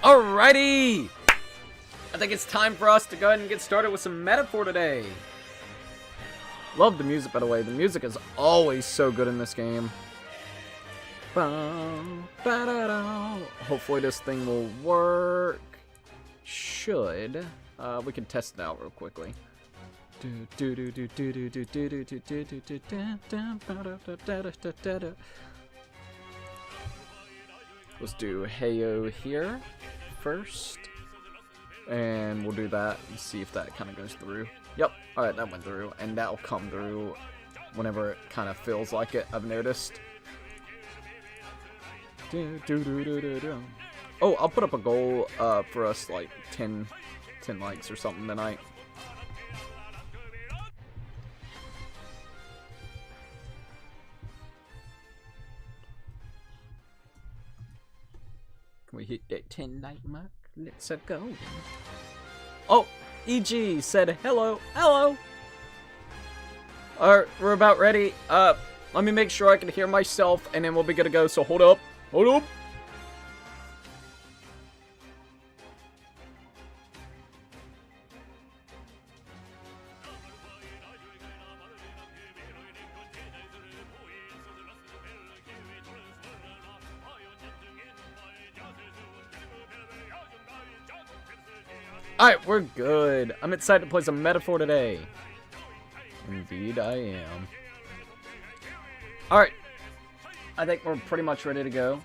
Alrighty! I think it's time for us to go ahead and get started with some meta for today. Love the music, by the way. The music is always so good in this game. Hopefully this thing will work. Should. We can test it out real quickly. Let's do Heyo here first. And we'll do that and see if that kind of goes through. Yep, alright, that went through. And that'll come through whenever it kind of feels like it, I've noticed. Oh, I'll put up a goal for us, like 10 likes or something tonight. Can we hit that 10 like mark? Let's go. Oh, EG said hello. Hello. Alright, we're about ready. Let me make sure I can hear myself and then we'll be good to go. So hold up. Hold up. Alright, we're good. I'm excited to play some metaphor today. Indeed I am. Alright. I think we're pretty much ready to go.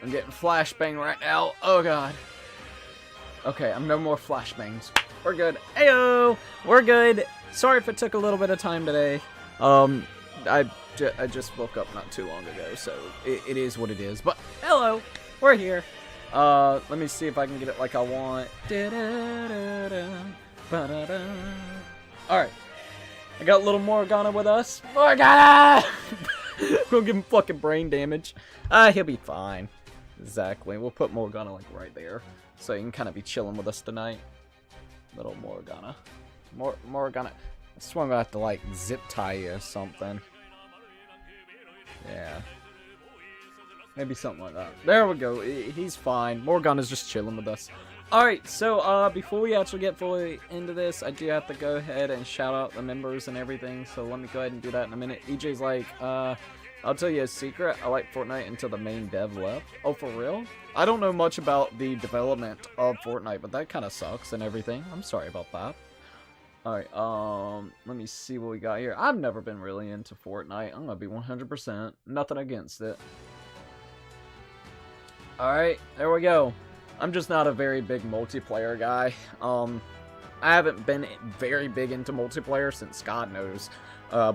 I'm getting flashbang right now. Oh god. Okay, I'm no more flashbangs. We're good. Ayo! We're good. Sorry if it took a little bit of time today. I just woke up not too long ago, so it is what it is. But hello! We're here. Let me see if I can get it like I want. Alright. I got a little Morgana with us. Morgana! We'll give him fucking brain damage. He'll be fine. Exactly. We'll put Morgana like right there. So he can kind of be chilling with us tonight. Little Morgana. Morgana. I swear I'm gonna have to like zip tie you or something. Yeah. Maybe something like that. There we go. He's fine. Morgana's just chilling with us. Alright, so before we actually get fully into this, I do have to go ahead and shout out the members and everything. So let me go ahead and do that in a minute. EJ's like, I'll tell you a secret. I like Fortnite until the main dev left. Oh, for real? I don't know much about the development of Fortnite, but that kind of sucks and everything. I'm sorry about that. Alright, let me see what we got here. I've never been really into Fortnite. I'm gonna be 100%. Nothing against it. Alright, there we go. I'm just not a very big multiplayer guy. I haven't been very big into multiplayer since, God knows,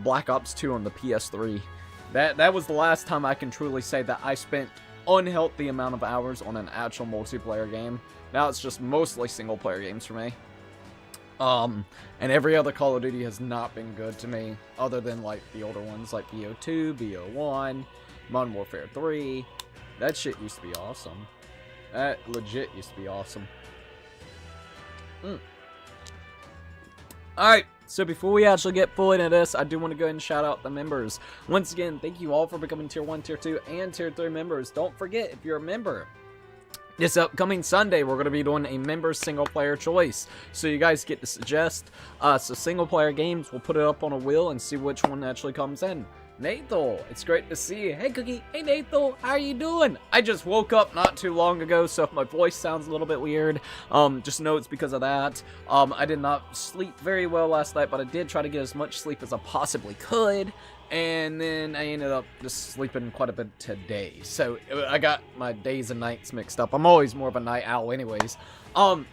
Black Ops 2 on the PS3. That was the last time I can truly say that I spent unhealthy amount of hours on an actual multiplayer game. Now it's just mostly single player games for me. And every other Call of Duty has not been good to me, other than like the older ones like BO2, BO1, Modern Warfare 3. That shit used to be awesome. That legit used to be awesome. Alright, so before we actually get fully into this, I do want to go ahead and shout out the members. Once again, thank you all for becoming Tier 1, Tier 2, and Tier 3 members. Don't forget, if you're a member, this upcoming Sunday, we're going to be doing a member single-player choice. So you guys get to suggest so single-player games. We'll put it up on a wheel and see which one actually comes in. Nathal, it's great to see you. Hey, Cookie. Hey, Nathal. How are you doing? I just woke up not too long ago, so if my voice sounds a little bit weird, just know it's because of that. I did not sleep very well last night, but I did try to get as much sleep as I possibly could, and then I ended up just sleeping quite a bit today. So I got my days and nights mixed up. I'm always more of a night owl anyways. So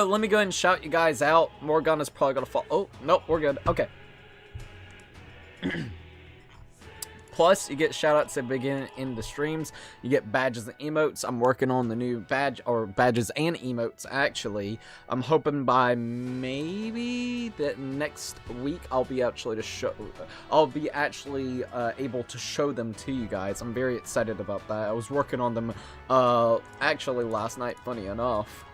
let me go ahead and shout you guys out. Morgana's probably gonna fall. Oh, nope, we're good. Okay. Plus, you get shoutouts at the beginning in the streams. You get badges and emotes. I'm working on the new badge, or badges and emotes, actually. I'm hoping by maybe the next week I'll be actually able to show them to you guys. I'm very excited about that. I was working on them actually last night, funny enough.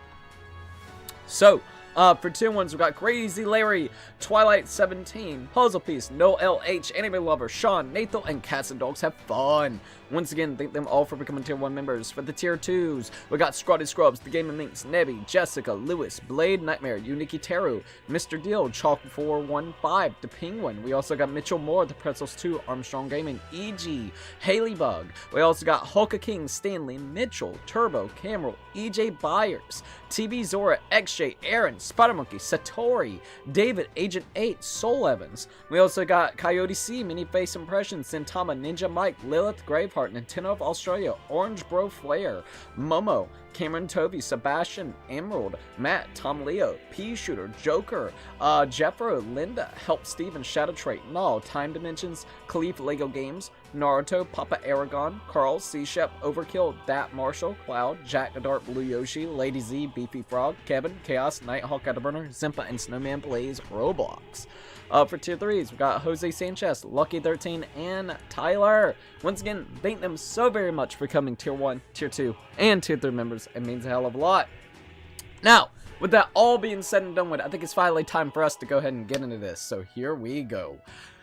So, For tier 1s, we got Crazy Larry, Twilight 17, Puzzle Piece, No LH, Anime Lover, Sean, Nathan, and Cats and Dogs Have Fun. Once again, thank them all for becoming tier 1 members. For the tier 2s, we got Scrotty Scrubs, The Gaming Links, Nebby, Jessica, Lewis, Blade, Nightmare, Uniki Teru, Mr. Deal, Chalk415, The Penguin. We also got Mitchell Moore, The Pretzels 2, Armstrong Gaming, EG, Haley Bug. We also got Hulka King, Stanley, Mitchell, Turbo, Cameron, EJ Byers, TB Zora, XJ, Aaron, Spider Monkey, Satori, David, Agent 8, Soul Evans. We also got Coyote C, Mini Face Impressions, Sintama, Ninja Mike, Lilith Graveheart, Nintendo of Australia, Orange Bro Flare, Momo, Cameron Tovey, Sebastian, Emerald, Matt, Tom Leo, Pea Shooter, Joker, Jeffro, Linda, Help Steven, Shadow Trait, Null, Time Dimensions, Khalif Lego Games, Naruto, Papa Aragon, Carl, C Shep, Overkill, Dat Marshall, Cloud, Jack the Dark, Blue Yoshi, Lady Z, Beefy Frog, Kevin, Chaos, Nighthawk Afterburner, Zimpa, and Snowman Plays Roblox. For tier 3s, we got Jose Sanchez, Lucky13, and Tyler. Once again, thank them so very much for becoming tier 1, tier 2, and tier 3 members. It means a hell of a lot. Now, with that all being said and done with, I think it's finally time for us to go ahead and get into this. So here we go.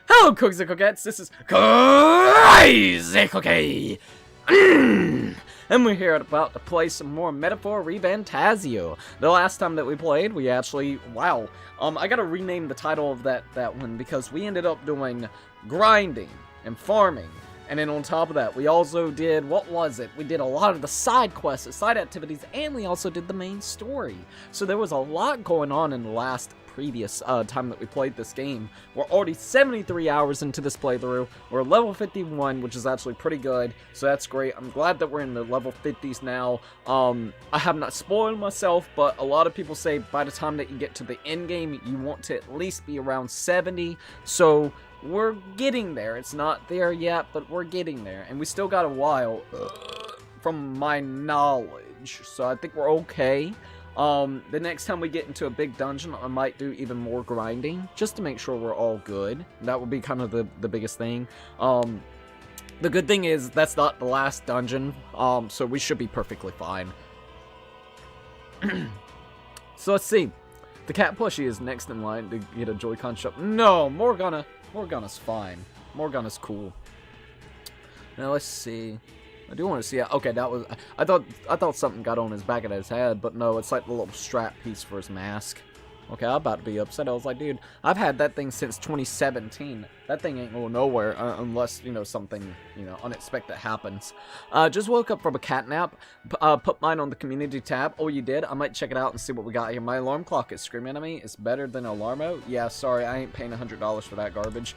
Hello, Cookies and Coquettes. This is Crazy Cookie. And we're here about to play some more Metaphor ReFantazio. The last time that we played, we actually, wow. I gotta rename the title of that one because we ended up doing grinding and farming. And then on top of that, we also did, what was it? We did a lot of the side quests, the side activities, and we also did the main story. So there was a lot going on in the last previous time that we played this game. We're already 73 hours into this playthrough. We're level 51, which is actually pretty good, so that's great. I'm glad that we're in the level 50s now. I have not spoiled myself, but a lot of people say by the time that you get to the end game, you want to at least be around 70, so we're getting there. It's not there yet, but we're getting there, and we still got a while from my knowledge, so I think we're okay. The next time we get into a big dungeon, I might do even more grinding, just to make sure we're all good. That would be kind of the biggest thing. The good thing is, that's not the last dungeon, so we should be perfectly fine. So let's see. The cat plushie is next in line to get a Joy-Con shop. No, Morgana's fine. Morgana's cool. Now let's see. I do want to see it. Okay, that was. I thought something got on his back of his head, but no, it's like the little strap piece for his mask. Okay, I'm about to be upset. I was like, dude, I've had that thing since 2017. That thing ain't going nowhere unless, you know, something, you know, unexpected happens. Just woke up from a cat nap. Put mine on the community tab. Oh, you did? I might check it out and see what we got here. My alarm clock is screaming at me. It's better than Alarmo. Yeah, sorry, I ain't paying $100 for that garbage.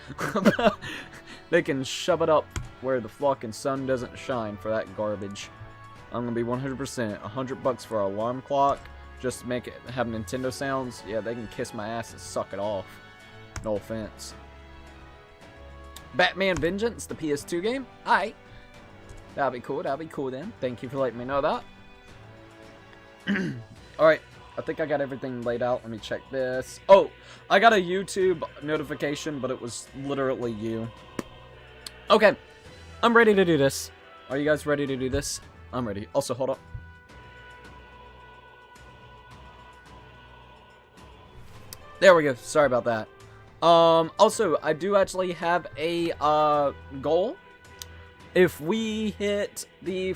They can shove it up where the fucking sun doesn't shine for that garbage. I'm gonna be 100%. $100 for an alarm clock. Just to make it have Nintendo sounds. Yeah, they can kiss my ass and suck it off. No offense. Batman Vengeance, the PS2 game? Alright. That'll be cool. That'll be cool then. Thank you for letting me know that. Alright. I think I got everything laid out. Let me check this. Oh, I got a YouTube notification, but it was literally you. Okay. I'm ready to do this. Are you guys ready to do this? I'm ready. Also, hold up. There we go. Sorry about that. Also, I do actually have a goal. If we hit the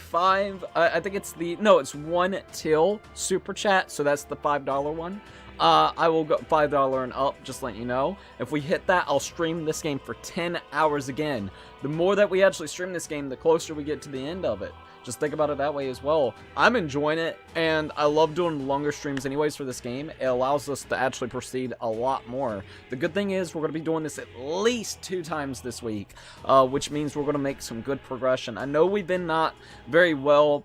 I think it's it's 1 till super chat, so that's the $5 one. I will go $5 and up, just letting you know. If we hit that, I'll stream this game for 10 hours again. The more that we actually stream this game, the closer we get to the end of it. Just think about it that way as well. I'm enjoying it, and I love doing longer streams anyways for this game. It allows us to actually proceed a lot more. The good thing is we're going to be doing this at least 2 times this week, which means we're going to make some good progression. I know we've been not very well...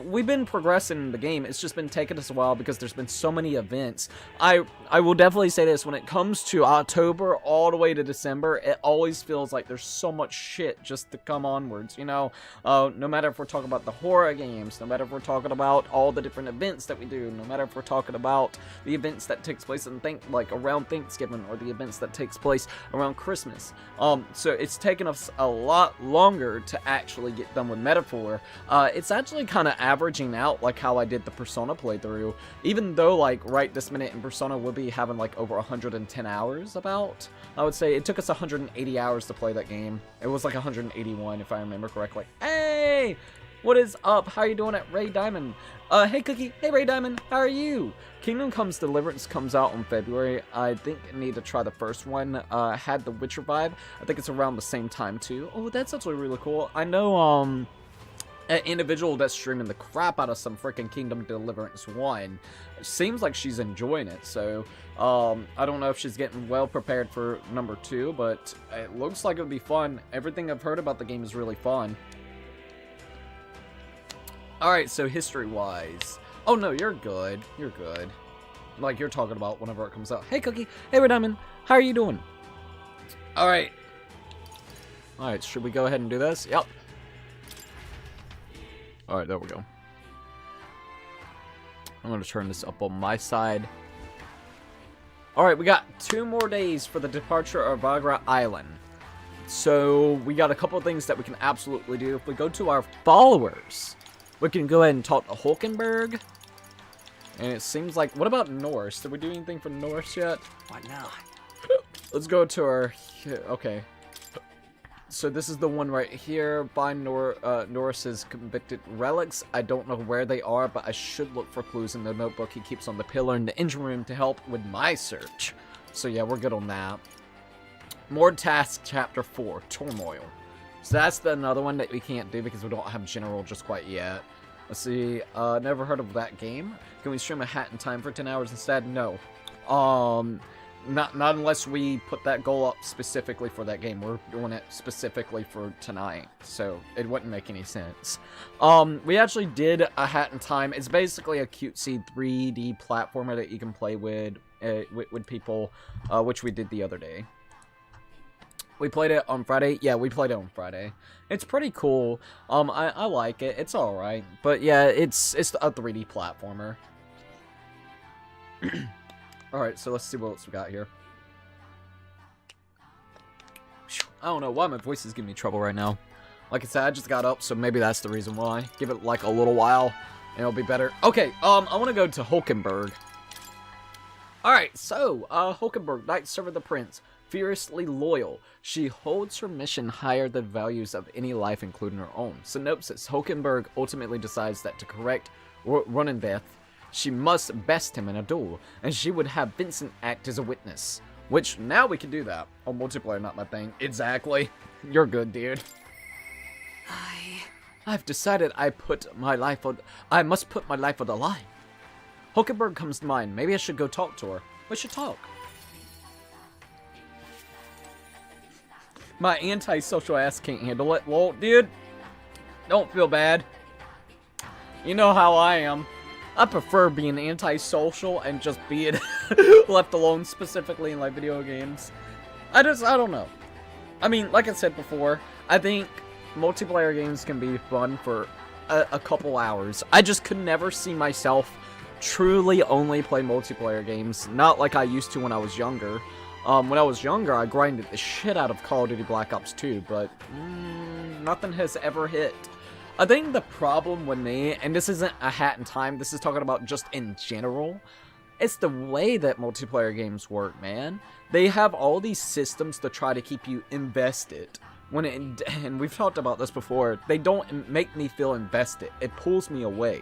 we've been progressing in the game. It's just been taking us a while because there's been so many events. I will definitely say this. When it comes to October all the way to December, it always feels like there's so much shit just to come onwards, you know? No matter if we're talking about about the horror games, no matter if we're talking about all the different events that we do, no matter if we're talking about the events that takes place in like around Thanksgiving, or the events that takes place around Christmas. So it's taken us a lot longer to actually get done with Metaphor. It's actually kind of averaging out like how I did the Persona playthrough, even though like right this minute in Persona we'll be having like over 110 hours about. I would say it took us 180 hours to play that game. It was like 181 if I remember correctly. Hey! What is up? How are you doing at Ray Diamond? Hey Cookie. Hey Ray Diamond. How are you? Kingdom Comes Deliverance comes out in February. I think I need to try the first one. Had the Witcher vibe. I think it's around the same time too. Oh, that's actually really cool. I know an individual that's streaming the crap out of some freaking Kingdom Deliverance 1. Seems like she's enjoying it, so I don't know if she's getting well prepared for number 2, but it looks like it'll be fun. Everything I've heard about the game is really fun. Alright, so history-wise. Oh no, you're good. You're good. Like you're talking about whenever it comes out. Hey Cookie, hey Red Diamond, how are you doing? Alright. Alright, should we go ahead and do this? Yep. Alright, there we go. I'm going to turn this up on my side. Alright, we got 2 more days for the departure of Virga Island. So, we got a couple of things that we can absolutely do. If we go to our followers, we can go ahead and talk to Hulkenberg. And it seems like... What about Norse? Did we do anything for Norse yet? What now? Let's go to our... Okay. So this is the one right here. Find Norris's convicted relics. I don't know where they are, but I should look for clues in the notebook he keeps on the pillar in the engine room to help with my search. So yeah, we're good on that. More tasks, chapter 4, turmoil. So that's another one that we can't do because we don't have general just quite yet. Let's see. Never heard of that game. Can we stream a Hat in Time for 10 hours instead? No. Not unless we put that goal up specifically for that game. We're doing it specifically for tonight, so it wouldn't make any sense. We actually did a Hat in Time. It's basically a cutesy 3D platformer that you can play with people, which we did the other day. We played it on Friday. Yeah, we played it on Friday. It's pretty cool. I like it. It's all right, but yeah, it's a 3D platformer. Alright, so let's see what else we got here. I don't know why my voice is giving me trouble right now. Like I said, I just got up, so maybe that's the reason why. Give it like a little while, and it'll be better. Okay, I want to go to Hulkenberg. Alright, so, Hulkenberg, Knight Server the Prince. Fiercely loyal. She holds her mission higher than values of any life, including her own. Synopsis. Hulkenberg ultimately decides that to correct Running Death, she must best him in a duel, and she would have Vincent act as a witness. Which, now we can do that. Oh, multiplayer, not my thing. Exactly. You're good, dude. I've decided I must put my life on the line. Hulkenberg comes to mind. Maybe I should go talk to her. We should talk. My antisocial ass can't handle it. Well, dude, don't feel bad. You know how I am. I prefer being antisocial and just being left alone, specifically in like video games. I don't know. I mean, like I said before, I think multiplayer games can be fun for a couple hours. I just could never see myself truly only play multiplayer games, not like I used to when I was younger. When I was younger, I grinded the shit out of Call of Duty Black Ops 2, but nothing has ever hit. I think the problem with me, and this isn't a Hat in Time, this is talking about just in general, it's the way that multiplayer games work, man. They have all these systems to try to keep you invested. And we've talked about this before, they don't make me feel invested. It pulls me away.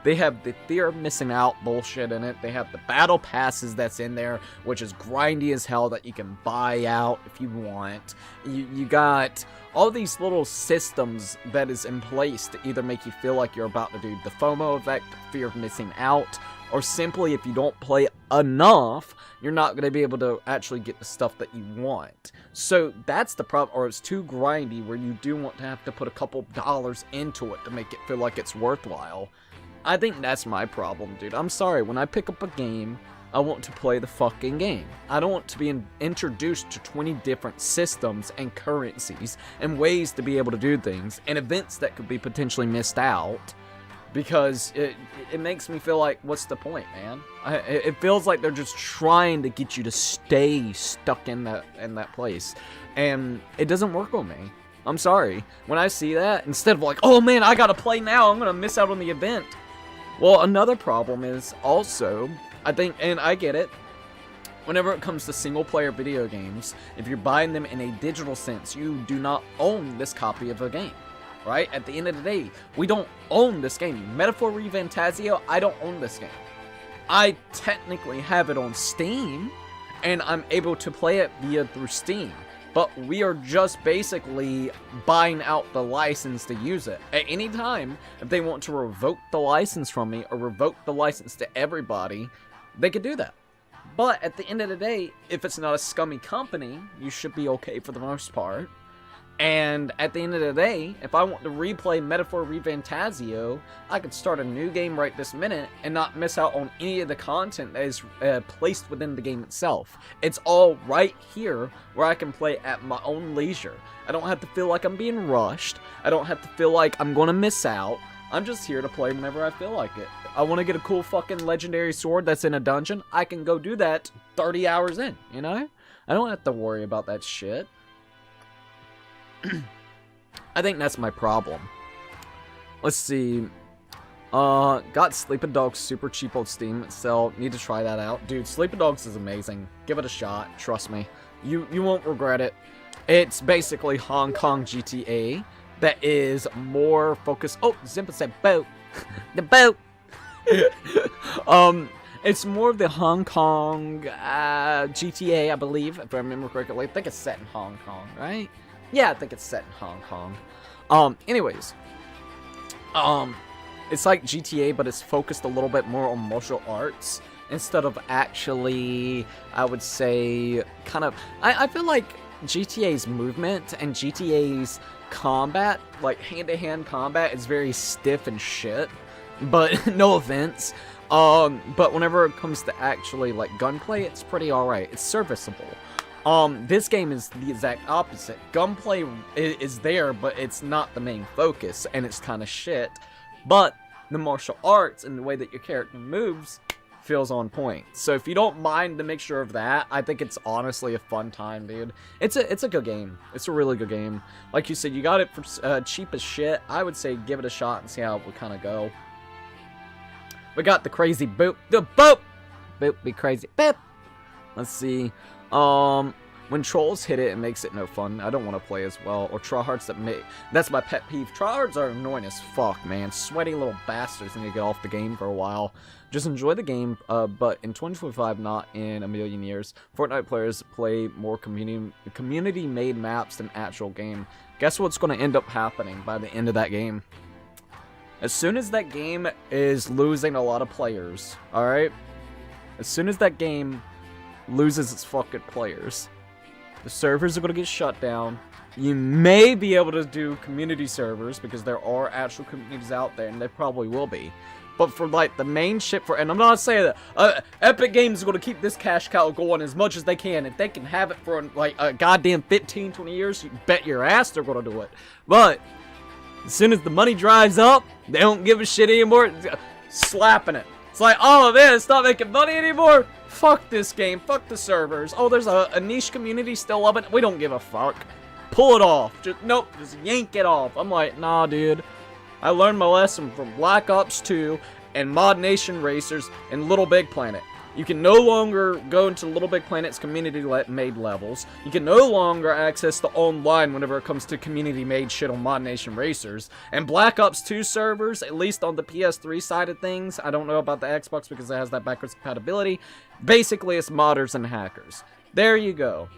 They have the fear of missing out bullshit in it. They have the battle passes that's in there, which is grindy as hell that you can buy out if you want. You got all these little systems that is in place to either make you feel like you're about to do the FOMO effect, fear of missing out, or simply if you don't play enough, you're not going to be able to actually get the stuff that you want. So that's the problem, or it's too grindy where you do want to have to put a couple dollars into it to make it feel like it's worthwhile. I think that's my problem, dude. I'm sorry, when I pick up a game, I want to play the fucking game. I don't want to be introduced to 20 different systems and currencies and ways to be able to do things and events that could be potentially missed out, because it makes me feel like, what's the point, man? It feels like they're just trying to get you to stay stuck in that place, and it doesn't work on me. I'm sorry. When I see that, instead of like, oh man, I gotta play now, I'm gonna miss out on the event. Well, another problem is also, I think, and I get it, whenever it comes to single-player video games, if you're buying them in a digital sense, you do not own this copy of a game, right? At the end of the day, we don't own this game. Metaphor ReFantazio, I don't own this game. I technically have it on Steam, and I'm able to play it through Steam. But we are just basically buying out the license to use it. At any time, if they want to revoke the license from me or revoke the license to everybody, they could do that. But at the end of the day, if it's not a scummy company, you should be okay for the most part. And at the end of the day, if I want to replay Metaphor ReFantazio, I could start a new game right this minute and not miss out on any of the content that is placed within the game itself. It's all right here where I can play at my own leisure. I don't have to feel like I'm being rushed. I don't have to feel like I'm going to miss out. I'm just here to play whenever I feel like it. I want to get a cool fucking legendary sword that's in a dungeon. I can go do that 30 hours in, you know? I don't have to worry about that shit. I think that's my problem. Let's see. Got Sleeping Dogs super cheap on Steam. So need to try that out. Dude, Sleeping Dogs is amazing. Give it a shot. Trust me. You won't regret it. It's basically Hong Kong GTA that is more focused. Oh, Zimpa said boat. The boat. It's more of the Hong Kong GTA, I believe, if I remember correctly. I think it's set in Hong Kong, right? Yeah, I think it's set in Hong Kong. Anyways. It's like GTA, but it's focused a little bit more on martial arts instead of actually, I would say, kind of... I feel like GTA's movement and GTA's combat, like hand-to-hand combat, is very stiff and shit. But, no offense. But whenever it comes to actually, like, gunplay, it's pretty alright. It's serviceable. This game is the exact opposite. Gunplay is there, but it's not the main focus, and it's kind of shit. But the martial arts and the way that your character moves feels on point. So if you don't mind the mixture of that, I think it's honestly a fun time, dude. It's a good game. It's a really good game. Like you said, you got it for cheap as shit. I would say give it a shot and see how it would kind of go. We got the crazy boop. The boop! Boop be crazy. Boop! Let's see. When trolls hit it, it makes it no fun. I don't want to play as well. Or tryhards that make... That's my pet peeve. Tryhards are annoying as fuck, man. Sweaty little bastards and you get off the game for a while. Just enjoy the game, but in 2025, not in a million years. Fortnite players play more community-made maps than actual game. Guess what's going to end up happening by the end of that game? As soon as that game is losing a lot of players, alright? As soon as that game loses its fucking players, the servers are going to get shut down. You may be able to do community servers, because there are actual communities out there, and they probably will be. But for, like, the main shit for... And I'm not saying that Epic Games is going to keep this cash cow going as much as they can. If they can have it for, like, a goddamn 15, 20 years, you bet your ass they're going to do it. But as soon as the money dries up, they don't give a shit anymore. Slapping it. It's like, oh man, it's not making money anymore. Fuck this game. Fuck the servers. Oh, there's a niche community still loving it. We don't give a fuck. Pull it off. Nope, just yank it off. I'm like, nah, dude. I learned my lesson from Black Ops 2 and Mod Nation Racers and Little Big Planet. You can no longer go into Little Big Planet's community-made levels. You can no longer access the online whenever it comes to community-made shit on Mod Nation Racers. And Black Ops 2 servers, at least on the PS3 side of things, I don't know about the Xbox because it has that backwards compatibility. Basically, it's modders and hackers. There you go.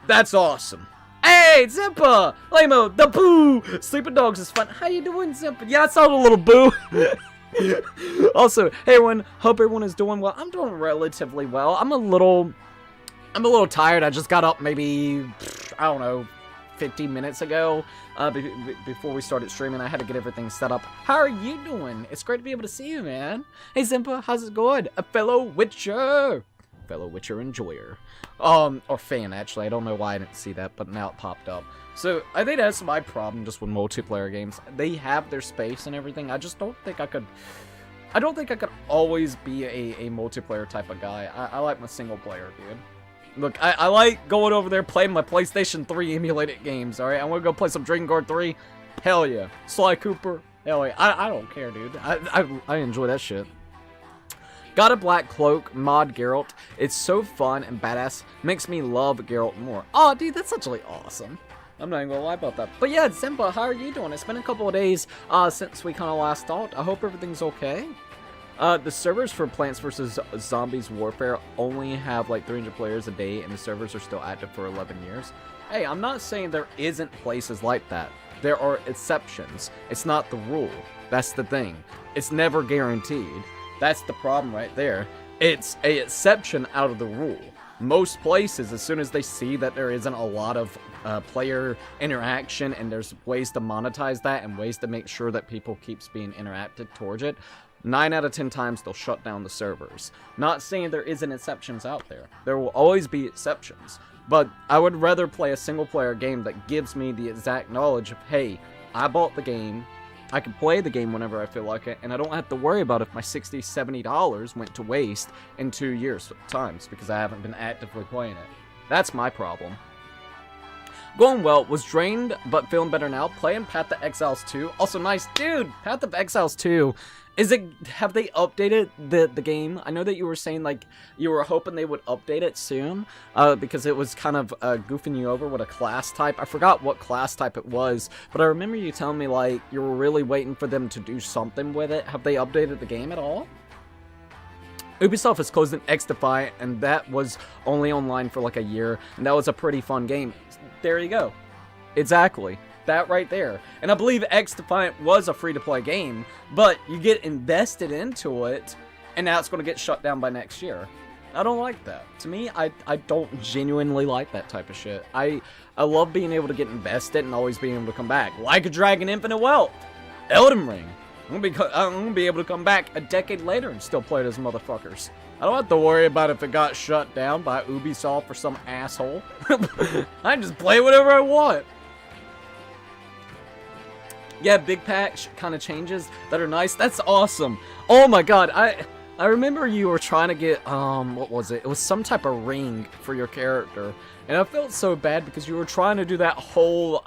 That's awesome. Hey, Zimpa! Lamo, the boo! Sleeping Dogs is fun. How you doing, Zimpa? Yeah, I saw the little boo. Also, hey everyone, hope everyone is doing well. I'm doing relatively well. I'm a little tired. I just got up maybe, I don't know, 15 minutes ago, before we started streaming. I had to get everything set up. How are you doing? It's great to be able to see you, man. Hey, Zimpa, how's it going? A fellow Witcher enjoyer. Or fan, actually. I don't know why I didn't see that, but now it popped up. So, I think that's my problem just with multiplayer games. They have their space and everything. I just don't think I could always be a multiplayer type of guy. I like my single player, dude. Look, I like going over there playing my PlayStation 3 emulated games, alright? I want to go play some Dragon Guard 3. Hell yeah. Sly Cooper. Hell yeah. I don't care, dude. I enjoy that shit. Got a Black Cloak, mod Geralt. It's so fun and badass. Makes me love Geralt more. Oh, dude, that's actually awesome. I'm not even gonna lie about that. But yeah, Zimpa, how are you doing? It's been a couple of days since we kind of last talked. I hope everything's okay. The servers for Plants vs. Zombies Warfare only have like 300 players a day, and the servers are still active for 11 years. Hey, I'm not saying there isn't places like that. There are exceptions. It's not the rule. That's the thing. It's never guaranteed. That's the problem right there. It's an exception out of the rule. Most places, as soon as they see that there isn't a lot of player interaction and there's ways to monetize that and ways to make sure that people keeps being interacted towards it, 9 out of 10 times they'll shut down the servers. Not saying there isn't exceptions out there. There will always be exceptions. But I would rather play a single player game that gives me the exact knowledge of, hey, I bought the game, I can play the game whenever I feel like it, and I don't have to worry about if my $60, $70 went to waste in 2 years times because I haven't been actively playing it. That's my problem. Going well, was drained but feeling better now. Playing Path of Exiles 2. Also nice, dude, Path of Exiles 2. Have they updated the game? I know that you were saying, like, you were hoping they would update it soon, because it was kind of goofing you over with a class type. I forgot what class type it was, but I remember you telling me, like, you were really waiting for them to do something with it. Have they updated the game at all? Ubisoft is closing X-Defy, and that was only online for, like, a year, and that was a pretty fun game. There you go. Exactly. That right there. And I believe X-Defiant was a free-to-play game, but you get invested into it, and now it's going to get shut down by next year. I don't like that. To me, I don't genuinely like that type of shit. I love being able to get invested and always being able to come back. Like a Dragon Infinite Wealth. Elden Ring. I'm gonna be able to come back a decade later and still play those motherfuckers. I don't have to worry about if it got shut down by Ubisoft or some asshole. I just play whatever I want. Yeah, big patch kind of changes that are nice. That's awesome. Oh my god, I remember you were trying to get, what was it? It was some type of ring for your character. And I felt so bad because you were trying to do that whole,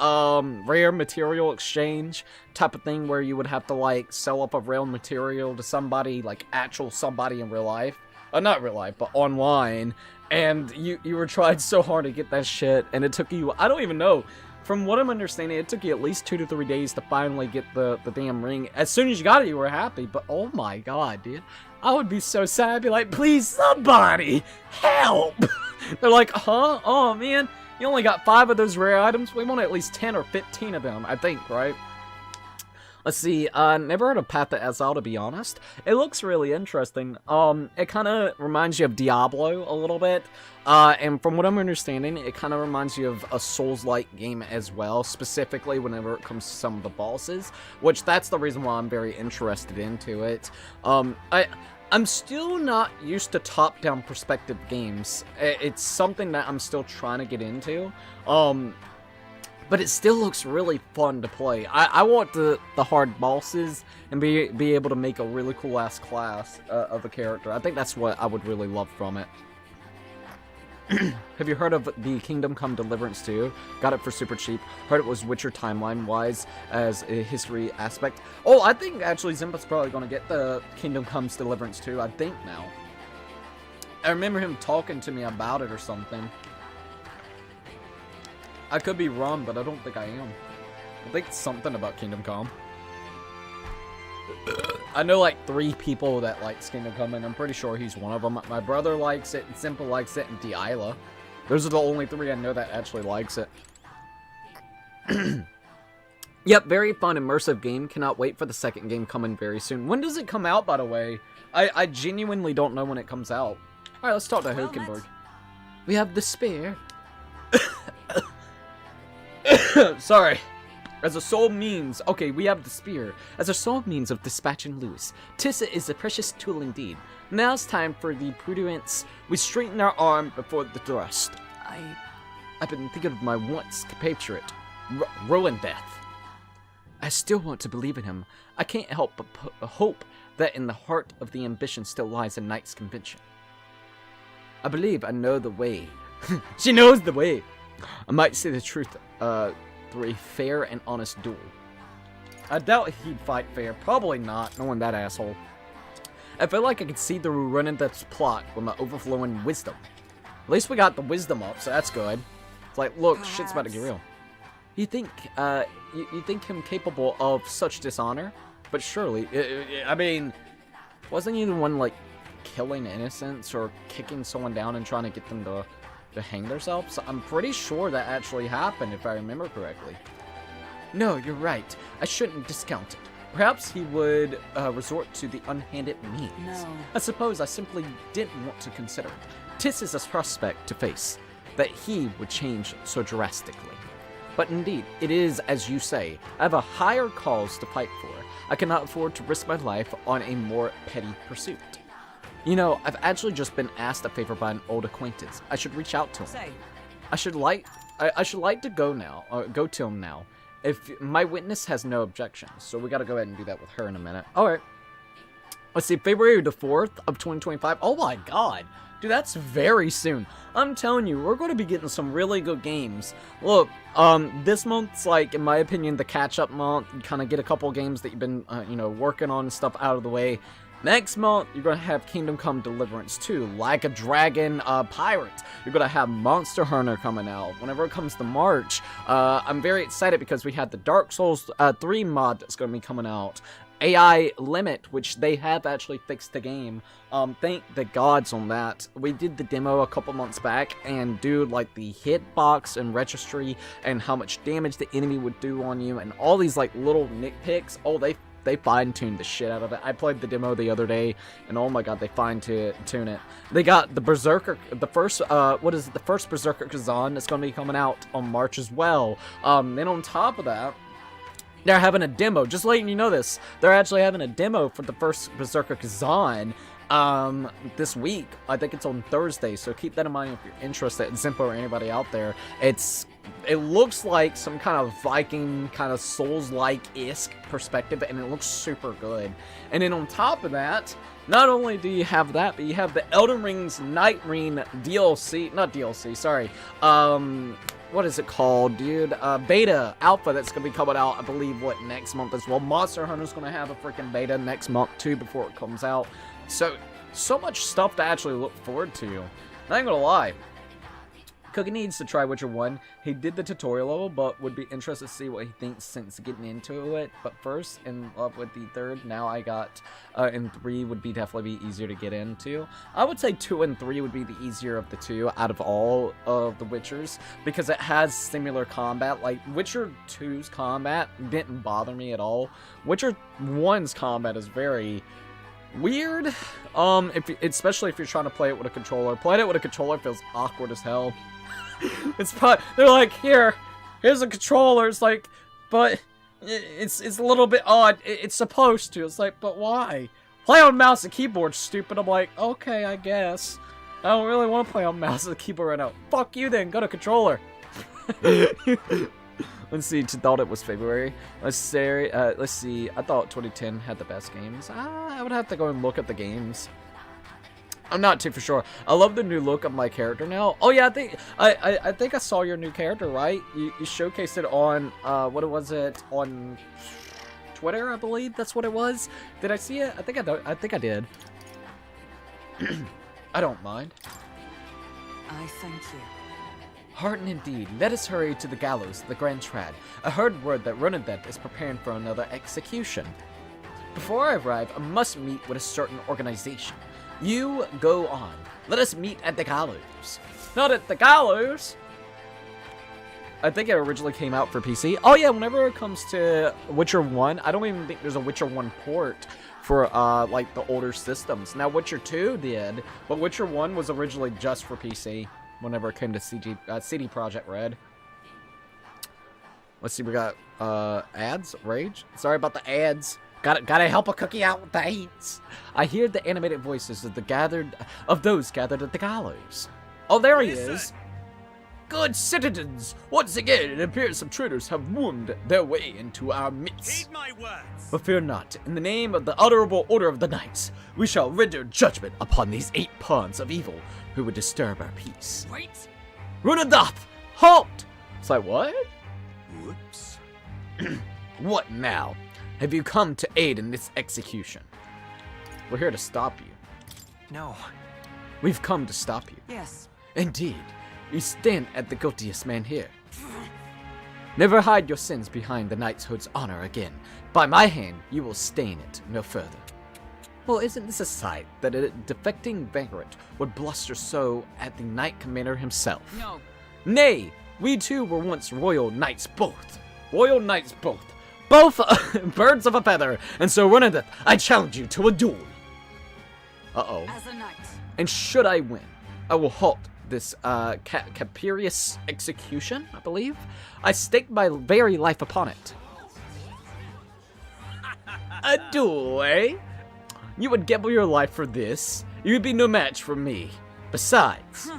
rare material exchange type of thing where you would have to, like, sell up a rare material to somebody, like, actual somebody in real life. Not real life, but online. And you were trying so hard to get that shit, and it took you, I don't even know. From what I'm understanding, it took you at least 2 to 3 days to finally get the damn ring. As soon as you got it, you were happy, but oh my god, dude. I would be so sad. I'd be like, please, somebody, help! They're like, huh? Oh, man, you only got 5 of those rare items? We want at least 10 or 15 of them, I think, right? Let's see, never heard of Path of Exile, to be honest. It looks really interesting. It kind of reminds you of Diablo a little bit. And from what I'm understanding, it kind of reminds you of a Souls-like game as well, specifically whenever it comes to some of the bosses, which that's the reason why I'm very interested into it. I'm still not used to top-down perspective games. It's something that I'm still trying to get into. But it still looks really fun to play. I want the hard bosses and be able to make a really cool-ass class of a character. I think that's what I would really love from it. Have you heard of the Kingdom Come Deliverance 2? Got it for super cheap. Heard it was Witcher timeline-wise as a history aspect. Oh, I think actually Zimpa's probably going to get the Kingdom Comes Deliverance 2, I think now. I remember him talking to me about it or something. I could be wrong, but I don't think I am. I think it's something about Kingdom Come. I know like 3 people that likes Kingdom Come, and I'm pretty sure he's one of them. My brother likes it, and Simple likes it, and Deila. Those are the only 3 I know that actually likes it. Yep, very fun, immersive game. Cannot wait for the second game coming very soon. When does it come out, by the way? I genuinely don't know when it comes out. Alright, let's talk to Hokenberg. We have the spear. Sorry. As a sole means, okay, we have the spear. As a sole means of dispatching loose, Tissa is a precious tool indeed. Now it's time for the prudence. We straighten our arm before the thrust. I've been thinking of my once compatriot, Rowan Death. I still want to believe in him. I can't help but hope that in the heart of the ambition still lies a knight's conviction. I believe I know the way. She knows the way. I might say the truth, through a fair and honest duel. I doubt he'd fight fair. Probably not, knowing that asshole. I feel like I could see through running this plot with my overflowing wisdom. At least we got the wisdom up, so that's good. It's like, look, Perhaps. shit's about to get real. You think him capable of such dishonor? But surely, I mean, wasn't he the one, like, killing innocents or kicking someone down and trying to get them to hang themselves? I'm pretty sure that actually happened, if I remember correctly. No, you're right. I shouldn't discount it. Perhaps he would resort to the unhanded means. No. I suppose I simply didn't want to consider it. Tis is a prospect to face, that he would change so drastically. But indeed, it is as you say. I have a higher cause to fight for. I cannot afford to risk my life on a more petty pursuit. You know, I've actually just been asked a favor by an old acquaintance. I should reach out to him. Say. I should like to go to him now. If my witness has no objections. So we gotta go ahead and do that with her in a minute. Alright. Let's see, February the 4th of 2025. Oh my god. Dude, that's very soon. I'm telling you, we're going to be getting some really good games. Look, this month's, like, in my opinion, the catch-up month. You kind of get a couple games that you've been, you know, working on and stuff out of the way. Next month, you're going to have Kingdom Come Deliverance 2, Like a Dragon Pirate. You're going to have Monster Hunter coming out. Whenever it comes to March, I'm very excited because we had the Dark Souls 3 mod that's going to be coming out. AI Limit, which they have actually fixed the game. Thank the gods on that. We did the demo a couple months back, and dude, like the hitbox and registry and how much damage the enemy would do on you and all these like little nitpicks, oh, they fine-tuned the shit out of it. I played the demo the other day, and oh my god, they fine-tune it. They got the Berserker, the first Berserker Kazan that's going to be coming out on March as well. Then on top of that, they're having a demo. Just letting you know this. They're actually having a demo for the first Berserker Kazan this week. I think it's on Thursday, so keep that in mind if you're interested. Zimpo or anybody out there. It looks like some kind of Viking, kind of Souls-like-esque perspective, and it looks super good. And then on top of that, not only do you have that, but you have the Elden Ring's Night Ring DLC, not DLC, sorry, what is it called, dude? Beta, alpha that's going to be coming out, I believe, next month as well. Monster Hunter's going to have a freaking beta next month, too, before it comes out. So much stuff to actually look forward to. Not even going to lie. Cookie needs to try Witcher 1. He did the tutorial level, but would be interested to see what he thinks since getting into it. But first, in love with the third. Now I got, and 3 would be definitely be easier to get into. I would say 2 and 3 would be the easier of the two out of all of the Witchers, because it has similar combat. Like, Witcher 2's combat didn't bother me at all. Witcher 1's combat is very weird, especially if you're trying to play it with a controller. Playing it with a controller feels awkward as hell. They're like, here's a controller. It's like, but it's a little bit odd. It's supposed to. It's like, but why? Play on mouse and keyboard, stupid. I'm like, okay, I guess. I don't really want to play on mouse and keyboard right now. Fuck you then, go to controller. Let's see, thought it was February. Let's see, I thought 2010 had the best games. I would have to go and look at the games. I'm not too for sure. I love the new look of my character now. Oh yeah, I think I saw your new character, right? You showcased it on, what was it? On Twitter, I believe that's what it was. Did I see it? I think I did. I don't mind. I thank you. Hearten indeed, let us hurry to the gallows, the Grand Trad. I heard word that Runadent is preparing for another execution. Before I arrive, I must meet with a certain organization. You go on. Let us meet at the gallows. Not at the gallows! I think it originally came out for PC. Oh yeah, whenever it comes to Witcher 1, I don't even think there's a Witcher 1 port for, like, the older systems. Now, Witcher 2 did, but Witcher 1 was originally just for PC. Whenever it came to CD Projekt Red. Let's see, we got ads, rage. Sorry about the ads. Gotta help a cookie out with the ads. I hear the animated voices of those gathered at the gallows. Oh, there he is. Good citizens, once again it appears some traitors have wormed their way into our midst. Heed my words. But fear not, in the name of the honorable order of the knights, we shall render judgment upon these 8 pawns of evil who would disturb our peace. Wait. Runadoth, halt! It's like, what? Whoops. What now? Have you come to aid in this execution? We're here to stop you. No. We've come to stop you. Yes. Indeed, you stand at the guiltiest man here. Never hide your sins behind the knighthood's honor again. By my hand, you will stain it no further. Well, isn't this a sight that a defecting vagrant would bluster so at the knight commander himself? No. Nay, we too were once royal knights both. Royal knights both. Both birds of a feather. And so, Runadoth, I challenge you to a duel. Uh-oh. As a knight. And should I win, I will halt this capricious execution, I believe. I stake my very life upon it. A duel, eh? You would gamble your life for this? You would be no match for me. Besides,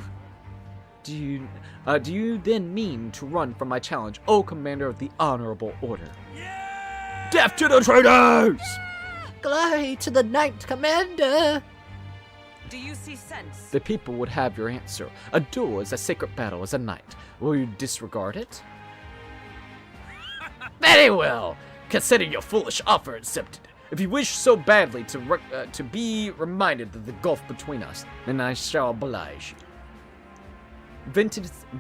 do you then mean to run from my challenge, O Commander of the Honorable Order? Yeah! Death to the traitors! Glory to the Knight Commander! Do you see sense? The people would have your answer. A duel is a sacred battle as a knight. Will you disregard it? Very well. Consider your foolish offer accepted. If you wish so badly to be reminded of the gulf between us, then I shall oblige you.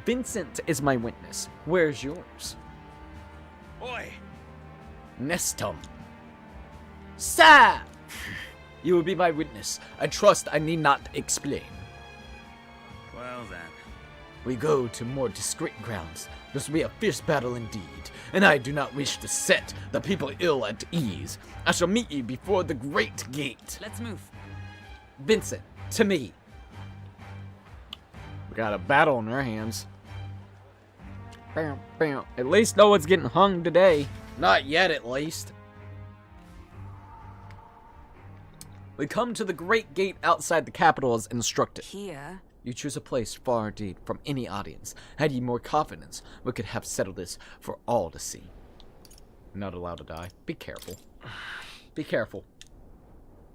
Vincent is my witness. Where's yours? Oi! Nestum. Sir! You will be my witness. I trust I need not explain. Well then. We go to more discreet grounds. This will be a fierce battle indeed, and I do not wish to set the people ill at ease. I shall meet you before the great gate. Let's move. Vincent, to me. We got a battle on our hands. Bam, bam. At least no one's getting hung today. Not yet, at least. We come to the great gate outside the capital as instructed. Here. You choose a place far indeed from any audience. Had ye more confidence, we could have settled this for all to see. Not allowed to die. Be careful. Be careful.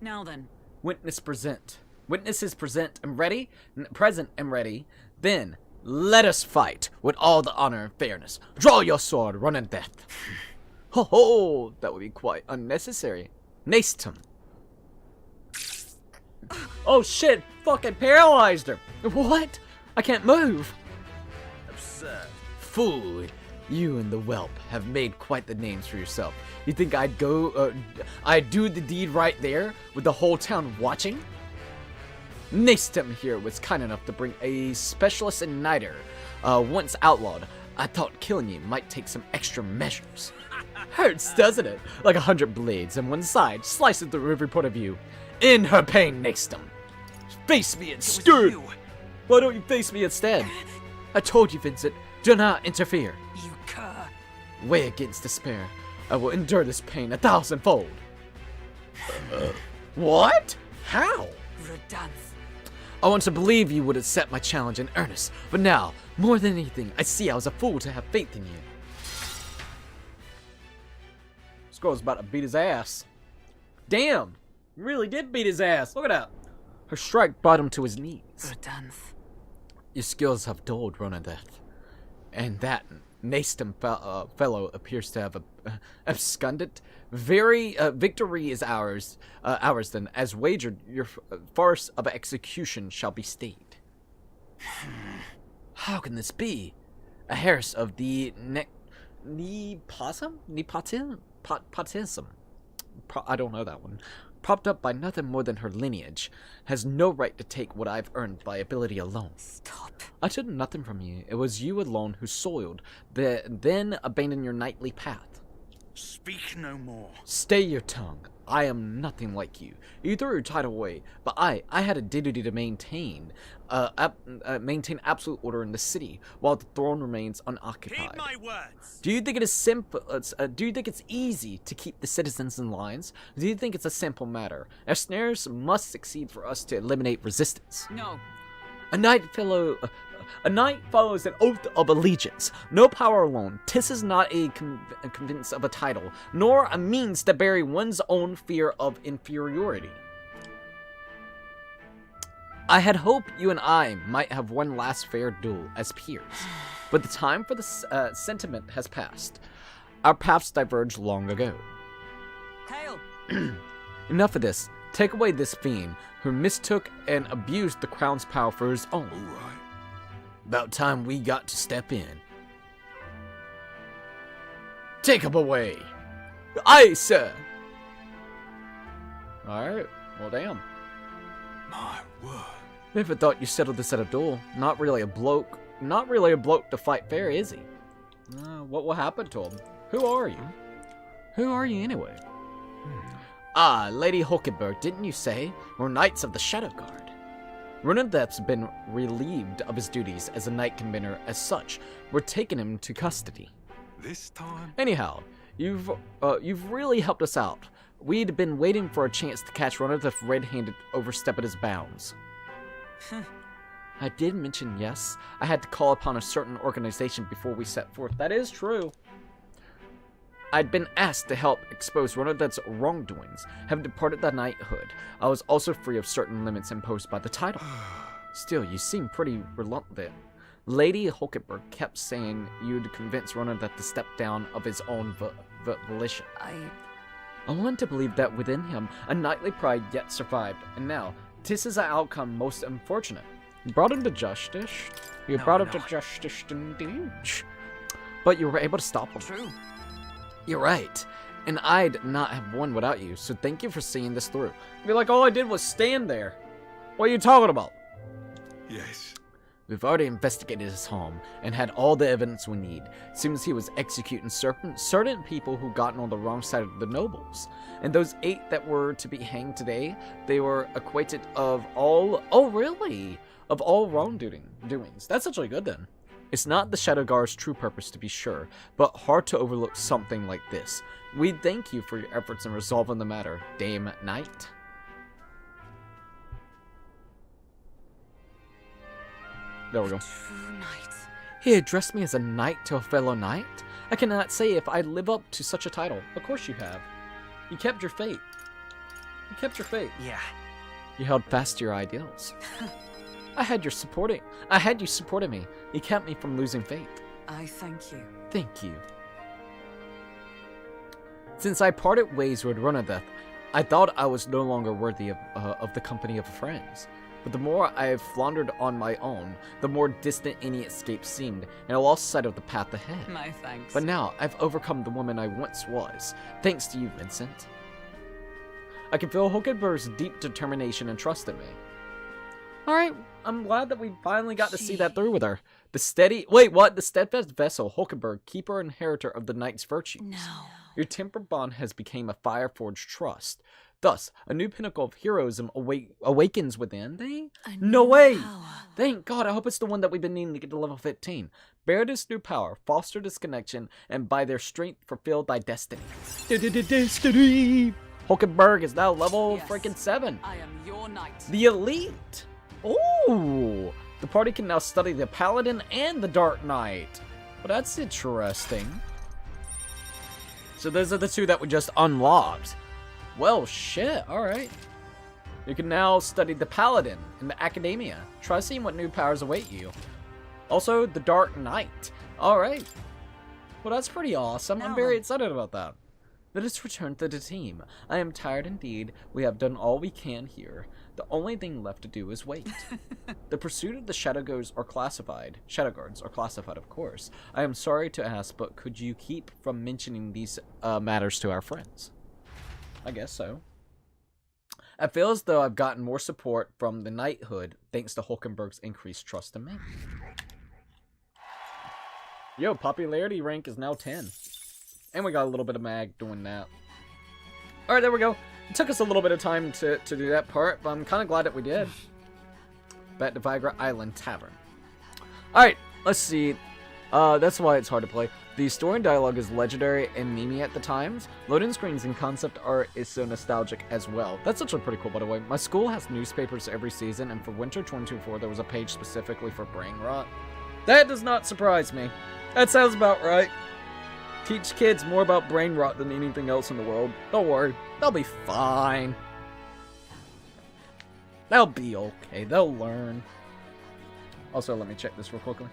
Now then. Witness present. Witnesses present and ready. Present and ready. Then let us fight with all the honor and fairness. Draw your sword, run in death. Ho ho! That would be quite unnecessary. Nastum. Oh shit! Fucking paralyzed her! What? I can't move! Absurd. Fool! You and the whelp have made quite the names for yourself. You think I'd do the deed right there with the whole town watching? Nastum here was kind enough to bring a specialist in niter. Once outlawed, I thought killing you might take some extra measures. Hurts, doesn't it? Like 100 blades on one side, slicing through every point of view. In her pain, Nastum. Face me instead! Why don't you face me instead? I told you, Vincent, do not interfere. You cur. Way against despair, I will endure this pain 1,000-fold. What? How? Redance. I want to believe you would accept my challenge in earnest, but now, more than anything, I see I was a fool to have faith in you. This girl's about to beat his ass. Damn! Really did beat his ass. Look at that. Her strike brought him to his knees. Redance. Your skills have dulled, Runadoth. And that Nastum fellow appears to have absconded. Victory is ours then, as wagered, your farce of execution shall be stayed. How can this be? A heiress of the Nepotism? I don't know that one. Propped up by nothing more than her lineage, has no right to take what I've earned by ability alone. Stop. I took nothing from you. It was you alone who soiled, then abandoned your knightly path. Speak no more. Stay your tongue. I am nothing like you. You threw your title away, but I had a duty to maintain absolute order in the city while the throne remains unoccupied. Heed my words. Do you think it is simple? Do you think it's easy to keep the citizens in lines? Do you think it's a simple matter? Our snares must succeed for us to eliminate resistance. No. A knight follows an oath of allegiance. No power alone. Tis is not a conveyance of a title, nor a means to bury one's own fear of inferiority. I had hoped you and I might have one last fair duel as peers, but the time for the sentiment has passed. Our paths diverged long ago. Hail. Enough of this. Take away this fiend who mistook and abused the crown's power for his own. All right. About time we got to step in. Take him away. Aye, sir. Alright, well damn. My word. Never thought you settled this at a duel. Not really a bloke to fight fair, is he? What will happen to him? Who are you? Who are you anyway? Ah, Lady Hulkenberg, didn't you say? We're Knights of the Shadow Guard. Runadep's been relieved of his duties as a Knight Commander. As such, we're taking him to custody. This time? Anyhow, you've really helped us out. We'd been waiting for a chance to catch Runadep red-handed overstepping his bounds. I did mention, yes, I had to call upon a certain organization before we set forth. That is true. I'd been asked to help expose Runadep's wrongdoings, having departed the knighthood. I was also free of certain limits imposed by the title. Still, you seem pretty reluctant. Lady Hulkenberg kept saying you'd convince Runadep to step down of his own volition. I wanted to believe that within him, a knightly pride yet survived, and now, this is an outcome most unfortunate. You brought him to justice. Indeed. But you were able to stop him. True. You're right. And I'd not have won without you, so thank you for seeing this through. You're like, all I did was stand there. What are you talking about? Yes. We've already investigated his home and had all the evidence we need. Seems he was executing certain people who gotten on the wrong side of the nobles. And those 8 that were to be hanged today, they were acquitted of all... Oh, really? Of all wrongdoings. That's actually good then. It's not the Shadow Guard's true purpose to be sure, but hard to overlook something like this. We thank you for your efforts in resolving the matter, Dame Knight. There we go. True knight. He addressed me as a knight to a fellow knight? I cannot say if I live up to such a title. Of course you have. You kept your fate. You kept your fate. Yeah. You held fast to your ideals. I had you supporting me. You kept me from losing faith. I thank you. Thank you. Since I parted ways with Runadep, I thought I was no longer worthy of the company of friends. But the more I have floundered on my own, the more distant any escape seemed, and I lost sight of the path ahead. My thanks. But now, I've overcome the woman I once was, thanks to you, Vincent. I can feel Hulkenberg's deep determination and trust in me. Alright, I'm glad that we finally got to see that through with her. The steadfast vessel, Hulkenberg, keeper and inheritor of the knight's virtues. No. Your temper bond has become a fire-forged trust. Thus, a new pinnacle of heroism awakens within. No way! Power. Thank God, I hope it's the one that we've been needing to get to level 15. Bear this new power, foster this connection, and by their strength fulfill thy destiny. Destiny! Hulkenberg is now level freaking 7. I am your knight. The elite! Ooh! The party can now study the Paladin and the Dark Knight. Well, that's interesting. So those are the 2 that we just unlocked. Well, shit, alright. You can now study the Paladin in the Academia. Try seeing what new powers await you. Also, the Dark Knight. Alright. Well, that's pretty awesome. I'm very excited about that. Let us return to the team. I am tired indeed. We have done all we can here. The only thing left to do is wait. The pursuit of the Shadow Guards are classified. Of course. I am sorry to ask, but could you keep from mentioning these matters to our friends? I guess so. I feel as though I've gotten more support from the knighthood thanks to Hulkenberg's increased trust in me. Yo, popularity rank is now 10. And we got a little bit of mag doing that. Alright, there we go. It took us a little bit of time to do that part, but I'm kind of glad that we did. Back to Virga Island Tavern. Alright, let's see. That's why it's hard to play. The story and dialogue is legendary and memey at the times. Loading screens and concept art is so nostalgic as well. That's actually pretty cool, by the way. My school has newspapers every season, and for Winter 2024, there was a page specifically for brain rot. That does not surprise me. That sounds about right. Teach kids more about brain rot than anything else in the world. Don't worry, they'll be fine. They'll be okay. They'll learn. Also, let me check this real quickly.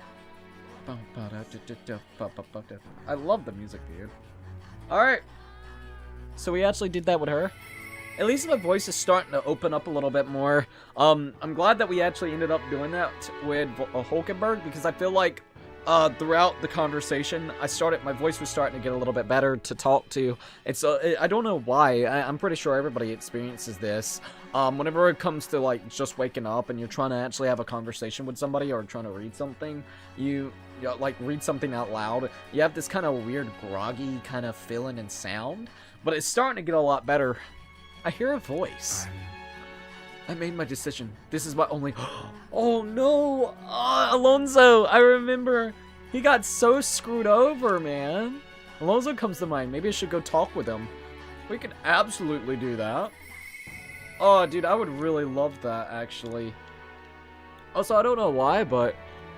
I love the music, dude. Alright. So we actually did that with her. At least my voice is starting to open up a little bit more. I'm glad that we actually ended up doing that with Hulkenberg, because I feel like throughout the conversation, my voice was starting to get a little bit better to talk to. It's I don't know why. I'm pretty sure everybody experiences this. Whenever it comes to like just waking up and you're trying to actually have a conversation with somebody or trying to read something, you like read something out loud, you have this kind of weird groggy kind of feeling and sound, but it's starting to get a lot better. I hear a voice. I made my decision. This is my only... Oh no! Alonso! I remember. He got so screwed over, man. Alonso comes to mind. Maybe I should go talk with him. We could absolutely do that. Oh, dude, I would really love that, actually. Also, I don't know why, but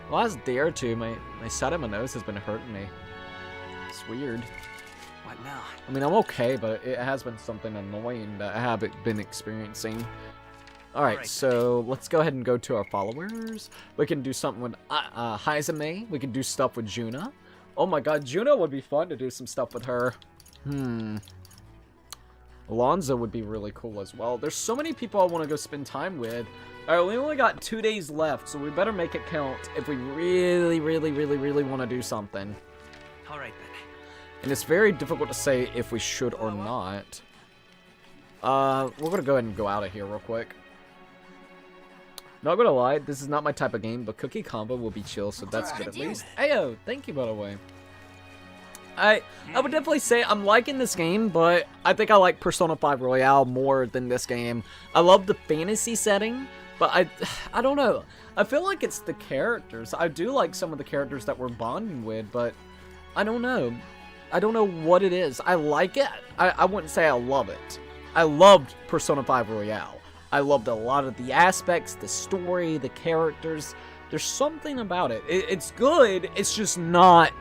the last day or two, my side of my nose has been hurting me. It's weird. What now? I mean, I'm okay, but it has been something annoying that I haven't been experiencing. Alright, so let's go ahead and go to our followers. We can do something with Haizame. We can do stuff with Juna. Oh my god, Juna would be fun to do some stuff with her. Alonso would be really cool as well. There's so many people I want to go spend time with. Alright, we only got 2 days left, so we better make it count if we really want to do something. Alright then. And it's very difficult to say if we should or not. We're gonna go ahead and go out of here real quick. Not gonna lie, this is not my type of game, but Cookie Combo will be chill, so that's good at least. Ayo, thank you, by the way. I would definitely say I'm liking this game, but I think I like Persona 5 Royale more than this game. I love the fantasy setting, but I don't know. I feel like it's the characters. I do like some of the characters that we're bonding with, but I don't know. I don't know what it is. I like it. I wouldn't say I love it. I loved Persona 5 Royale. I loved a lot of the aspects, the story, the characters. There's something about it. It's good, it's just not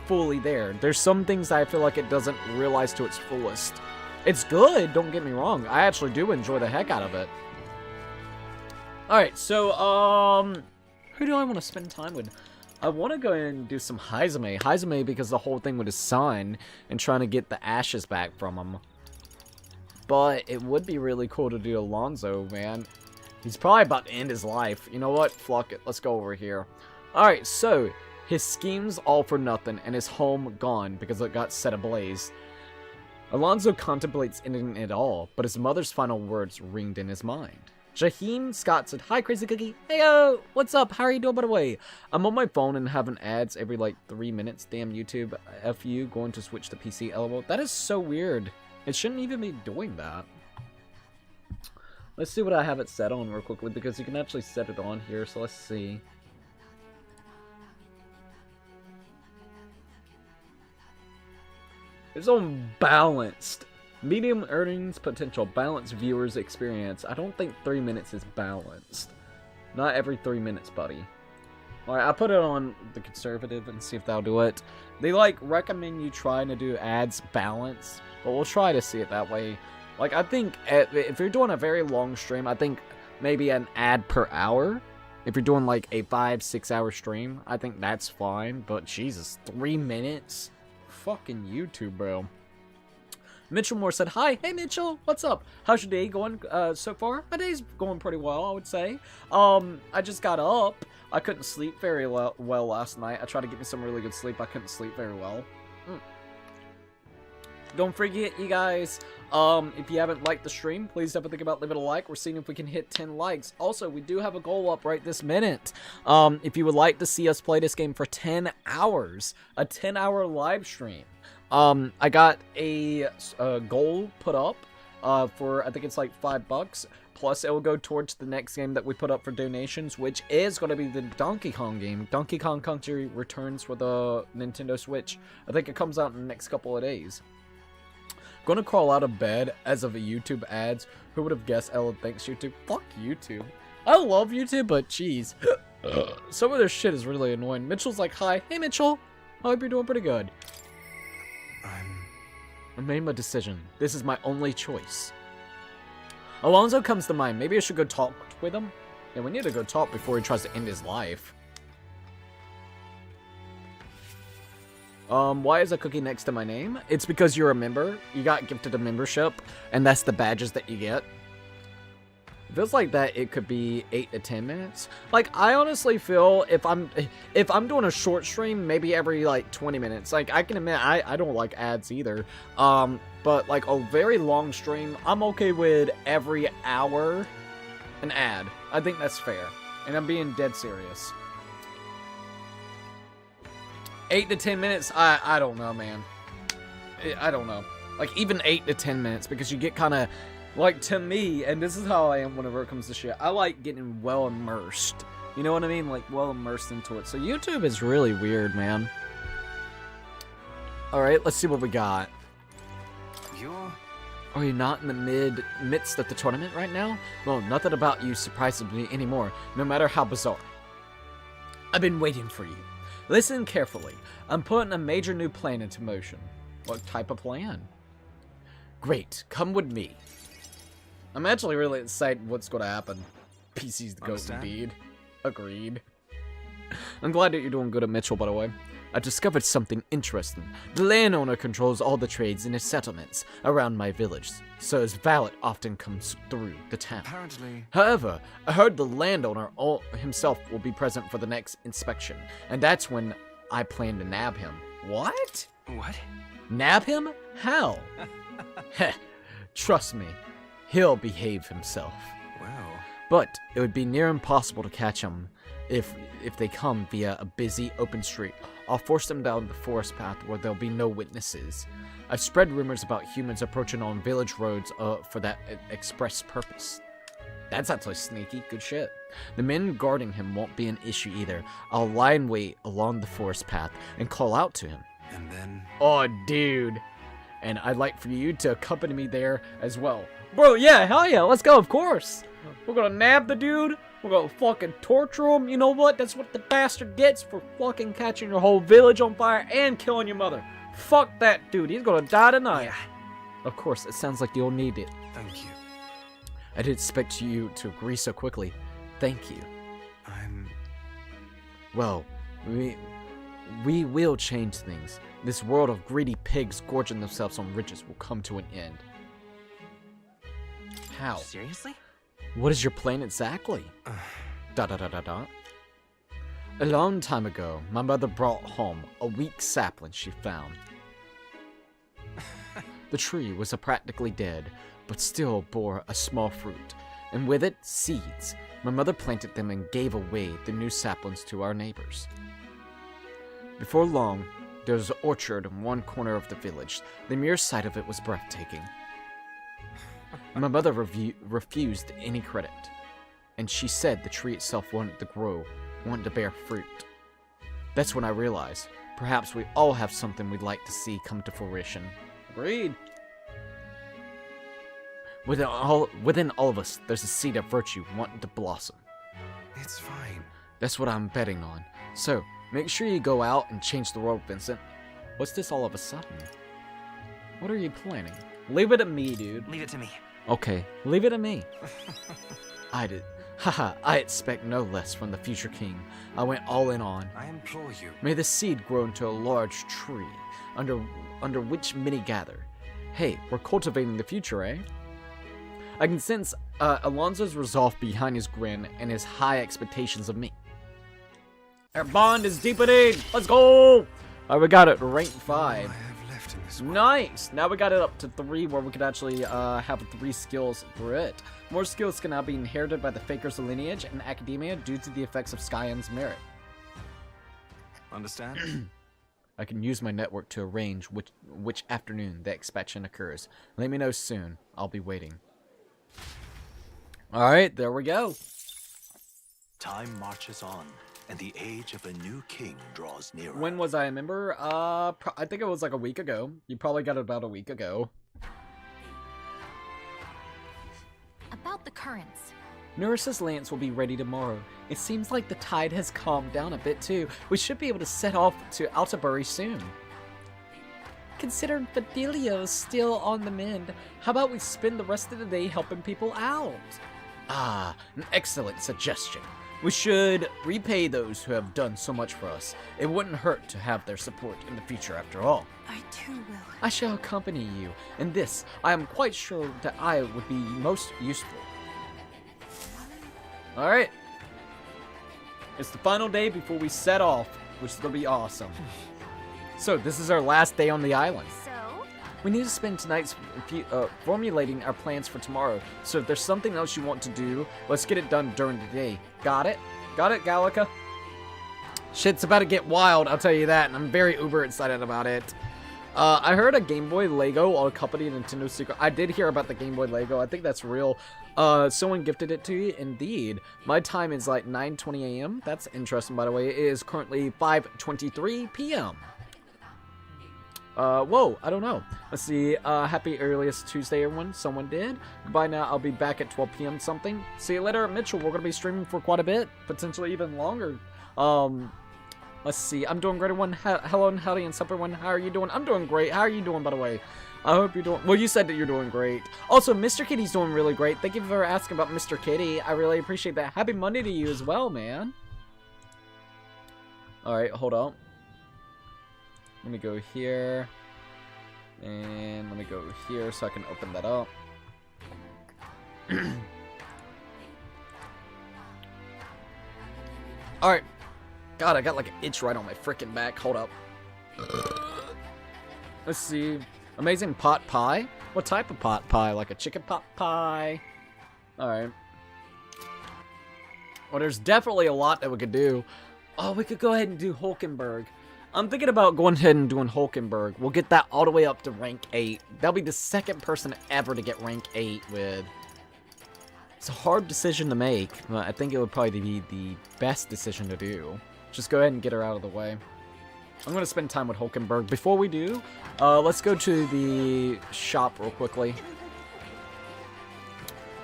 fully there. There's some things I feel like it doesn't realize to its fullest. It's good, don't get me wrong. I actually do enjoy the heck out of it. Alright, so, who do I want to spend time with? I want to go and do some Haizame. Haizame because the whole thing with his son and trying to get the ashes back from him. But it would be really cool to do Alonso, man. He's probably about to end his life. You know what? Fuck it. Let's go over here. Alright, so his schemes all for nothing and his home gone because it got set ablaze. Alonso contemplates ending it all, but his mother's final words ringed in his mind. Jaheen Scott said, "Hi, Crazy Cookie. Heyo! What's up? How are you doing, by the way? I'm on my phone and having ads every, like, 3 minutes. Damn YouTube. F you, going to switch to PC, LOL. That is so weird. It shouldn't even be doing that." Let's see what I have it set on real quickly, because you can actually set it on here, so let's see. It's on balanced. Medium earnings potential. Balanced viewers experience. I don't think 3 minutes is balanced. Not every 3 minutes, buddy. Alright, I'll put it on the conservative and see if that'll do it. They, like, recommend you trying to do ads balanced, but we'll try to see it that way. Like, I think if you're doing a very long stream, I think maybe an ad per hour. If you're doing, like, a 5-6 hour stream, I think that's fine. But, Jesus, 3 minutes? Fucking YouTube, bro. Mitchell Moore said, "Hi, hey Mitchell, what's up? How's your day going so far?" My day's going pretty well, I would say. I just got up. I couldn't sleep very well last night. I tried to get me some really good sleep. I couldn't sleep very well. Don't forget, you guys, if you haven't liked the stream, please definitely think about leaving a like. We're seeing if we can hit 10 likes. Also, we do have a goal up right this minute. If you would like to see us play this game for 10 hours, a 10-hour live stream. I got a goal put up. for I think it's like $5. Plus, it will go towards the next game that we put up for donations, which is going to be the Donkey Kong game. Donkey Kong Country returns for the Nintendo Switch. I think it comes out in the next couple of days. Gonna crawl out of bed as of a YouTube ads. Who would have guessed? Ella, thanks YouTube. Fuck YouTube. I love YouTube, but jeez. Some of their shit is really annoying. Mitchell's like, hi. Hey, Mitchell. I hope you're doing pretty good. I made my decision. This is my only choice. Alonzo comes to mind. Maybe I should go talk with him? Yeah, we need to go talk before he tries to end his life. Why is a cookie next to my name? It's because you're a member. You got gifted a membership, and that's the badges that you get. It feels like that it could be 8 to 10 minutes. Like, I honestly feel if I'm doing a short stream, maybe every like 20 minutes. Like, I can admit I don't like ads either. But like a very long stream, I'm okay with every hour an ad. I think that's fair. And I'm being dead serious. 8 to 10 minutes, I don't know, man. I don't know. Like, even 8 to 10 minutes, because you get kind of, like, to me, and this is how I am whenever it comes to shit, I like getting well immersed. You know what I mean? Like, well immersed into it. So YouTube is really weird, man. Alright, let's see what we got. Are you not in the midst of the tournament right now? Well, nothing about you surprises me anymore, no matter how bizarre. I've been waiting for you. Listen carefully. I'm putting a major new plan into motion. What type of plan? Great, come with me. I'm actually really excited what's going to happen. PC's the goat indeed. Agreed. I'm glad that you're doing good at Mitchell, by the way. I discovered something interesting. The landowner controls all the trades in his settlements around my village, so his valet often comes through the town. Apparently. However, I heard the landowner himself will be present for the next inspection, and that's when I plan to nab him. What? What? Nab him? How? Heh, trust me, he'll behave himself. Well. But it would be near impossible to catch him if they come via a busy open street. I'll force them down the forest path where there'll be no witnesses. I've spread rumors about humans approaching on village roads for that express purpose. That's actually sneaky. Good shit. The men guarding him won't be an issue either. I'll lie in wait along the forest path and call out to him. And then. Oh, dude. And I'd like for you to accompany me there as well. Bro, yeah, hell yeah. Let's go, of course. We're gonna nab the dude. We're gonna fucking torture him. You know what? That's what the bastard gets for fucking catching your whole village on fire and killing your mother. Fuck that dude. He's gonna die tonight. Yeah. Of course, it sounds like you'll need it. Thank you. I didn't expect you to agree so quickly. Thank you. Well, we will change things. This world of greedy pigs gorging themselves on riches will come to an end. How? Seriously? What is your plan exactly? A long time ago, my mother brought home a weak sapling she found. The tree was practically dead, but still bore a small fruit, and with it, seeds. My mother planted them and gave away the new saplings to our neighbors. Before long, there was an orchard in one corner of the village. The mere sight of it was breathtaking. My mother refused any credit, and she said the tree itself wanted to grow, wanted to bear fruit. That's when I realized, perhaps we all have something we'd like to see come to fruition. Agreed. Within all of us, there's a seed of virtue wanting to blossom. It's fine. That's what I'm betting on. So, make sure you go out and change the world, Vincent. What's this all of a sudden? What are you planning? Leave it to me, dude. Leave it to me. Okay, leave it to me. I expect no less from the future king. I went all in on. I implore you. May the seed grow into a large tree, under which many gather. Hey, we're cultivating the future, eh? I can sense Alonzo's resolve behind his grin and his high expectations of me. Our bond is deepening! Let's go! Alright, we got it, rank 5. I have left in this world. Nice! Now we got it up to 3 where we could actually have 3 skills for it. More skills can now be inherited by the Fakers of lineage and academia due to the effects of Skyrim's merit. Understand? I can use my network to arrange which afternoon the expansion occurs. Let me know soon. I'll be waiting. Alright, there we go. Time marches on, and the age of a new king draws nearer. When was I a member? I think it was like a week ago. You probably got it about a week ago. About the currents. Nurse's lance will be ready tomorrow. It seems like the tide has calmed down a bit too. We should be able to set off to Altabury soon. Considering Fidelio's still on the mend, how about we spend the rest of the day helping people out? Ah, an excellent suggestion. We should repay those who have done so much for us. It wouldn't hurt to have their support in the future after all. I too will. I shall accompany you. In this, I am quite sure that I would be most useful. Alright. It's the final day before we set off, which is going to be awesome. So, this is our last day on the island. So? We need to spend tonight's formulating our plans for tomorrow. So if there's something else you want to do, let's get it done during the day. Got it? Got it, Gallica? Shit's about to get wild, I'll tell you that, and I'm very uber excited about it. I heard a Game Boy Lego will accompany Nintendo Secret. I did hear about the Game Boy Lego. I think that's real. Someone gifted it to you. Indeed. My time is like 9:20 a.m. That's interesting, by the way. It is currently 5:23 p.m. Whoa, I don't know. Let's see. Happy earliest Tuesday, everyone. Someone did. Goodbye now. I'll be back at 12 p.m. something. See you later, Mitchell. We're going to be streaming for quite a bit. Potentially even longer. Let's see. I'm doing great, everyone. Hello and howdy and sup, everyone. How are you doing? I'm doing great. How are you doing, by the way? I hope you're doing... Well, you said that you're doing great. Also, Mr. Kitty's doing really great. Thank you for asking about Mr. Kitty. I really appreciate that. Happy Monday to you as well, man. Alright, hold on. Let me go here. And let me go here so I can open that up. Alright. God, I got like an itch right on my freaking back. Hold up. Let's see. Amazing pot pie? What type of pot pie? Like a chicken pot pie? Alright. Well, there's definitely a lot that we could do. Oh, we could go ahead and do Hulkenberg. I'm thinking about going ahead and doing Hulkenberg. We'll get that all the way up to rank 8. That'll be the second person ever to get rank 8 with. It's a hard decision to make, but I think it would probably be the best decision to do. Just go ahead and get her out of the way. I'm going to spend time with Hulkenberg. Before we do, let's go to the shop real quickly.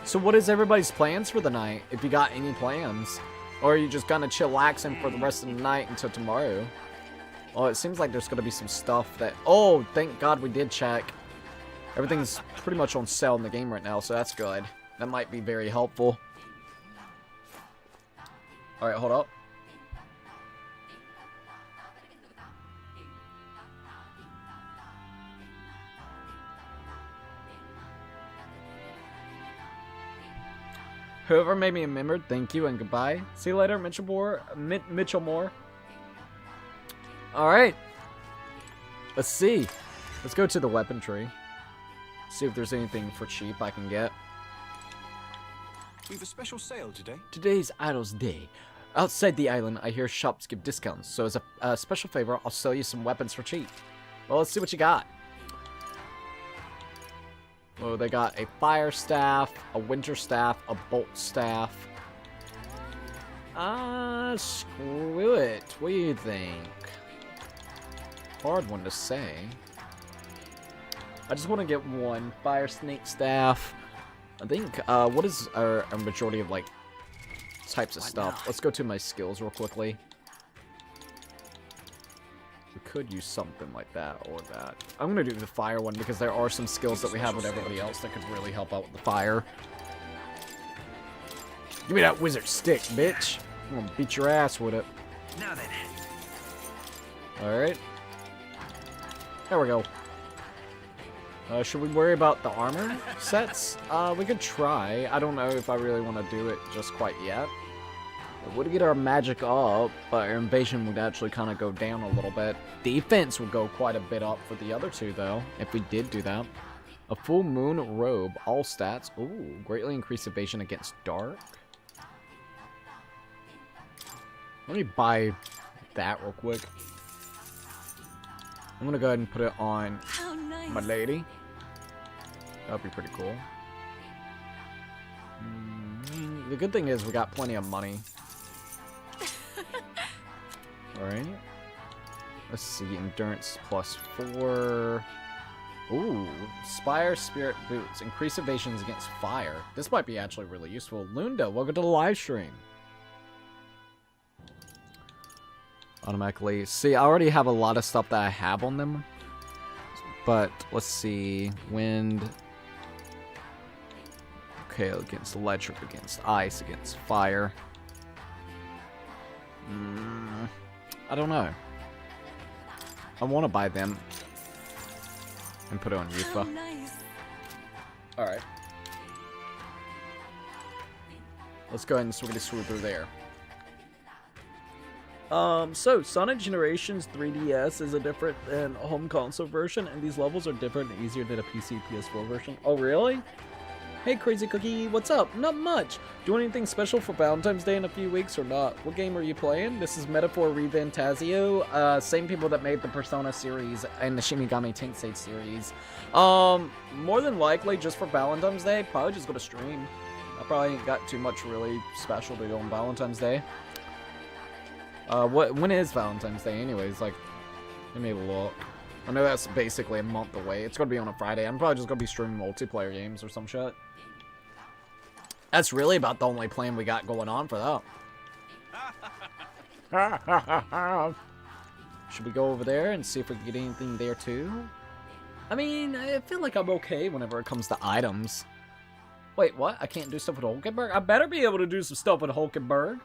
So what is everybody's plans for the night? If you got any plans. Or are you just kind of chillaxing for the rest of the night until tomorrow? Well, it seems like there's going to be some stuff that... Oh, thank God we did check. Everything's pretty much on sale in the game right now, so that's good. That might be very helpful. Alright, hold up. Whoever made me a member, thank you and goodbye. See you later, Mitchell Moore. Alright. Let's see. Let's go to the weapon tree. See if there's anything for cheap I can get. We've a special sale today. Today's Idol's Day. Outside the island, I hear shops give discounts, so as a special favor, I'll sell you some weapons for cheap. Well, let's see what you got. Oh, they got a fire staff, a winter staff, a bolt staff. Screw it. What do you think? Hard one to say. I just want to get one fire snake staff. I think, what is our majority of, like, types of stuff? Let's go to my skills real quickly. We could use something like that or that. I'm gonna do the fire one because there are some skills that we have with everybody else that could really help out with the fire. Give me that wizard stick, bitch. I'm gonna beat your ass with it. Now then. Alright. There we go. Should we worry about the armor sets? We could try. I don't know if I really want to do it just quite yet. It would get our magic up, but our invasion would actually kind of go down a little bit. Defense would go quite a bit up for the other two, though, if we did do that. A full moon robe, all stats. Ooh, greatly increased evasion against dark. Let me buy that real quick. I'm gonna go ahead and put it on How nice. my lady. That'd be pretty cool. The good thing is we got plenty of money. Alright. Let's see. Endurance +4. Ooh. Spire Spirit Boots. Increase evasions against fire. This might be actually really useful. Lunda, welcome to the live stream. Automatically. See, I already have a lot of stuff that I have on them. But, let's see. Wind. Okay, against electric, against ice, against fire. I don't know. I want to buy them. And put it on How Yufa. nice. Alright. Let's go ahead and swoop through there. So Sonic Generations 3DS is a different than a home console version, and these levels are different and easier than a PC PS4 version. Oh, really? Hey, Crazy Cookie, what's up? Not much. Doing anything special for Valentine's Day in a few weeks or not? What game are you playing? This is Metaphor ReFantazio. Same people that made the Persona series and the Shin Megami Tensei series. More than likely, just for Valentine's Day, probably just go to stream. I probably ain't got too much really special to do on Valentine's Day. When is Valentine's Day anyways? Like, let me look. I know that's basically a month away. It's gonna be on a Friday. I'm probably just gonna be streaming multiplayer games or some shit. That's really about the only plan we got going on for that. Should we go over there and see if we can get anything there too? I mean, I feel like I'm okay whenever it comes to items. Wait, what? I can't do stuff with Hulkenberg? I better be able to do some stuff with Hulkenberg.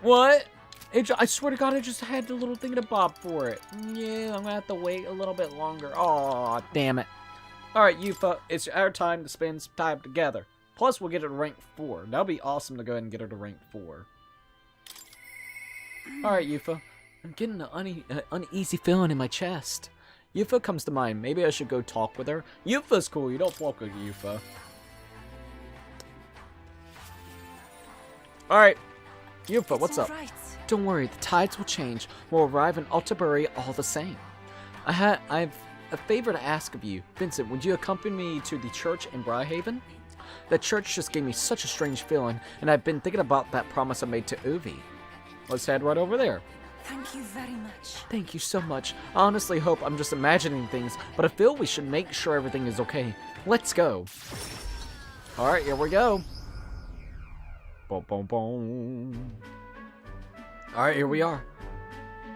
What? I swear to God, I just had the little thing to bob for it. Yeah, I'm gonna have to wait a little bit longer. Aw, damn it. Alright, Yufa, it's our time to spend some time together. Plus, we'll get her to rank 4. That'll be awesome to go ahead and get her to rank 4. Alright, Yufa. I'm getting an uneasy feeling in my chest. Yufa comes to mind. Maybe I should go talk with her. Yufa's cool. You don't fuck with Yufa. Alright. Yufa, what's up? Right. Don't worry, the tides will change. We'll arrive in Altabury all the same. I've a favor to ask of you. Vincent, would you accompany me to the church in Bryhaven? That church just gave me such a strange feeling, and I've been thinking about that promise I made to Uvi. Let's head right over there. Thank you very much. Thank you so much. I honestly hope I'm just imagining things, but I feel we should make sure everything is okay. Let's go. Alright, here we go. Boom, boom, boom. Alright, here we are.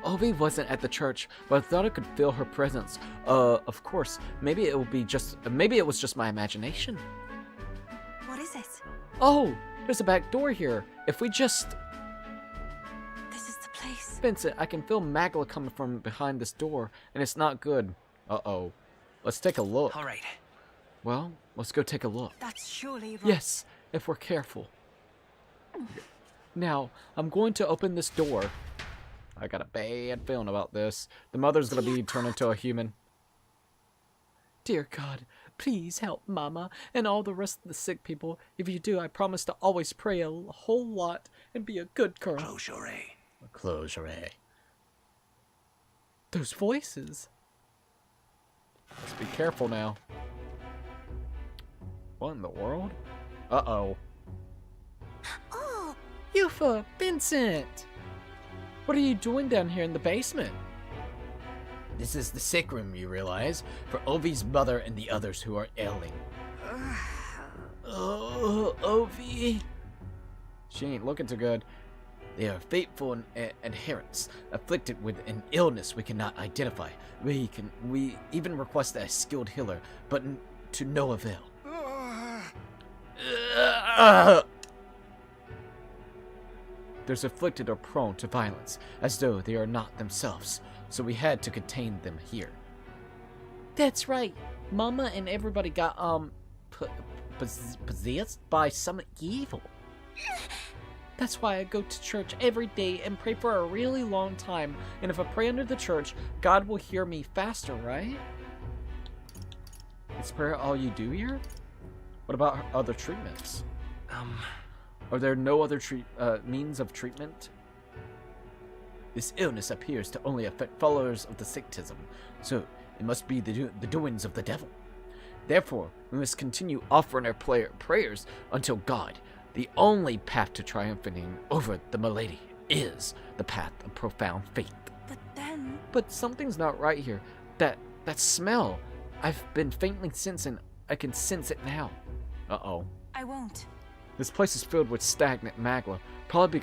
Ovi wasn't at the church, but I thought I could feel her presence. Of course, maybe it was just my imagination. What is it? Oh, there's a back door here. If we just... This is the place. Vincent, I can feel magma coming from behind this door, and it's not good. Uh-oh. Let's take a look. All right. Well, let's go take a look. That's surely right. Yes, if we're careful. Now, I'm going to open this door. I got a bad feeling about this. The mother's gonna be turned into a human. Dear God, please help Mama and all the rest of the sick people. If you do, I promise to always pray a whole lot and be a good girl. Close your eye. Close your eye. Those voices. Let's be careful now. What in the world? Uh-oh. Oh, Yufa, Vincent! What are you doing down here in the basement? This is the sick room, you realize, for Ovi's mother and the others who are ailing. Oh, Ovi. She ain't looking too good. They are faithful adherents, afflicted with an illness we cannot identify. We even request a skilled healer, but to no avail. Those afflicted are prone to violence, as though they are not themselves, so we had to contain them here. That's right. Mama and everybody got, possessed by some evil. That's why I go to church every day and pray for a really long time, and if I pray under the church, God will hear me faster, right? Is prayer all you do here? What about other treatments? Are there no other means of treatment? This illness appears to only affect followers of the sectism, so it must be the doings of the devil. Therefore, we must continue offering our prayers until God, the only path to triumphing over the malady, is the path of profound faith. But then... But something's not right here. That smell. I've been faintly sensing. I can sense it now. Uh-oh. I won't. This place is filled with stagnant magma, probably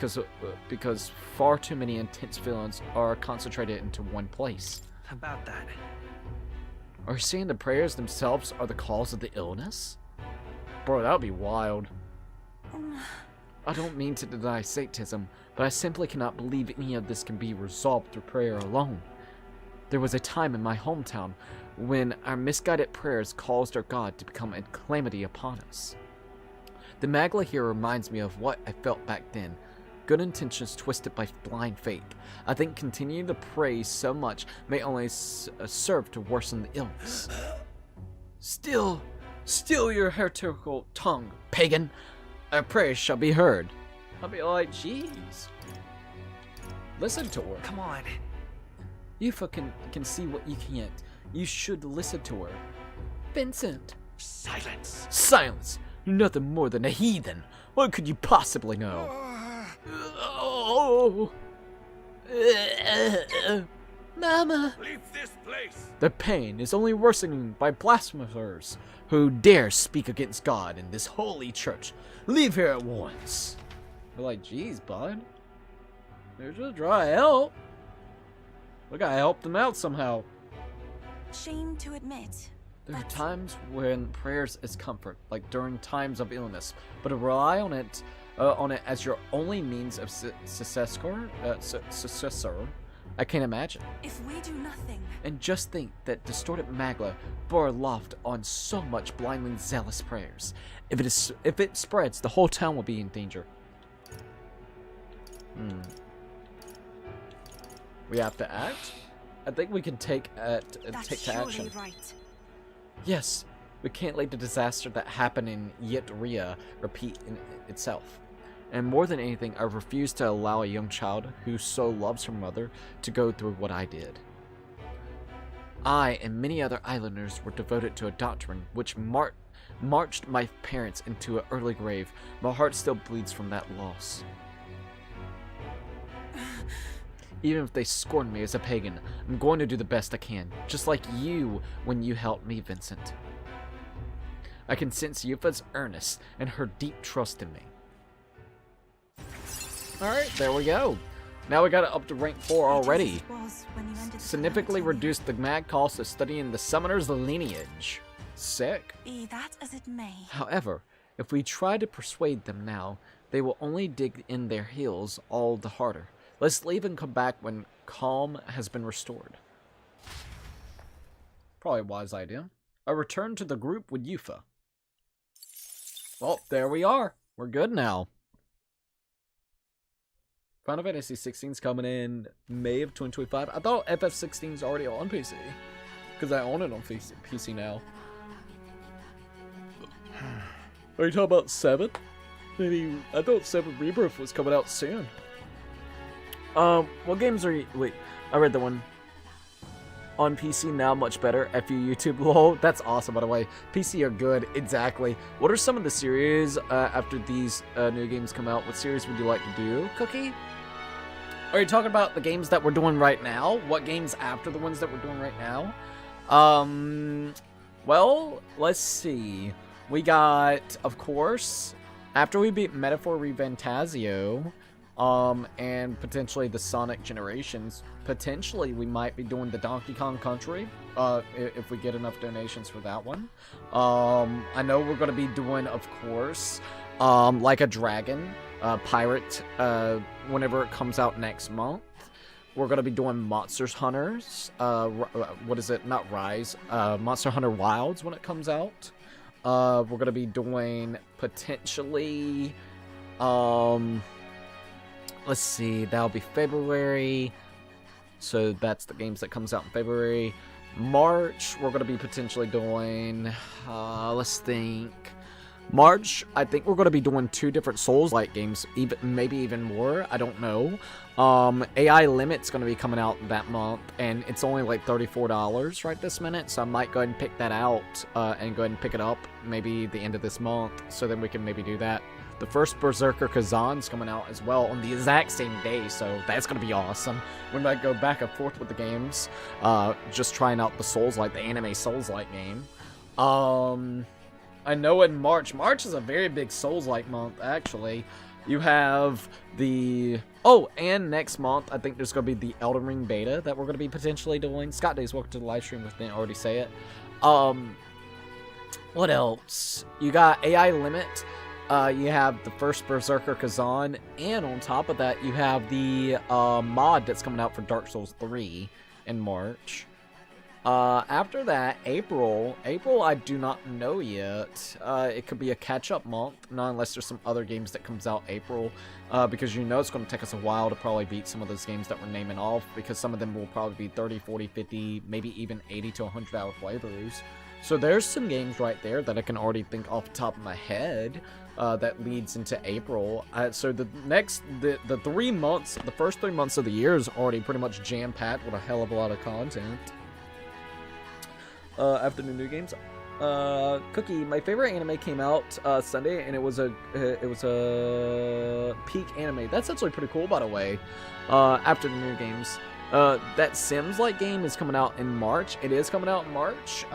because far too many intense feelings are concentrated into one place. About that. Are you saying the prayers themselves are the cause of the illness? Bro, that would be wild. I don't mean to deny Satanism, but I simply cannot believe any of this can be resolved through prayer alone. There was a time in my hometown when our misguided prayers caused our God to become a calamity upon us. The magla here reminds me of what I felt back then. Good intentions twisted by blind faith. I think continuing to pray so much may only serve to worsen the illness. Still your heretical tongue, pagan. Our prayers shall be heard. I'll be like, jeez. Listen to her. Come on. Yufa can see what you can't. You should listen to her. Vincent. Silence. Silence. You're nothing more than a heathen. What could you possibly know? Oh. Mama. Leave this place! The pain is only worsening by blasphemers who dare speak against God in this holy church. Leave here at once. We're like, geez, bud. They're just trying to help. Look, I helped them out somehow. Shame to admit. There are But- times when prayers is comfort, like during times of illness, but to rely on it as your only means of successor, I can't imagine. If we do nothing, And just think that distorted magla bore aloft on so much blindly zealous prayers. If it spreads, the whole town will be in danger. We have to act? I think we can take that's to surely action. right. Yes, we can't let the disaster that happened in Yetria repeat in itself. And more than anything, I refuse to allow a young child who so loves her mother to go through what I did. I and many other islanders were devoted to a doctrine which marched my parents into an early grave. My heart still bleeds from that loss. Even if they scorn me as a pagan, I'm going to do the best I can, just like you when you helped me, Vincent. I can sense Yufa's earnest and her deep trust in me. Alright, there we go. Now we got it up to rank 4 already. It was when you ended the Significantly planetarium. reduced the mad cost of studying the summoner's lineage. Sick. Be that as it may. However, if we try to persuade them now, they will only dig in their heels all the harder. Let's leave and come back when calm has been restored. Probably a wise idea. I return to the group with Yufa. Well, there we are. We're good now. Final Fantasy 16's coming in May of 2025. I thought FF16's already on PC. Because I own it on PC now. Are you talking about 7? Maybe, I thought 7 Rebirth was coming out soon. What games are you... Wait, I read the one. On PC now, much better. F you, YouTube. Lol. That's awesome, by the way. PC are good. Exactly. What are some of the series after these new games come out? What series would you like to do, Cookie? Are you talking about the games that we're doing right now? What games after the ones that we're doing right now? Well, let's see. We got, of course, after we beat Metaphor ReFantazio, and potentially the Sonic Generations, potentially we might be doing the Donkey Kong Country, if we get enough donations for that one. I know we're going to be doing, of course, Like a Dragon, Pirate, whenever it comes out next month. We're going to be doing Monster Hunters, what is it, not Rise, Monster Hunter Wilds when it comes out. We're going to be doing, potentially, let's see, that'll be February, so that's the games that comes out in February. March, we're going to be potentially doing, let's think, March, I think we're going to be doing 2 different Souls-like games, even maybe even more. I don't know. AI Limit's going to be coming out that month, and it's only like $34 right this minute, so I might go ahead and pick that out and go ahead and pick it up maybe the end of this month, so then we can maybe do that. The first Berserker Kazan's coming out as well on the exact same day, so that's going to be awesome. We might go back and forth with the games, just trying out the Souls-like, the anime Souls-like game. I know in March is a very big Souls-like month, actually. You have the... Oh, and next month, I think there's going to be the Elden Ring beta that we're going to be potentially doing. Scott Days, welcome to the live stream, if I didn't already say it. What else? You got AI Limit. You have the first Berserker Kazan. And on top of that, you have the mod that's coming out for Dark Souls 3 in March. After that, April I do not know yet. It could be a catch-up month, not unless there's some other games that comes out April, because you know it's going to take us a while to probably beat some of those games that we're naming off, because some of them will probably be 30, 40, 50, maybe even 80 to 100 hour playthroughs. So there's some games right there that I can already think off the top of my head that leads into April. So the 3 months, the first 3 months of the year is already pretty much jam-packed with a hell of a lot of content. After the new games, Cookie, my favorite anime came out Sunday, and it was a peak anime. That's actually pretty cool, by the way. After the new games, that Sims-like game is coming out in March. It is coming out in March.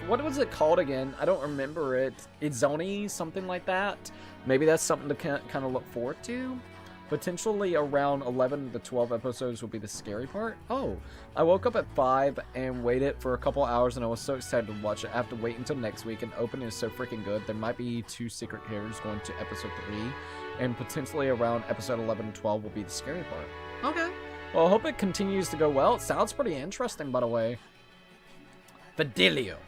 What was it called again? I don't remember it. It's Zoni, something like that. Maybe that's something to kind of look forward to. Potentially around 11 to 12 episodes will be the scary part. Oh, I woke up at 5 and waited for a couple hours, and I was so excited to watch it. I have to wait until next week, and opening is so freaking good. There might be 2 secret characters going to episode 3, and potentially around episode 11 and 12 will be the scary part. Okay. Well, I hope it continues to go well. It sounds pretty interesting, by the way. Fidelio.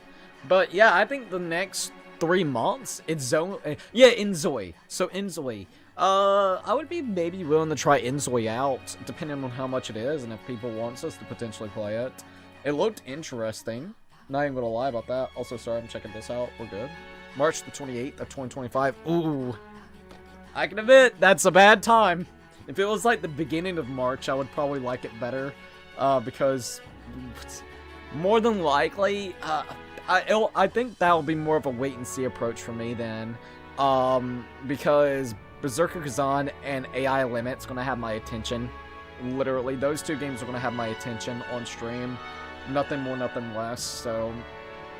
But yeah, I think the next 3 months, it's Inzoi. So Inzoi. I would be maybe willing to try Inzoi out, depending on how much it is, and if people wants us to potentially play it. It looked interesting. Not even gonna lie about that. Also, sorry, I'm checking this out. We're good. March the 28th of 2025. Ooh. I can admit, that's a bad time. If it was like the beginning of March, I would probably like it better. Because more than likely, I think that will be more of a wait-and-see approach for me then. Because Berserker Kazan and AI Limit's going to have my attention. Literally, those 2 games are going to have my attention on stream. Nothing more, nothing less. So,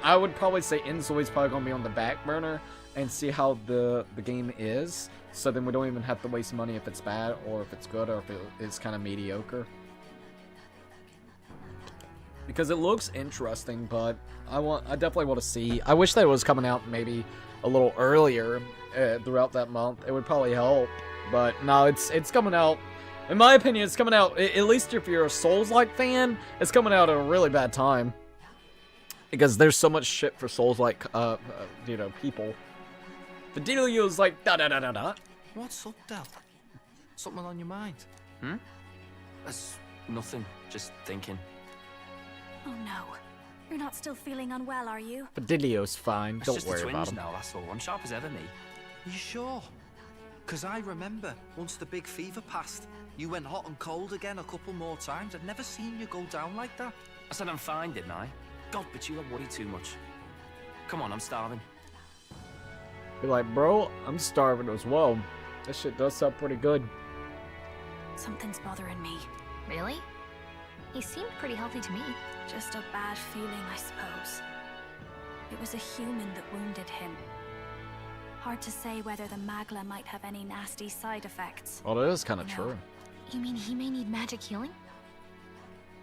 I would probably say Inzoi's probably going to be on the back burner and see how the game is. So then we don't even have to waste money if it's bad, or if it's good, or if it's kind of mediocre. Because it looks interesting, but I definitely want to see. I wish that it was coming out maybe a little earlier throughout that month. It would probably help, but no, it's coming out. In my opinion, it's coming out. At least if you're a Souls-like fan, it's coming out at a really bad time, because there's so much shit for Souls-like, people. The Delio's like da da da da da. What's up, Del? Something on your mind? That's nothing. Just thinking. Oh no. You're not still feeling unwell, are you? Fidelio's fine. It's Don't just worry a twinge about him. now, that's all. I'm sharp as ever, me. You sure? Because I remember once the big fever passed, you went hot and cold again a couple more times. I'd never seen you go down like that. I said I'm fine, didn't I? God, but you don't worry too much. Come on, I'm starving. Be like, bro, I'm starving as well. This shit does sound pretty good. Something's bothering me. Really? He seemed pretty healthy to me. Just a bad feeling, I suppose. It was a human that wounded him. Hard to say whether the Magla might have any nasty side effects. Well, it is kind of No. true. You mean he may need magic healing?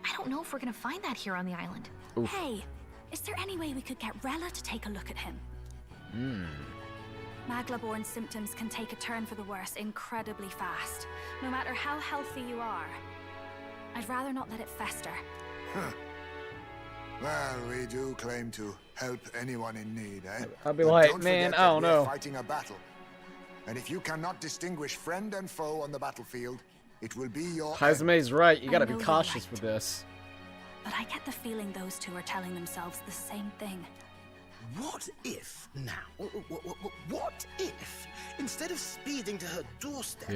I don't know if we're gonna find that here on the island. Oof. Hey, is there any way we could get Rella to take a look at him? Magla-born symptoms can take a turn for the worse incredibly fast, no matter how healthy you are. I'd rather not let it fester. Well, we do claim to help anyone in need, eh? I'd be But like, don't man, forget I that don't we're know. fighting a battle. And if you cannot distinguish friend and foe on the battlefield, it will be your end. Hazume's right. You I gotta know be you're cautious right. with this. But I get the feeling those two are telling themselves the same thing. What if now? What if, instead of speeding to her doorstep,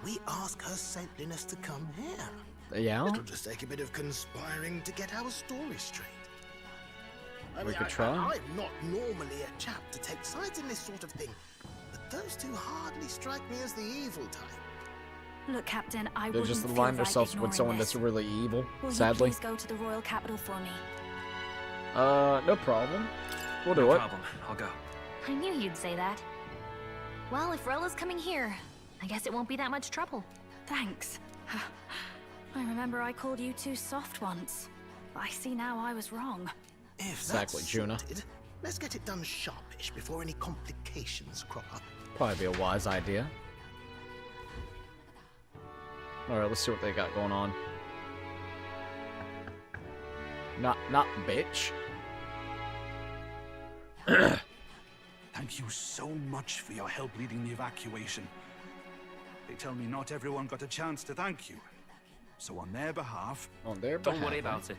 we ask her saintliness to come here? Yeah. It'll just take a bit of conspiring to get our story straight. We could try. I'm not normally a chap to take sides in this sort of thing, but those two hardly strike me as the evil type. Look, Captain, I They wouldn't just feel aligned right themselves with ignoring someone this. that's really evil, Will sadly. you please go to the royal capital for me? No problem. We'll do No it. problem. I'll go. I knew you'd say that. Well, if Rella's coming here, I guess it won't be that much trouble. Thanks. I remember I called you too soft once. I see now I was wrong. If Exactly, that's Juna. sorted, let's get it done sharpish before any complications crop up. Probably be a wise idea. Alright, let's see what they got going on. Not bitch. Thank you so much for your help leading the evacuation. They tell me not everyone got a chance to thank you. So on their behalf... On their Don't behalf. worry about it.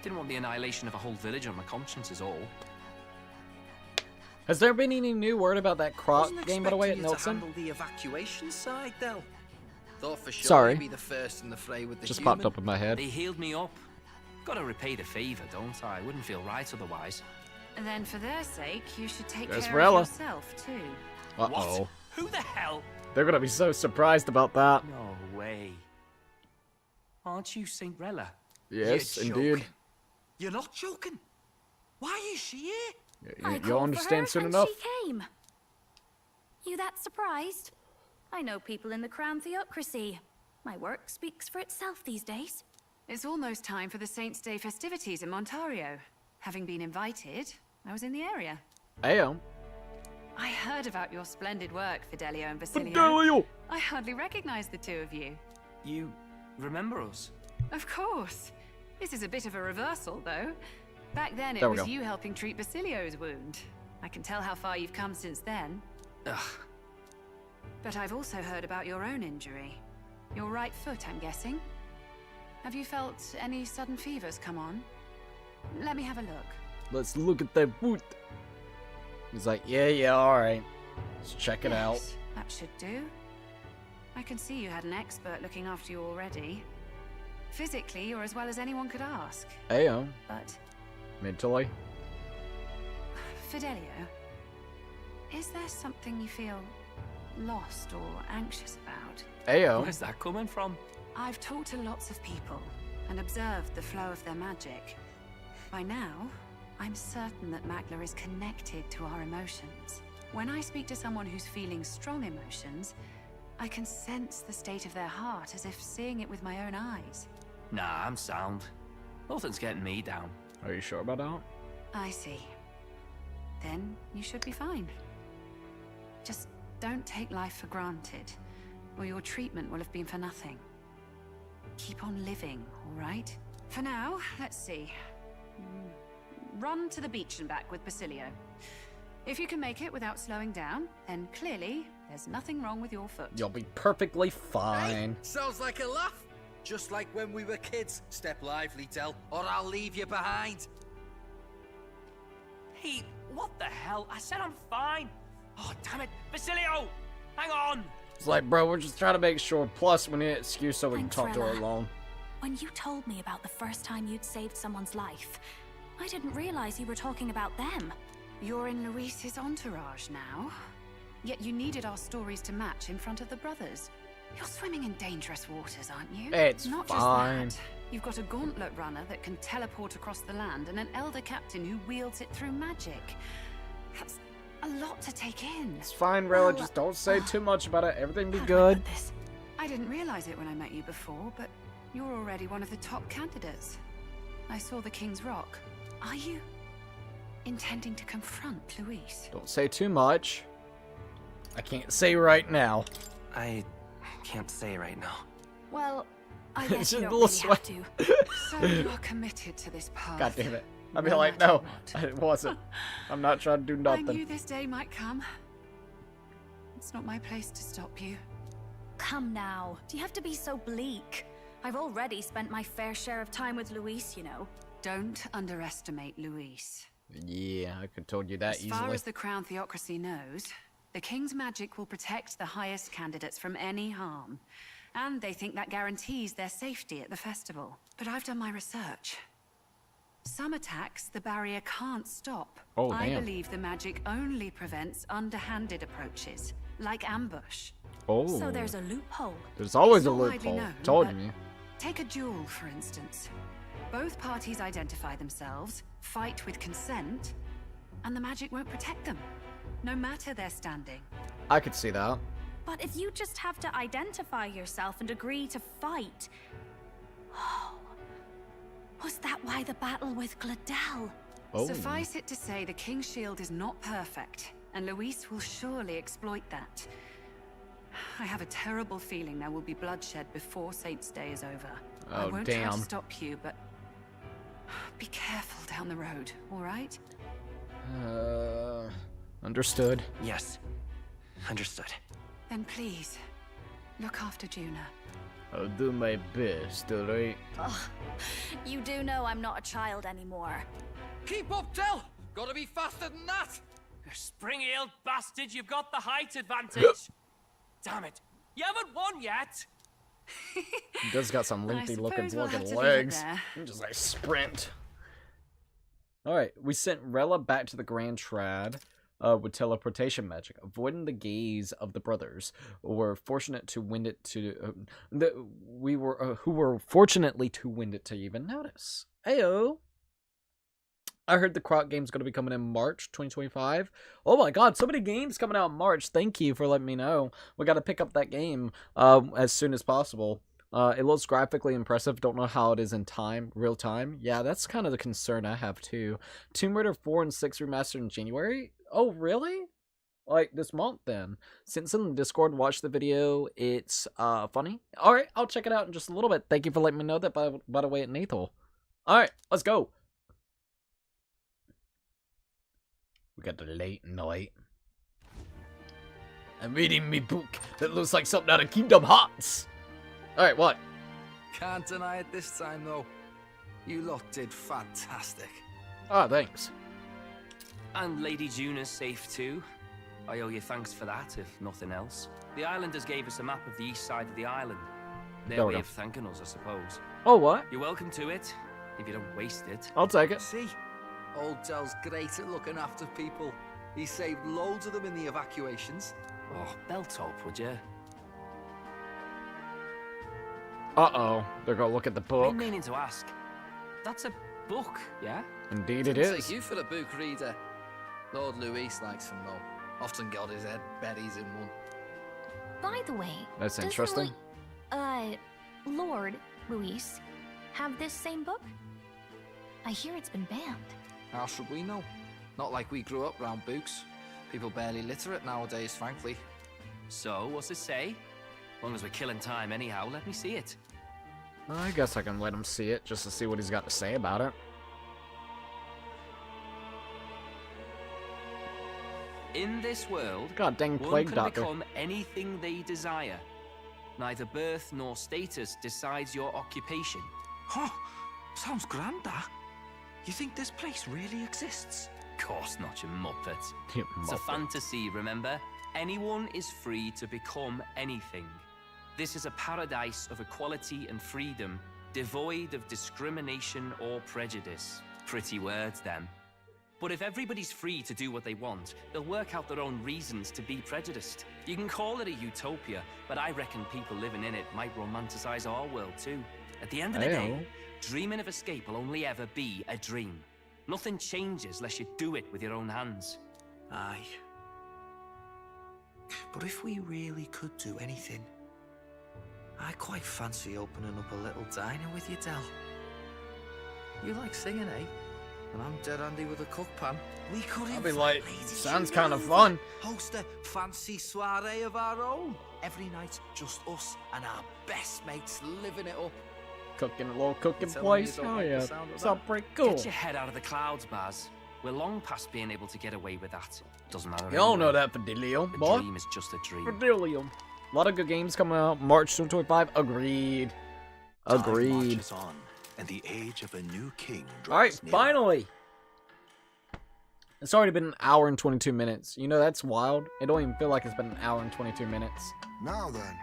Didn't want the annihilation of a whole village on my conscience is all. Has there been any new word about that croc Wasn't game, by the way, at expecting you to Nelson? handle the evacuation side, Del. Thought for sure Sorry. you'd be the first in the fray with the Just human. popped up in my head. They healed me up. Gotta repay the favor, don't I? Wouldn't feel right otherwise. And then for their sake, you should take There's care Rella. of yourself, too. Uh-oh. What? Who the hell? They're gonna be so surprised about that. No way. Aren't you Saint Rella? Yes, You're indeed. joking. You're not joking. Why is she here? I You'll called for understand her soon and enough. she came. You that surprised? I know people in the Crown Theocracy. My work speaks for itself these days. It's almost time for the Saints' Day festivities in Montario. Having been invited, I was in the area. Ayo. I heard about your splendid work, Fidelio and Basilio. Fidelio! I hardly recognized the two of you. You remember us? Of course. This is a bit of a reversal, though. Back then, it There we was go. you helping treat Basilio's wound. I can tell how far you've come since then. Ugh. But I've also heard about your own injury. Your right foot, I'm guessing. Have you felt any sudden fevers come on? Let me have a look. Let's look at that boot. He's like, yeah, alright. Let's check it out. Yes, that should do. I can see you had an expert looking after you already. Physically, you're as well as anyone could ask. Ayo. But, Mentally. Fidelio, is there something you feel lost or anxious about? Ayo. Where's that coming from? I've talked to lots of people and observed the flow of their magic. By now, I'm certain that Magla is connected to our emotions. When I speak to someone who's feeling strong emotions, I can sense the state of their heart as if seeing it with my own eyes. Nah, I'm sound. Nothing's getting me down. Are you sure about that? I see. Then you should be fine. Just don't take life for granted, or your treatment will have been for nothing. Keep on living, all right? For now, let's see. Run to the beach and back with Basilio. If you can make it without slowing down, then clearly there's nothing wrong with your foot. You'll be perfectly fine. Hey, sounds like a laugh. Just like when we were kids. Step lively, Del, or I'll leave you behind. Hey, what the hell? I said I'm fine. Oh, damn it. Basilio! Hang on! It's like, bro, we're just trying to make sure. Plus, we need an excuse so we can Thanks, talk to her Rella. alone. When you told me about the first time you'd saved someone's life, I didn't realize you were talking about them. You're in Luis's entourage now. Yet you needed our stories to match in front of the brothers. You're swimming in dangerous waters, aren't you? It's Not fine. just that. You've got a gauntlet runner that can teleport across the land and an elder captain who wields it through magic. That's a lot to take in. It's fine, Rella. Well, Just don't say too much about it. Everything be How do I good. put this? I didn't realize it when I met you before, but you're already one of the top candidates. I saw the King's Rock. Are you intending to confront Luis? Don't say too much. I can't say right now. I can't say right now. Well, I It's guess just you a don't little really have sweat. to. So you're committed to this path. God damn it. I'd be No like, matter no, what. it wasn't. I'm not trying to do I knew nothing. this day might come. It's not my place to stop you. Come now. Do you have to be so bleak? I've already spent my fair share of time with Luis, you know. Don't underestimate Luis. Yeah, I could have told you that As easily. far as the Crown Theocracy knows, the King's magic will protect the highest candidates from any harm. And they think that guarantees their safety at the festival. But I've done my research. Some attacks the barrier can't stop. Oh, I damn. believe the magic only prevents underhanded approaches, like ambush. Oh. So there's a loophole. There's always It's a not widely loophole. known, Told but me. Take a duel, for instance. Both parties identify themselves, fight with consent, and the magic won't protect them, no matter their standing. I could see that. But if you just have to identify yourself and agree to fight... Oh, was that why the battle with Gladel? Oh. Suffice it to say, the King's Shield is not perfect, and Luis will surely exploit that. I have a terrible feeling there will be bloodshed before Saint's Day is over. I Oh, won't try damn. to stop you, but be careful down the road, all right? Understood. Yes. Understood. Then please, look after Juna. I'll do my best, alright? Ugh, you do know I'm not a child anymore. Keep up, Del! Gotta be faster than that! You spring-heeled bastard, you've got the height advantage. Damn it. You haven't won yet. He does got some lengthy looking suppose we'll have to leave it legs. there. And just like sprint. Alright, we sent Rella back to the Grand Trad with teleportation magic, avoiding the gaze of the brothers. Were fortunate to wind it to who were fortunately to wind it to even notice. Heyo. I heard the Croc game's going to be coming in March 2025. Oh my god, so many games coming out in March. Thank you for letting me know. We got to pick up that game as soon as possible. It looks graphically impressive. Don't know how it is in real time. Yeah, that's kind of the concern I have too. Tomb Raider 4 and 6 remastered in January? Oh, really? Like this month then. Since in the Discord, watch the video. It's funny. Alright, I'll check it out in just a little bit. Thank you for letting me know that by the way at Nathal. Alright, let's go. We got the late night. I'm reading me book that looks like something out of Kingdom Hearts. Alright, what? Can't deny it this time, though. You lot did fantastic. Ah, thanks. And Lady Juna's safe too. I owe you thanks for that, if nothing else. The islanders gave us a map of the east side of the island. Their way of thanking us, I suppose. Oh, what? You're welcome to it, if you don't waste it. I'll take it. See? Old Del's great at looking after people. He saved loads of them in the evacuations. Oh, belt up, would you? Uh-oh. They're gonna look at the book. I'm meaning to ask. That's a book, yeah? Indeed it Didn't is. take you for a book reader. Lord Luis likes them though. Often got his head berries in one. By the way, That's does interesting. Lord Luis have this same book? I hear it's been banned. How should we know? Not like we grew up round books. People barely literate nowadays, frankly. So, what's it say? As long as we're killing time anyhow, let me see it. I guess I can let him see it just to see what he's got to say about it. In this world, God dang one plague can doctor. become anything they desire. Neither birth nor status decides your occupation. Huh? Sounds grand, that. You think this place really exists? Of course not, you muppet. You It's a muppet. fantasy, remember? Anyone is free to become anything. This is a paradise of equality and freedom, devoid of discrimination or prejudice. Pretty words, them. But if everybody's free to do what they want, they'll work out their own reasons to be prejudiced. You can call it a utopia, but I reckon people living in it might romanticize our world too. At the end of the day, dreaming of escape will only ever be a dream. Nothing changes unless you do it with your own hands. Aye. But if we really could do anything, I quite fancy opening up a little diner with you, Del. You like singing, eh? And I'm dead handy with a cook pan. We could I'll be invite like, Lady sounds Juna kind of over, fun. Host a fancy soiree of our own. Every night, just us and our best mates living it up. Cooking a little cooking Tell me place. you don't Oh like the yeah, sound of sounds that. pretty cool. Get your head out of the clouds, Baz. We're long past being able to get away with that. Doesn't matter. You all know anyway. that for Delio, The boy. dream is just a dream. For Delio. A lot of good games coming out March 2025. Agreed. Time Agreed. marches on, and the age of a new king draws All right, nearer. finally. It's already been an hour and 22 minutes. You know, that's wild. It don't even feel like it's been an hour and 22 minutes. Now then.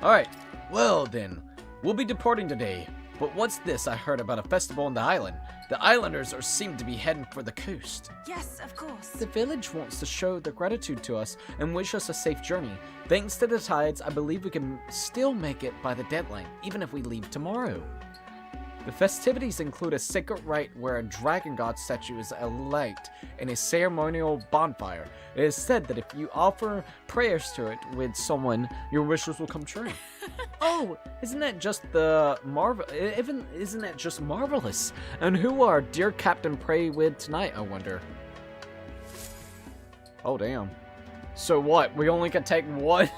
Alright, well then. We'll be departing today. But what's this I heard about a festival on the island? The islanders seem to be heading for the coast. Yes, of course. The village wants to show their gratitude to us and wish us a safe journey. Thanks to the tides, I believe we can still make it by the deadline, even if we leave tomorrow. The festivities include a sacred rite where a dragon god statue is alight in a ceremonial bonfire. It is said that if you offer prayers to it with someone, your wishes will come true. Oh, isn't that just marvelous? And who will our dear captain pray with tonight, I wonder? Oh, damn. So what? We only can take one?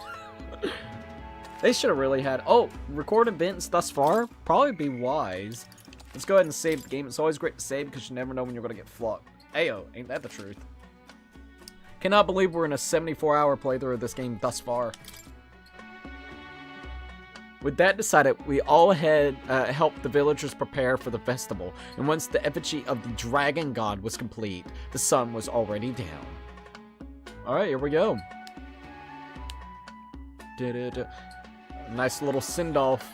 They should have really had... Oh, record events thus far? Probably be wise. Let's go ahead and save the game. It's always great to save because you never know when you're going to get flocked. Ayo, ain't that the truth? Cannot believe we're in a 74-hour playthrough of this game thus far. With that decided, we all had helped the villagers prepare for the festival. And once the effigy of the dragon god was complete, the sun was already down. Alright, here we go. Nice little send-off.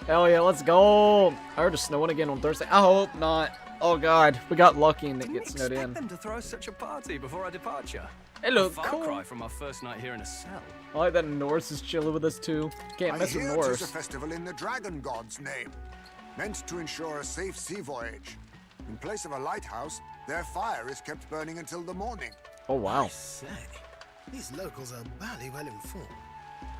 Hell yeah, let's go! I heard it's snowing again on Thursday. I hope not. Oh god, we got lucky and it gets snowed in. Didn't expect them to throw such a party before our departure. It looked a far cool. cry from our first night here in a cell. I like that Norris is chilling with us too. Can't mess with Norris. It's a festival in the dragon god's name, meant to ensure a safe sea voyage. In place of a lighthouse, their fire is kept burning until the morning. Oh wow. I say, these locals are bally well informed.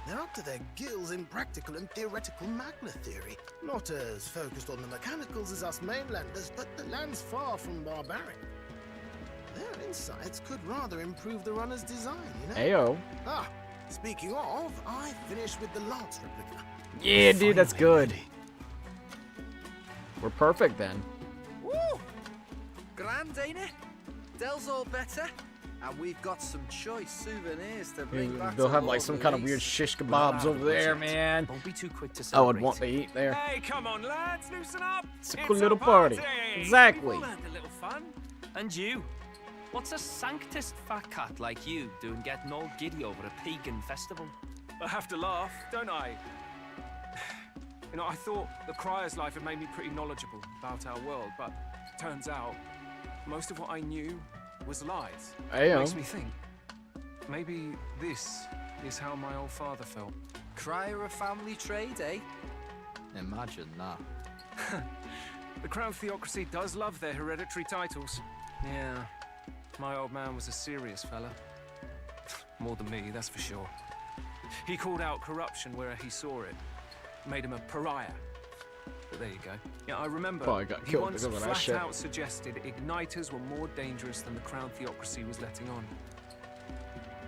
They're up to their gills in practical and theoretical magna theory. Not as focused on the mechanicals as us mainlanders, but the land's far from barbaric. Their insights could rather improve the runner's design, you know? Ayo. Ah, speaking of, I finished with the Lance replica. Yeah, dude, that's good. We're perfect then. Woo! Grand, ain't it? Dell's all better. And we've got some choice souvenirs to bring back. They'll have like some kind of weird shish kebabs over there, man. Don't be too quick to I would celebrate. want to eat there. Hey, come on, lads, loosen up. It's a cool little party. Exactly. We've all had a little fun. And you? What's a sanctist fat cat like you doing getting all giddy over a pagan festival? I have to laugh, don't I? You know, I thought the Crier's life had made me pretty knowledgeable about our world, but turns out most of what I knew was lies. Makes me think, maybe this is how my old father felt. Crier a family trade, eh? Imagine that. The Crown Theocracy does love their hereditary titles. Yeah, my old man was a serious fella. More than me, that's for sure. He called out corruption where he saw it. Made him a pariah. But there you go. Yeah, I remember he once flat out suggested igniters were more dangerous than the Crown Theocracy was letting on.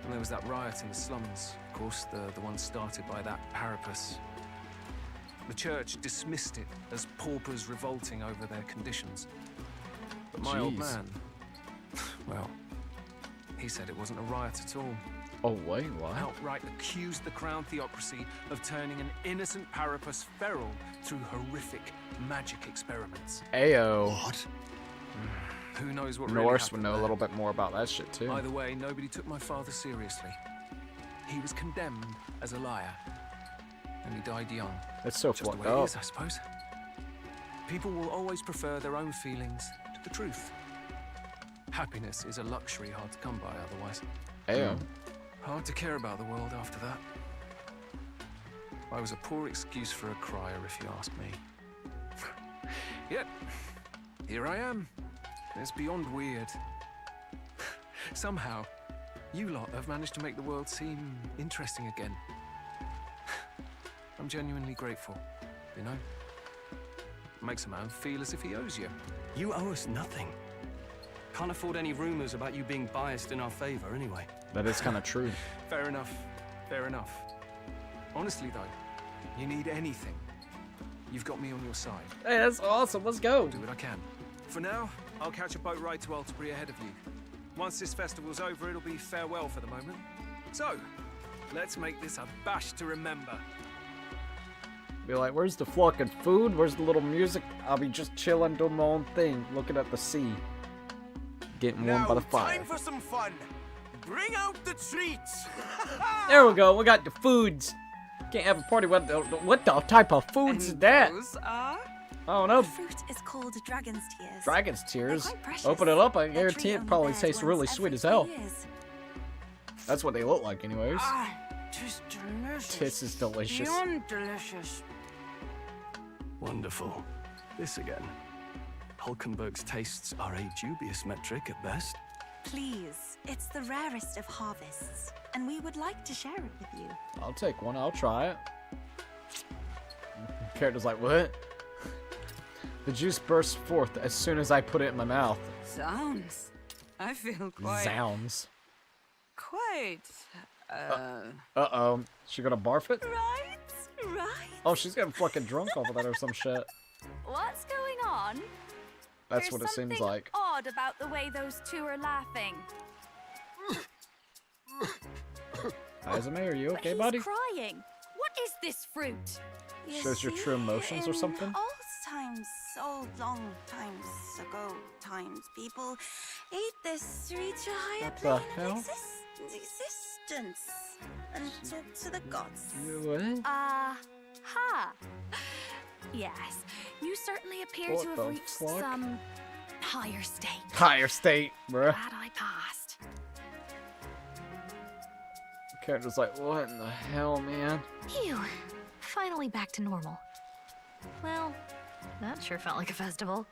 And there was that riot in the slums, of course, the one started by that Parapus. The church dismissed it as paupers revolting over their conditions. But my old man, well, he said it wasn't a riot at all. Oh wait, what? Outright accused the Crown Theocracy of turning an innocent Parapus feral through horrific magic experiments. Ayo. What? Who knows what Norse really would know a little bit more about that shit too. Either way, nobody took my father seriously. He was condemned as a liar, and he died young. That's so Just the fucked way it up. is, I suppose. People will always prefer their own feelings to the truth. Happiness is a luxury hard to come by otherwise. Ayo. Hard to care about the world after that. I was a poor excuse for a crier, if you ask me. Yet, here I am. It's beyond weird. Somehow, you lot have managed to make the world seem interesting again. I'm genuinely grateful, you know? Makes a man feel as if he owes you. You owe us nothing. Can't afford any rumors about you being biased in our favor anyway. That is kind of true. Fair enough. Fair enough. Honestly, though, you need anything, you've got me on your side. Hey, that's awesome. Let's go. I'll do what I can. For now, I'll catch a boat ride to Altabury ahead of you. Once this festival's over, it'll be farewell for the moment. So, let's make this a bash to remember. Be like, where's the fucking food? Where's the little music? I'll be just chilling, doing my own thing, looking at the sea. getting warm by the fire. Time for some fun. Bring out the treats. There we go. We got the foods. Can't have a party. What the type of foods is that? Those are? I don't know. The fruit is called dragon's tears. Dragon's tears. They're quite precious. Open it up. I They're guarantee treat it only probably bears tastes really once sweet every as hell. 3 years. That's what they look like, anyways. Ah, tis delicious. This is delicious. Beyond delicious. Wonderful. This again. Hulkenberg's tastes are a dubious metric at best. Please, it's the rarest of harvests, and we would like to share it with you. I'll take one. I'll try it. Character's like, what? The juice bursts forth as soon as I put it in my mouth. Sounds. I feel quite. Sounds. Quite. Uh-oh. She gonna barf it? Right. Oh, she's getting fucking drunk off of that or some shit. What's going on? That's what it seems like. Odd about the way those two are laughing. Izumi, are you okay, He's buddy? crying. What is this fruit? Shows your true emotions or something? In old times, so long times ago, people ate this to reach a higher What the plane hell? of existence and talk to the gods. What? Ha. Yes, you certainly appear What to the have reached fuck? some higher state. Higher state, bruh. Glad I passed. Character's like, what in the hell, man? Phew. Finally back to normal. Well, that sure felt like a festival.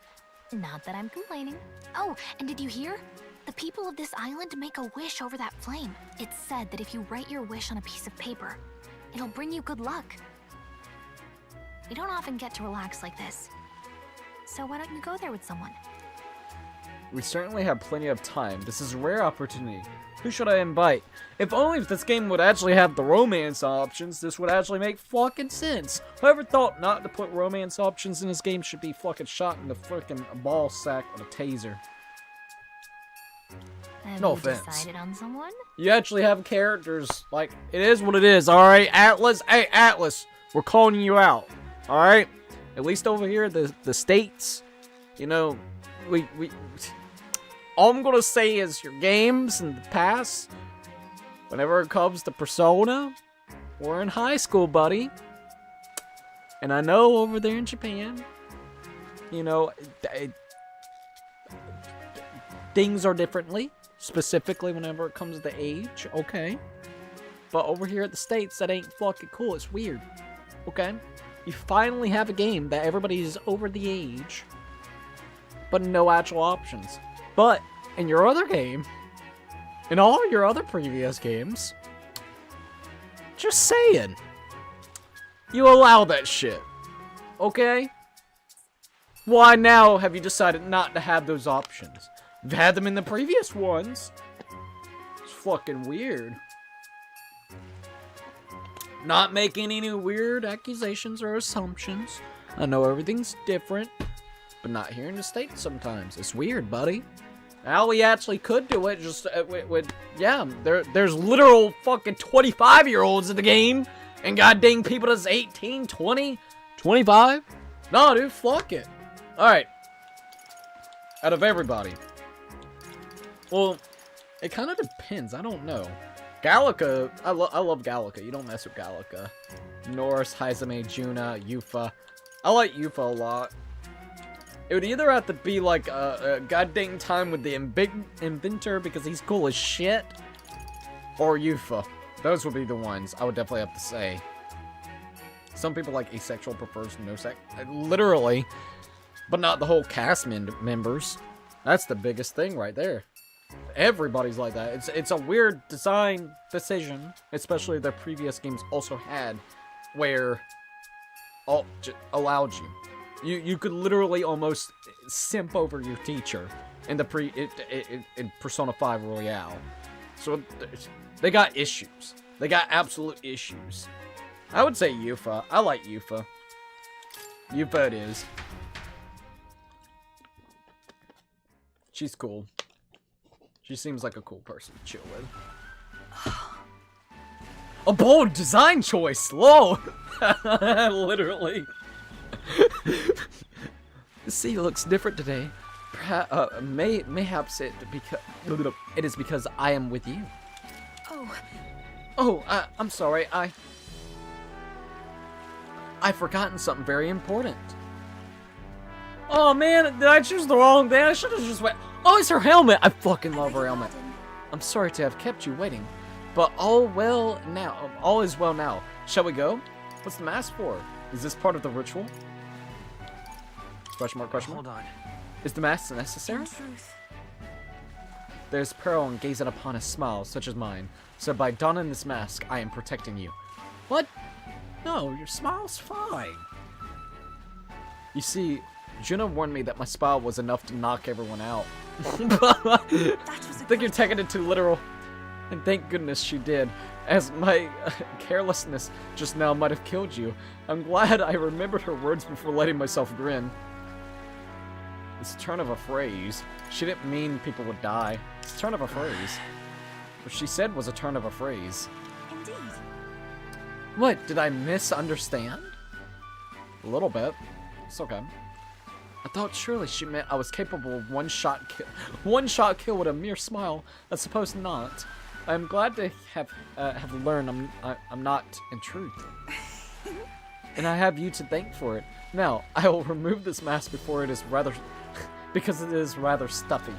Not that I'm complaining. Oh, and did you hear? The people of this island make a wish over that flame. It's said that if you write your wish on a piece of paper, it'll bring you good luck. We don't often get to relax like this. So why don't you go there with someone? We certainly have plenty of time. This is a rare opportunity. Who should I invite? If only if this game would actually have the romance options, this would actually make fucking sense. Whoever thought not to put romance options in this game should be fucking shot in the fucking ball sack with a taser. Have No you offense. decided on someone? You actually have characters. Like, it is what it is, alright? Atlas, hey, Atlas, we're calling you out, alright? At least over here, the States, you know, we all I'm gonna say is your games in the past, whenever it comes to Persona, we're in high school, buddy. And I know over there in Japan, you know, things are differently, specifically whenever it comes to age, okay? But over here at the States, that ain't fucking cool. It's weird, okay? You finally have a game that everybody's over the age, but no actual options. But in your other game, in all your other previous games, just saying, you allow that shit, okay? Why now have you decided not to have those options? You've had them in the previous ones. It's fucking weird. Not making any weird accusations or assumptions. I know everything's different, but not here in the States sometimes. It's weird, buddy. How we actually could do it, just yeah, there's literal fucking 25-year-olds in the game, and god dang people that's 18, 20, 25. No, dude, fuck it. Alright. Out of everybody. Well, it kind of depends. I don't know. Gallica, I love Gallica. You don't mess with Gallica. Norse, Haizame, Juna, Yufa. I like Yufa a lot. It would either have to be like a goddamn time with the inventor because he's cool as shit, or Yufa. Those would be the ones I would definitely have to say. Some people like asexual prefers no sex, literally, but not the whole cast members. That's the biggest thing right there. Everybody's like that. It's a weird design decision, especially the previous games also had, where allowed you. You could literally almost simp over your teacher in the in Persona 5 Royale. So they got issues. They got absolute issues. I would say Yufa. I like Yufa. Yufa it is. She's cool. She seems like a cool person to chill with. A bold design choice! Lol! Literally. The sea looks different today. Mayhaps it is because I am with you. Oh. Oh, I'm sorry. I've forgotten something very important. Oh man, did I choose the wrong day? I should have just went. Oh, it's her helmet. I fucking love her helmet. I'm sorry to have kept you waiting, but all is well now. Shall we go? What's the mask for? Is this part of the ritual? Question mark, question mark. Hold on. Is the mask necessary? There's peril in gazing upon a smile such as mine, so by donning this mask, I am protecting you. What? No, your smile's fine. You see, Juno warned me that my smile was enough to knock everyone out. I think you're taking it too literal. And thank goodness she did, as my carelessness just now might have killed you. I'm glad I remembered her words before letting myself grin. It's a turn of a phrase. She didn't mean people would die. It's a turn of a phrase. What she said was a turn of a phrase. Indeed. What, did I misunderstand? A little bit. It's okay. I thought surely she meant I was capable of one-shot kill with a mere smile. I suppose not. I'm glad to have learned I'm not in truth. And I have you to thank for it. Now, I will remove this mask before it is rather... because it is rather stuffy.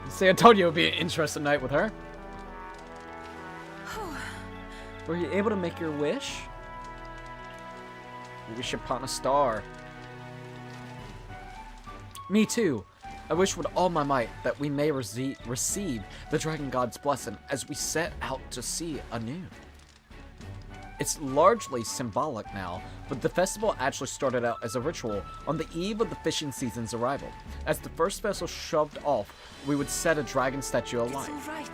See, I told you it would be an interesting night with her. Were you able to make your wish? Wish upon a star. Me too. I wish with all my might that we may receive the Dragon God's blessing as we set out to sea anew. It's largely symbolic now, but the festival actually started out as a ritual on the eve of the fishing season's arrival. As the first vessel shoved off, we would set a dragon statue alight. It's all right.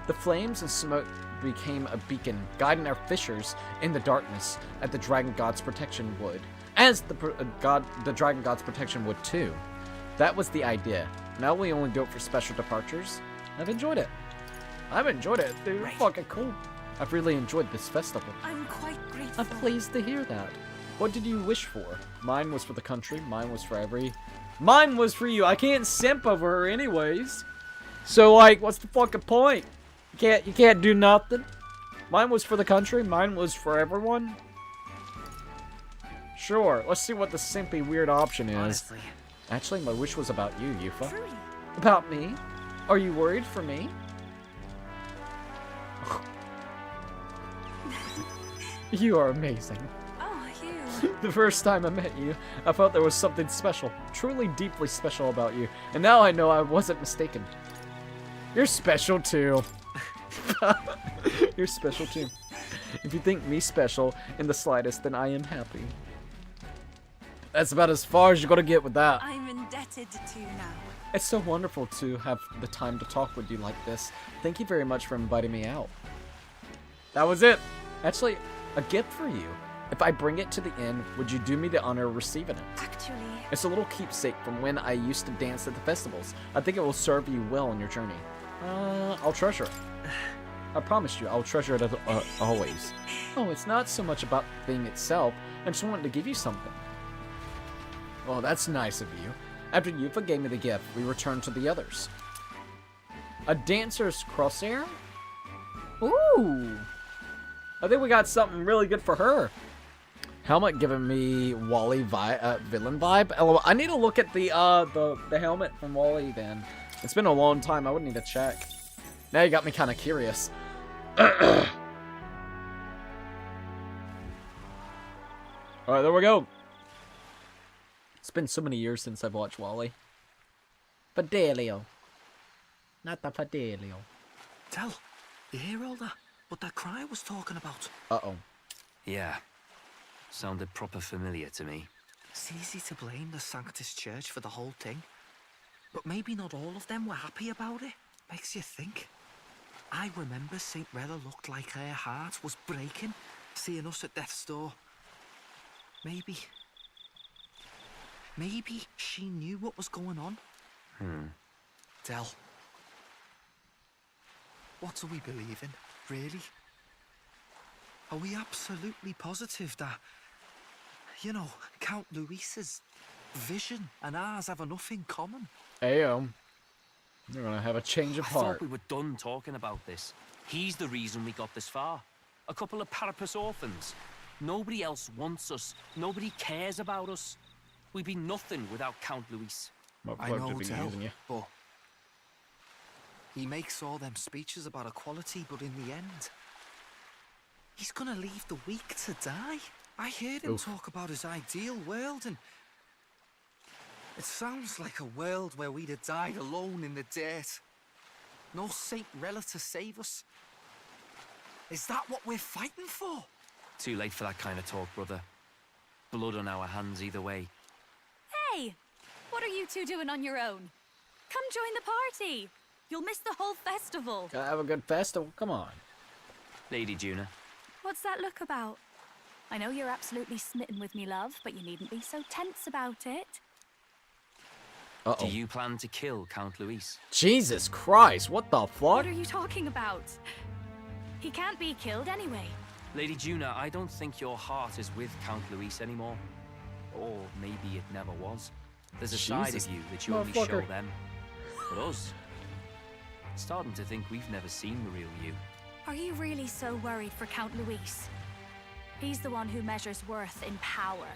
The flames and smoke became a beacon, guiding our fishers in the darkness as the Dragon God's protection would. As the Dragon God's protection would too. That was the idea. Now we only do it for special departures. I've enjoyed it. Dude. Right. Fucking cool. I've really enjoyed this festival. I'm quite grateful. I'm pleased to hear that. What did you wish for? Mine was for the country. Mine was for you. I can't simp over her anyways. So like, what's the fucking point? You can't do nothing. Mine was for the country. Mine was for everyone. Sure. Let's see what the simpy weird option is. Honestly. Actually, my wish was about you, Yufa. Truly. About me? Are you worried for me? You are amazing. Oh, you. The first time I met you, I felt there was something special, truly deeply special about you. And now I know I wasn't mistaken. You're special too. You're special too. If you think me special in the slightest, then I am happy. That's about as far as you're gonna get with that. I'm indebted to you now. It's so wonderful to have the time to talk with you like this. Thank you very much for inviting me out. That was it. Actually, a gift for you. If I bring it to the inn, would you do me the honor of receiving it? Actually... It's a little keepsake from when I used to dance at the festivals. I think it will serve you well on your journey. I'll treasure it. I promise you, I'll treasure it always. Oh, it's not so much about the thing itself. I just wanted to give you something. Well, that's nice of you. After Yufa gave me the gift, we returned to the others. A dancer's crosshair? Ooh! I think we got something really good for her. Helmet giving me Wally villain vibe. LOL. I need to look at the helmet from Wally then. It's been a long time. I would need to check. Now you got me kind of curious. Alright, there we go. It's been so many years since I've watched Wally. Fidelio. Not the Fidelio. Tell, you hear all that? What that cry was talking about? Uh-oh. Yeah. Sounded proper familiar to me. It's easy to blame the Sanctus Church for the whole thing. But maybe not all of them were happy about it. Makes you think. I remember St. Rella looked like her heart was breaking, seeing us at death's door. Maybe she knew what was going on. Del, what do we believe in, really? Are we absolutely positive that You know, Count Luis's vision and ours have enough in common. Ayo. You're gonna have a change of I heart. thought we were done talking about this. He's the reason we got this far. A couple of parapus orphans. Nobody else wants us. Nobody cares about us. We'd be nothing without Count Luis. I know, Del, but he makes all them speeches about equality, but in the end, he's gonna leave the weak to die. I heard him talk about his ideal world, and it sounds like a world where we'd have died alone in the dirt. No Saint Rella to save us. Is that what we're fighting for? Too late for that kind of talk, brother. Blood on our hands either way. Hey! What are you two doing on your own? Come join the party! You'll miss the whole festival. Gotta have a good festival. Come on. Lady Juna. What's that look about? I know you're absolutely smitten with me, love, but you needn't be so tense about it. Uh-oh. Do you plan to kill Count Luis? Jesus Christ, what the fuck? What are you talking about? He can't be killed anyway. Lady Juna, I don't think your heart is with Count Luis anymore. Or maybe it never was. There's a side of you that you only show them. But us, starting to think we've never seen the real you. Are you really so worried for Count Luis? He's the one who measures worth in power.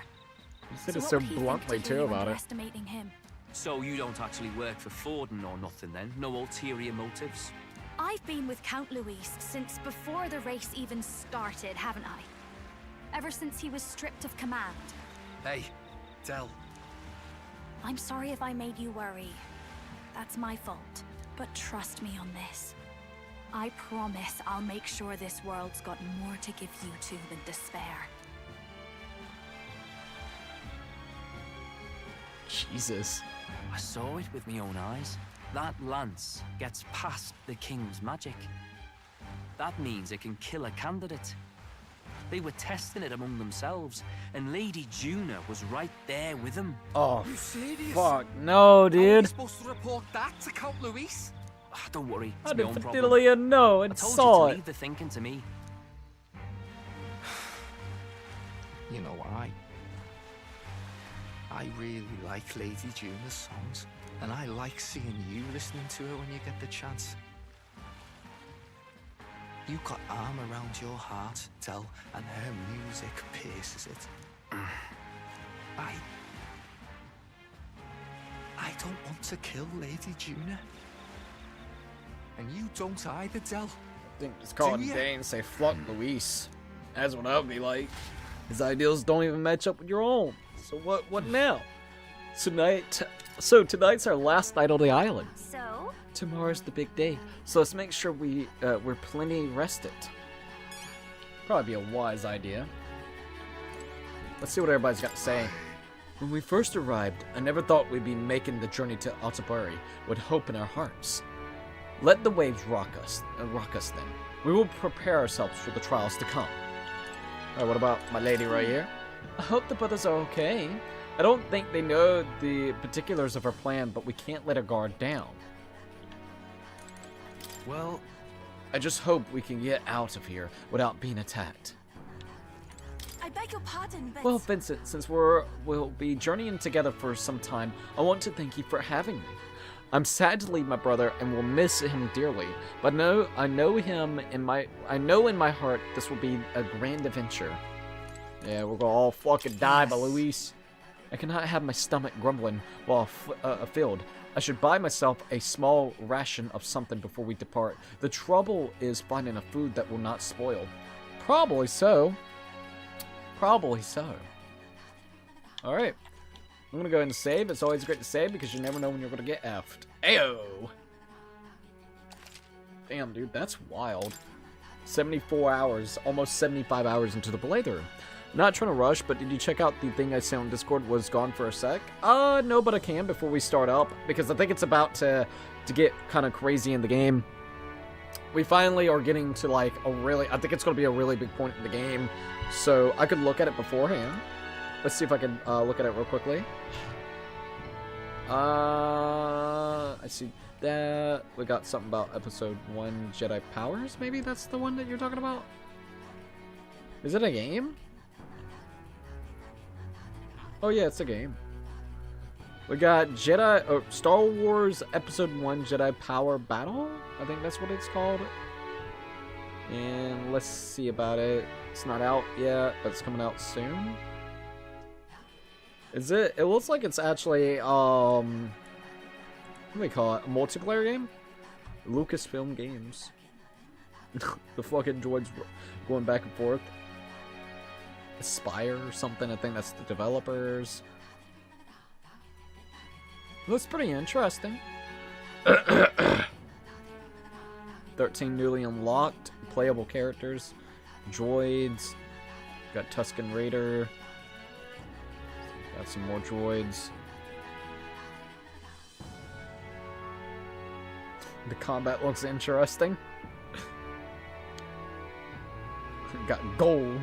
You said it so bluntly too about it. Underestimating him. So you don't actually work for Forden or nothing then? No ulterior motives? I've been with Count Luis since before the race even started, haven't I? Ever since he was stripped of command. Hey, Del. I'm sorry if I made you worry. That's my fault. But trust me on this. I promise I'll make sure this world's got more to give you two than despair. Jesus. I saw it with my own eyes. That lance gets past the king's magic. That means it can kill a candidate. They were testing it among themselves, and Lady Juna was right there with them. Oh, you serious? Fuck. No, dude. Are you supposed to report that to Count Luis? Don't worry, I it's my own problem. definitely know and I told saw you to it. leave the thinking to me. You know, I really like Lady Juna's songs, and I like seeing you listening to her when you get the chance. You've got arm around your heart, Del, and her music pierces it. I don't want to kill Lady Juna. And you don't either, Del. I think it's called Dane say fuck Luis. That's what I'd be like. His ideals don't even match up with your own. So what now? Tonight's our last night on the island. So? Tomorrow's the big day. So let's make sure we're plenty rested. Probably be a wise idea. Let's see what everybody's got to say. When we first arrived, I never thought we'd be making the journey to Altabari with hope in our hearts. Let the waves rock us then. We will prepare ourselves for the trials to come. Alright, what about my lady right here? I hope the brothers are okay. I don't think they know the particulars of our plan, but we can't let our guard down. Well, I just hope we can get out of here without being attacked. I beg your pardon, but... Well, Vincent, since we'll be journeying together for some time, I want to thank you for having me. I'm sad to leave my brother and will miss him dearly, but I know in my heart this will be a grand adventure. Yeah, we're gonna all fucking die by Luis. I cannot have my stomach grumbling while filled. I should buy myself a small ration of something before we depart. The trouble is finding a food that will not spoil. Probably so. Probably so. Alright. I'm gonna go ahead and save. It's always great to save because you never know when you're gonna get effed. Ayo! Damn, dude, that's wild. 74 hours, almost 75 hours into the playthrough. Not trying to rush, but did you check out the thing I sent on Discord was gone for a sec? No, but I can before we start up, because I think it's about to get kind of crazy in the game. We finally are getting to, like, I think it's going to be a really big point in the game, so I could look at it beforehand. Let's see if I can look at it real quickly. I see that. We got something about episode 1 Jedi Powers, maybe that's the one that you're talking about? Is it a game? Oh yeah, it's a game. We got Star Wars Episode 1 Jedi Power Battle? I think that's what it's called. And let's see about it. It's not out yet, but it's coming out soon. Is it? It looks like it's actually, what do they call it? A multiplayer game? Lucasfilm Games. The fucking droids going back and forth. Aspire or something. I think that's the developers. Looks pretty interesting. 13 newly unlocked playable characters. Droids. Got Tusken Raider. Got some more droids. The combat looks interesting. Got gold.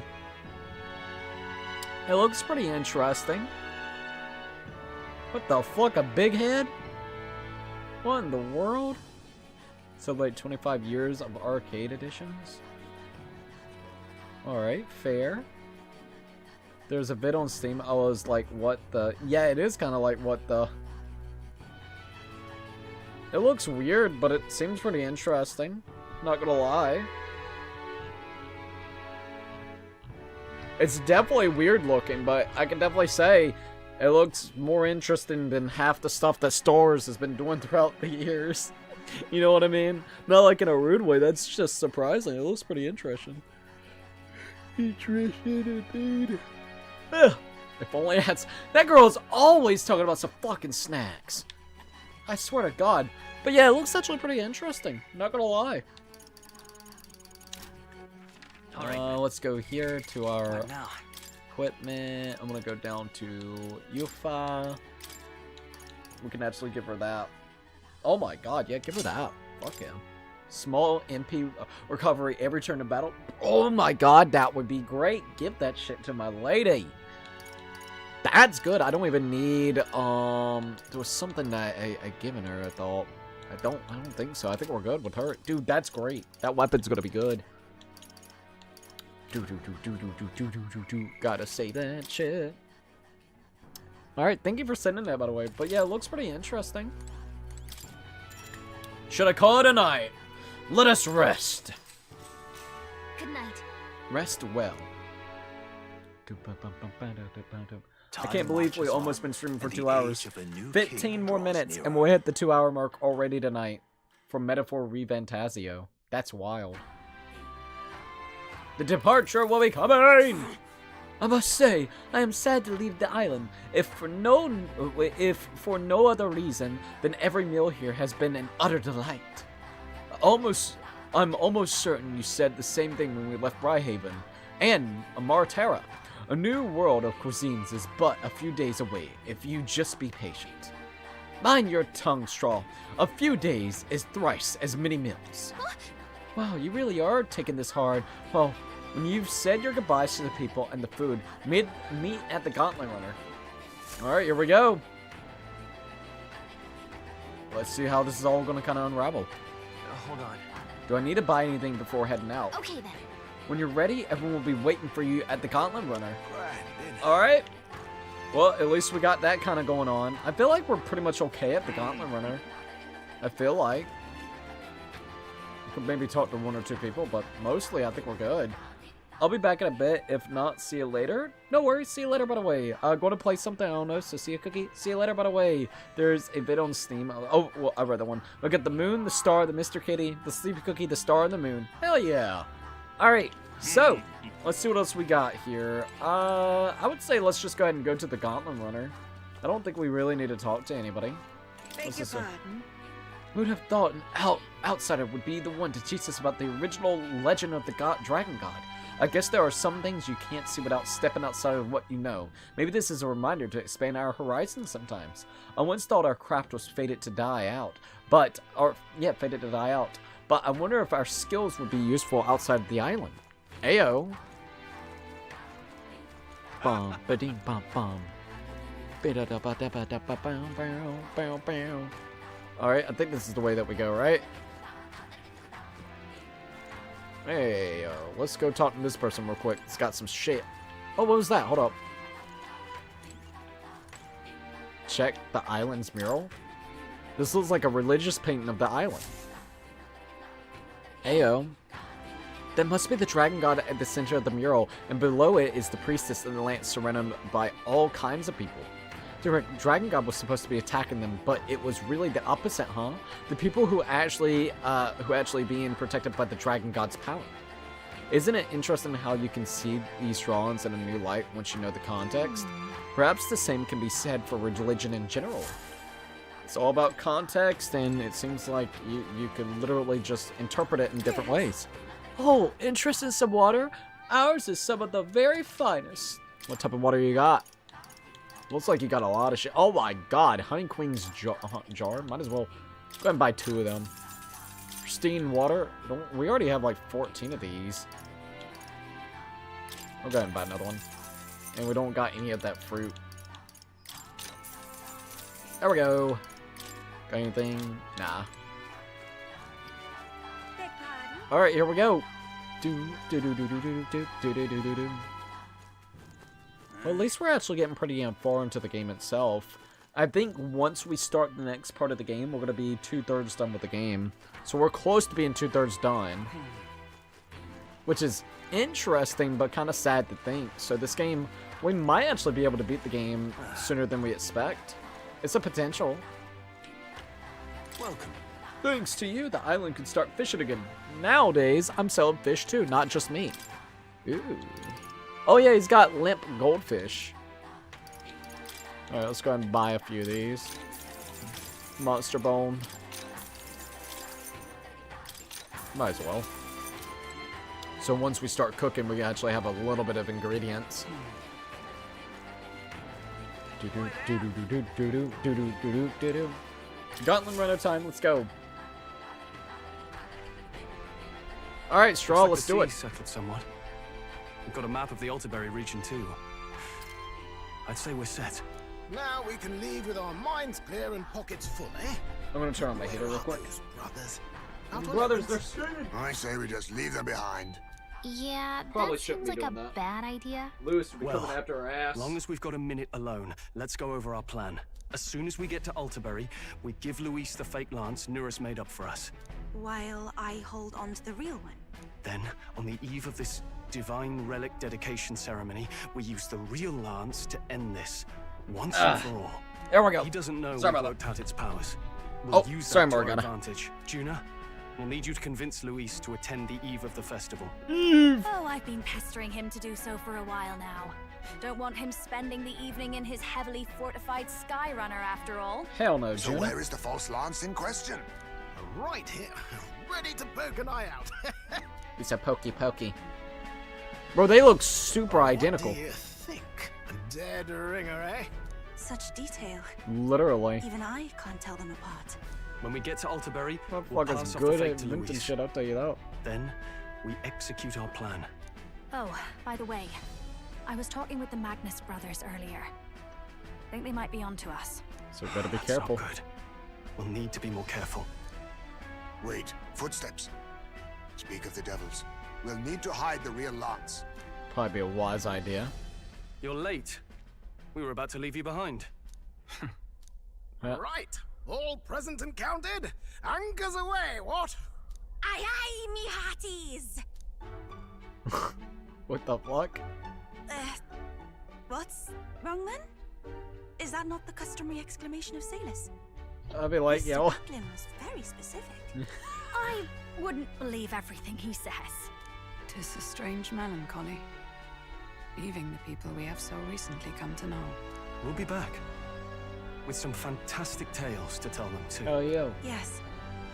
It looks pretty interesting. What the fuck, a big head? What in the world? Celebrate 25 years of arcade editions. Alright, fair. There's a vid on Steam. I was like, what the? Yeah, it is kind of like, what the? It looks weird, but it seems pretty interesting. Not gonna lie. It's definitely weird looking, but I can definitely say it looks more interesting than half the stuff that Star Wars has been doing throughout the years. You know what I mean? Not like in a rude way, that's just surprising. It looks pretty interesting. Interesting indeed. If only that girl is always talking about some fucking snacks. I swear to God. But yeah, it looks actually pretty interesting. Not gonna lie. Let's go here to our equipment. I'm gonna go down to Yufa. We can actually give her that. Oh my God, yeah, give her that. Fuck yeah. Small MP recovery every turn of battle. Oh my God, that would be great. Give that shit to my lady. That's good. I don't even need, there was something that I given her, I thought. I don't think so. I think we're good with her. Dude, that's great. That weapon's gonna be good. Gotta say that shit. Alright, thank you for sending that, by the way. But yeah, it looks pretty interesting. Should I call it a night? Let us rest. Good night. Rest well. I can't believe we almost been streaming for 2 hours. 15 more minutes and we'll hit the 2-hour mark already tonight. From Metaphor ReFantazio. That's wild. The departure will be coming! I must say, I am sad to leave the island, if for no other reason than every meal here has been an utter delight. I'm almost certain you said the same thing when we left Bryhaven, and Marterra. A new world of cuisines is but a few days away, if you just be patient. Mind your tongue, Straw. A few days is thrice as many meals. Wow, you really are taking this hard. Well, when you've said your goodbyes to the people and the food, meet at the Gauntlet Runner. Alright, here we go. Let's see how this is all going to kind of unravel. Hold on. Do I need to buy anything before heading out? Okay then. When you're ready, everyone will be waiting for you at the Gauntlet Runner. Alright. Well, at least we got that kind of going on. I feel like we're pretty much okay at the Gauntlet Runner. I feel like. We could maybe talk to 1 or 2 people, but mostly I think we're good. I'll be back in a bit. If not, see you later. No worries. See you later, by the way. Going to play something. I don't know. So see you, Cookie. See you later, by the way. There's a vid on Steam. Oh, well, I read that one. Look at the moon, the star, the Mr. Kitty, the Sleepy Cookie, the star, and the moon. Hell yeah. All right. So, let's see what else we got here. I would say let's just go ahead and go to the Gauntlet Runner. I don't think we really need to talk to anybody. Beg your pardon? Who would have thought an outsider would be the one to teach us about the original legend of the Dragon God? I guess there are some things you can't see without stepping outside of what you know. Maybe this is a reminder to expand our horizons sometimes. I once thought our craft was fated to die out. But I wonder if our skills would be useful outside of the island. Ayo. Bum, ba-ding, bum, bum. Alright, I think this is the way that we go, right? Hey, let's go talk to this person real quick. It's got some shit. Oh, what was that? Hold up. check the island's mural? This looks like a religious painting of the island. Ayo. That must be the dragon god at the center of the mural, and below it is the priestess and the lance surrounded by all kinds of people. The dragon god was supposed to be attacking them, but it was really the opposite, huh? The people who actually being protected by the dragon god's power. Isn't it interesting how you can see these drawings in a new light once you know the context? Perhaps the same can be said for religion in general. It's all about context, and it seems like you can literally just interpret it in different ways. Oh, interest in some water? Ours is some of the very finest. What type of water you got? Looks like you got a lot of shit. Oh my god, Honey Queen's jar. Might as well go ahead and buy 2 of them. Pristine water. We already have like 14 of these. I'll go ahead and buy another one. And we don't got any of that fruit. There we go. Got anything? Nah. Alright, here we go. Well, at least we're actually getting pretty far into the game itself. I think once we start the next part of the game, we're going to be 2/3 done with the game. So we're close to being 2/3 done. Which is interesting, but kind of sad to think. So this game, we might actually be able to beat the game sooner than we expect. It's a potential. Welcome. Thanks to you, the island can start fishing again. Nowadays, I'm selling fish too, not just me. Ooh. Oh yeah, he's got limp goldfish. Alright, let's go ahead and buy a few of these. Monster bone. Might as well. So once we start cooking, we actually have a little bit of ingredients. Gauntlet run out of time, let's go. Alright, Straw, let's do it. Settled somewhat. We've got a map of the Altaberry region too. I'd say we're set. Now we can leave with our minds clear and pockets full, eh? I'm gonna turn on my heater real quick. Brothers, they're screaming. I say we just leave them behind. Yeah, Probably that shouldn't seems be like a doing that. bad idea. Lewis will be Well, coming after our ass. Long as we've got a minute alone, let's go over our plan. As soon as we get to Altaberry, we give Luis the fake lance Nuris made up for us. While I hold on to the real one. Then, on the eve of this divine relic dedication ceremony, we use the real lance to end this, once and for all. There we go. He doesn't know Sorry we've about worked out its powers. Oh, We'll use sorry, that to our Morgana. advantage. Juna, we'll need you to convince Luis to attend the eve of the festival. Oh, I've been pestering him to do so for a while now. Don't want him spending the evening in his heavily fortified Skyrunner after all. Hell no, So June. where is the false lance in question? Right here, ready to poke an eye out. It's a pokey pokey. Bro, they look super identical. What do you think? A dead ringer, eh? Such detail. Literally. Even I can't tell them apart. When we get to Altaberry, we'll Motherfucker's pass off the good fake at to minting Luis. shit, I'll tell you that. Then, we execute our plan. Oh, by the way, I was talking with the Magnus brothers earlier. Think they might be onto us. So better be That's careful. not good. We'll need to be more careful. Wait, footsteps. Speak of the devils. We'll need to hide the real lance. Probably be a wise idea. You're late. We were about to leave you behind. Yeah. Right, all present and counted. Anchors away, what? Aye aye, me hearties! What the fuck? What's wrong then? Is that not the customary exclamation of sailors? I'd be like, Mr. yo. Buckland was very specific. I wouldn't believe everything he says. 'Tis a strange melancholy, leaving the people we have so recently come to know. We'll be back. With some fantastic tales to tell them too. Hell yeah. Yes.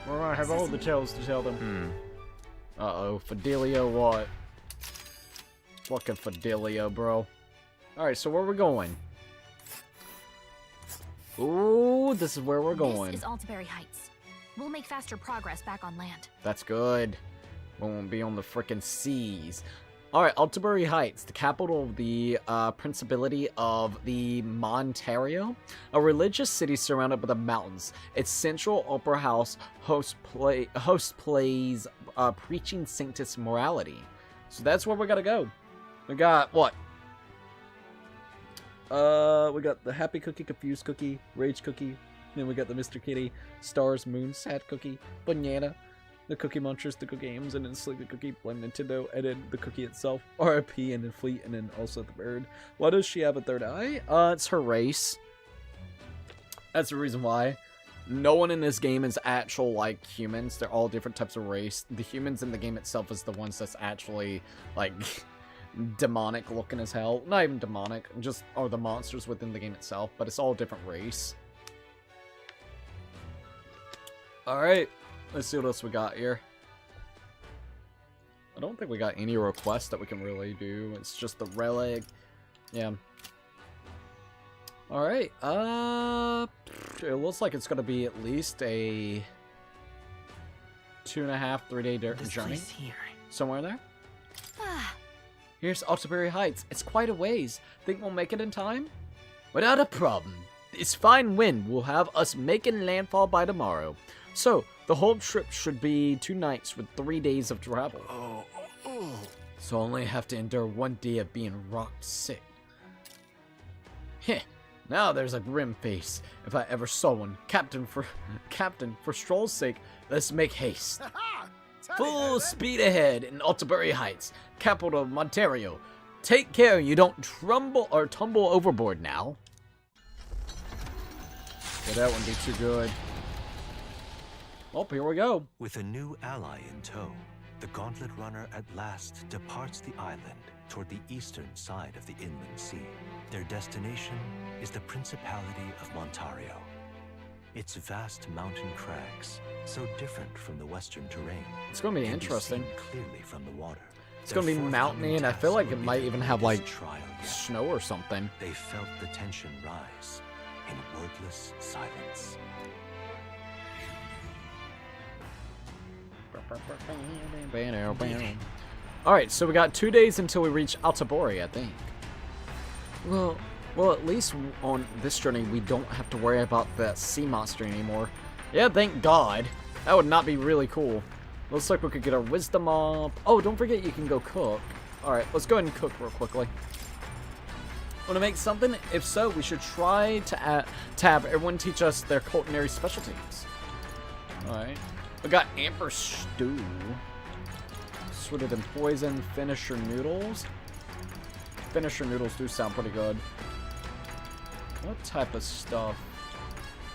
We're gonna have all the tales to tell them. Uh-oh, Fidelio what? Fucking Fidelio, bro. Alright, so where we going? Ooh, this is where we're going. This is Altaberry Heights. We'll make faster progress back on land. That's good. We won't be on the frickin' seas. Alright, Altaberry Heights, the capital of the Principality of the Montario, a religious city surrounded by the mountains. Its central opera house host plays preaching sanctus morality. So that's where we gotta go. We got, what? We got the Happy Cookie, Confused Cookie, Rage Cookie. Then we got the Mr. Kitty, Stars, Moon, Sad Cookie, Banana, the Cookie Munchers, the Cookie Games, and then Sleepy Cookie, Blame Nintendo, and then the Cookie itself, RIP, and then Fleet, and then also the bird. Why does she have a third eye? It's her race. That's the reason why. No one in this game is actual, like, humans. They're all different types of race. The humans in the game itself is the ones that's actually, like, demonic looking as hell. Not even demonic, just are the monsters within the game itself, but it's all different race. Alright, let's see what else we got here. I don't think we got any requests that we can really do. It's just the relic. Yeah. Alright, it looks like it's gonna be at least a 2.5, 3 day journey. Here. Somewhere there. Here's Altaberry Heights. It's quite a ways. Think we'll make it in time? Without a problem. This fine wind will have us making landfall by tomorrow. So, the whole trip should be 2 nights with 3 days of travel. So I'll only have to endure 1 day of being rocked sick. Heh. Now there's a grim face. If I ever saw one. Captain, for stroll's sake, let's make haste. Full speed ahead in Altaberry Heights, capital of Ontario. Take care you don't tumble overboard now. Yeah, that wouldn't be too good. Oh, here we go. With a new ally in tow, the Gauntlet Runner at last departs the island toward the eastern side of the inland sea. Their destination is the Principality of Montario. Its vast mountain crags, so different from the western terrain. It's going to be interesting. Clearly from the water. It's going to be mountainy, and I feel like it might even have like snow or something. They felt the tension rise in wordless silence. Alright, so we got 2 days until we reach Altaberry, I think. Well, at least on this journey, we don't have to worry about that sea monster anymore. Yeah, thank God. That would not be really cool. Looks like we could get our wisdom up. Oh, don't forget you can go cook. Alright, let's go ahead and cook real quickly. Want to make something? If so, we should try to have everyone teach us their culinary specialties. Alright. We got amber stew. Sweeter than poison. Finisher noodles. Finisher noodles do sound pretty good. What type of stuff?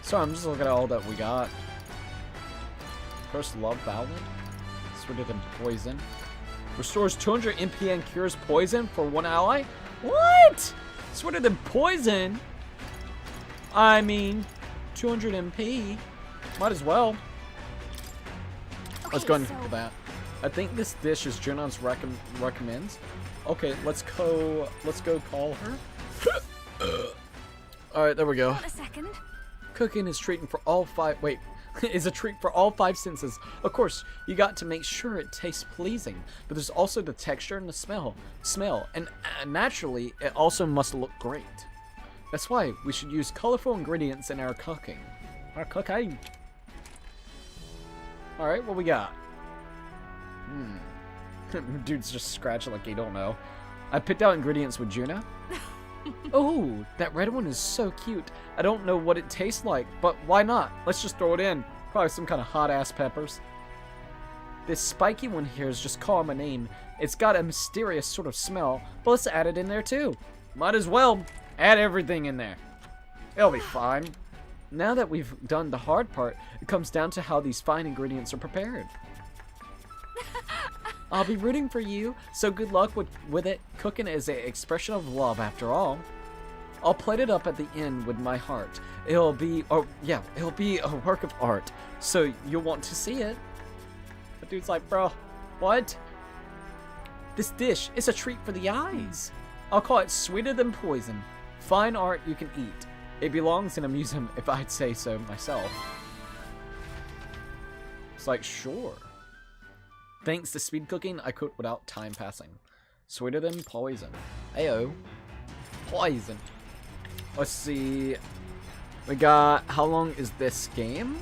Sorry, I'm just looking at all that we got. First love ballad. Sweeter than poison. Restores 200 MP and cures poison for 1 ally? What? Sweeter than poison? I mean, 200 MP. Might as well. Let's go ahead and cook that. I think this dish is Junon's recommends. Okay, let's go call her. Alright, there we go. Hold a second. Cooking is treating for all 5 is a treat for all 5 senses. Of course, you got to make sure it tastes pleasing, but there's also the texture and the smell, and naturally, it also must look great. That's why we should use colorful ingredients in our cooking. Alright, what we got? Dude's just scratching like he don't know. I picked out ingredients with Juna. Oh, that red one is so cute. I don't know what it tastes like, but why not? Let's just throw it in. Probably some kind of hot-ass peppers. This spiky one here is just calling my name. It's got a mysterious sort of smell, but let's add it in there too. Might as well add everything in there. It'll be fine. Now that we've done the hard part, it comes down to how these fine ingredients are prepared. I'll be rooting for you, so good luck with it. Cooking is an expression of love after all. I'll plate it up at the end with my heart. It'll be a work of art, so you'll want to see it. The dude's like, bro, what? This dish is a treat for the eyes. I'll call it sweeter than poison. Fine art you can eat. It belongs in a museum if I'd say so myself. It's like, sure. Thanks to speed cooking, I cooked without time passing. Sweeter than poison. Ayo. Poison. Let's see. We got, how long is this game?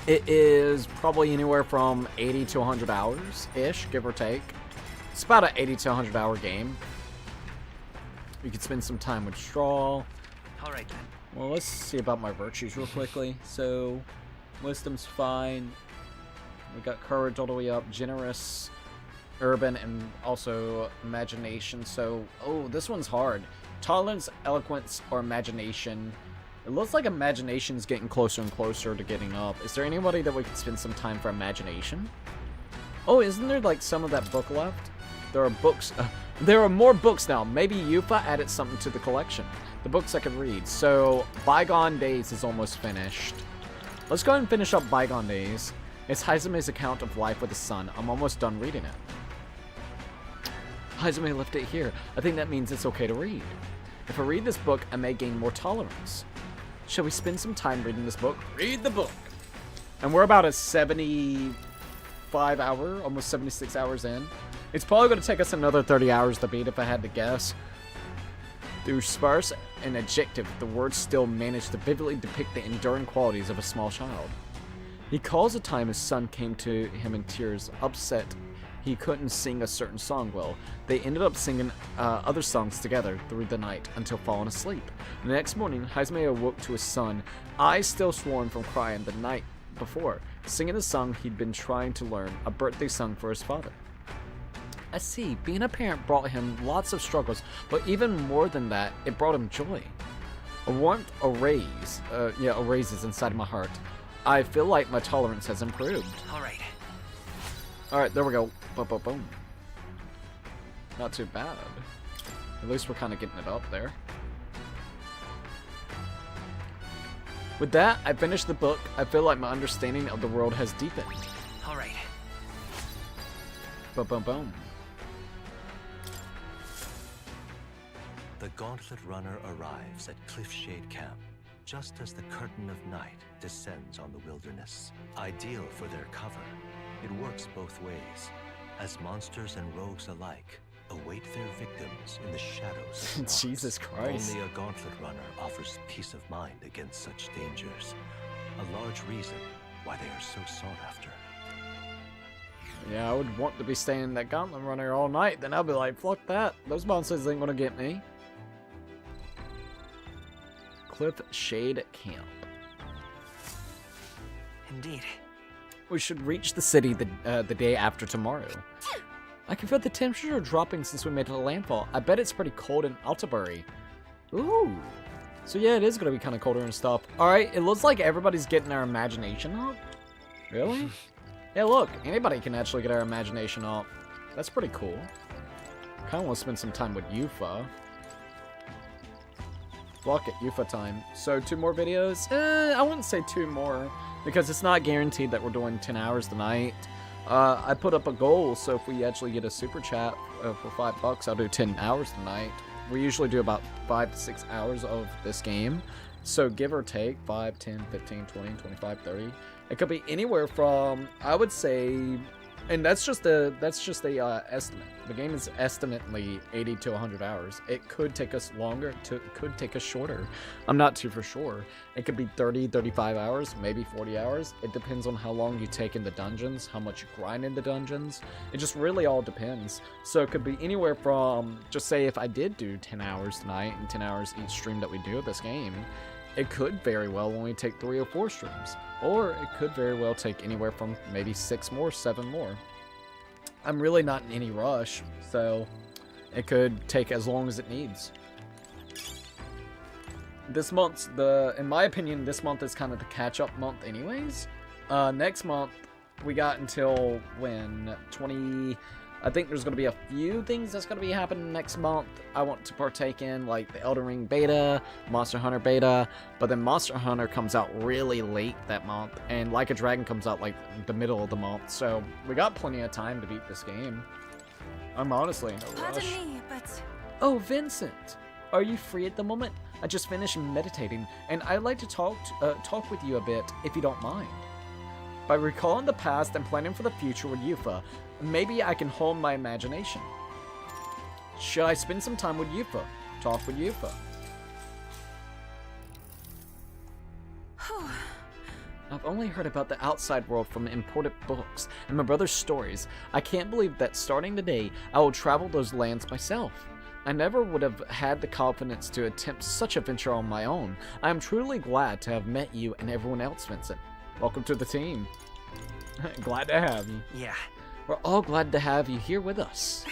It is probably anywhere from 80 to 100 hours-ish, give or take. It's about an 80 to 100 hour game. We could spend some time with Straw. Alright then. Well, let's see about my virtues real quickly. So, wisdom's fine. We got courage all the way up, generous, urban, and also imagination. So, oh, this one's hard. Tolerance, eloquence, or imagination. It looks like imagination's getting closer and closer to getting up. Is there anybody that we could spend some time for imagination? Oh, isn't there like some of that book left? There are books. There are more books now. Maybe Yufa added something to the collection. The books I could read. So, Bygone Days is almost finished. Let's go ahead and finish up Bygone Days. It's Hazume's account of life with his son. I'm almost done reading it. Hazume left it here. I think that means it's okay to read. If I read this book, I may gain more tolerance. Shall we spend some time reading this book? Read the book! And we're about a 75 hour, almost 76 hours in. It's probably going to take us another 30 hours to beat if I had to guess. Through sparse and adjective, the words still manage to vividly depict the enduring qualities of a small child. He calls a time his son came to him in tears, upset he couldn't sing a certain song well. They ended up singing other songs together through the night until falling asleep. The next morning, Hazume awoke to his son, eyes still swollen from crying the night before, singing the song he'd been trying to learn, a birthday song for his father. I see, being a parent brought him lots of struggles, but even more than that, it brought him joy. A warmth arises inside my heart. I feel like my tolerance has improved. Alright, there we go. Boom, boom, boom. Not too bad. At least we're kind of getting it up there. With that, I finished the book. I feel like my understanding of the world has deepened. Alright. Boom, boom, boom. The Gauntlet Runner arrives at Cliffshade Camp, just as the curtain of night descends on the wilderness. Ideal for their cover, it works both ways, as monsters and rogues alike await their victims in the shadows of the rocks. Jesus Christ. Only a Gauntlet Runner offers peace of mind against such dangers, a large reason why they are so sought after. Yeah, I would want to be staying in that Gauntlet Runner all night, then I'll be like, fuck that. Those monsters ain't gonna get me. Cliffshade Camp. Indeed. We should reach the city the day after tomorrow. I can feel the temperature dropping since we made it to landfall. I bet it's pretty cold in Altabury. Ooh. So yeah, it is going to be kind of colder and stuff. Alright, it looks like everybody's getting their imagination up. Really? Yeah, look, anybody can actually get our imagination up. That's pretty cool. Kind of want to spend some time with Yufa. Fuck it, Yufa time. So 2 more videos? I wouldn't say 2 more, because it's not guaranteed that we're doing 10 hours tonight. I put up a goal, so if we actually get a super chat for $5, I'll do 10 hours tonight. We usually do about 5 to 6 hours of this game. So give or take 5, 10, 15, 20, 25, 30. It could be anywhere from, I would say, and that's just a estimate. The game is estimately 80 to 100 hours. It could take us longer, it could take us shorter. I'm not too for sure. It could be 30, 35 hours, maybe 40 hours. It depends on how long you take in the dungeons, how much you grind in the dungeons. It just really all depends. So it could be anywhere from, just say if I did do 10 hours tonight and 10 hours each stream that we do of this game, it could very well only take 3 or 4 streams. Or it could very well take anywhere from maybe 6 more, 7 more. I'm really not in any rush, so it could take as long as it needs. This month's in my opinion, this month is kind of the catch-up month anyways. Next month, we got until when? I think there's going to be a few things that's going to be happening next month I want to partake in, like the Elden Ring beta, Monster Hunter beta, but then Monster Hunter comes out really late that month, and Like a Dragon comes out like the middle of the month, so we got plenty of time to beat this game. I'm honestly in no rush. Pardon me, but... Oh, Vincent! Are you free at the moment? I just finished meditating, and I'd like to talk with you a bit, if you don't mind. By recalling the past and planning for the future with Yufa, maybe I can hone my imagination. Should I spend some time with Yufa? Talk with Yufa. I've only heard about the outside world from imported books and my brother's stories. I can't believe that starting today, I will travel those lands myself. I never would have had the confidence to attempt such a venture on my own. I am truly glad to have met you and everyone else, Vincent. Welcome to the team. Glad to have you. Yeah. We're all glad to have you here with us.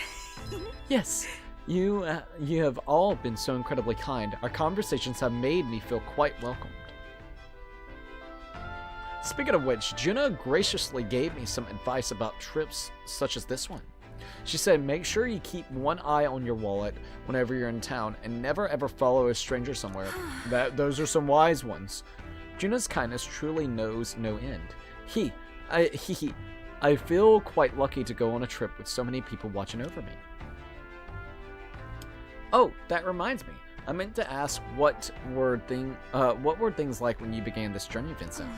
Yes, you have all been so incredibly kind. Our conversations have made me feel quite welcomed. Speaking of which, Juna graciously gave me some advice about trips such as this one. She said, make sure you keep one eye on your wallet whenever you're in town and never ever follow a stranger somewhere. Those are some wise ones. Juna's kindness truly knows no end. I feel quite lucky to go on a trip with so many people watching over me. Oh, that reminds me. I meant to ask what were things like when you began this journey, Vincent?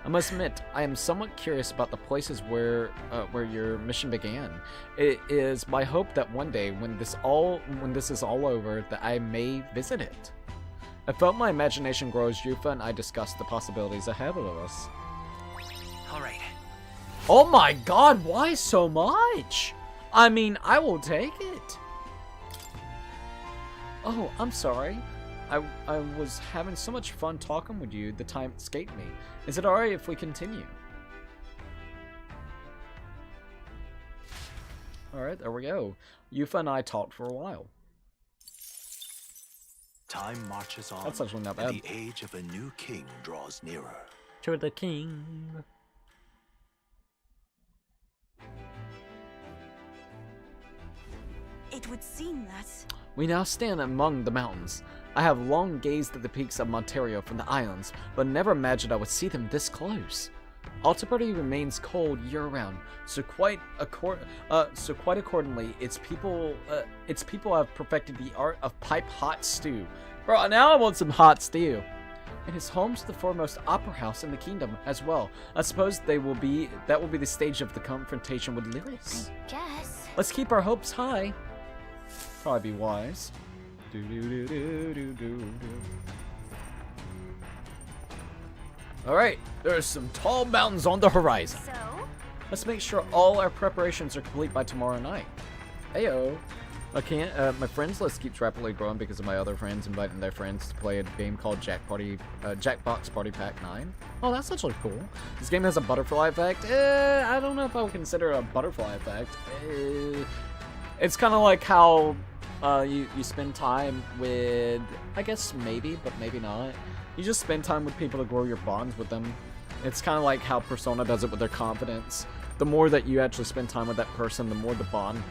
I must admit, I am somewhat curious about the places where your mission began. It is my hope that one day, when this is all over, that I may visit it. I felt my imagination grow as Yufa and I discussed the possibilities ahead of us. All right. Oh my god, why so much? I mean, I will take it. Oh, I'm sorry. I was having so much fun talking with you, the time escaped me. Is it alright if we continue? Alright, there we go. Yufa and I talked for a while. Time marches on. That's actually not bad. And the age of a new king draws nearer. To the king. It would seem that... We now stand among the mountains. I have long gazed at the peaks of Montario from the islands, but never imagined I would see them this close. Altiparty remains cold year-round, so quite accordingly, its people have perfected the art of pipe-hot stew. Bro, now I want some hot stew. It is home to the foremost opera house in the kingdom as well. I suppose that will be the stage of the confrontation with Lyris. I guess. Let's keep our hopes high. Probably be wise. Alright, there's some tall mountains on the horizon. So? Let's make sure all our preparations are complete by tomorrow night. Heyo. My friends list keeps rapidly growing because of my other friends inviting their friends to play a game called Jackbox Party Pack 9. Oh, that's actually cool. This game has a butterfly effect. I don't know if I would consider it a butterfly effect. It's kind of like how you spend time with, I guess maybe, but maybe not. You just spend time with people to grow your bonds with them. It's kind of like how Persona does it with their confidence. The more that you actually spend time with that person, the more the bond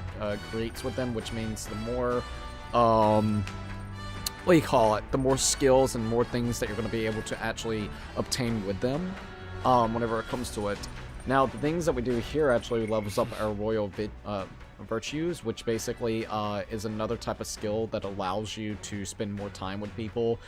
creates with them, which means the more, what do you call it? The more skills and more things that you're going to be able to actually obtain with them whenever it comes to it. Now, the things that we do here actually levels up our royal virtues, which basically is another type of skill that allows you to spend more time with people,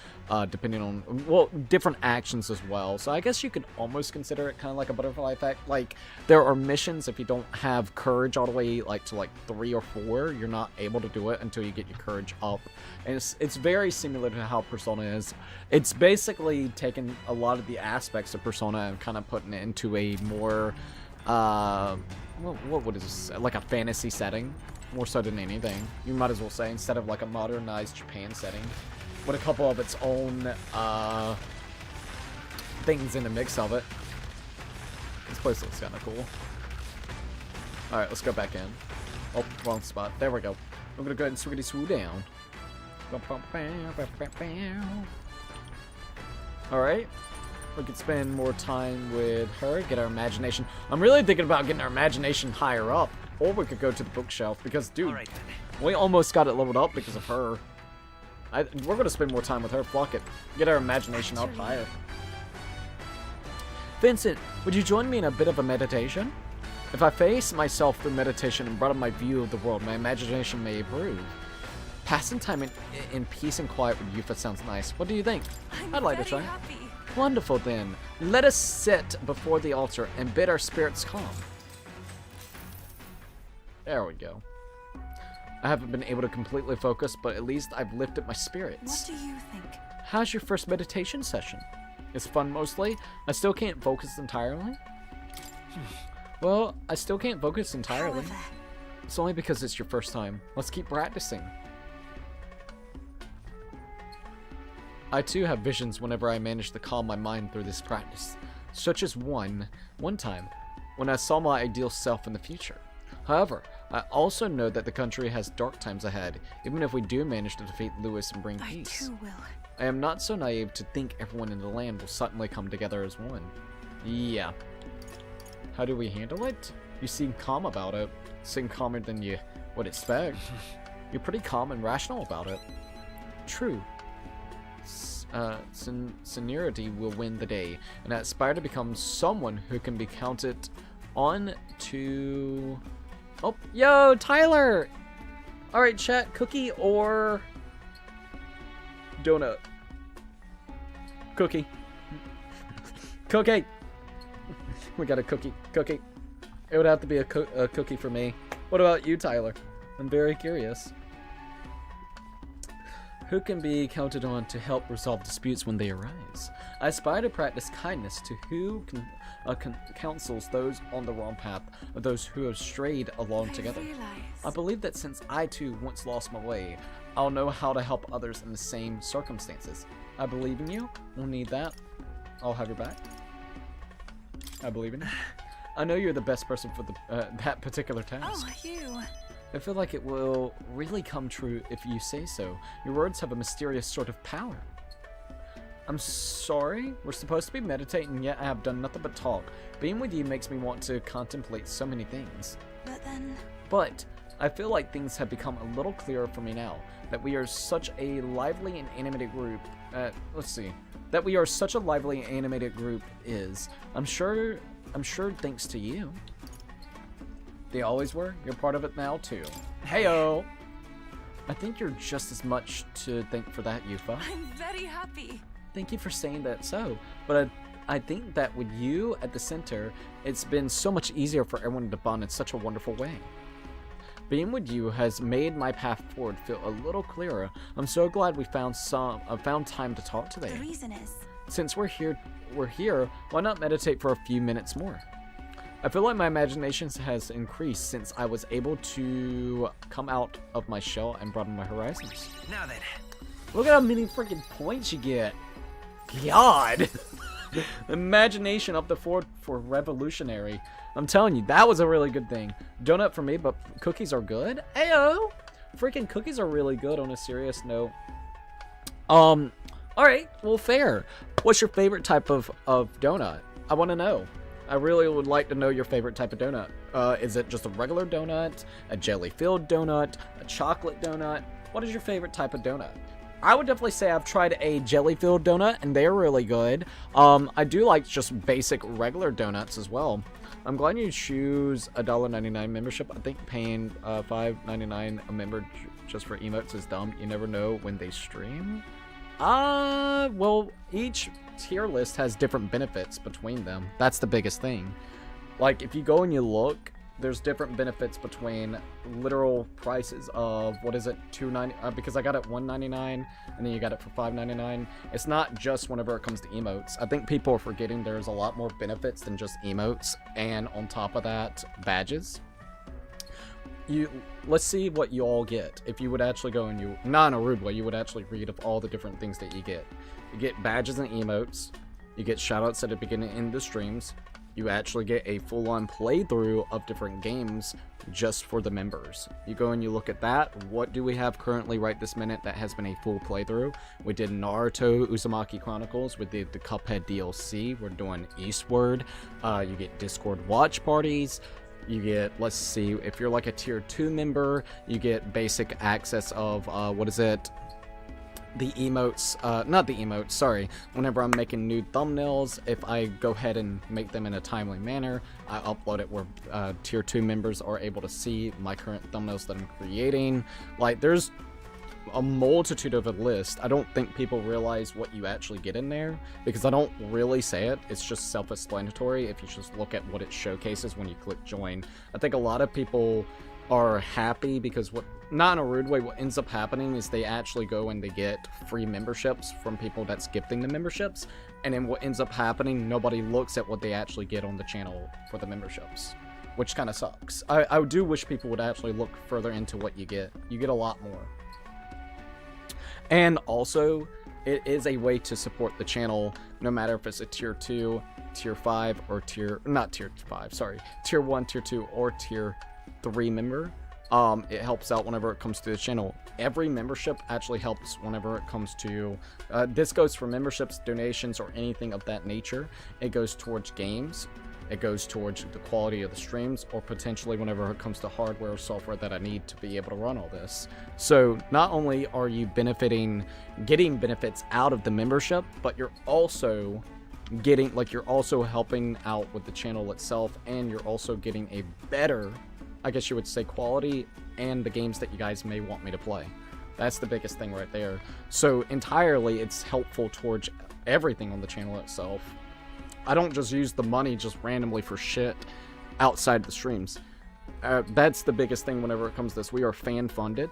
depending on, well, different actions as well. So I guess you could almost consider it kind of like a butterfly effect. Like, there are missions, if you don't have courage all the way to 3 or 4, you're not able to do it until you get your courage up. And it's very similar to how Persona is. It's basically taken a lot of the aspects of Persona and kind of putting it into a more what is this? Like a fantasy setting, more so than anything. You might as well say, instead of like a modernized Japan setting, with a couple of its own things in the mix of it. This place looks kind of cool. All right, let's go back in. Oh, wrong spot. There we go. I'm gonna go ahead and swiggity swoo down. All right. We could spend more time with her, get our imagination. I'm really thinking about getting our imagination higher up. Or we could go to the bookshelf, because, dude, we almost got it leveled up because of her. We're going to spend more time with her. Fuck it. Get our imagination up higher. Vincent, would you join me in a bit of a meditation? If I face myself through meditation and broaden my view of the world, my imagination may improve. Passing time in peace and quiet with Yufa sounds nice. What do you think? I'd like to try. Happy. Wonderful then. Let us sit before the altar and bid our spirits calm. There we go. I haven't been able to completely focus, but at least I've lifted my spirits. What do you think? How's your first meditation session? It's fun mostly. I still can't focus entirely. Well, I still can't focus entirely. However, It's only because it's your first time. Let's keep practicing. I too have visions whenever I manage to calm my mind through this practice, such as one time when I saw my ideal self in the future. However, I also know that the country has dark times ahead, even if we do manage to defeat Lewis and bring peace. I too will. I am not so naive to think everyone in the land will suddenly come together as one. Yeah. How do we handle it? You seem calm about it. Seem calmer than you would expect. You're pretty calm and rational about it. True. Seniority will win the day, and I aspire to become someone who can be counted on to... Oh, yo, Tyler! Alright, chat, cookie or... donut? Cookie. Cookie! We got a cookie. Cookie. It would have to be a cookie for me. What about you, Tyler? I'm very curious. Who can be counted on to help resolve disputes when they arise? I aspire to practice kindness to who counsels those on the wrong path, or those who have strayed along together. I believe that since I too once lost my way, I'll know how to help others in the same circumstances. I believe in you. We'll need that. I'll have your back. I believe in you. I know you're the best person for the that particular task. Oh, you. I feel like it will really come true if you say so. Your words have a mysterious sort of power. I'm sorry? We're supposed to be meditating, yet I have done nothing but talk. Being with you makes me want to contemplate so many things. But I feel like things have become a little clearer for me now. That we are such a lively and animated group. That we are such a lively and animated group is. I'm sure thanks to you. They always were. You're part of it now too. Heyo! I think you're just as much to thank for that, Yufa. I'm very happy. Thank you for saying that so. But I think that with you at the center, it's been so much easier for everyone to bond in such a wonderful way. Being with you has made my path forward feel a little clearer. I'm so glad we found time to talk today. The reason is... Since we're here, why not meditate for a few minutes more? I feel like my imagination has increased since I was able to come out of my shell and broaden my horizons. Now then. Look at how many freaking points you get. God. Imagination up the floor for revolutionary. I'm telling you, that was a really good thing. Donut for me, but cookies are good. Ayo. Freaking cookies are really good on a serious note. Alright, well, fair. What's your favorite type of donut? I want to know. I really would like to know your favorite type of donut. Is it just a regular donut, a jelly-filled donut, a chocolate donut? What is your favorite type of donut? I would definitely say I've tried a jelly-filled donut, and they're really good. I do like just basic regular donuts as well. I'm glad you choose a $1.99 membership. I think paying $5.99 a member just for emotes is dumb. You never know when they stream. Well, each tier list has different benefits between them. That's the biggest thing. Like, if you go and you look, there's different benefits between literal prices of, what is it, $2.90, because I got it $1.99, and then you got it for $5.99. It's not just whenever it comes to emotes. I think people are forgetting there's a lot more benefits than just emotes, and on top of that, badges. Let's see what you all get. If you would actually go and not in a rude way, you would actually read of all the different things that you get. You get badges and emotes. You get shoutouts at the beginning in the streams. You actually get a full-on playthrough of different games just for the members. You go and you look at that. What do we have currently right this minute that has been a full playthrough? We did Naruto Uzumaki Chronicles. We did the Cuphead DLC. We're doing Eastward. You get Discord watch parties. You get, let's see, if you're like a tier 2 member, you get basic access of, what is it? The emotes, not the emotes, sorry. Whenever I'm making new thumbnails, if I go ahead and make them in a timely manner, I upload it where tier 2 members are able to see my current thumbnails that I'm creating. Like, there's a multitude of a list. I don't think people realize what you actually get in there, because I don't really say it. It's just self-explanatory if you just look at what it showcases when you click join. I think a lot of people are happy because not in a rude way, what ends up happening is they actually go and they get free memberships from people that's gifting the memberships, and then what ends up happening, nobody looks at what they actually get on the channel for the memberships, which kind of sucks. I do wish people would actually look further into what you get. You get a lot more. And also, it is a way to support the channel, no matter if it's a tier 2, tier 5, or tier 1, tier 2, or tier 3 member. It helps out whenever it comes to the channel. Every membership actually helps whenever it comes to, this goes for memberships, donations, or anything of that nature. It goes towards games. It goes towards the quality of the streams, or potentially whenever it comes to hardware or software that I need to be able to run all this. So not only are you getting benefits out of the membership, but you're also you're also helping out with the channel itself, and you're also getting a better, I guess you would say, quality and the games that you guys may want me to play. That's the biggest thing right there. So entirely, it's helpful towards everything on the channel itself. I don't just use the money just randomly for shit outside the streams. That's the biggest thing whenever it comes to this. We are fan funded.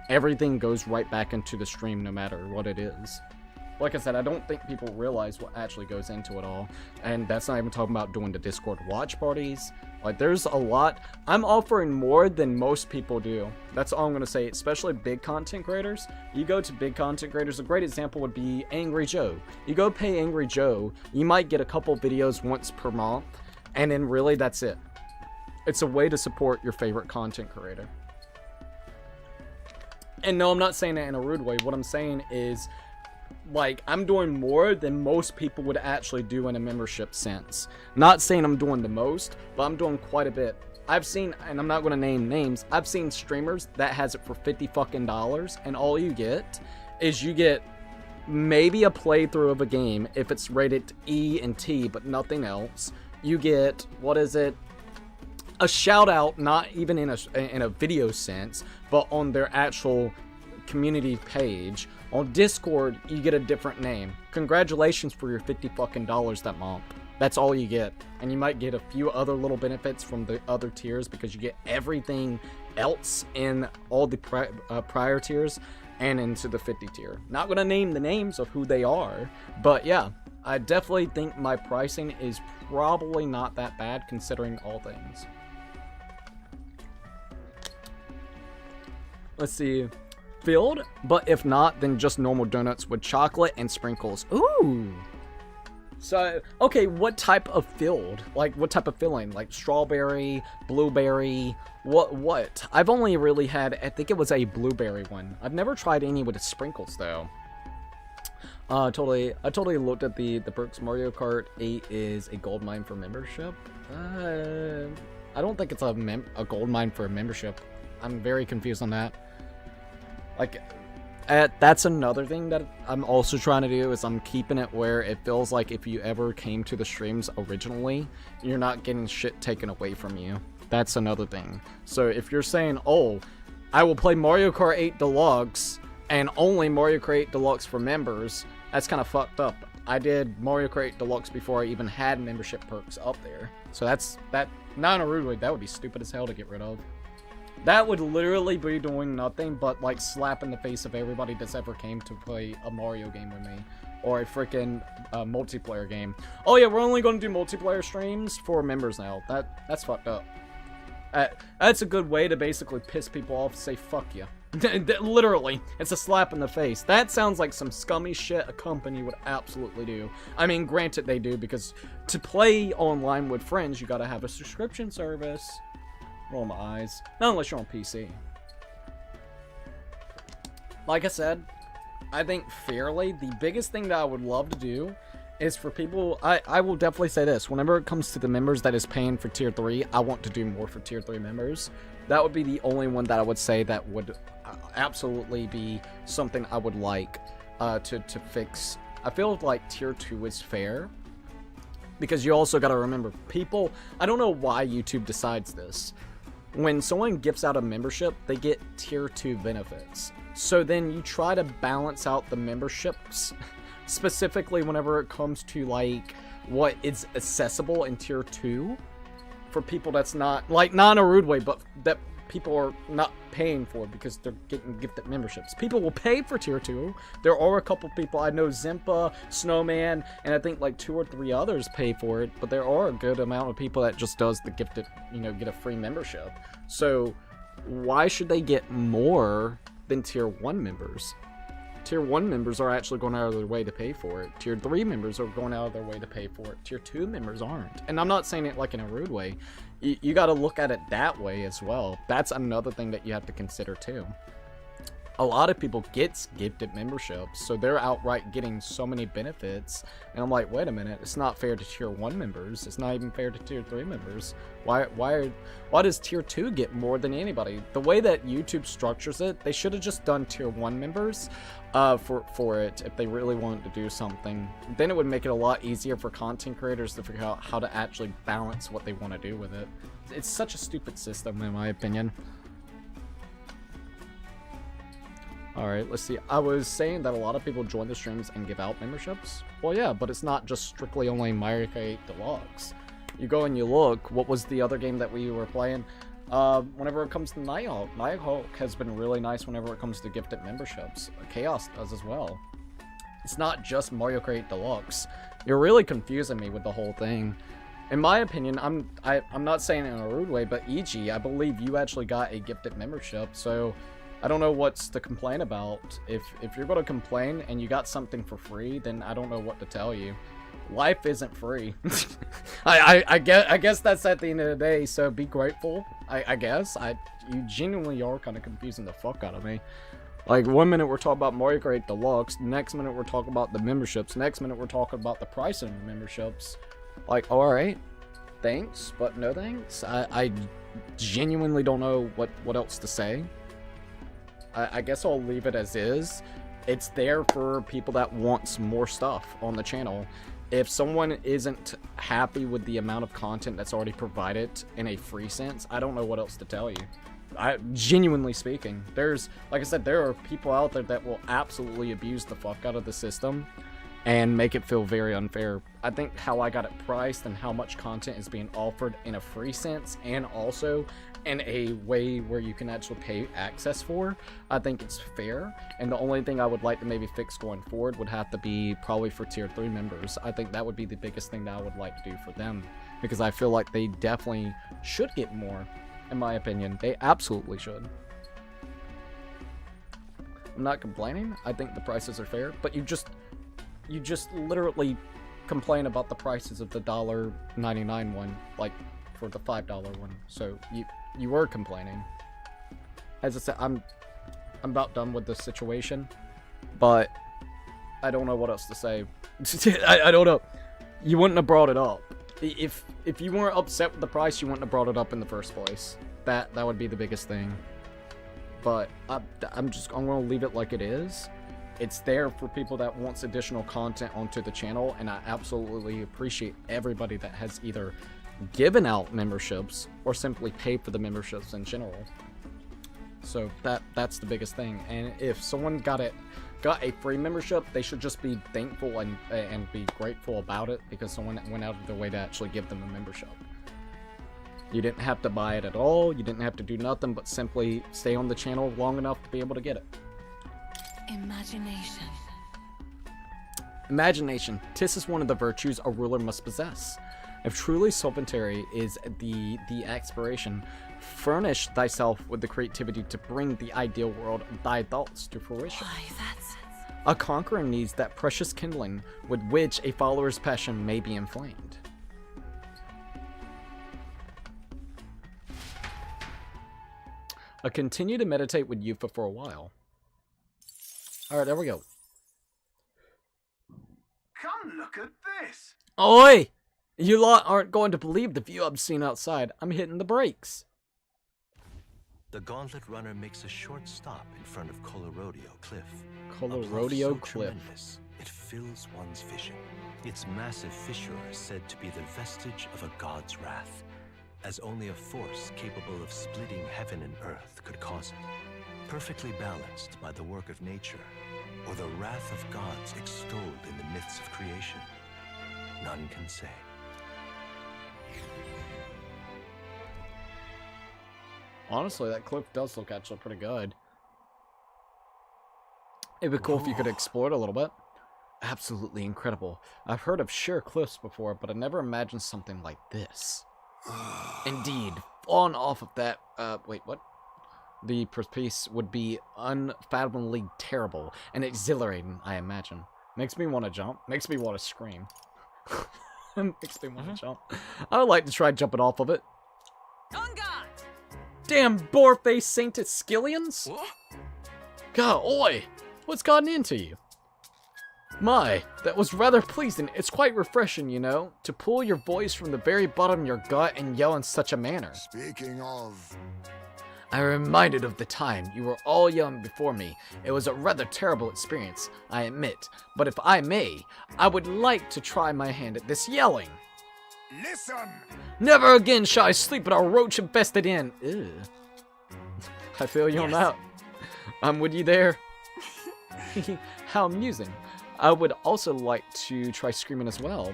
Everything goes right back into the stream no matter what it is. Like I said, I don't think people realize what actually goes into it all. And that's not even talking about doing the Discord watch parties. Like, there's a lot. I'm offering more than most people do. That's all I'm going to say, especially big content creators. You go to big content creators, a great example would be Angry Joe. You go pay Angry Joe, you might get a couple videos once per month, and then really that's it. It's a way to support your favorite content creator. And no, I'm not saying that in a rude way. What I'm saying is, like, I'm doing more than most people would actually do in a membership sense. Not saying I'm doing the most, but I'm doing quite a bit. I've seen, and I'm not going to name names, I've seen streamers that has it for $50 fucking, and all you get is you get maybe a playthrough of a game if it's rated E and T, but nothing else. You get, what is it? A shout out, not even in a video sense, but on their actual community page. On Discord, you get a different name. Congratulations for your $50 fucking that month. That's all you get. And you might get a few other little benefits from the other tiers because you get everything else in all the prior tiers and into the 50 tier. Not gonna name the names of who they are, but yeah, I definitely think my pricing is probably not that bad considering all things. Let's see. Filled, but if not, then just normal donuts with chocolate and sprinkles. Ooh. So, okay, what type of filled? Like, what type of filling? Like strawberry, blueberry, what? I've only really had, I think it was a blueberry one. I've never tried any with the sprinkles, though. I totally looked at the perks. Mario Kart 8 is a gold mine for membership. I don't think it's a gold mine for a membership. I'm very confused on that. Like, that's another thing that I'm also trying to do, is I'm keeping it where it feels like if you ever came to the streams originally, you're not getting shit taken away from you. That's another thing. So if you're saying, oh, I will play Mario Kart 8 Deluxe and only Mario Kart 8 Deluxe for members, that's kind of fucked up. I did Mario Kart 8 Deluxe before I even had membership perks up there. So that, not in a rude way, that would be stupid as hell to get rid of. That would literally be doing nothing but, like, slap in the face of everybody that's ever came to play a Mario game with me. Or a freaking multiplayer game. Oh yeah, we're only going to do multiplayer streams for members now. That's fucked up. That's a good way to basically piss people off and say, fuck you. Literally, it's a slap in the face. That sounds like some scummy shit a company would absolutely do. I mean, granted they do, because to play online with friends, you gotta have a subscription service. Roll my eyes. Not unless you're on PC. Like I said, I think fairly, the biggest thing that I would love to do is for people, I will definitely say this, whenever it comes to the members that is paying for tier 3, I want to do more for tier 3 members. That would be the only one that I would say that would absolutely be something I would like to fix. I feel like tier 2 is fair, because you also got to remember, people, I don't know why YouTube decides this. When someone gifts out a membership, they get tier 2 benefits. So then you try to balance out the memberships, specifically whenever it comes to, like, what is accessible in tier 2 for people that's not, like, not in a rude way, but that people are not paying for because they're getting gifted memberships. People will pay for tier 2. There are a couple people, I know Zimpa, Snowman, and I think like 2 or 3 others pay for it, but there are a good amount of people that just does the gifted, you know, get a free membership. So why should they get more than tier 1 members? Tier 1 members are actually going out of their way to pay for it. Tier 3 members are going out of their way to pay for it. Tier 2 members aren't. And I'm not saying it like in a rude way. You got to look at it that way as well. That's another thing that you have to consider too. A lot of people get gifted memberships, so they're outright getting so many benefits. And I'm like, wait a minute, it's not fair to Tier 1 members. It's not even fair to Tier 3 members. Why does Tier 2 get more than anybody? The way that YouTube structures it, they should have just done Tier 1 members for it if they really wanted to do something. Then it would make it a lot easier for content creators to figure out how to actually balance what they want to do with it. It's such a stupid system, in my opinion. Alright, let's see. I was saying that a lot of people join the streams and give out memberships. Well, yeah, but it's not just strictly only Mario Kart 8 Deluxe. You go and you look, what was the other game that we were playing? Whenever it comes to Nighthawk, Nighthawk has been really nice whenever it comes to gifted memberships. Chaos does as well. It's not just Mario Kart 8 Deluxe. You're really confusing me with the whole thing. In my opinion, I'm not saying it in a rude way, but EG, I believe you actually got a gifted membership, so I don't know what's to complain about. If you're going to complain and you got something for free, then I don't know what to tell you. Life isn't free. I guess that's at the end of the day, so be grateful, I guess. You genuinely are kind of confusing the fuck out of me. Like, one minute we're talking about Mario Kart 8 Deluxe, next minute we're talking about the memberships, next minute we're talking about the price of the memberships. Like, alright, thanks, but no thanks. I genuinely don't know what else to say. I guess I'll leave it as is. It's there for people that want more stuff on the channel. If someone isn't happy with the amount of content that's already provided in a free sense, I don't know what else to tell you. Genuinely speaking, like I said, there are people out there that will absolutely abuse the fuck out of the system and make it feel very unfair. I think how I got it priced and how much content is being offered in a free sense and also in a way where you can actually pay access for, I think it's fair. And the only thing I would like to maybe fix going forward would have to be probably for Tier 3 members. I think that would be the biggest thing that I would like to do for them, because I feel like they definitely should get more, in my opinion. They absolutely should. I'm not complaining. I think the prices are fair, but you just literally complain about the prices of the $1.99 one, like for the $5 one. So you were complaining. As I said, I'm about done with this situation, but I don't know what else to say. I don't know. You wouldn't have brought it up. If you weren't upset with the price, you wouldn't have brought it up in the first place. That would be the biggest thing. But I'm gonna leave it like it is. It's there for people that wants additional content onto the channel, and I absolutely appreciate everybody that has either given out memberships or simply paid for the memberships in general. So that's the biggest thing. And if someone got a free membership, they should just be thankful and be grateful about it, because someone went out of their way to actually give them a membership. You didn't have to buy it at all. You didn't have to do nothing but simply stay on the channel long enough to be able to get it. Imagination. Imagination. 'Tis is one of the virtues a ruler must possess. If truly solitary is the aspiration, furnish thyself with the creativity to bring the ideal world of thy thoughts to fruition. Why, that's... A conqueror needs that precious kindling with which a follower's passion may be inflamed. Continue to meditate with Yufa for a while. Alright, there we go. Come look at this! Oi! You lot aren't going to believe the view I'm seeing outside. I'm hitting the brakes. The Gauntlet Runner makes a short stop in front of Colorodeo Cliff. Colorodeo Cliff. Tremendous, it fills one's vision. Its massive fissure is said to be the vestige of a god's wrath, as only a force capable of splitting heaven and earth could cause it. Perfectly balanced by the work of nature, or the wrath of gods extolled in the myths of creation, none can say. Honestly, that cliff does look actually pretty good. It'd be cool if you could explore it a little bit. Absolutely incredible. I've heard of sheer cliffs before, but I never imagined something like this. Indeed, falling off of that, wait, what? the piece would be unfathomably terrible and exhilarating, I imagine. Makes me want to jump. Makes me want to scream. Makes me want to jump. I would like to try jumping off of it. Damn boar-faced sainted skillions! God, oi! What's gotten into you? My, that was rather pleasing. It's quite refreshing, you know, to pull your voice from the very bottom of your gut and yell in such a manner. Speaking of... I'm reminded of the time you were all young before me. It was a rather terrible experience, I admit. But if I may, I would like to try my hand at this yelling. Listen! Never again shall I sleep in a roach-infested inn. Ew. I feel you on that. I'm with you there. How amusing. I would also like to try screaming as well.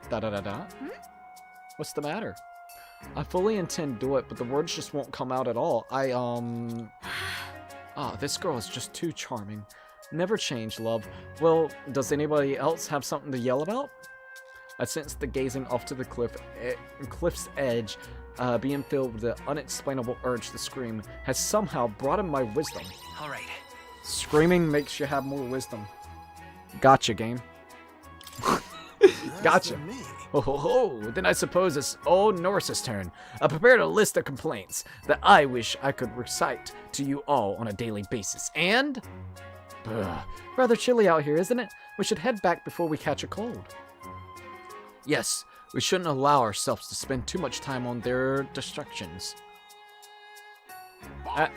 Da-da-da-da. What's the matter? I fully intend to do it, but the words just won't come out at all. This girl is just too charming. Never change, love. Well, does anybody else have something to yell about? I sensed the gazing off to the cliff's edge, being filled with the unexplainable urge to scream, has somehow broadened my wisdom. All right. Screaming makes you have more wisdom. Gotcha, game. Gotcha. Ho ho ho, then I suppose it's old Norris's turn. I prepared a list of complaints that I wish I could recite to you all on a daily basis. And... rather chilly out here, isn't it? We should head back before we catch a cold. Yes, we shouldn't allow ourselves to spend too much time on their distractions. But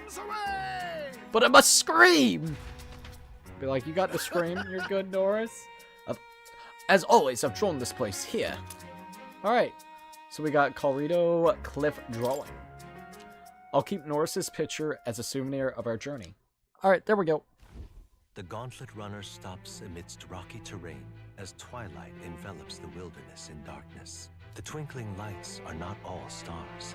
I must scream! Be like, you got the scream, you're good, Norris. As always, I've drawn this place here. Alright, so we got Colorado Cliff Drawing. I'll keep Norris's picture as a souvenir of our journey. Alright, there we go. The Gauntlet Runner stops amidst rocky terrain as twilight envelops the wilderness in darkness. The twinkling lights are not all stars.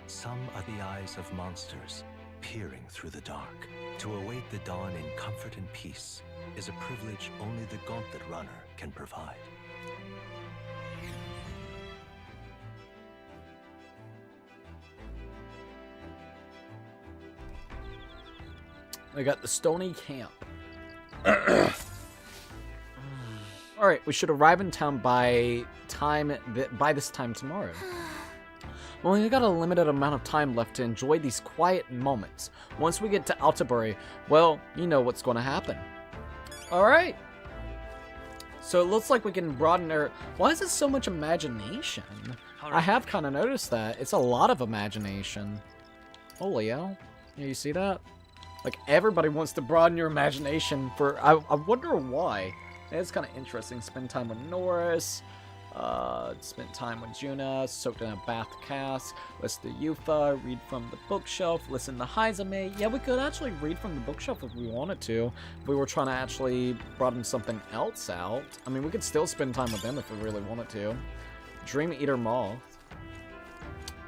Some are the eyes of monsters peering through the dark. To await the dawn in comfort and peace is a privilege only the Gauntlet Runner can provide. I got the Stony Camp. Alright, we should arrive in town by this time tomorrow. Well, we got a limited amount of time left to enjoy these quiet moments. Once we get to Altabury, well, you know what's going to happen. Alright. So it looks like we can broaden our... Why is it so much imagination? I have kind of noticed that. It's a lot of imagination. Holy hell. Yeah, you see that? Like, everybody wants to broaden your imagination for... I wonder why. It's kind of interesting. Spend time with Norris. Spent time with Juna, soaked in a bath cask, listen to Yufa, read from the bookshelf, listen to Haizame. Yeah, we could actually read from the bookshelf if we wanted to. If we were trying to actually broaden something else out. I mean, we could still spend time with them if we really wanted to. Dream Eater Moth.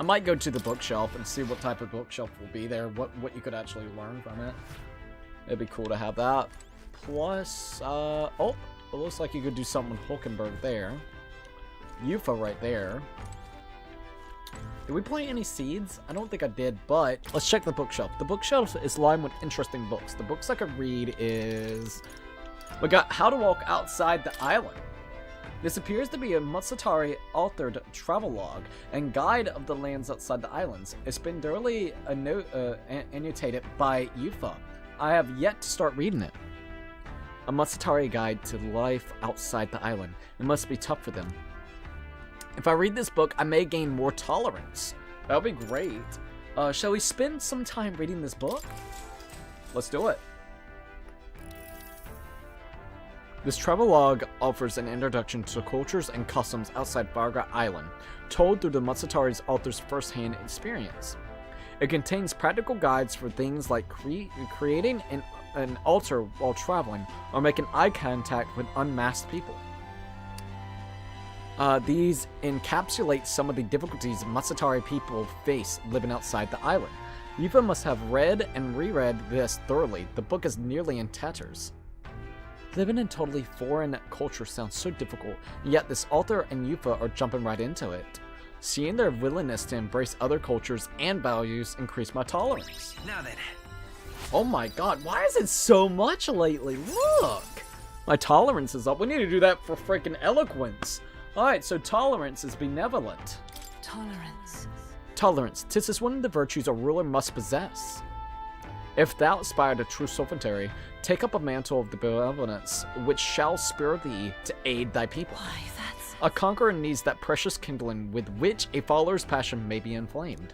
I might go to the bookshelf and see what type of bookshelf will be there, what you could actually learn from it. It'd be cool to have that. Plus, oh, it looks like you could do something with Hulkenberg there. Yufa right there. Did we plant any seeds? I don't think I did, but let's check the bookshelf. The bookshelf is lined with interesting books. The books I could read is... We got How to Walk Outside the Island. This appears to be a Matsutari authored travelogue and guide of the lands outside the islands. It's been thoroughly annotated by Yufa. I have yet to start reading it. A Matsutari guide to life outside the island. It must be tough for them. If I read this book, I may gain more tolerance. That would be great. Shall we spend some time reading this book? Let's do it. This travelogue offers an introduction to cultures and customs outside Virga Island, told through the Matsutari's author's first-hand experience. It contains practical guides for things like creating an altar while traveling, or making eye contact with unmasked people. These encapsulate some of the difficulties Matsutari people face living outside the island. Yufa must have read and reread this thoroughly. The book is nearly in tatters. Living in totally foreign culture sounds so difficult, yet this author and Yufa are jumping right into it. Seeing their willingness to embrace other cultures and values increased my tolerance. Now then. Oh my god, why is it so much lately? Look! My tolerance is up. We need to do that for freaking eloquence. Alright, so tolerance is benevolent. Tolerance. Tolerance. 'Tis is one of the virtues a ruler must possess. If thou aspire to true sovereignty, take up a mantle of the benevolence, which shall spur thee to aid thy people. Why, that's... A conqueror needs that precious kindling with which a follower's passion may be inflamed.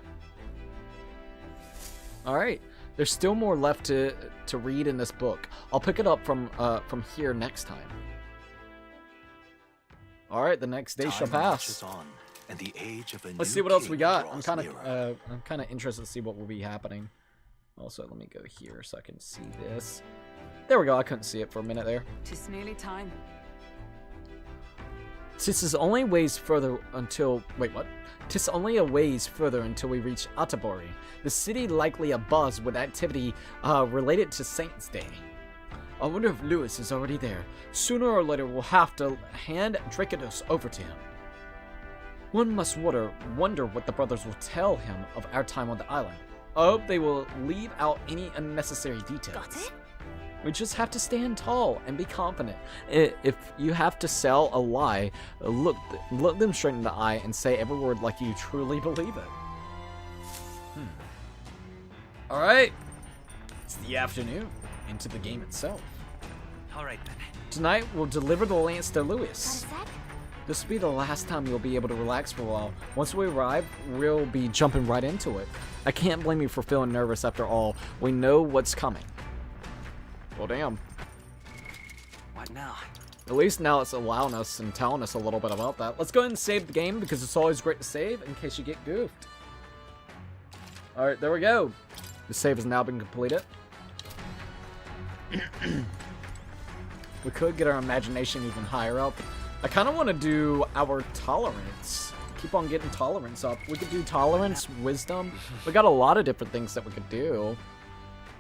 Alright, there's still more left to read in this book. I'll pick it up from here next time. Alright, the next day shall pass. On, and the age of a Let's new see what else we king got. draws I'm nearer. kind of interested to see what will be happening. Also, let me go here so I can see this. There we go. I couldn't see it for a minute there. 'Tis nearly time. 'Tis is only ways further until... Wait, what? 'Tis only a ways further until we reach Attabori, the city likely abuzz with activity related to Saint's Day. I wonder if Lewis is already there. Sooner or later, we'll have to hand Dracodos over to him. One must wonder what the brothers will tell him of our time on the island. I hope they will leave out any unnecessary details. Got it? We just have to stand tall and be confident. If you have to sell a lie, look them straight in the eye and say every word like you truly believe it. Alright. It's the afternoon. Into the game itself. Alright then. Tonight, we'll deliver the lance to Lewis. Got a sec? This will be the last time you'll be able to relax for a while. Once we arrive, we'll be jumping right into it. I can't blame you for feeling nervous after all. We know what's coming. Well, damn. What now? At least now it's allowing us and telling us a little bit about that. Let's go ahead and save the game because it's always great to save in case you get goofed. Alright, there we go. The save has now been completed. We could get our imagination even higher up. I kind of want to do our tolerance. Keep on getting tolerance up. We could do tolerance, wisdom. We got a lot of different things that we could do.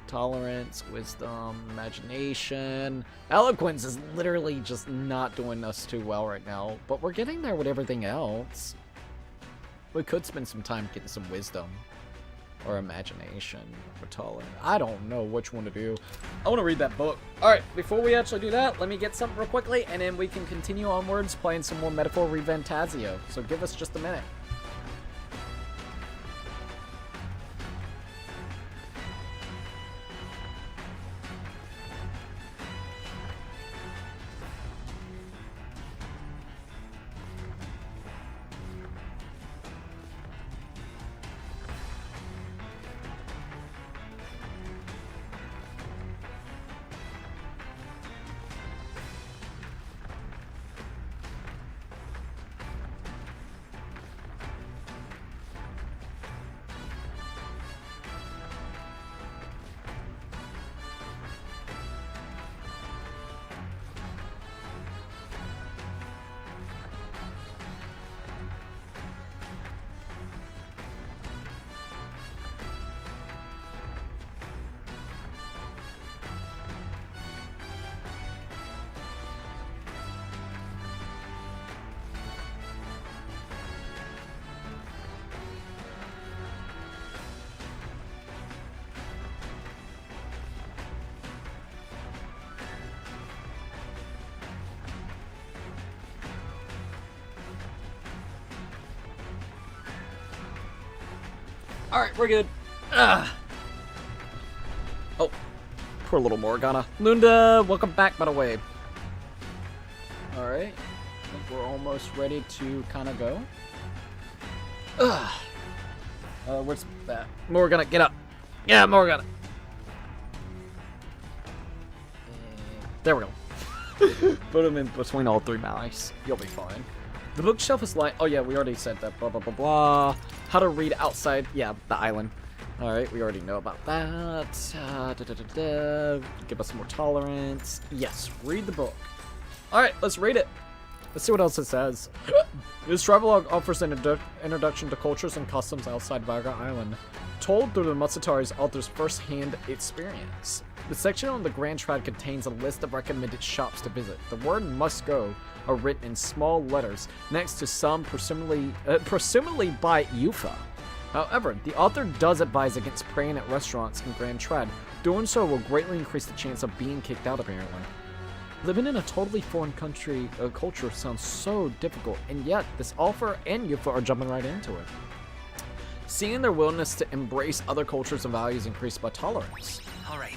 Tolerance, wisdom, imagination. Eloquence is literally just not doing us too well right now, but we're getting there with everything else. We could spend some time getting some wisdom. Or imagination, or tolerance. I don't know which one to do. I want to read that book. Alright, before we actually do that, let me get something real quickly, and then we can continue onwards playing some more medical ReFantazio. So give us just a minute. Alright, we're good. Oh, poor little Morgana. Lunda, welcome back, by the way. Alright, I think we're almost ready to kind of go. Where's that? Morgana, get up. Yeah, Morgana. There we go. Put them in between all three mouths. You'll be fine. The bookshelf is like, oh yeah, we already said that, blah, blah, blah, blah. How to read outside, yeah, the island. Alright, we already know about that. Give us some more tolerance. Yes, read the book. Alright, let's read it. Let's see what else it says. This travelogue offers an introduction to cultures and customs outside Virga Island, told through the Matsutari's author's first-hand experience. The section on the Grand Trad contains a list of recommended shops to visit. The word "must go" are written in small letters next to some, presumably by Yufa. However, the author does advise against praying at restaurants in Grand Trad. Doing so will greatly increase the chance of being kicked out, apparently. Living in a totally foreign culture sounds so difficult, and yet this author and Yufa are jumping right into it. Seeing their willingness to embrace other cultures and values increased by tolerance. Alright.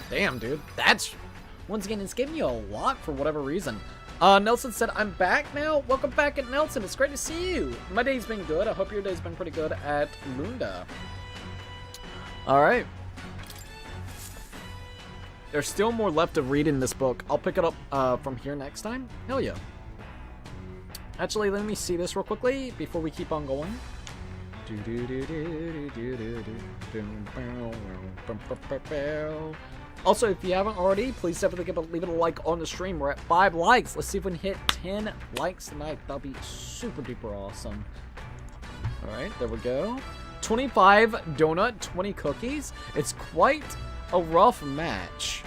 Damn, dude. That's... Once again, it's giving you a lot for whatever reason. Nelson said, I'm back now. Welcome back at Nelson. It's great to see you. My day's been good. I hope your day's been pretty good at Lunda. Alright. There's still more left to read in this book. I'll pick it up from here next time. Hell yeah. Actually, let me see this real quickly before we keep on going. Also, if you haven't already, please definitely leave it a like on the stream. We're at 5 likes. Let's see if we can hit 10 likes tonight. That'll be super duper awesome. Alright, there we go. 25 donut, 20 cookies. It's quite a rough match.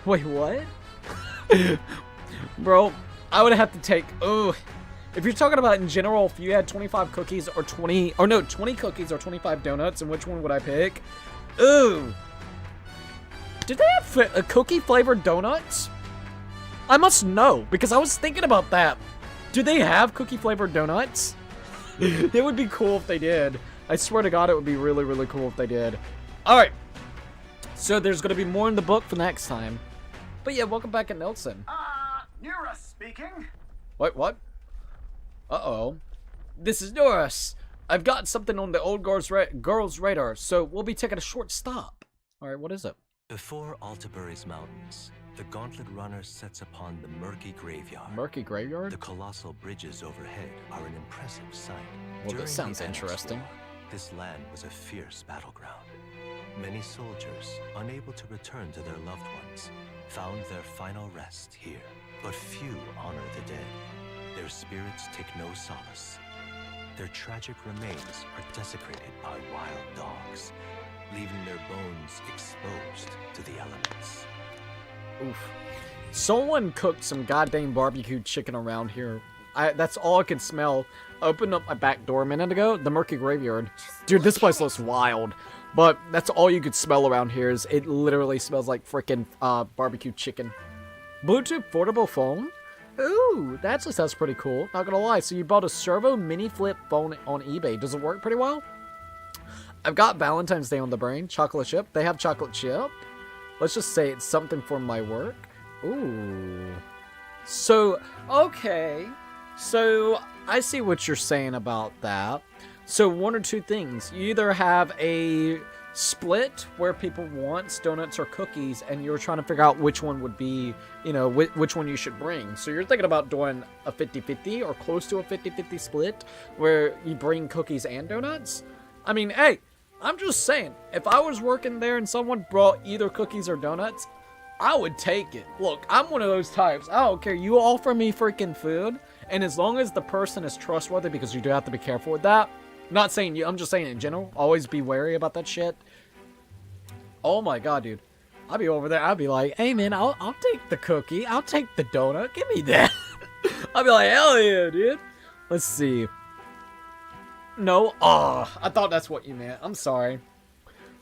Wait, what? Bro, I would have to take... Oh, if you're talking about in general, if you had 25 cookies or 20 cookies or 25 donuts, and which one would I pick? Ooh. Did they have cookie-flavored donuts? I must know, because I was thinking about that. Do they have cookie-flavored donuts? It would be cool if they did. I swear to God, it would be really, really cool if they did. Alright. So there's going to be more in the book for next time. But yeah, welcome back at Nelson. Nura speaking. Wait, what? Uh-oh. This is Norris. I've got something on the old girl's radar, so we'll be taking a short stop. Alright, what is it? Before Altabury's mountains, the Gauntlet Runner sets upon the murky graveyard. Murky graveyard? The colossal bridges overhead are an impressive sight. Well, this sounds interesting. This land was a fierce battleground. Many soldiers, unable to return to their loved ones, found their final rest here. But few honor the dead. Their spirits take no solace. Their tragic remains are desecrated by wild dogs, leaving their bones exposed to the elements. Oof. Someone cooked some goddamn barbecued chicken around here. That's all I could smell. I opened up my back door a minute ago. The murky graveyard. Dude, this place looks wild. But that's all you could smell around here is it literally smells like freaking barbecued chicken. Bluetooth portable phone? Ooh, that actually sounds pretty cool. Not gonna lie. So you bought a servo mini flip phone on eBay. Does it work pretty well? I've got Valentine's Day on the brain. Chocolate chip. They have chocolate chip. Let's just say it's something for my work. Ooh. So, okay. So, I see what you're saying about that. So, one or two things. You either have a split where people want donuts or cookies, and you're trying to figure out which one would be, you know, which one you should bring. So, you're thinking about doing a 50-50 or close to a 50-50 split where you bring cookies and donuts. I mean, hey, I'm just saying, if I was working there and someone brought either cookies or donuts, I would take it. Look, I'm one of those types. I don't care. You offer me freaking food, and as long as the person is trustworthy, because you do have to be careful with that. Not saying you, I'm just saying in general. Always be wary about that shit. Oh my God, dude. I'll be over there. I'll be like, hey man, I'll take the cookie. I'll take the donut. Give me that. I'll be like, hell yeah, dude. Let's see. No. Oh, I thought that's what you meant. I'm sorry.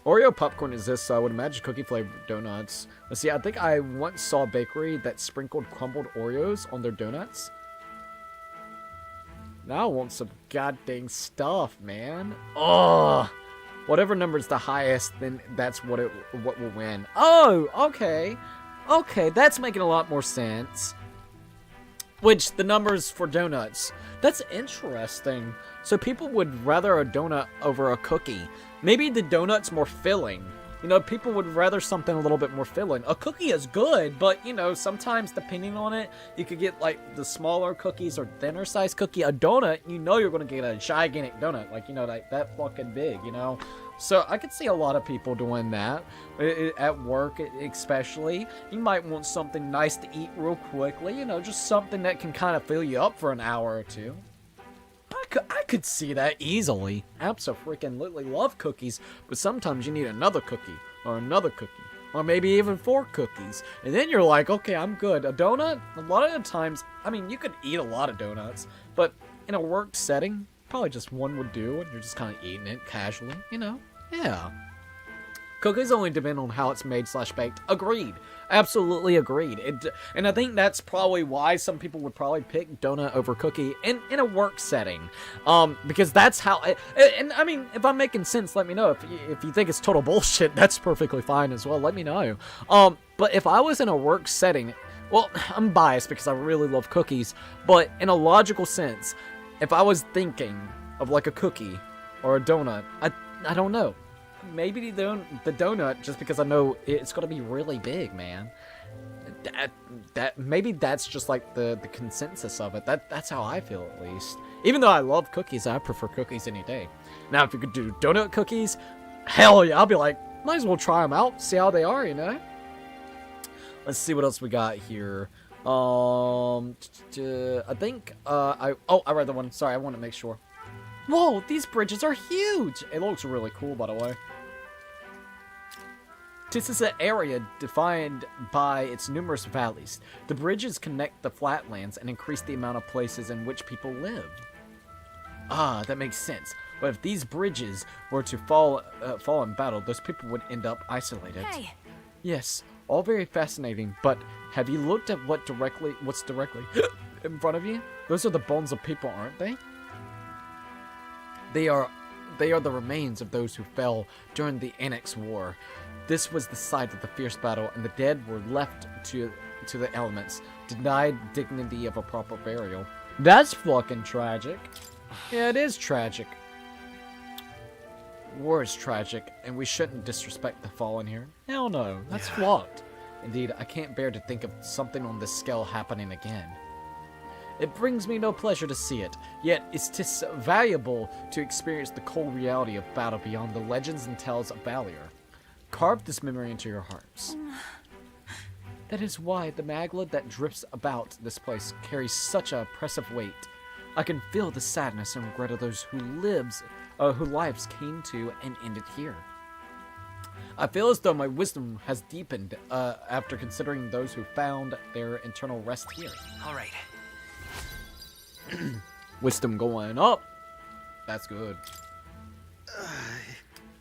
Oreo popcorn exists, so I would imagine cookie-flavored donuts. Let's see, I think I once saw a bakery that sprinkled crumbled Oreos on their donuts. Now I want some goddamn stuff, man. Oh, whatever number's the highest, then that's what will win. Oh, okay. Okay, that's making a lot more sense. Which, the numbers for donuts. That's interesting. So people would rather a donut over a cookie. Maybe the donut's more filling. You know, people would rather something a little bit more filling. A cookie is good, but, you know, sometimes depending on it, you could get, like, the smaller cookies or thinner size cookie. A donut, you know you're going to get a gigantic donut. Like, you know, like that fucking big, you know? So I could see a lot of people doing that. At work, especially. You might want something nice to eat real quickly. You know, just something that can kind of fill you up for an hour or two. I could see that easily. Absolutely love cookies, but sometimes you need another cookie. or another cookie, or maybe even 4 cookies. And then you're like, okay, I'm good. A donut? A lot of the times, I mean, you could eat a lot of donuts, but in a work setting, probably just one would do, and you're just kind of eating it casually, you know? Yeah. Cookies only depend on how it's made / baked. Agreed. Absolutely agreed. And I think that's probably why some people would probably pick donut over cookie in a work setting. Because that's how... And I mean, if I'm making sense, let me know. If you think it's total bullshit, that's perfectly fine as well. Let me know. But if I was in a work setting... Well, I'm biased because I really love cookies. But in a logical sense, if I was thinking of like a cookie or a donut, I don't know. Maybe the donut, just because I know it's gonna be really big, man. Maybe that's just like the consensus of it. That's how I feel, at least. Even though I love cookies, I prefer cookies any day. Now, if you could do donut cookies, hell yeah, I'll be like, might as well try them out, see how they are, you know. Let's see what else we got here. I think I read the one. Sorry, I want to make sure. Whoa, these bridges are huge! It looks really cool, by the way. This is an area defined by its numerous valleys. The bridges connect the flatlands and increase the amount of places in which people live. Ah, that makes sense. But if these bridges were to fall in battle, those people would end up isolated. Hey. Yes, all very fascinating, but have you looked at what's directly in front of you? Those are the bones of people, aren't they? They are the remains of those who fell during the Annex War. This was the site of the fierce battle, and the dead were left to the elements, denied dignity of a proper burial. That's fucking tragic. Yeah, it is tragic. War is tragic, and we shouldn't disrespect the fallen here. Hell no, that's fucked. Indeed, I can't bear to think of something on this scale happening again. It brings me no pleasure to see it, yet it's 'tis valuable to experience the cold reality of battle beyond the legends and tales of valor. Carve this memory into your hearts. That is why the magla that drips about this place carries such a oppressive weight. I can feel the sadness and regret of those whose lives came to and ended here. I feel as though my wisdom has deepened after considering those who found their eternal rest here. All right. Wisdom going up. That's good.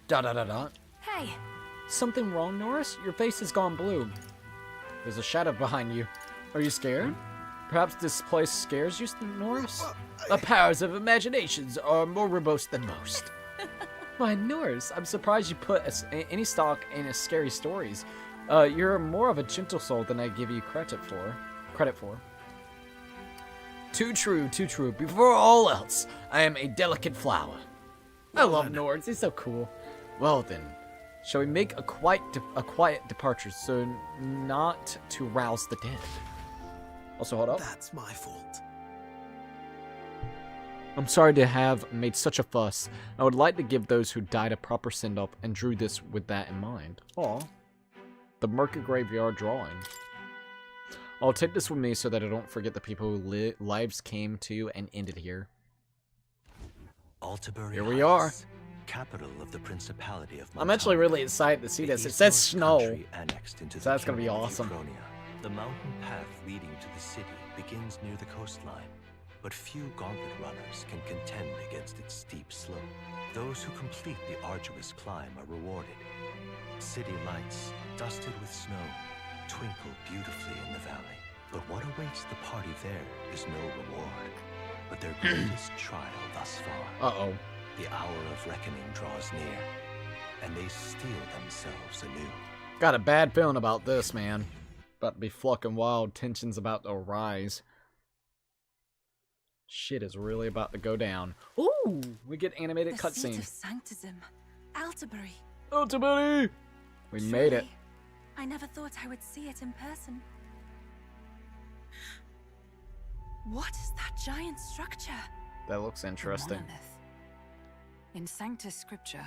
Hey. Something wrong, Norris? Your face has gone blue. There's a shadow behind you. Are you scared? Perhaps this place scares you, Norris? The powers of imaginations are more robust than most. Why, Norris, I'm surprised you put any stock in scary stories. You're more of a gentle soul than I give you credit for. Too true, too true. Before all else, I am a delicate flower. I love Norris. He's so cool. Well then, shall we make a quiet departure so not to rouse the dead? Also, hold up. That's my fault. I'm sorry to have made such a fuss. I would like to give those who died a proper send-off and drew this with that in mind. Aw. The Murky Graveyard drawing. I'll take this with me so that I don't forget the people whose lives came to and ended here. Altabury Here we are. Capital of the Principality of Montaria. I'm actually really excited to see this. It says snow. So that's going to be awesome. The mountain path leading to the city begins near the coastline, but few gauntlet runners can contend against its steep slope. Those who complete the arduous climb are rewarded. City lights, dusted with snow, twinkle beautifully in the valley. But what awaits the party there is no reward, but their greatest trial thus far. Uh-oh. The hour of reckoning draws near, and they steel themselves anew. Got a bad feeling about this, man. About to be fucking wild. Tension's about to rise. Shit is really about to go down. Ooh, we get animated cutscene. The seat of sanctism, Altabury. Altabury! We made it. I never thought I would see it in person. What is that giant structure? That looks interesting. In Sanctus Scripture,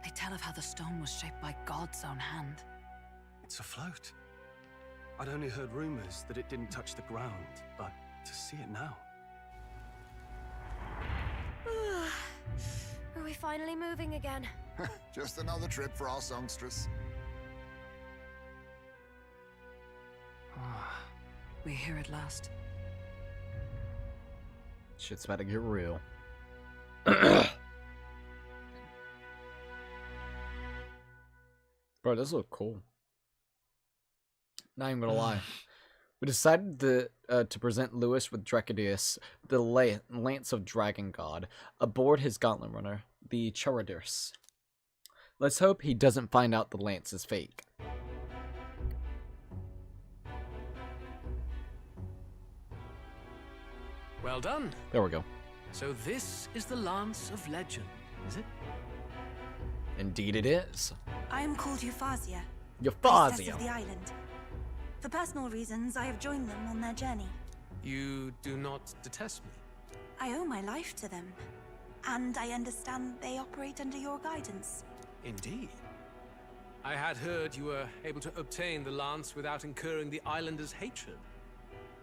they tell of how the stone was shaped by God's own hand. It's afloat. I'd only heard rumors that it didn't touch the ground, but to see it now. Are we finally moving again? Just another trip for our songstress. We're here at last. Shit's about to get real. Bro, this looks cool. Not even gonna lie. We decided to present Lewis with Dracadeus, the Lance of Dragon God, aboard his gauntlet runner, the Charadus. Let's hope he doesn't find out the lance is fake. Well done. There we go. So this is the Lance of Legend, is it? Indeed it is. I am called Euphazia. Euphazia. Priestess of the island. For personal reasons, I have joined them on their journey. You do not detest me? I owe my life to them. And I understand they operate under your guidance. Indeed. I had heard you were able to obtain the lance without incurring the islanders' hatred.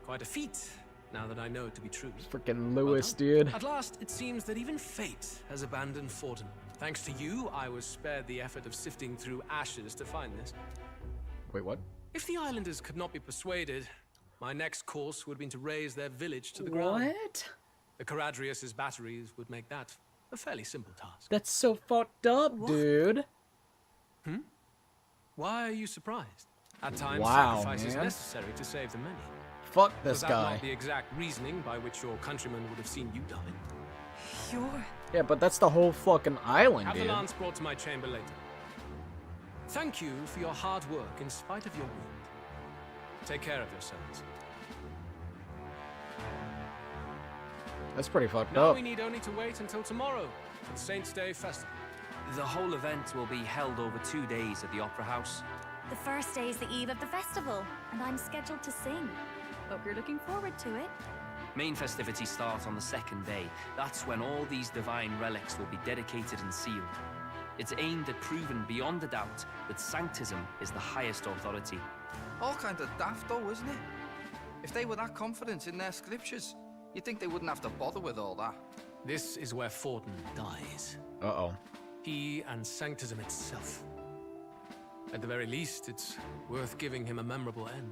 Quite a feat, now that I know it to be true. Freaking Lewis, dude. At last, it seems that even fate has abandoned Forden. Thanks to you, I was spared the effort of sifting through ashes to find this. Wait, what? If the islanders could not be persuaded, my next course would have been to raise their village to the ground. What? The Caradrius' batteries would make that a fairly simple task. That's so fucked up, dude. Hmm? Why are you surprised? At times, Wow, sacrifice is man. necessary to save the many. Fuck this Was that guy. not the exact reasoning by which your countrymen would have seen you die? You're... Yeah, but that's the whole fucking island, Have the dude. lance brought to my chamber later. Thank you for your hard work in spite of your wound. Take care of yourselves. That's pretty fucked Now up. we need only to wait until tomorrow for the Saints' Day Festival. The whole event will be held over 2 days at the Opera House. The first day is the eve of the festival, and I'm scheduled to sing. Hope you're looking forward to it. Main festivities start on the second day. That's when all these divine relics will be dedicated and sealed. It's aimed at proving beyond a doubt that sanctism is the highest authority. All kind of daft though, isn't it? If they were that confident in their scriptures, you'd think they wouldn't have to bother with all that. This is where Forden dies. Uh-oh. He and sanctism itself. At the very least, it's worth giving him a memorable end.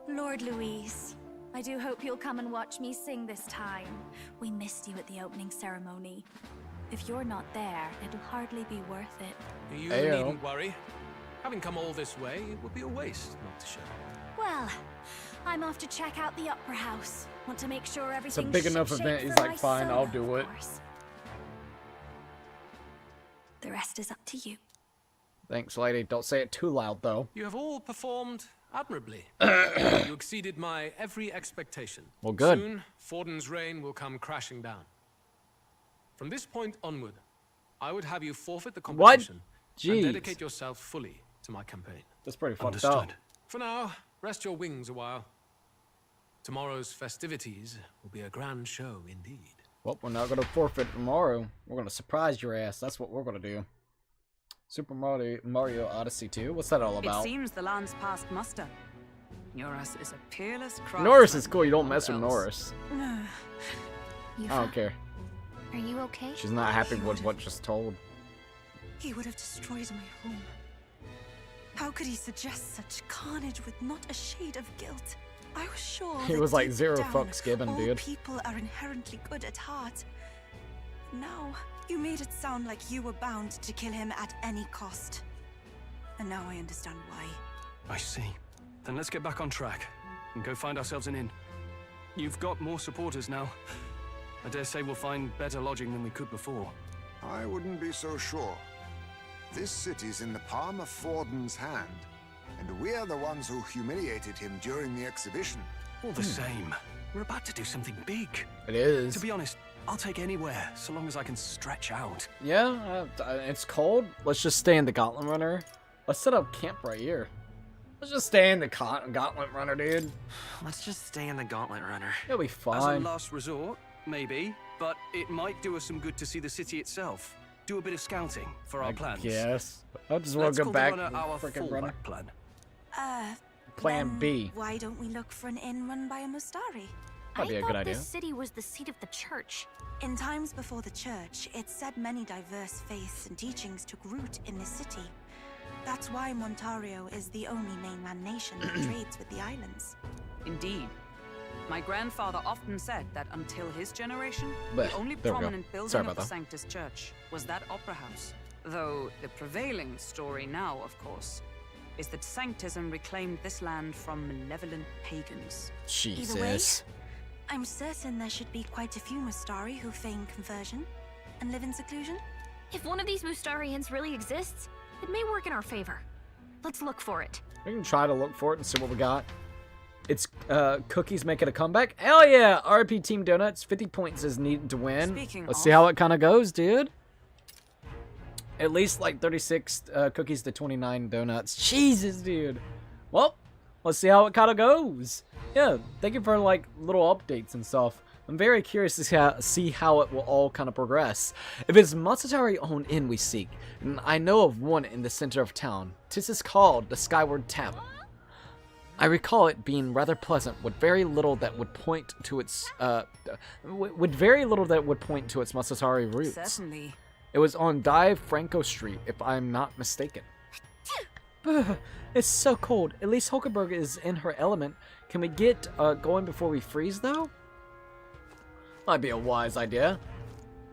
Lord Louise, I do hope you'll come and watch me sing this time. We missed you at the opening ceremony. If you're not there, it'll hardly be worth it. You needn't worry. Having come all this way, it would be a waste not to show. Well, I'm off to check out the Opera House. Want to make sure It's a everything's big enough shipshape event. He's for like, my fine, solo, I'll do of it. course. The rest is up to you. Thanks, lady. Don't say it too loud, though. You have all performed admirably. You exceeded my every expectation. Well, good. Soon, Forden's reign will come crashing down. From this point onward, I would have you forfeit the competition and Jeez. dedicate yourself fully to my campaign. That's pretty fucked up. For now, rest your wings a while. Tomorrow's festivities will be a grand show indeed. Well, we're not gonna forfeit tomorrow. We're gonna surprise your ass. That's what we're gonna do. Super Mario Odyssey 2? What's that all about? It seems the land's passed muster. Norris is a peerless craftsman. Norris is cool. You don't mess with Else. Norris. I don't care. Are you okay? She's not happy with what just told. He would have destroyed my home. How could he suggest such carnage with not a shade of guilt? I was sure He that was like deep zero down, fucks given, all dude. people are inherently good at heart. Now, you made it sound like you were bound to kill him at any cost. And now I understand why. I see. Then let's get back on track and go find ourselves an inn. You've got more supporters now. I dare say we'll find better lodging than we could before. I wouldn't be so sure. This city's in the palm of Forden's hand, and we're the ones who humiliated him during the exhibition. All the same, we're about to do something big. It is. To be honest, I'll take anywhere, so long as I can stretch out. Yeah, it's cold. Let's just stay in the Gauntlet Runner. Let's set up camp right here. Let's just stay in the Gauntlet Runner, dude. Let's just stay in the Gauntlet Runner. It'll be As a fine. last resort, maybe, but it might do us some good to see the city itself. Do a bit of scouting for our plans. Yes. I just want Let's to call go back the runner our to freaking runner. fallback plan. Plan then B. Why don't we look for an inn run by a Mustari? That'd be a I good thought idea. this city was the seat of the church. In times before the church, it said many diverse faiths and teachings took root in this city. That's why Montario is the only mainland nation that trades with the islands. Indeed. My grandfather often said that until his generation, But, the only there we go. prominent building Sorry of about the that. Sanctus Church was that opera house. Though the prevailing story now, of course, is that Sanctism reclaimed this land from malevolent pagans. Either way, I'm certain there should be quite a few Mustari who feign conversion and live in seclusion. If one of these Mustarians really exists, it may work in our favor. Let's look for it. We can try to look for it and see what we got. It's Cookies making a comeback. Hell yeah! RP Team Donuts, 50 points is needed to win. Let's see how it kind of goes, dude. At least like 36 cookies to 29 donuts. Jesus, dude. Well, let's see how it kind of goes. Yeah, thank you for like little updates and stuff. I'm very curious to see how it will all kind of progress. If it's Matsutari-owned inn we seek, and I know of one in the center of town. This is called the Skyward Tavern. I recall it being rather pleasant, with very little that would point to its Matsutari roots. Certainly. It was on Dive Franco Street, if I'm not mistaken. It's so cold. At least Hulkenberg is in her element. Can we get going before we freeze, though? Might be a wise idea.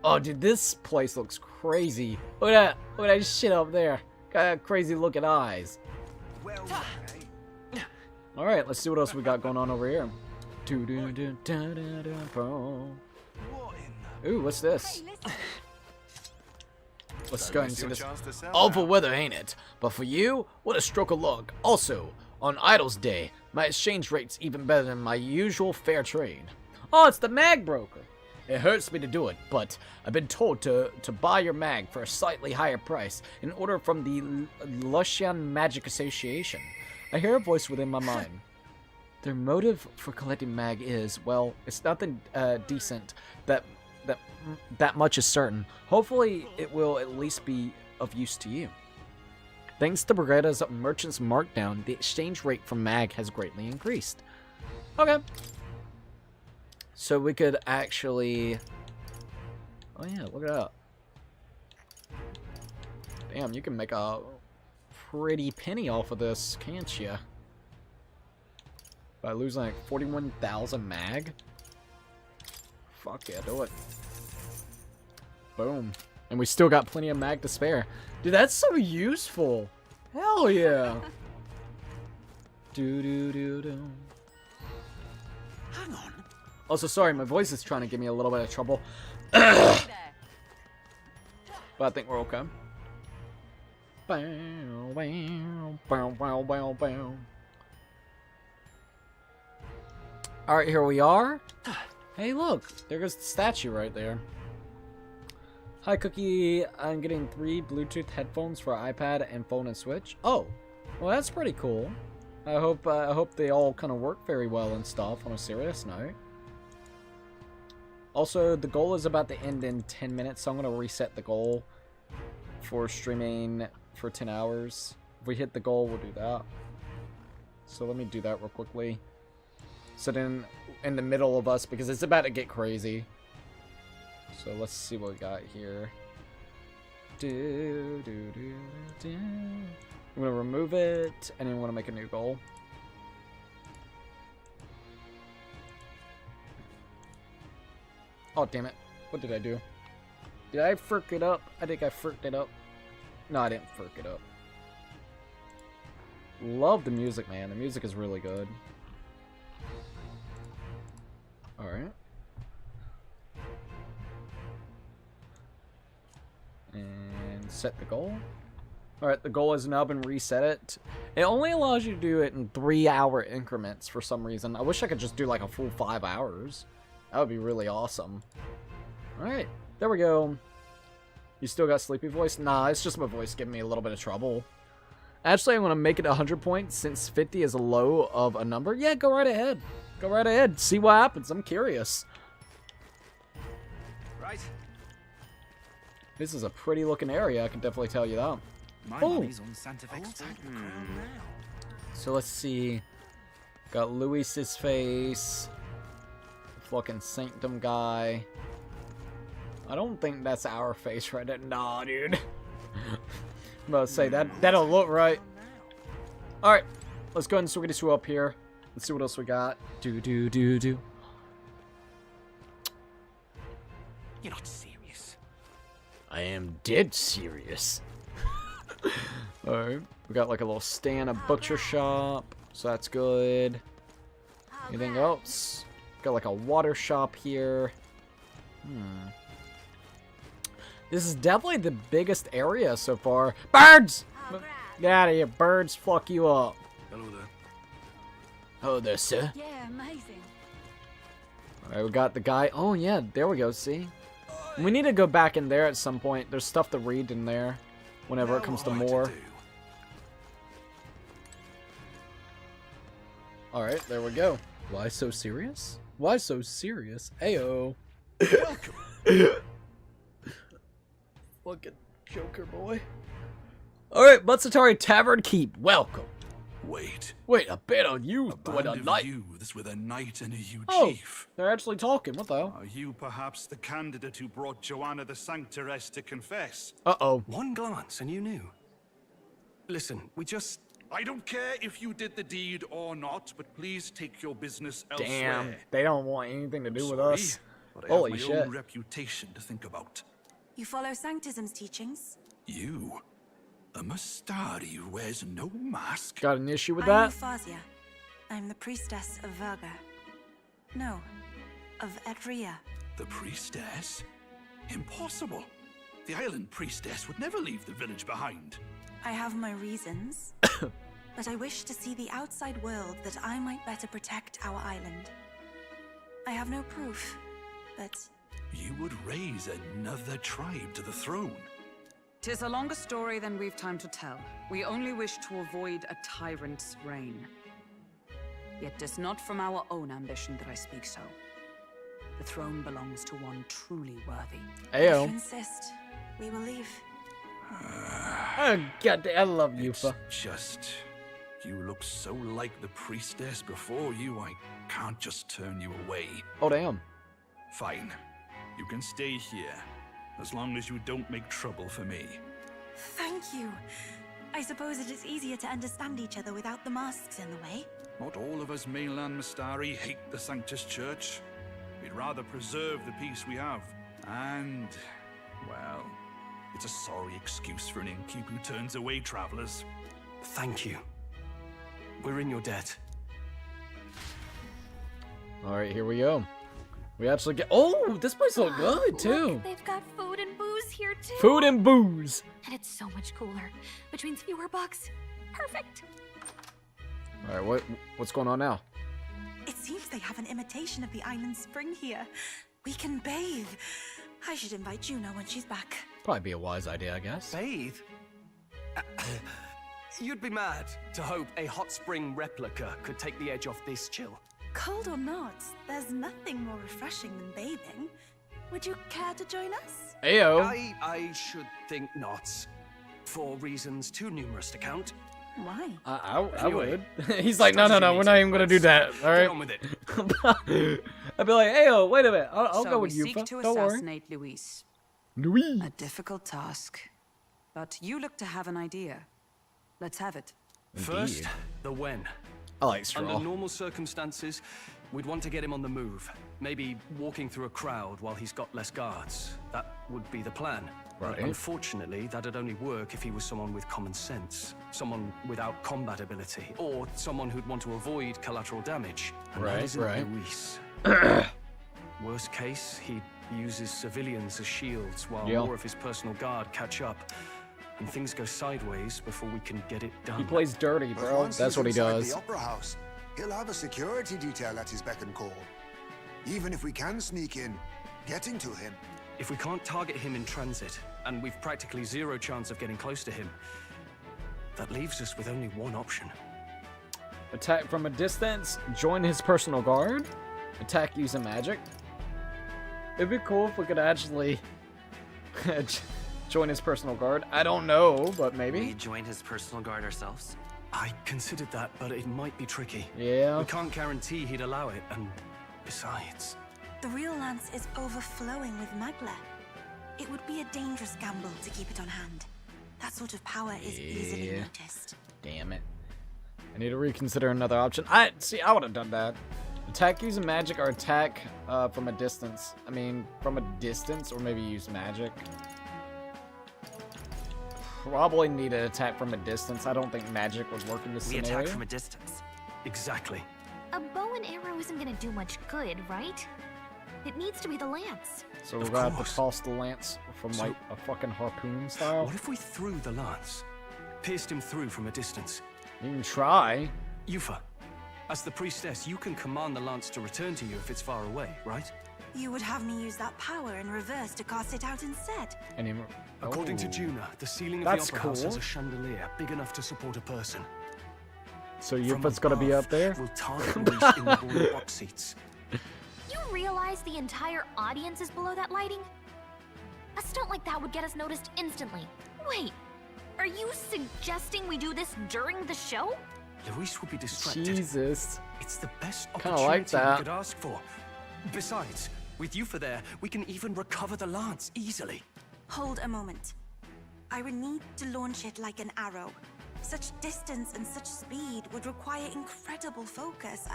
Oh, dude, this place looks crazy. Look at that. Look at that shit up there. Got crazy looking eyes. All right, let's see what else we got going on over here. Ooh, what's this? Let's go and see this. Awful weather, ain't it? But for you, what a stroke of luck. Also, on Idol's Day, my exchange rate's even better than my usual fair trade. Oh, it's the mag broker. It hurts me to do it, but I've been told to buy your mag for a slightly higher price in order from the Lushan Magic Association. I hear a voice within my mind. Their motive for collecting mag is, well, it's nothing decent. That much is certain. Hopefully, it will at least be of use to you. Thanks to Brigida's merchant's markdown, the exchange rate for mag has greatly increased. Okay. So we could actually... Oh yeah, look at that. Damn, you can make a pretty penny off of this, can't you? By losing like 41,000 mag? Fuck yeah, do it. Boom. And we still got plenty of mag to spare. Dude, that's so useful. Hell yeah. Do. Hang on. Also, sorry, my voice is trying to give me a little bit of trouble. But I think we're okay. Alright, here we are. Hey, look. There goes the statue right there. Hi, Cookie. I'm getting 3 Bluetooth headphones for iPad and phone and Switch. Oh, well, that's pretty cool. I hope they all kind of work very well and stuff on a serious note. Also, the goal is about to end in 10 minutes, so I'm going to reset the goal for streaming for 10 hours. If we hit the goal, we'll do that. So let me do that real quickly. So then, in the middle of us, because it's about to get crazy. So let's see what we got here. I'm going to remove it, and then I'm going to make a new goal. Oh, damn it. What did I do? Did I frick it up? I think I fricked it up. No, I didn't frick it up. Love the music, man. The music is really good. Alright. And set the goal. Alright, the goal has now been reset. It only allows you to do it in 3-hour increments for some reason. I wish I could just do like a full 5 hours. That would be really awesome. Alright, there we go. You still got sleepy voice? Nah, it's just my voice giving me a little bit of trouble. Actually, I'm going to make it 100 points since 50 is a low of a number. Yeah, go right ahead. Go right ahead. See what happens. I'm curious. Right. This is a pretty looking area, I can definitely tell you that. My Oh. money's on Santa Fe. So let's see. Got Luis's face. Fucking Sanctum guy. I don't think that's our face right there. Nah, dude. I'm about to say that'll look right. All right, let's go ahead and swing this up here. Let's see what else we got. Do. You're not serious. I am dead serious. Alright, we got like a little stand, a butcher shop, so that's good. Anything else? Got like a water shop here. This is definitely the biggest area so far. Birds! Get out of here, birds. Fuck you up. Hello there. Hello there, sir. Yeah, amazing. Alright, we got the guy. Oh, yeah, there we go, see? We need to go back in there at some point. There's stuff to read in there whenever it comes to more. Alright, there we go. Why so serious? Why so serious? Ayo. Fucking Joker boy. Alright, Matsutari Tavern Keep. Welcome. Wait a bit on you, Band of youths with a knight and a huge Oh, chief. they're actually talking. What the hell? Are you perhaps the candidate who brought Joanna the Sanctoress to confess? Uh-oh. One glance and you knew. Listen, we just... I don't care if you did the deed or not, but please take your business elsewhere. Damn, they don't want anything to do with Sorry, us. but I Holy have my shit. own reputation to think about. You follow Sanctism's teachings? You? A Mastari who wears no mask? Got an issue with I'm that? ReFantazio. I'm the priestess of Virga. No, of Edria. The priestess? Impossible. The island priestess would never leave the village behind. I have my reasons, but I wish to see the outside world that I might better protect our island. I have no proof, but... You would raise another tribe to the throne. 'Tis a longer story than we've time to tell. We only wish to avoid a tyrant's reign. Yet 'tis not from our own ambition that I speak so. The throne belongs to one truly worthy. Ayo. If you insist, we will leave. Oh, God, I love Yufa. Just... You look so like the priestess before you, I can't just turn you away. Oh, damn. Fine. You can stay here, as long as you don't make trouble for me. Thank you. I suppose it is easier to understand each other without the masks in the way. Not all of us mainland Mastari hate the Sanctus Church. We'd rather preserve the peace we have. And, well, it's a sorry excuse for an innkeep who turns away travelers. Thank you. We're in your debt. Alright, here we go. We actually get... Oh, this place looks good, too. Look, they've got food and booze here, too. Food and booze. And it's so much cooler, which means fewer bugs. Perfect. Alright, what's going on now? It seems they have an imitation of the island spring here. We can bathe. I should invite Juno when she's back. Probably be a wise idea, I guess. Bathe? You'd be mad to hope a hot spring replica could take the edge off this chill. Cold or not, there's nothing more refreshing than bathing. Would you care to join us? Ayo. I should think not. For reasons too numerous to count. Why? I Anyway, would. He's like, no, we're not even going to do that. All right. Get on with it. I'd be like, ayo, wait a minute. I'll So go we with you. seek to Don't worry. assassinate Luis. Louis. A difficult task. But you look to have an idea. Let's have it. First, the when. I like straw. Under normal circumstances, we'd want to get him on the move. Maybe walking through a crowd while he's got less guards. That would be the plan. Right. But unfortunately, that'd only work if he was someone with common sense. Someone without combat ability. Or someone who'd want to avoid collateral damage. And that isn't Luis. Worst case, he uses civilians as shields while more of his personal guard catch up. And things go sideways before we can get it done. He plays dirty, But bro. once That's he's what he inside does. The opera house, he'll have a security detail at his beck and call. Even if we can sneak in, getting to him. If we can't target him in transit, and we've practically zero chance of getting close to him, that leaves us with only one option. Attack from a distance, join his personal guard, attack using magic. It'd be cool if we could actually join his personal guard. I don't know, but maybe. We join his personal guard ourselves? I considered that, but it might be tricky. Yeah. We can't guarantee he'd allow it, and besides... The real lance is overflowing with magla. It would be a dangerous gamble to keep it on hand. That sort of power is easily noticed. Damn it. I need to reconsider another option. I would have done that. Attack using magic or attack from a distance. I mean, from a distance, or maybe use magic. Probably need an attack from a distance. I don't think magic would work in this scenario. We attack from a distance. Exactly. A bow and arrow isn't gonna do much good, right? It needs to be the lance. So we're gonna have to toss the lance from like a fucking harpoon style. What if we threw the lance? Pierced him through from a distance? You can try. Yufa, as the priestess, you can command the lance to return to you if it's far away, right? You would have me use that power in reverse to cast it out instead. According to Juna, the ceiling of That's the opera house cool. has a chandelier big enough to support a person. So Yufa's gonna be up there? We'll target Luis in the board box seats. You realize the entire audience is below that lighting? A stunt like that would get us noticed instantly. Wait, are you suggesting we do this during the show? Luis would be distracted. Jesus. It's the best Kinda opportunity like that. we could ask for. Besides, with Yufa there, we can even recover the lance easily. Hold a moment. I would need to launch it like an arrow. Such distance and such speed would require incredible focus.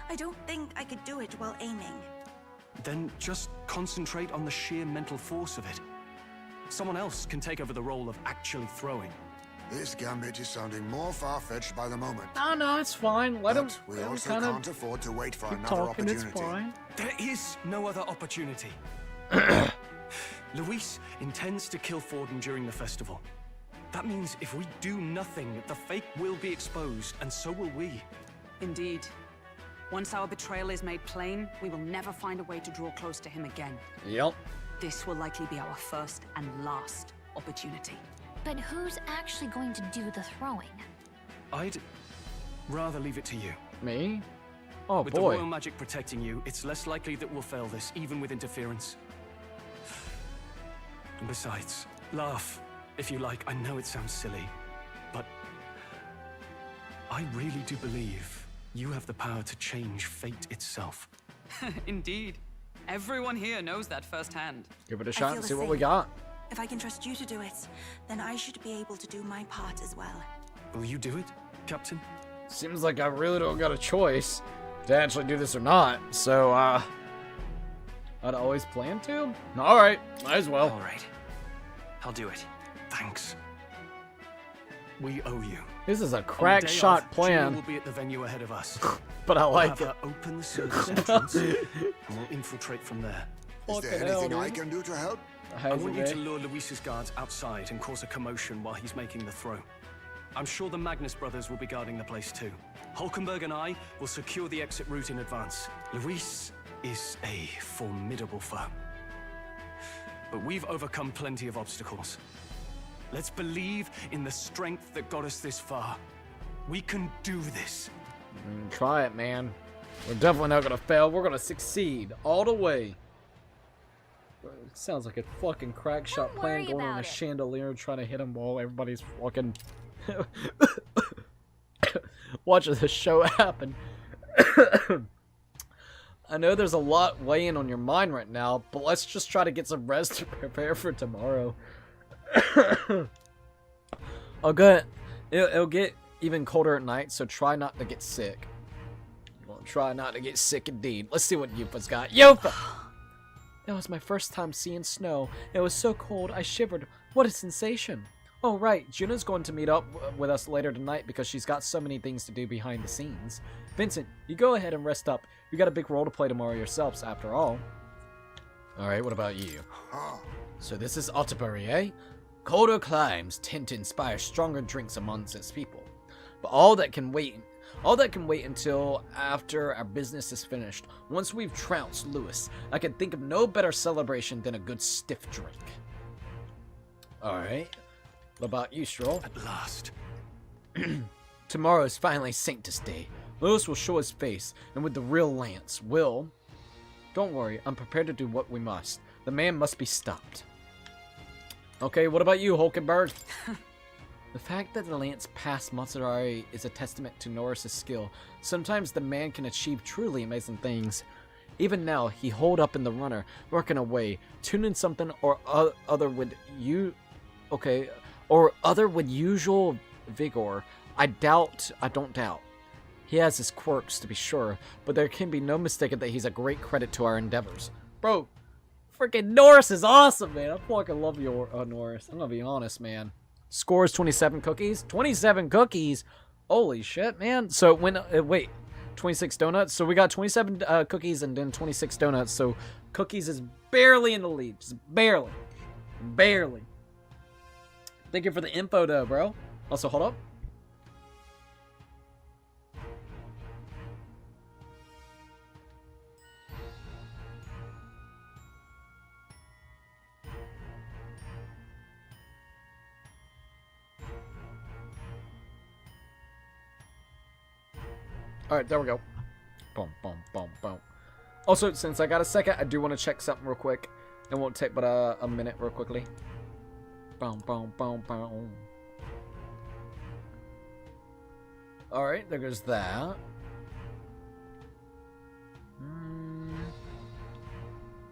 I don't think I could do it while aiming. Then just concentrate on the sheer mental force of it. Someone else can take over the role of actually throwing. This gambit is sounding more far-fetched by the moment. No, it's fine. Let him. We also can't afford to wait for another talking, opportunity. it's fine. There is no other opportunity. Luis intends to kill Forden during the festival. That means if we do nothing, the fake will be exposed, and so will we. Indeed. Once our betrayal is made plain, we will never find a way to draw close to him again. Yep. This will likely be our first and last opportunity. But who's actually going to do the throwing? I'd rather leave it to you. Me? Oh, with boy. the royal magic protecting you, it's less likely that we'll fail this, even with interference. And besides, laugh, if you like. I know it sounds silly, but I really do believe you have the power to change fate itself. Indeed. Everyone here knows that firsthand. Give it a I shot feel and the see what same. we got. If I can trust you to do it, then I should be able to do my part as well. Will you do it, Captain? Seems like I really don't got a choice to actually do this or not. So, I'd always plan to? Alright, might as well. Alright. I'll do it. Thanks. We owe you. This is a On the crack day shot of, plan. Gina will be at the venue ahead of us. But I We'll like have it. her open the service entrance, and we'll infiltrate from there. Is there anything I can do to help? I want you to lure Luis's guards outside and cause a commotion while he's making the throw. I'm sure the Magnus brothers will be guarding the place too. Hulkenberg and I will secure the exit route in advance. Luis is a formidable foe. But we've overcome plenty of obstacles. Let's believe in the strength that got us this far. We can do this. Try it, man. We're definitely not gonna fail. We're gonna succeed all the way. It sounds like a fucking crack shot plan going on a chandelier trying to hit him while everybody's fucking watching the show happen. I know there's a lot weighing on your mind right now, but let's just try to get some rest to prepare for tomorrow. Oh, good. It'll get even colder at night, so try not to get sick. Well, try not to get sick indeed. Let's see what Yufa's got. Yufa! That was my first time seeing snow. It was so cold, I shivered. What a sensation. Oh, right. Juna's going to meet up with us later tonight because she's got so many things to do behind the scenes. Vincent, you go ahead and rest up. You got a big role to play tomorrow yourselves, after all. Alright, what about you? So this is Otterbury, eh? Colder climes tend to inspire stronger drinks amongst its people. But all that can wait until after our business is finished. Once we've trounced Lewis, I can think of no better celebration than a good stiff drink. Alright. What about you, Stroll? At last. Tomorrow is finally Sanctus Day. Lewis will show his face, and with the real lance, Don't worry, I'm prepared to do what we must. The man must be stopped. Okay, what about you, Hulkenberg? The fact that the lance passed Matsurari is a testament to Norris's skill. Sometimes the man can achieve truly amazing things. Even now, he holed up in the runner, working away, tuning something or other with you. Okay, or other with usual vigor. I don't doubt. He has his quirks, to be sure, but there can be no mistaking that he's a great credit to our endeavors. Bro, freaking Norris is awesome, man. I fucking love you, Norris. I'm gonna be honest, man. Scores 27 cookies? 27 cookies? Holy shit, man. So when, wait, 26 donuts? So we got 27 cookies and then 26 donuts. So cookies is barely in the lead. Just barely. Barely. Thank you for the info, though, bro. Also, hold up. Alright, there we go. Boom, boom, boom, boom. Also, since I got a second, I do want to check something real quick. It won't take but a minute real quickly. Boom, boom, boom, boom. Alright, there goes that.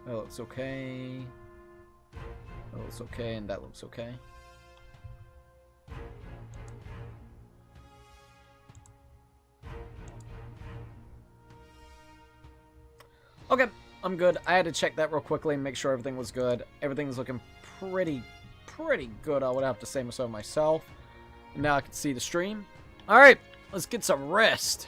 That looks okay. That looks okay, and that looks okay. Okay, I'm good. I had to check that real quickly and make sure everything was good. Everything's looking pretty good, I would have to say so myself. And now I can see the stream. Alright, let's get some rest.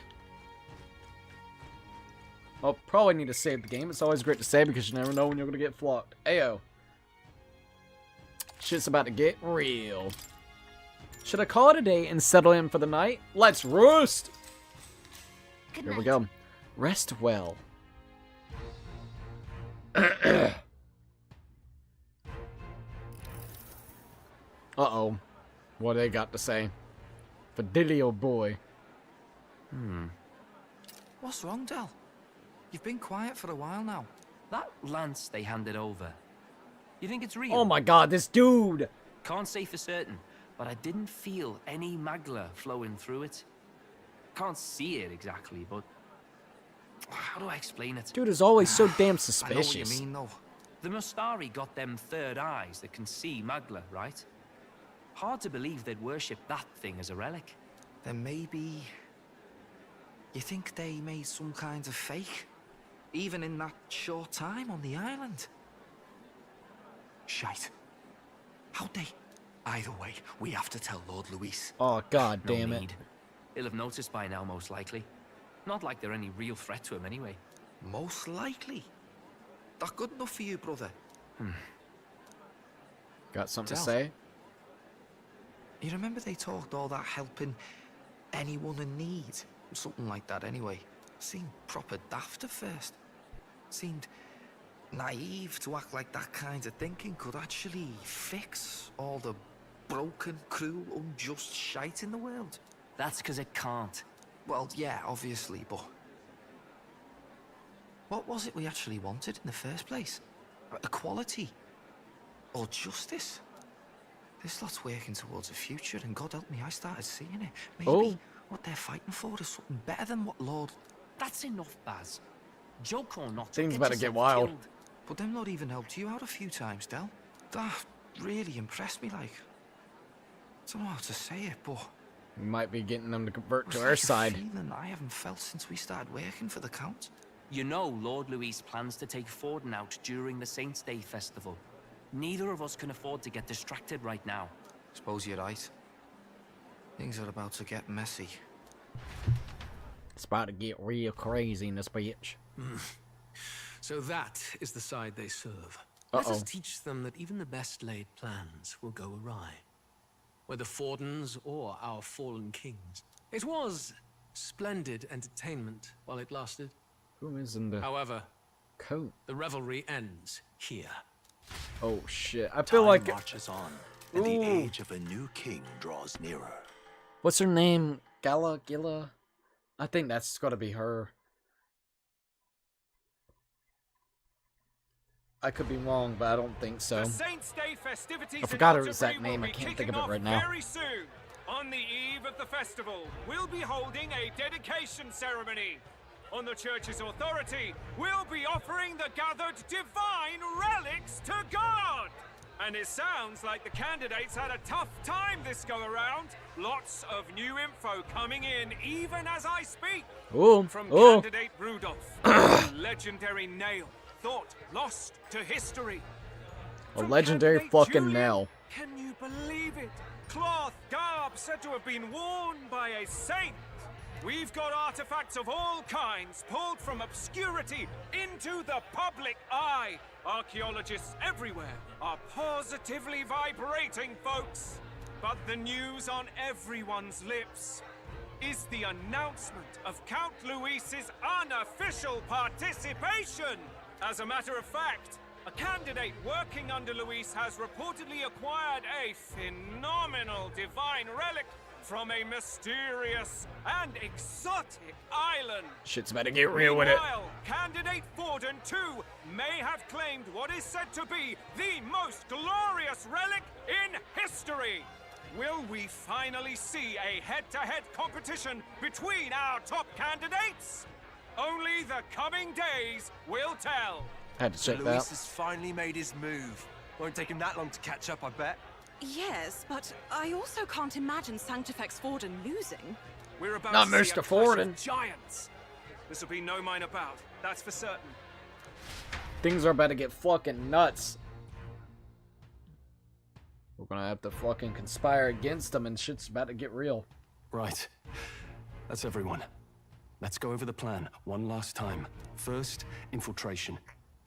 I'll probably need to save the game. It's always great to save because you never know when you're going to get flocked. Ayo. Shit's about to get real. Should I call it a day and settle in for the night? Let's rest! Good Here night. we go. Rest well. Uh-oh. What they got to say? Fidelio boy. What's wrong, Del? You've been quiet for a while now. That lance they handed over. You think it's real? Oh my god, this dude! Can't say for certain, but I didn't feel any magla flowing through it. Can't see it exactly, but how do I explain it? Dude is always so damn I know suspicious. what you mean, though. The Mustari got them third eyes that can see magla, right? Hard to believe they'd worship that thing as a relic. Then maybe... You think they made some kind of fake? Even in that short time on the island? Shite. How'd they? Either way, we have to tell Lord Luis. Oh god No damn it. need. He'll have noticed by now, most likely. Not like they're any real threat to him anyway. Most likely. That good enough for you, brother? Got something Del. to say? You remember they talked all that helping anyone in need? Something like that anyway. Seemed proper daft at first. Seemed naive to act like that kind of thinking could actually fix all the broken, cruel, unjust shite in the world. That's because it can't. Well, yeah, obviously, but... What was it we actually wanted in the first place? Equality? Or justice? This lot's working towards a future, and God help me, I started seeing it. Maybe what they're fighting for is something better than what Lord... That's enough, Baz. Joke or not, Things get about to get yourself wild. killed. But them lot even helped you out a few times, Del. That really impressed me, like... I don't know how to say it, but... We might be getting them to convert to It's our like a side. feeling I haven't felt since we started working for the Count. You know Lord Luis plans to take Forden out during the Saints' Day festival. Neither of us can afford to get distracted right now. Suppose you're right. Things are about to get messy. It's about to get real crazy in this bitch. So that is the side they serve. Let Uh-oh. us teach them that even the best laid plans will go awry. Whether Fordens or our fallen kings. It was splendid entertainment while it lasted. Who is in the However, coat? the revelry ends here. Oh shit. I feel Time like... marches on, and the age of a new king draws nearer. What's her name? Gilla? I think that's gotta be her. I could be wrong, but I don't think so. The Saints' Day festivities I forgot her in exact Canterbury name. will I be can't think of kicking it right off now. Very soon. On the eve of the festival, we'll be holding a dedication ceremony. On the church's authority, we'll be offering the gathered divine relics to God. And it sounds like the candidates had a tough time this go around. Lots of new info coming in even as I speak. Ooh, From ooh. candidate Rudolph, the legendary nail, thought lost to history. A legendary Candidate fucking Julian, nail. Can you believe it? Cloth garb said to have been worn by a saint. We've got artifacts of all kinds pulled from obscurity into the public eye. Archaeologists everywhere are positively vibrating, folks. But the news on everyone's lips is the announcement of Count Luis's unofficial participation. As a matter of fact, a candidate working under Luis has reportedly acquired a phenomenal divine relic from a mysterious and exotic island. Shit's about to get real with it. Meanwhile, candidate Forden, too, may have claimed what is said to be the most glorious relic in history. Will we finally see a head-to-head competition between our top candidates? Only the coming days will tell. Had to check that. Luis has finally made his move. Won't take him that long to catch up, I bet. Yes, but I also can't imagine Sanctifex Forden losing. We're about Not to see Mr. a clash Forden. of giants. This will be no mine about, that's for certain. Things are about to get fucking nuts. We're gonna have to fucking conspire against them and shit's about to get real. Right. That's everyone. Let's go over the plan one last time. First, infiltration.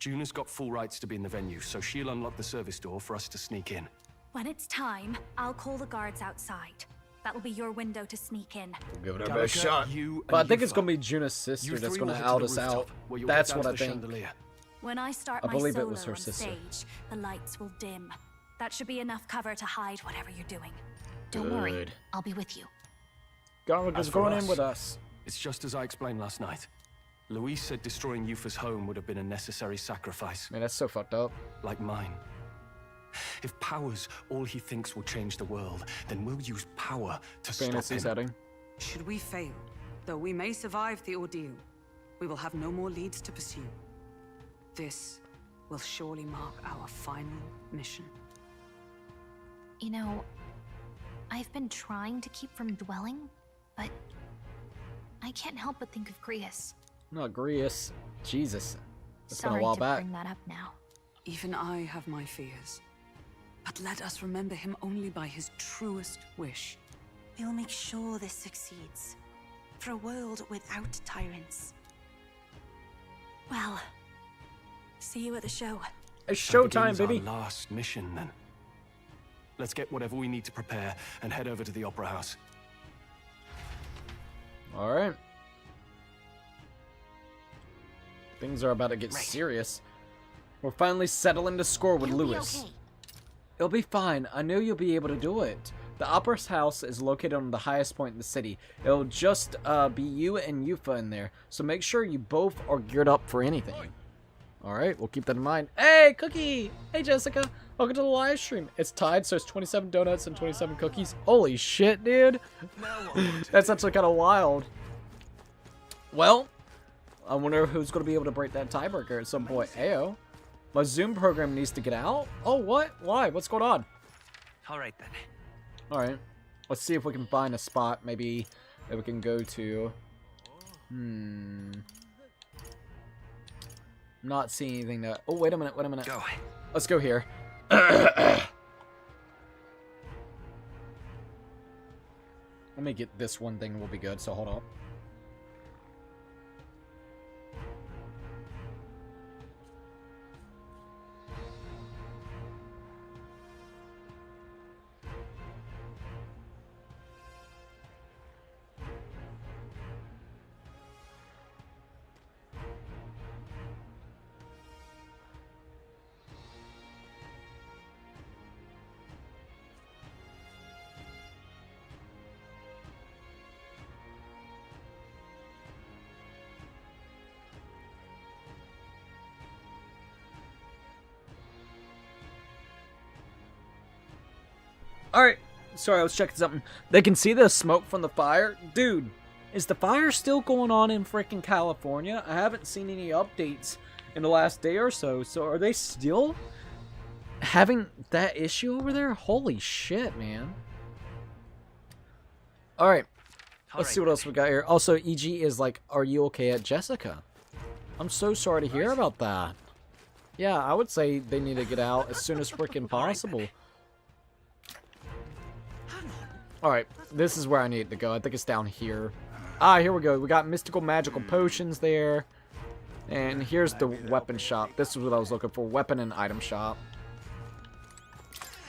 Juna's got full rights to be in the venue, so she'll unlock the service door for us to sneak in. When it's time, I'll call the guards outside. That'll be your window to sneak in. We'll give it our best shot. But I think it's gonna be Juna's sister that's gonna out us out. That's what I think. When I start I my believe it solo was her on sister. stage, the lights will dim. That should be enough cover to hide whatever you're doing. Don't worry, Good. I'll be with you. Garlic As is for going in us, with us. It's just as I explained last night. Luis said destroying Yufa's home would have been a necessary sacrifice. Man, that's so fucked up. Like mine. If power's all he thinks will change the world, then we'll use power to Fantasy stop him. setting. Should we fail, though we may survive the ordeal, we will have no more leads to pursue. This will surely mark our final mission. You know, I've been trying to keep from dwelling, but I can't help but think of Grius. Not Grius. Jesus. That's been Sorry a while to back. bring that up now. Even I have my fears. But let us remember him only by his truest wish. We'll make sure this succeeds. For a world without tyrants. Well, see you at the show. It's That showtime, begins our baby. last mission, then. Let's get whatever we need to prepare and head over to the Opera House. Alright. Things are about to get serious. We're finally settling the score with Lewis. It'll be fine. I know you'll be able to do it. The Opera House is located on the highest point in the city. It'll just be you and Yufa in there. So make sure you both are geared up for anything. Alright, we'll keep that in mind. Hey, Cookie! Hey, Jessica! Welcome to the live stream. It's tied, so it's 27 donuts and 27 cookies. Holy shit, dude! That's actually kind of wild. Well, I wonder who's going to be able to break that tiebreaker at some point. Ayo. My Zoom program needs to get out? Oh, what? Why? What's going on? All right, then. Alright. Let's see if we can find a spot maybe that we can go to. Not seeing anything that... Oh, wait a minute, wait a minute. Go. Let's go here. Let me get this one thing, will be good, so hold on. Alright, sorry, I was checking something. They can see the smoke from the fire. Dude, is the fire still going on in freaking California? I haven't seen any updates in the last day or so. So are they still having that issue over there? Holy shit, man. Alright. Let's see what else we got here. Also, EG is like, are you okay at Jessica? I'm so sorry to hear about that. Yeah, I would say they need to get out as soon as freaking possible. Alright, this is where I need to go. I think it's down here. Ah, here we go. We got mystical magical potions there. And here's the weapon shop. This is what I was looking for. Weapon and item shop.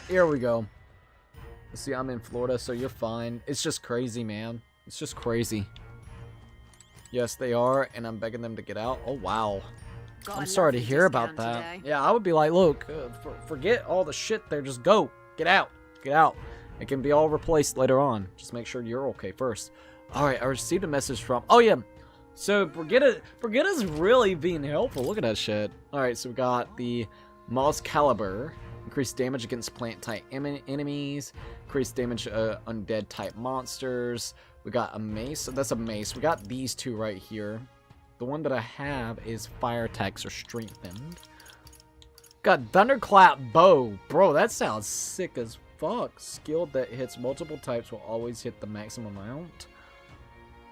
Here we go. See, I'm in Florida, so you're fine. It's just crazy, man. It's just crazy. Yes, they are, and I'm begging them to get out. Oh, wow. I'm sorry to hear about that. Today. Yeah, I would be like, look, forget all the shit there. Just go. Get out. Get out. It can be all replaced later on. Just make sure you're okay first. Alright, I received a message from... Oh, yeah. So, Brigitta's really being helpful. Look at that shit. Alright, so we got the Moss Caliber. Increased damage against plant-type enemies. Increased damage undead-type monsters. We got a mace. So that's a mace. We got these two right here. The one that I have is fire attacks are strengthened. Got Thunderclap Bow. Bro, that sounds sick as fuck. Skilled that hits multiple types will always hit the maximum amount.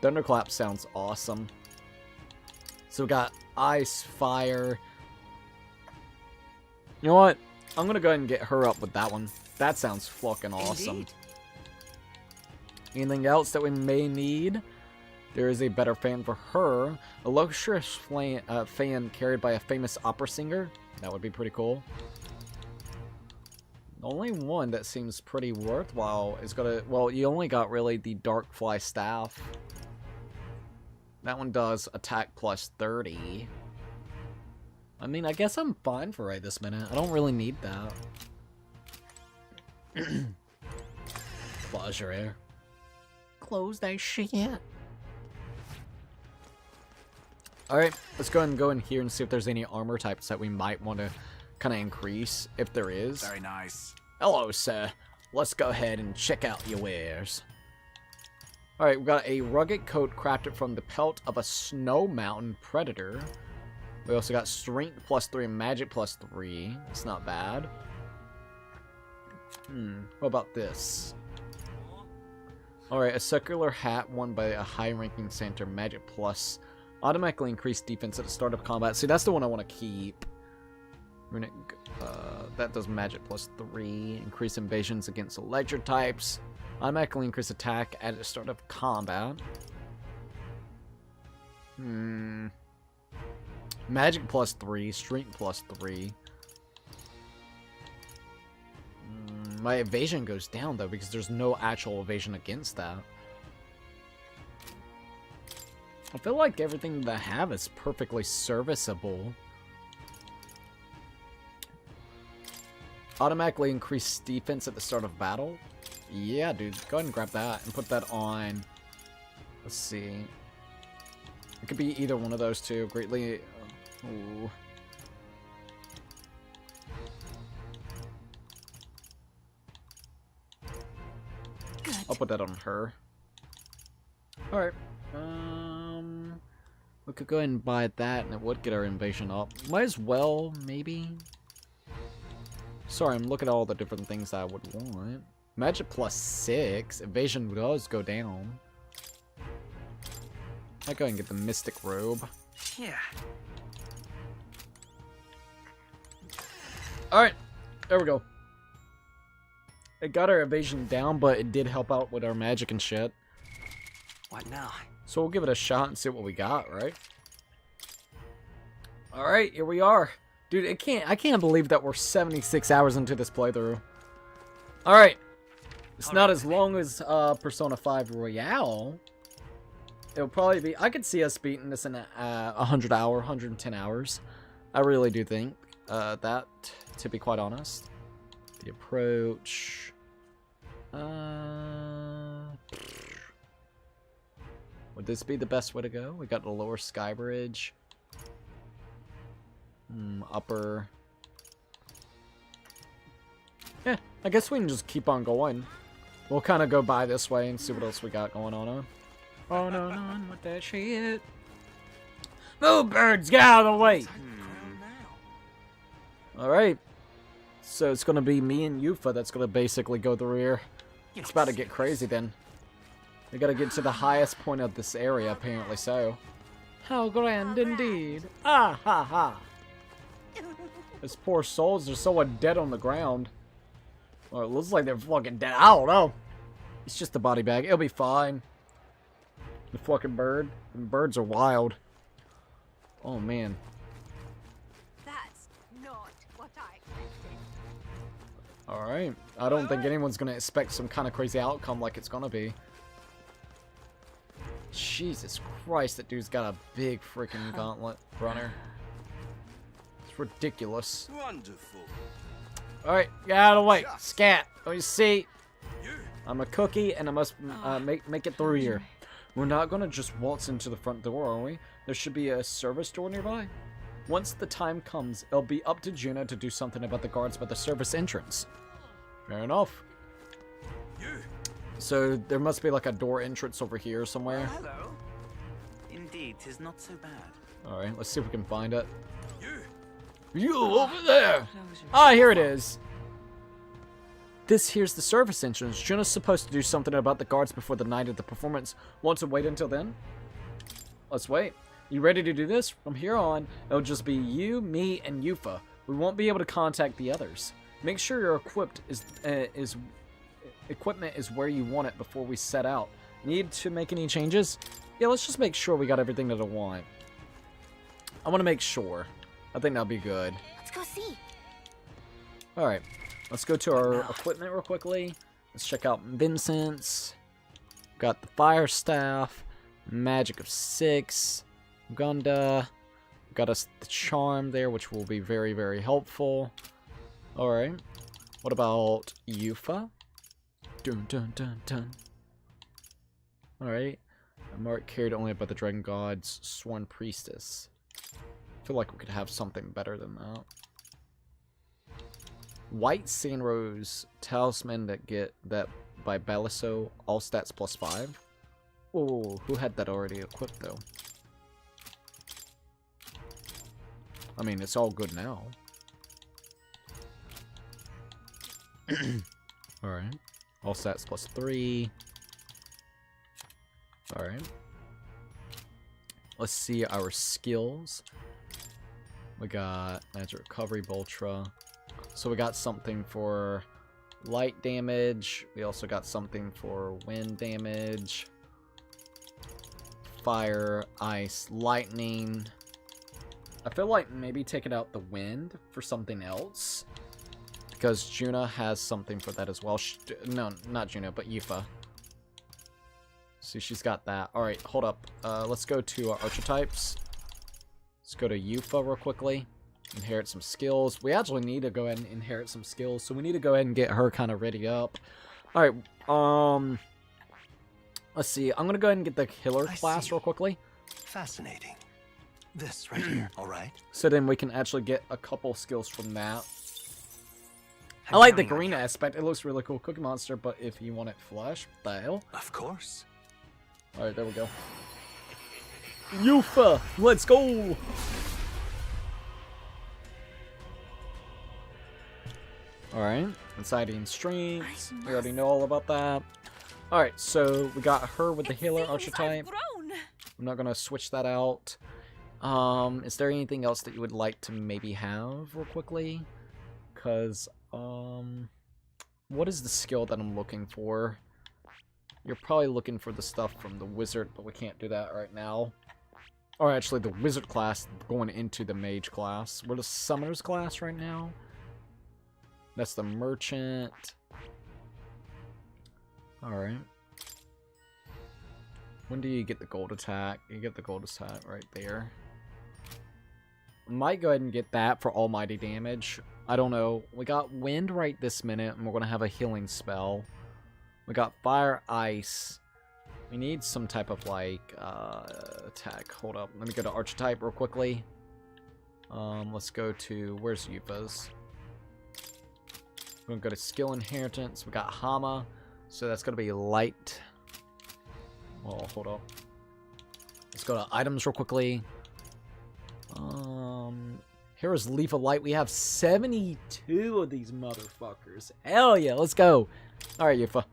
Thunderclap sounds awesome. So we got ice, fire. You know what? I'm gonna go ahead and get her up with that one. That sounds fucking awesome. Indeed. Anything else that we may need? There is a better fan for her. A luxurious fan carried by a famous opera singer. That would be pretty cool. The only one that seems pretty worthwhile is gonna... Well, you only got really the Darkfly Staff. That one does attack plus 30. I mean, I guess I'm fine for right this minute. I don't really need that. Close your air. Close that shit. Alright, let's go ahead and go in here and see if there's any armor types that we might want to kind of increase, if there is. Very nice. Hello, sir. Let's go ahead and check out your wares. Alright, we got a rugged coat crafted from the pelt of a snow mountain predator. We also got strength plus 3 and magic plus 3. It's not bad. What about this? Alright, a circular hat worn by a high-ranking center. Magic plus. Automatically increase defense at the start of combat. See, that's the one I want to keep. That does magic plus 3. Increase invasions against electric types. Automatically increase attack at the start of combat. Magic plus 3. Strength plus 3. My evasion goes down, though, because there's no actual evasion against that. I feel like everything that I have is perfectly serviceable. Automatically increase defense at the start of battle. Yeah, dude. Go ahead and grab that and put that on. Let's see. It could be either one of those two. Greatly... Ooh. Good. I'll put that on her. Alright. We could go ahead and buy that and it would get our invasion up. Might as well, maybe. Sorry, I'm looking at all the different things I would want. Magic plus 6. Evasion does go down. I'll go ahead and get the Mystic Robe. Yeah. Alright, there we go. It got our evasion down, but it did help out with our magic and shit. What now? So we'll give it a shot and see what we got, right? Alright, here we are. Dude, I can't believe that we're 76 hours into this playthrough. Alright. It's not as long as Persona 5 Royale. It'll probably be... I could see us beating this in 110 hours. I really do think that, to be quite honest. The approach... Would this be the best way to go? We got the lower sky bridge. Upper. Yeah, I guess we can just keep on going. We'll kind of go by this way and see what else we got going on. On with that shit. Move, birds, get out of the way. Alright. So it's gonna be me and Yufa that's gonna basically go the rear. It's about to get crazy then. We gotta get to the highest point of this area, apparently so. How grand indeed. Ah ha ha. Those poor souls, there's someone dead on the ground. Or it looks like they're fucking dead. I don't know. It's just a body bag. It'll be fine. The fucking bird. The birds are wild. Oh man. That's not what I expected. Alright. I don't think anyone's gonna expect some kind of crazy outcome like it's gonna be. Jesus Christ, that dude's got a big freaking gauntlet runner. It's ridiculous. Wonderful. Alright, get out of the way. Scat. Let me see. I'm a cookie and I must make it through here. We're not gonna just waltz into the front door, are we? There should be a service door nearby. Once the time comes, it'll be up to Juno to do something about the guards by the service entrance. Fair enough. So there must be like a door entrance over here somewhere. Hello. Indeed, 'tis not so bad. Alright, let's see if we can find it. You over there! Ah, here it is. This here's the service entrance. Juno's supposed to do something about the guards before the night of the performance. Want to wait until then? Let's wait. You ready to do this? From here on, it'll just be you, me, and Yufa. We won't be able to contact the others. Make sure your equipment is where you want it before we set out. Need to make any changes? Yeah, let's just make sure we got everything that I want. I want to make sure. I think that'll be good. Let's go see. Alright. Let's go to our equipment real quickly. Let's check out Vincent's. Got the fire staff. Magic of 6. Gunda. Got us the charm there, which will be very, very helpful. Alright. What about Yufa? Dun dun dun dun. Alright. A mark carried only by the Dragon God's Sworn Priestess. I feel like we could have something better than that. White Sandrose Talisman that get that by Baliso, all stats +5. Oh, who had that already equipped though? I mean, it's all good now. Alright. All stats +3. Alright. Let's see our skills. We got Magic Recovery, Boltra. So we got something for light damage. We also got something for wind damage. Fire, ice, lightning. I feel like maybe taking out the wind for something else. Because Juna has something for that as well. No, not Juna, but Yufa. See, she's got that. Alright, hold up. Let's go to our archetypes. Let's go to Yufa real quickly. Inherit some skills. We actually need to go ahead and inherit some skills. So we need to go ahead and get her kind of ready up. Alright, let's see. I'm going to go ahead and get the healer class real quickly. Fascinating. This right here, alright? So then we can actually get a couple skills from that. I like the green aspect. It looks really cool. Cookie Monster, but if you want it flesh, what the hell? Of course. Alright, there we go. Yufa, let's go! Alright, Inciting Strength. We already know all about that. Alright, so we got her with the healer archetype. I'm not gonna switch that out. Is there anything else that you would like to maybe have real quickly? Because, what is the skill that I'm looking for? You're probably looking for the stuff from the wizard, but we can't do that right now. Or actually, the wizard class going into the mage class. We're the summoner's class right now. That's the merchant. Alright. When do you get the gold attack? You get the gold attack right there. Might go ahead and get that for almighty damage. I don't know. We got wind right this minute, and we're going to have a healing spell. We got fire, ice. We need some type of, like, attack. Hold up. Let me go to archetype real quickly. Let's go to... Where's Yufa's? We're going to go to skill inheritance. We got Hama. So that's going to be light. Well, hold up. Let's go to items real quickly. Here's Leaf of Light. We have 72 of these motherfuckers. Hell yeah, let's go. Alright, Yufa.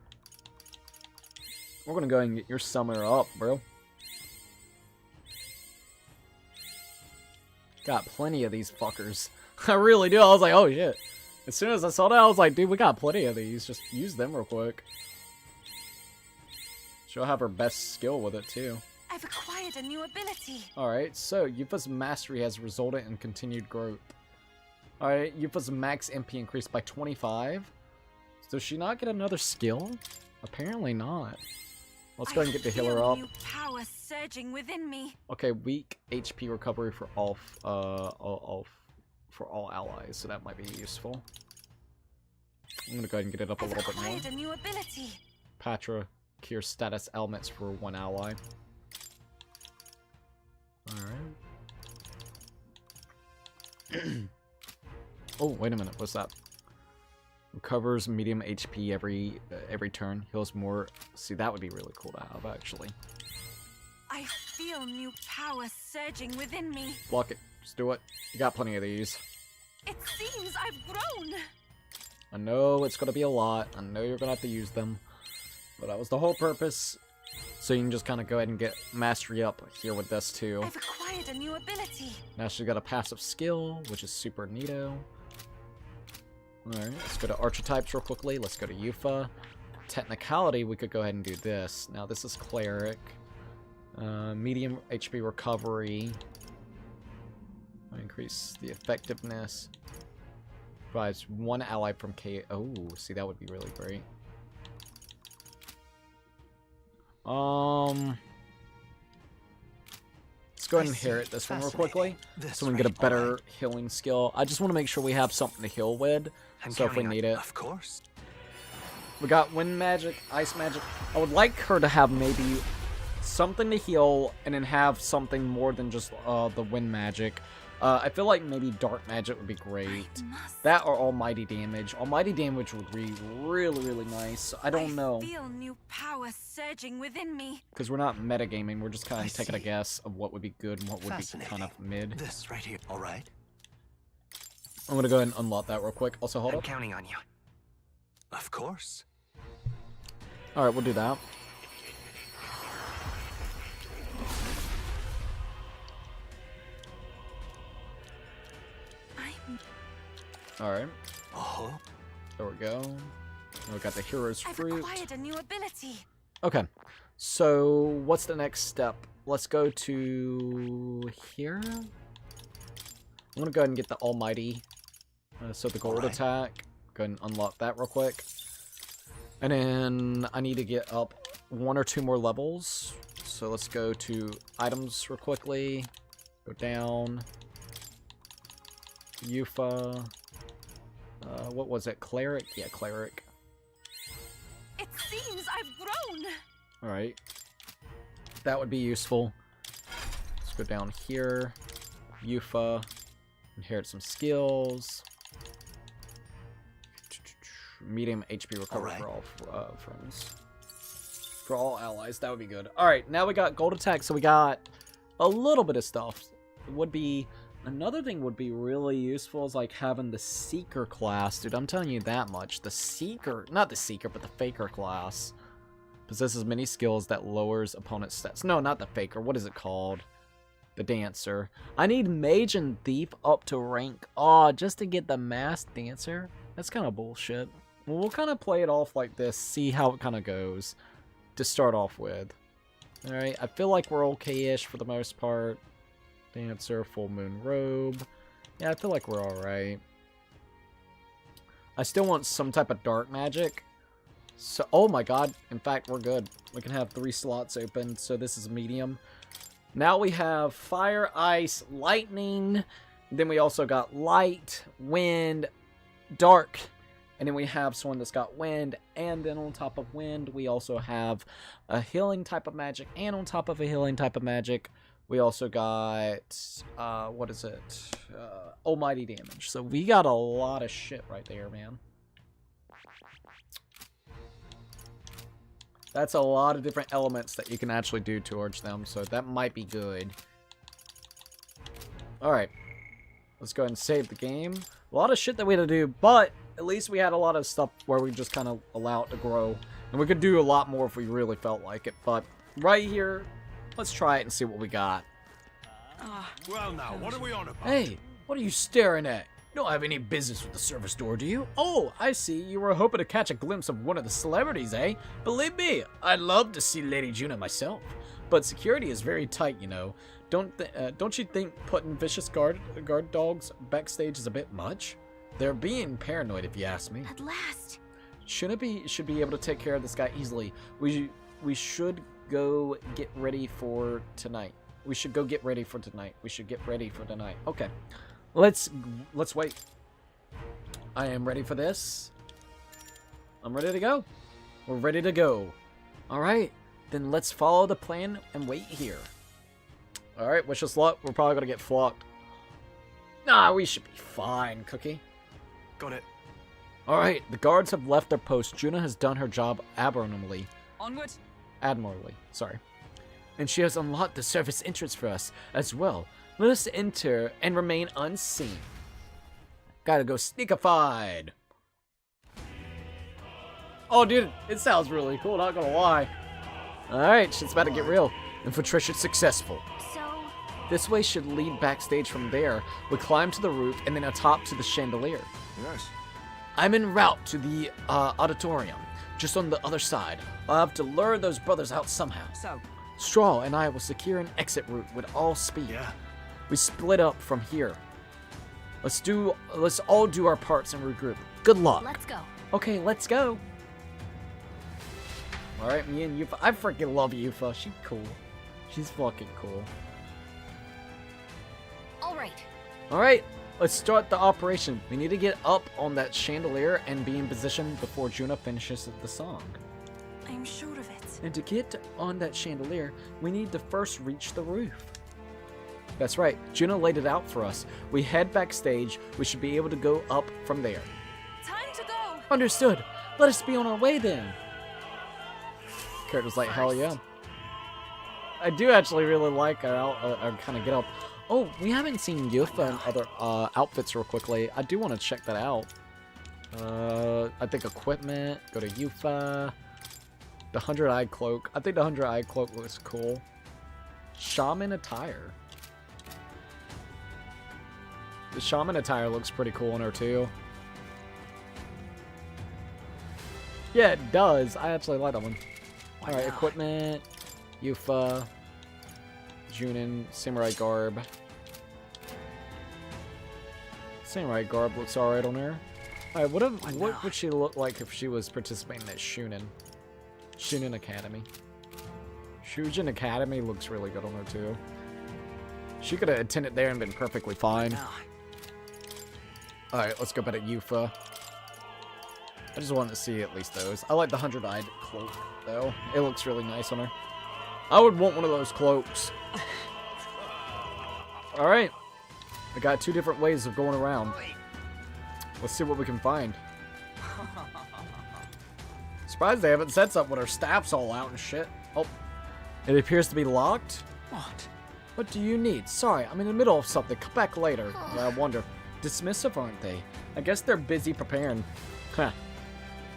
We're gonna go and get your summer up, bro. Got plenty of these fuckers. I really do. I was like, oh shit. As soon as I saw that, I was like, dude, we got plenty of these. Just use them real quick. She'll have her best skill with it, too. I've acquired a new ability. Alright, so Yufa's mastery has resulted in continued growth. Alright, Yufa's max MP increased by 25. Does she not get another skill? Apparently not. Let's go ahead and get the healer up. New power surging within me. Okay, weak HP recovery for all allies, so that might be useful. I'm gonna go ahead and get it up a little bit more. A new ability. Patra cure status elements for one ally. Alright. Oh, wait a minute. What's that? Recovers medium HP every turn. Heals more. See, that would be really cool to have, actually. I feel new power surging within me. Block it. Just do it. You got plenty of these. It seems I've grown. I know it's gonna be a lot. I know you're gonna have to use them. But that was the whole purpose. So you can just kind of go ahead and get mastery up here with this too. I've acquired a new ability. Now she's got a passive skill, which is super neato. Alright, let's go to archetypes real quickly. Let's go to Yufa. Technicality, we could go ahead and do this. Now this is cleric. Medium HP recovery. Increase the effectiveness. Provides one ally from K. Oh, see, that would be really great. Let's go ahead and inherit this one real quickly, so we can get a better healing skill. I just want to make sure we have something to heal with, so if we need it. Of course. We got wind magic, ice magic. I would like her to have maybe something to heal, and then have something more than just the wind magic. I feel like maybe dark magic would be great. That or almighty damage. Almighty damage would be really, really nice. I don't know. I feel new power surging within me. Because we're not metagaming, we're just kind of taking a guess of what would be good and what would be kind of mid. This right here, all right? I'm gonna go ahead and unlock that real quick. Also, hold up. I'm counting on you. Of course. All right, we'll do that. Alright. There we go. We got the hero's fruit. I've acquired a new ability. Okay. So, what's the next step? Let's go to here. I'm gonna go ahead and get the almighty. So the gold attack. Go ahead and unlock that real quick. And then I need to get up 1 or 2 more levels. So let's go to items real quickly. Go down. Yufa. What was it? Cleric? Yeah, cleric. It seems I've grown. Alright. That would be useful. Let's go down here. Yufa. Inherit some skills. Medium HP recovery for all friends. For all allies. That would be good. Alright, now we got gold attack, so we got a little bit of stuff. It would be... Another thing would be really useful is like having the Seeker class. Dude, I'm telling you that much. The Seeker, not the Seeker, but the Faker class. Possesses many skills that lowers opponent's stats. No, not the Faker. What is it called? The Dancer. I need Mage and Thief up to rank. Oh, just to get the Masked Dancer? That's kind of bullshit. Well, we'll kind of play it off like this. See how it kind of goes. To start off with. Alright, I feel like we're okay-ish for the most part. Dancer, full moon robe. Yeah, I feel like we're alright. I still want some type of dark magic. So, oh my god. In fact, we're good. We can have 3 slots open, so this is medium. Now we have fire, ice, lightning. Then we also got light, wind, dark. And then we have someone that's got wind. And then on top of wind, we also have a healing type of magic. And on top of a healing type of magic, we also got, what is it? Almighty damage. So we got a lot of shit right there, man. That's a lot of different elements that you can actually do towards them. So that might be good. Alright. Let's go ahead and save the game. A lot of shit that we had to do, but at least we had a lot of stuff where we just kind of allow it to grow. And we could do a lot more if we really felt like it. But right here, let's try it and see what we got. Well now, what are we on about? Hey, what are you staring at? You don't have any business with the service door, do you? Oh, I see. You were hoping to catch a glimpse of one of the celebrities, eh? Believe me, I'd love to see Lady Juna myself. But security is very tight, you know. Don't you think putting vicious guard dogs backstage is a bit much? They're being paranoid, if you ask me. At last. Should be able to take care of this guy easily. We should go get ready for tonight. We should go get ready for tonight. We should get ready for tonight. Okay. Let's wait. I am ready for this. I'm ready to go. We're ready to go. Alright. Then let's follow the plan and wait here. Alright, wish us luck. We're probably gonna get flocked. Nah, we should be fine, Cookie. Got it. Alright, the guards have left their post. Juna has done her job admirably. Onward. Admirably, sorry. And she has unlocked the service entrance for us as well. Let us enter and remain unseen. Gotta go sneakified. Oh, dude, it sounds really cool, not gonna lie. Alright, shit's about to get real. Infiltration successful. So... This way should lead backstage from there. We climb to the roof and then atop to the chandelier. Yes. I'm en route to the auditorium, just on the other side. I'll have to lure those brothers out somehow. So... Straw and I will secure an exit route with all speed. Yeah. We split up from here. Let's all do our parts and regroup. Good luck. Let's go. Okay, let's go. Alright, me and Yufa. I freaking love Yufa. She's cool. She's fucking cool. Alright. Alright, let's start the operation. We need to get up on that chandelier and be in position before Juna finishes the song. I'm sure of it. And to get on that chandelier, we need to first reach the roof. That's right, Juna laid it out for us. We head backstage, we should be able to go up from there. Time to go! Understood. Let us be on our way then. Character's like, hell yeah. I do actually really like our kind of get up. Oh, we haven't seen Yufa and other outfits real quickly. I do want to check that out. I think equipment, go to Yufa. The 100-eyed cloak. I think the 100-eyed cloak looks cool. Shaman attire. The shaman attire looks pretty cool on her too. Yeah, it does. I actually like that one. Alright, equipment. Yufa. Junin. Samurai garb. Samurai garb looks alright on her. Alright, what would she look like if she was participating at Shunin? Shunin Academy. Shujin Academy looks really good on her too. She could have attended there and been perfectly fine. Alright, let's go back at Yufa. I just wanted to see at least those. I like the 100-eyed cloak, though. It looks really nice on her. I would want one of those cloaks. Alright. We got two different ways of going around. Let's see what we can find. Surprised they haven't said something with our staffs all out and shit. Oh. It appears to be locked? What? What do you need? Sorry, I'm in the middle of something. Come back later. Yeah, I wonder. Dismissive, aren't they? I guess they're busy preparing. Huh.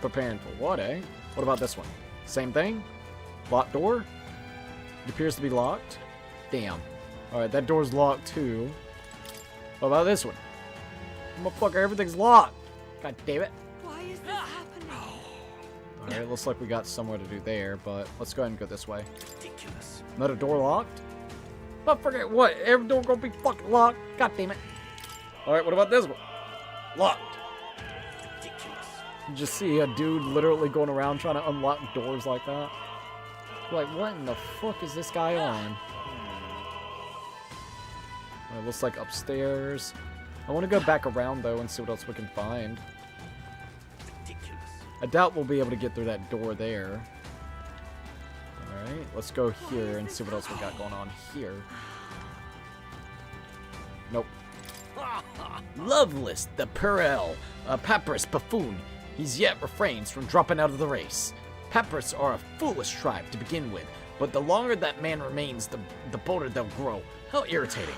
Preparing for what, eh? What about this one? Same thing? Locked door? It appears to be locked. Damn. Alright, that door's locked too. What about this one? Motherfucker, everything's locked. God damn it. Why is this happening? Alright, looks like we got somewhere to do there, but let's go ahead and go this way. Ridiculous. Another door locked? But forget what? Every door gonna be fucking locked? God damn it. Alright, what about this one? Locked. Ridiculous. You just see a dude literally going around trying to unlock doors like that. Like, what in the fuck is this guy on? It looks like upstairs. I want to go back around, though, and see what else we can find. Ridiculous. I doubt we'll be able to get through that door there. Alright, let's go here and see what else we got going on here. Nope. Loveless, the Perel, a Papyrus buffoon. He's yet refrains from dropping out of the race. Papyrus are a foolish tribe to begin with, but the longer that man remains, the bolder they'll grow. How irritating.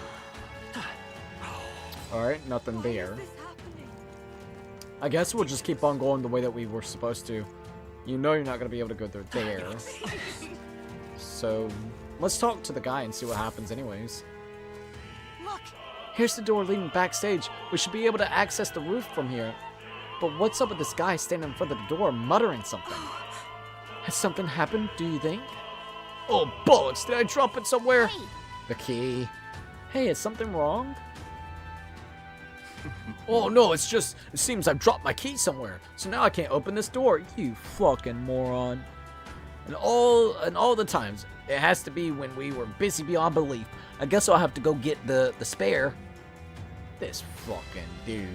Alright, nothing there. I guess we'll just keep on going the way that we were supposed to. You know you're not going to be able to go through there. So, let's talk to the guy and see what happens anyways. Look! Here's the door leading backstage. We should be able to access the roof from here. But what's up with this guy standing in front of the door muttering something? Has something happened, do you think? Oh, bollocks! Did I drop it somewhere? Hey. The key. Hey, is something wrong? Oh no, it seems I've dropped my key somewhere. So now I can't open this door. You fucking moron. And all the times, it has to be when we were busy beyond belief. I guess I'll have to go get the spare. This fucking dude.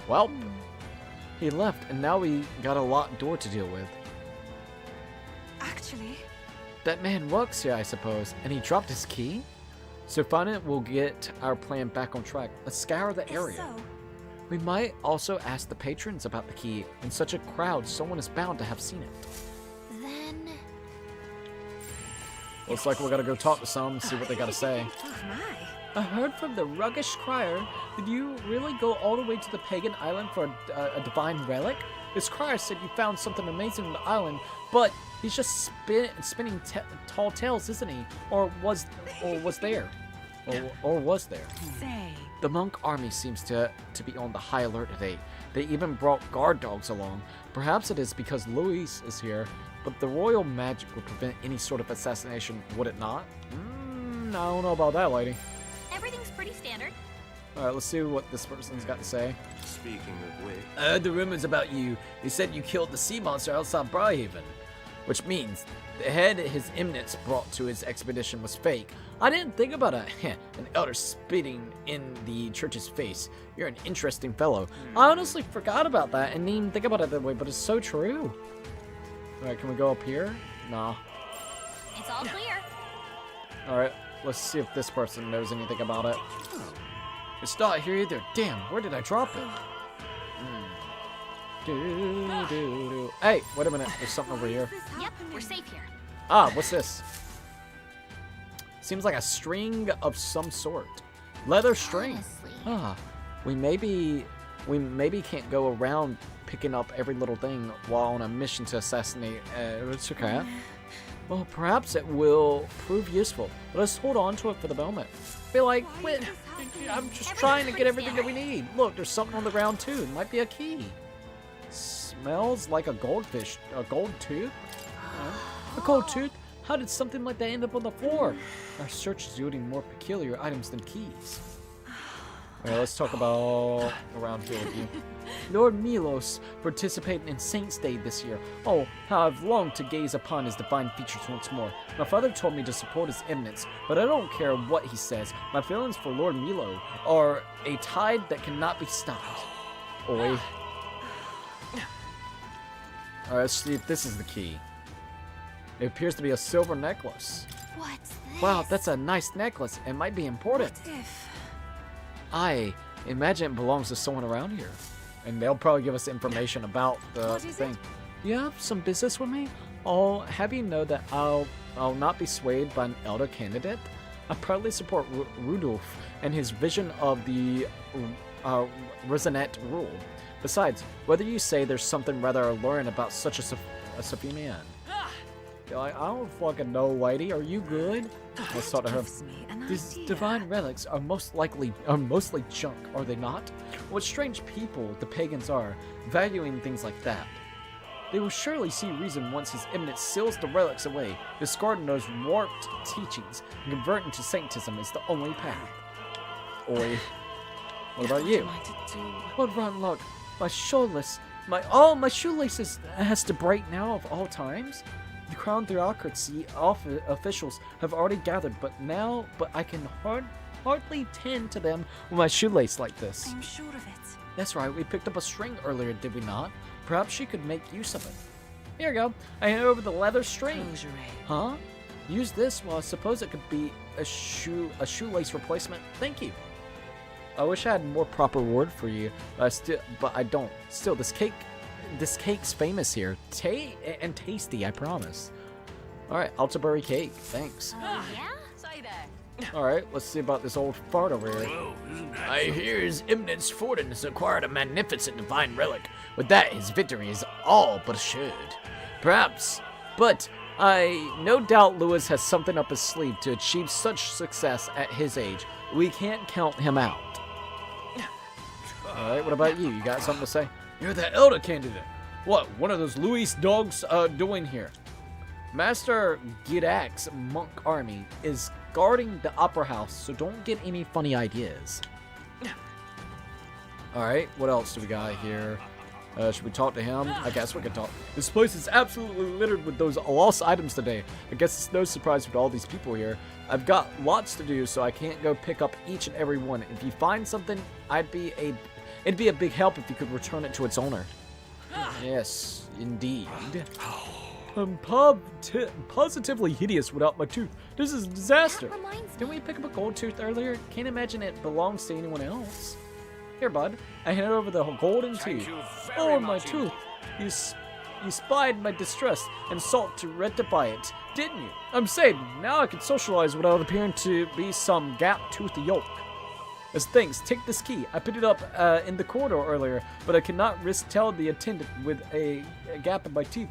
Well, he left, and now we got a locked door to deal with. Actually... That man works here, I suppose, and he dropped his key? So finding it will get our plan back on track. Let's scour the area. So, We might also ask the patrons about the key. In such a crowd, someone is bound to have seen it. Then... Looks like we're gonna go talk to some, see what they gotta say. oh my. I heard from the ruggish crier. Did you really go all the way to the pagan island for a divine relic? This crier said you found something amazing on the island, but he's just spinning tall tales, isn't he? Or was there? Or was there? Say. The monk army seems to be on the high alert today. They even brought guard dogs along. Perhaps it is because Luis is here, but the royal magic would prevent any sort of assassination, would it not? I don't know about that, lady. Everything's pretty standard. Alright, let's see what this person's got to say. Speaking of which... I heard the rumors about you. They said you killed the sea monster outside Briarhaven. Which means the head His Eminence brought to his expedition was fake. I didn't think about an elder spitting in the church's face. You're an interesting fellow. I honestly forgot about that and didn't even think about it that way, but it's so true. Alright, can we go up here? Nah. It's all clear. Alright, let's see if this person knows anything about it. It's not here either. Damn, where did I drop it? Hey, wait a minute. There's something over here. Yep, we're safe here. Ah, what's this? Seems like a string of some sort. Leather string. Honestly. Ah, we maybe can't go around picking up every little thing while on a mission to assassinate Richard. Well, perhaps it will prove useful. But let's hold on to it for the moment. Be like, wait, I'm just trying to get everything that we need. Look, there's something on the ground too. It might be a key. Smells like a goldfish. A gold tooth? A gold tooth? How did something like that end up on the floor? Our search is yielding more peculiar items than keys. Alright, let's talk about around here with you. Lord Milos participated in Saint's Day this year. Oh, how I've longed to gaze upon his divine features once more. My father told me to support his eminence, but I don't care what he says. My feelings for Lord Milo are a tide that cannot be stopped. Oi. Alright, let's see if this is the key. It appears to be a silver necklace. What's this? Wow, that's a nice necklace. It might be important. What if... I imagine it belongs to someone around here. And they'll probably give us information about the thing. You have some business with me? I'll have you know that I'll not be swayed by an elder candidate. I proudly support Rudolph and his vision of the Resonant rule. Besides, whether you say there's something rather alluring about such a Sophie man. You're like, I don't fucking know, lady. Are you good? Let's talk to her. These divine relics are mostly junk, are they not? What strange people the pagans are, valuing things like that. They will surely see reason once His Eminence seals the relics away, discarding those warped teachings, and converting to sanctism is the only path. Oi. What about you? What rotten luck. My shoelaces has to break now of all times? The crown theocracy officials have already gathered, but I can hardly tend to them with my shoelace like this. I'm sure of it. That's right, we picked up a string earlier, did we not? Perhaps she could make use of it. Here you go. I hand over the leather string. Huh? Use this? Well, I suppose it could be a shoelace replacement. Thank you. I wish I had a more proper word for you, but I don't. Still, this cake's famous here. And tasty, I promise. Alright, Altabury cake. Thanks. Yeah? Say there. Alright, let's see about this old fart over here. I hear His Eminence Forden has acquired a magnificent divine relic. With that, his victory is all but assured. Perhaps, but I no doubt Lewis has something up his sleeve to achieve such success at his age. We can't count him out. Alright, what about you? You got something to say? You're the elder candidate. What, one of those Luis dogs doing here? Master Gidak's monk army is guarding the opera house, so don't get any funny ideas. Alright, what else do we got here? Should we talk to him? I guess we could talk. This place is absolutely littered with those lost items today. I guess it's no surprise with all these people here. I've got lots to do, so I can't go pick up each and every one. If you find something, it'd be a big help if you could return it to its owner. Yes, indeed. I'm positively hideous without my tooth. This is a disaster. Didn't we pick up a gold tooth earlier? Can't imagine it belongs to anyone else. Here, bud. I handed over the golden tooth. Oh, my tooth. You spied my distress and sought to rectify it, didn't you? I'm saved. Now I can socialize without appearing to be some gap-toothed yolk. As thanks, take this key. I picked it up in the corridor earlier, but I cannot risk telling the attendant with a gap in my teeth.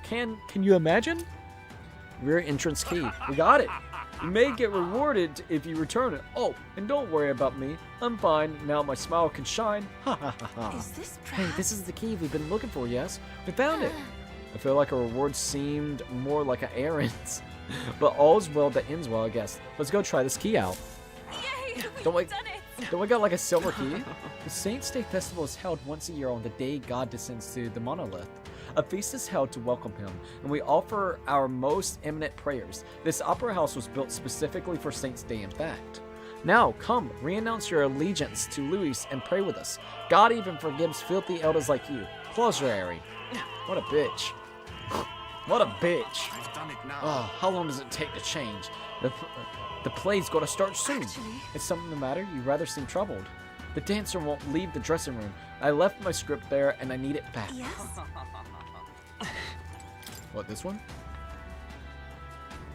Can you imagine? Rear entrance key. We got it. You may get rewarded if you return it. Oh, and don't worry about me. I'm fine. Now my smile can shine. Ha ha ha ha. Is this Hey, this is the key we've been looking for, yes? We found it. I feel like a reward seemed more like an errand. But all's well that ends well, I guess. Let's go try this key out. Yay! Don't we got like a silver key? The Saints' Day Festival is held once a year on the day God descends to the monolith. A feast is held to welcome him, and we offer our most eminent prayers. This opera house was built specifically for Saints' Day, in fact. Now, come, re-announce your allegiance to Luis and pray with us. God even forgives filthy elders like you. Close your Harry. What a bitch. What a bitch. I've done it now. Oh, how long does it take to change? The play's got to start soon. Is something the matter? You rather seem troubled. The dancer won't leave the dressing room. I left my script there, and I need it back. Yes? What, this one?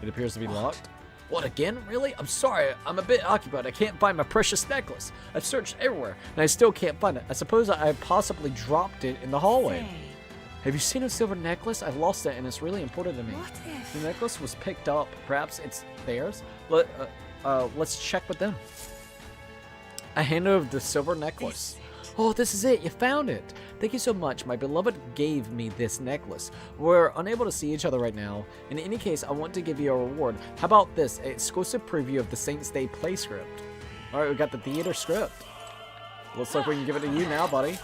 It appears to be locked. What, again? Really? I'm sorry. I'm a bit occupied. I can't find my precious necklace. I've searched everywhere, and I still can't find it. I suppose I possibly dropped it in the hallway. Have you seen a silver necklace? I lost it, and it's really important to me. What if? The necklace was picked up. Perhaps it's theirs? Let's check with them. I hand over the silver necklace. Oh, this is it. You found it. Thank you so much. My beloved gave me this necklace. We're unable to see each other right now. In any case, I want to give you a reward. How about this? An exclusive preview of the Saints' Day play script. Alright, we got the theater script. Looks like we can give it to you now, buddy.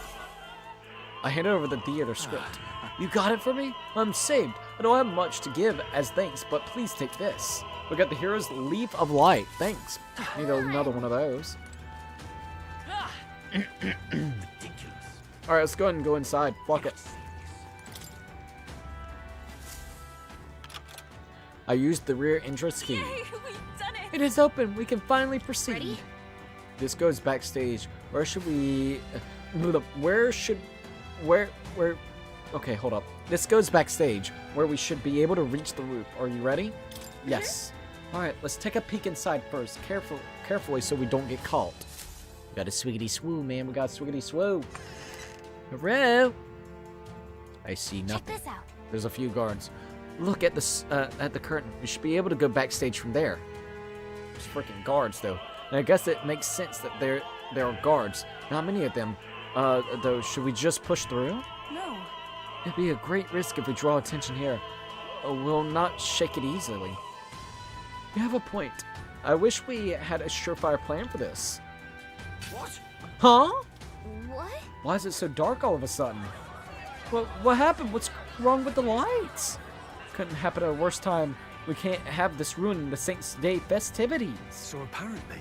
I hand over the theater script. You got it for me? I'm saved. I don't have much to give as thanks, but please take this. We got the hero's Leaf of Light. Thanks. Need another one of those. Alright, let's go ahead and go inside. Fuck it. I used the rear entrance key. Yay, we've done it! It is open. We can finally proceed. Ready? This goes backstage. Where should we... Okay, hold up. This goes backstage, where we should be able to reach the roof. Are you ready? Yes. Alright, let's take a peek inside first. Carefully so we don't get caught. We got a swiggity swoo, man. We got a swiggity swoo. Hello? I see nothing. Check this out. There's a few guards. Look at this at the curtain. We should be able to go backstage from there. There's freaking guards, though. And I guess it makes sense that there are guards. Not many of them. Though, should we just push through? No. It'd be a great risk if we draw attention here. We'll not shake it easily. You have a point. I wish we had a surefire plan for this. What? Huh? What? Why is it so dark all of a sudden? What happened? What's wrong with the lights? Couldn't happen at a worse time. We can't have this ruin the Saints' Day festivities. So apparently...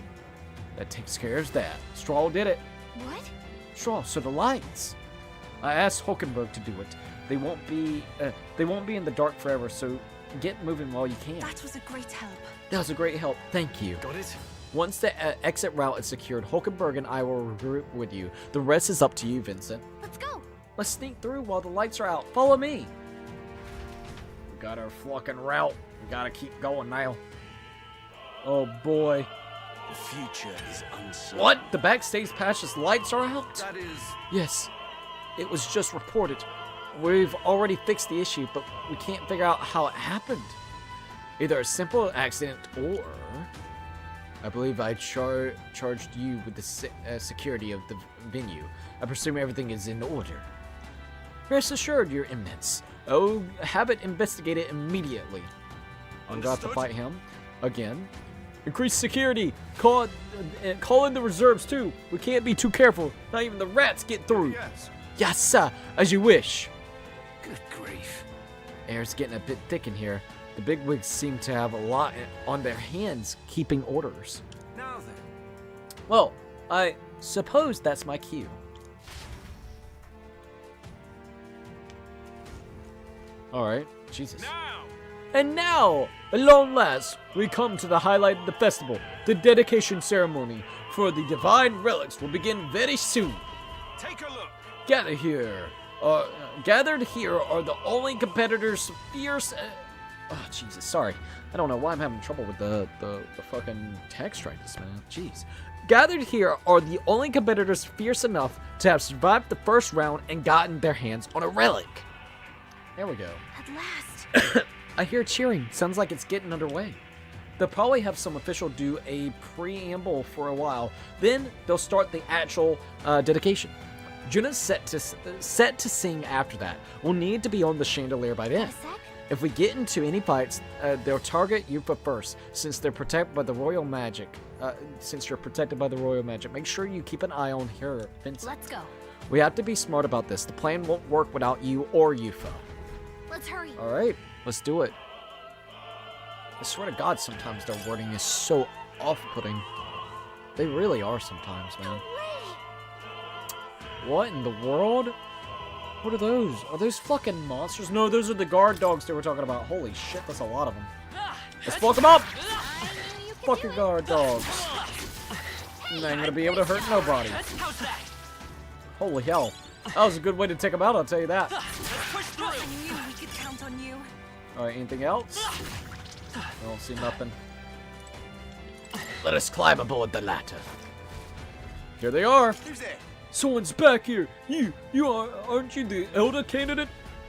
That takes care of that. Straw did it. What? Straw, so the lights. I asked Hulkenberg to do it. They won't be in the dark forever, so get moving while you can. That was a great help. That was a great help. Thank you. Got it? Once the exit route is secured, Hulkenberg and I will regroup with you. The rest is up to you, Vincent. Let's go. Let's sneak through while the lights are out. Follow me. We got our fucking route. We gotta keep going now. Oh boy. The future is uncertain. What? The backstage pass's lights are out? That is... Yes. It was just reported. We've already fixed the issue, but we can't figure out how it happened. Either a simple accident or... I believe I charged you with the security of the venue. I presume everything is in order. Rest assured, Your Eminence. Oh, have it investigated immediately. I'm going to have to fight him again. Increase security. Call in the reserves too. We can't be too careful. Not even the rats get through. Yes. Yes, sir. As you wish. Good grief. Air's getting a bit thick in here. The bigwigs seem to have a lot on their hands keeping orders. Now then. Well, I suppose that's my cue. Alright, Jesus. And now, at long last, we come to the highlight of the festival. The dedication ceremony for the divine relics will begin very soon. Take a look. Gathered here are the only competitors fierce... oh, Jesus, sorry. I don't know why I'm having trouble with the fucking text right this man. Jeez. Gathered here are the only competitors fierce enough to have survived the first round and gotten their hands on a relic. There we go. At last. I hear cheering. Sounds like it's getting underway. They'll probably have some official do a preamble for a while. Then they'll start the actual dedication. Juna's set to sing after that. We'll need to be on the chandelier by then. If we get into any fights, they'll target you first, since they're protected by the royal magic. Since you're protected by the royal magic, make sure you keep an eye on her, Vincent. Let's go. We have to be smart about this. The plan won't work without you or Yufa. Let's hurry. All right, let's do it. I swear to God, sometimes their wording is so off-putting. They really are sometimes, man. What in the world? What are those? Are those fucking monsters? No, those are the guard dogs they were talking about. Holy shit, that's a lot of them. Let's fuck them up! Fuck your guard dogs. You ain't gonna be able to hurt nobody. Holy hell. That was a good way to take them out, I'll tell you that. I knew we could count on you. Alright, anything else? I don't see nothing. Let us climb aboard the ladder. Here they are. Who's there? Someone's back here. Aren't you the elder candidate?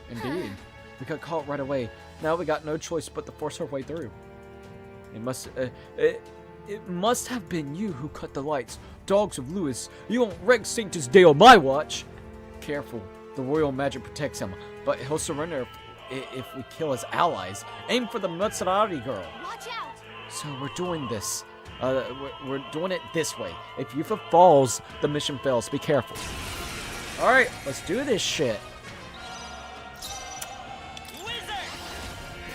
Indeed. We got caught right away. Now we got no choice but to force our way through. It must have been you who cut the lights. Dogs of Lewis, you won't wreck Sanctus Day on my watch. Careful. The royal magic protects him, but he'll surrender if we kill his allies. Aim for the Maserati girl. Watch out. So we're doing this. We're doing it this way. If Yufa falls, the mission fails. Be careful. Alright, let's do this shit.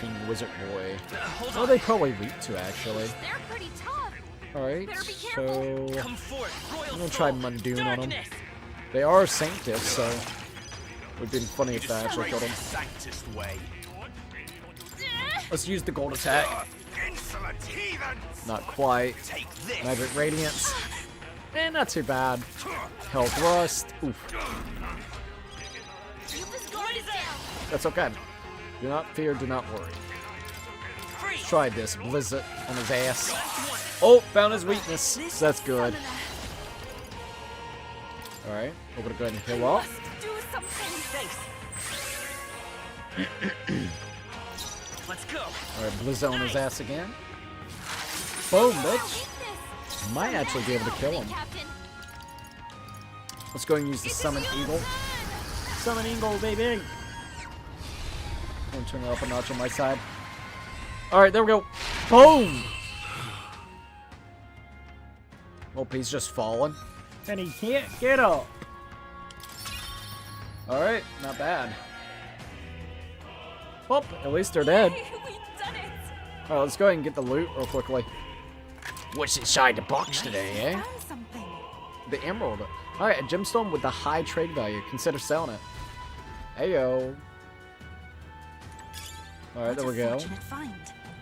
King Wizard Boy. Oh, they probably weak to, actually. They're pretty tough. Alright, Better be so... Come forth, I'm gonna try Mundoon on them. They are Sanctus, so... it would have been funny if I actually killed them. Let's use the gold attack. Not quite. Magic Radiance. Not too bad. Hell Thrust. Oof. That's okay. Do not fear, do not worry. Let's try this. Blizzard on his ass. Oh, found his weakness. So that's good. Alright, we're gonna go ahead and heal up. Let's go. Alright, Blizzard on his ass again. Boom, bitch. Might actually be able to kill him. Let's go and use the Summon Eagle. Summon Eagle, baby! I'm gonna turn it up a notch on my side. Alright, there we go. Boom! Oh, he's just falling. And he can't get up. Alright, not bad. Well, at least they're dead. Alright, let's go ahead and get the loot real quickly. What's inside the box today, eh? The emerald. Alright, a gemstone with a high trade value. Consider selling it. Heyo. Alright, there we go.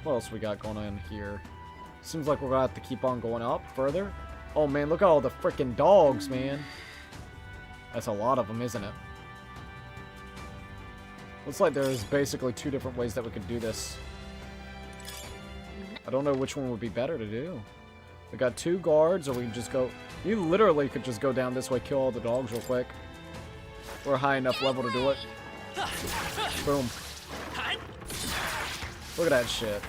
What else we got going on here? Seems like we're gonna have to keep on going up further. Oh man, look at all the freaking dogs, man. That's a lot of them, isn't it? Looks like there's basically two different ways that we could do this. I don't know which one would be better to do. We got 2 guards, or we can just go... You literally could just go down this way, kill all the dogs real quick. We're a high enough level to do it. Boom. Look at that shit.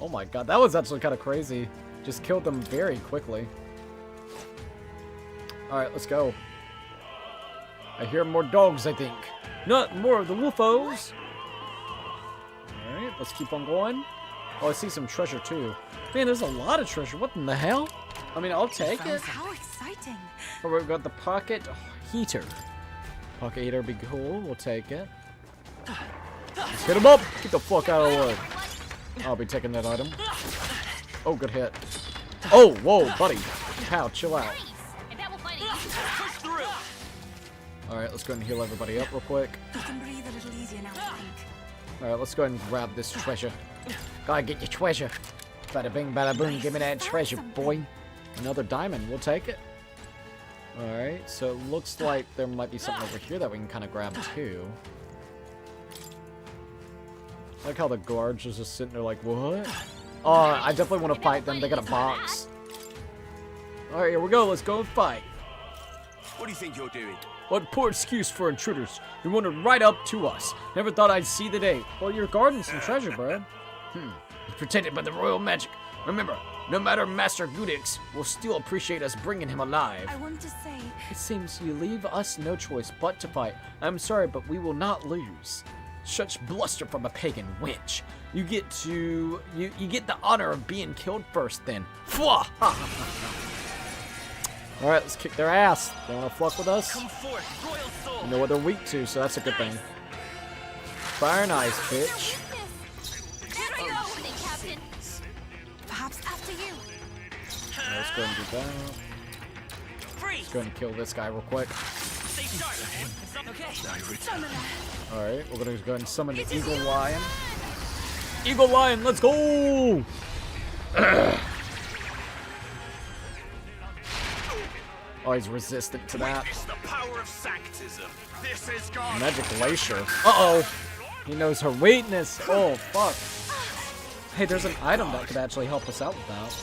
Oh my god, that was actually kind of crazy. Just killed them very quickly. Alright, let's go. I hear more dogs, I think. Not more of the wolfos. Alright, let's keep on going. Oh, I see some treasure too. Man, there's a lot of treasure. What in the hell? I mean, I'll take it. How exciting. Oh, we've got the pocket heater. Pocket heater would be cool. We'll take it. Let's hit him up. Get the fuck out of the way. I'll be taking that item. Oh, good hit. Oh, whoa, buddy. Pow, chill out. Alright, let's go ahead and heal everybody up real quick. You can breathe a little easier now, I think. Alright, let's go ahead and grab this treasure. Gotta get your treasure. Bada bing, bada boom. Give me that treasure, boy. Another diamond. We'll take it. Alright, so it looks like there might be something over here that we can kind of grab too. I like how the guards are just sitting there like, what? Oh, I definitely want to fight them. They got a box. Alright, here we go. Let's go and fight. What do you think you're doing? What poor excuse for intruders. You wandered right up to us. Never thought I'd see the day. Well, you're guarding some treasure, bro. He's protected by the royal magic. Remember, no matter Master Gudix will still appreciate us bringing him alive. I want to say... It seems you leave us no choice but to fight. I'm sorry, but we will not lose. Such bluster from a pagan wench. You get the honor of being killed first, then. Fwah! Alright, let's kick their ass. They want to fuck with us? Come forth, royal soul. You know what they're weak to, so that's a good thing. Fire nice, bitch. Perhaps after you. Right, let's go ahead and do that. Let's go ahead and kill this guy real quick. Alright, we're gonna go ahead and summon the Eagle Lion. Eagle Lion, let's go! Oh, he's resistant to that. The power of sanctism. This is God. Magic Glacier. Uh-oh. He knows her weakness. Oh, fuck. Hey, there's an item that could actually help us out with that.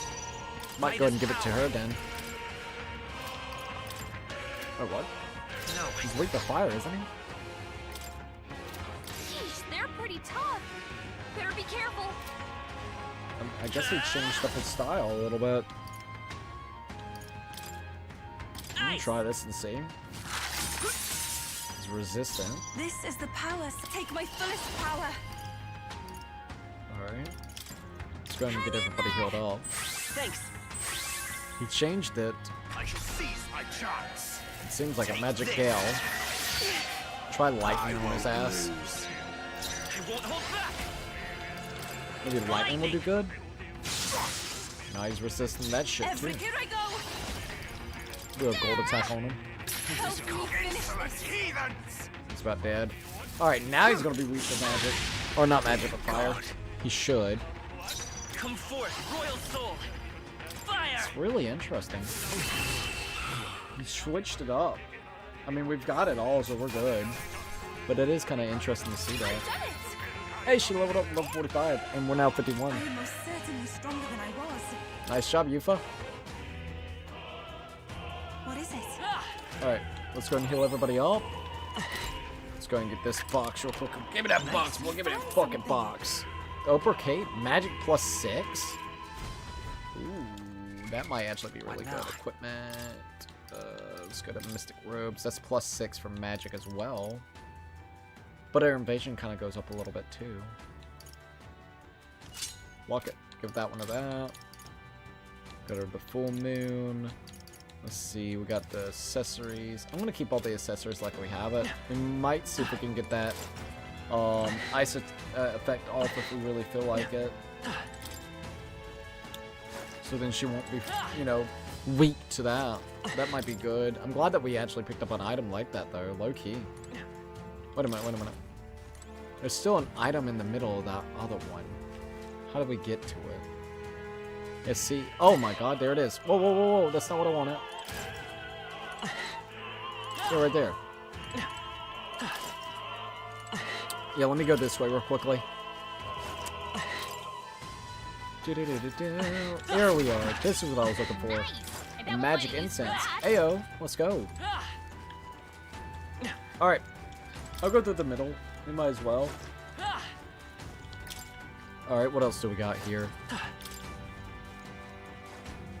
Might go ahead and give it to her then. Oh, what? No. He's weak to fire, isn't he? Sheesh, they're pretty tough. Better be careful. I guess he changed up his style a little bit. Let me try this and see. He's resistant. This is the power. Take my fullest power. Alright. Let's go ahead and get everybody healed up. Thanks. He changed it. I shall seize my chance. It seems like a magic gale. Try lightning on his ass. I won't hold back. Maybe lightning will do good. Now he's resisting that shit too. Here I go. Do a gold attack on him. He's about dead. Alright, now he's gonna be weak to magic. Or not magic, but fire. He should. Come forth, royal soul. Fire! It's really interesting. He switched it up. I mean, we've got it all, so we're good. But it is kind of interesting to see that. Hey, she leveled up to level 45, and we're now 51. I'm most certainly stronger than I was. Nice job, Yufa. What is it? Alright, let's go ahead and heal everybody up. Let's go ahead and get this box real quick. Give me that box, boy. Give me that fucking box. Oprah Cape, magic +6. Ooh, that might actually be really good. Equipment. Let's go to Mystic Robes. That's +6 for magic as well. But our invasion kind of goes up a little bit too. Lock it. Give that one to that. Go to the full moon. Let's see, we got the accessories. I'm gonna keep all the accessories like we have it. We might see if we can get that ice effect off if we really feel like it. So then she won't be, you know, weak to that. That might be good. I'm glad that we actually picked up an item like that though, low key. Wait a minute. There's still an item in the middle of that other one. How do we get to it? Let's see. Oh my god, there it is. Whoa. That's not what I wanted. Go right there. Yeah, let me go this way real quickly. Here we are. This is what I was looking for. A magic incense. Ayo, let's go. Alright. I'll go through the middle. We might as well. Alright, what else do we got here?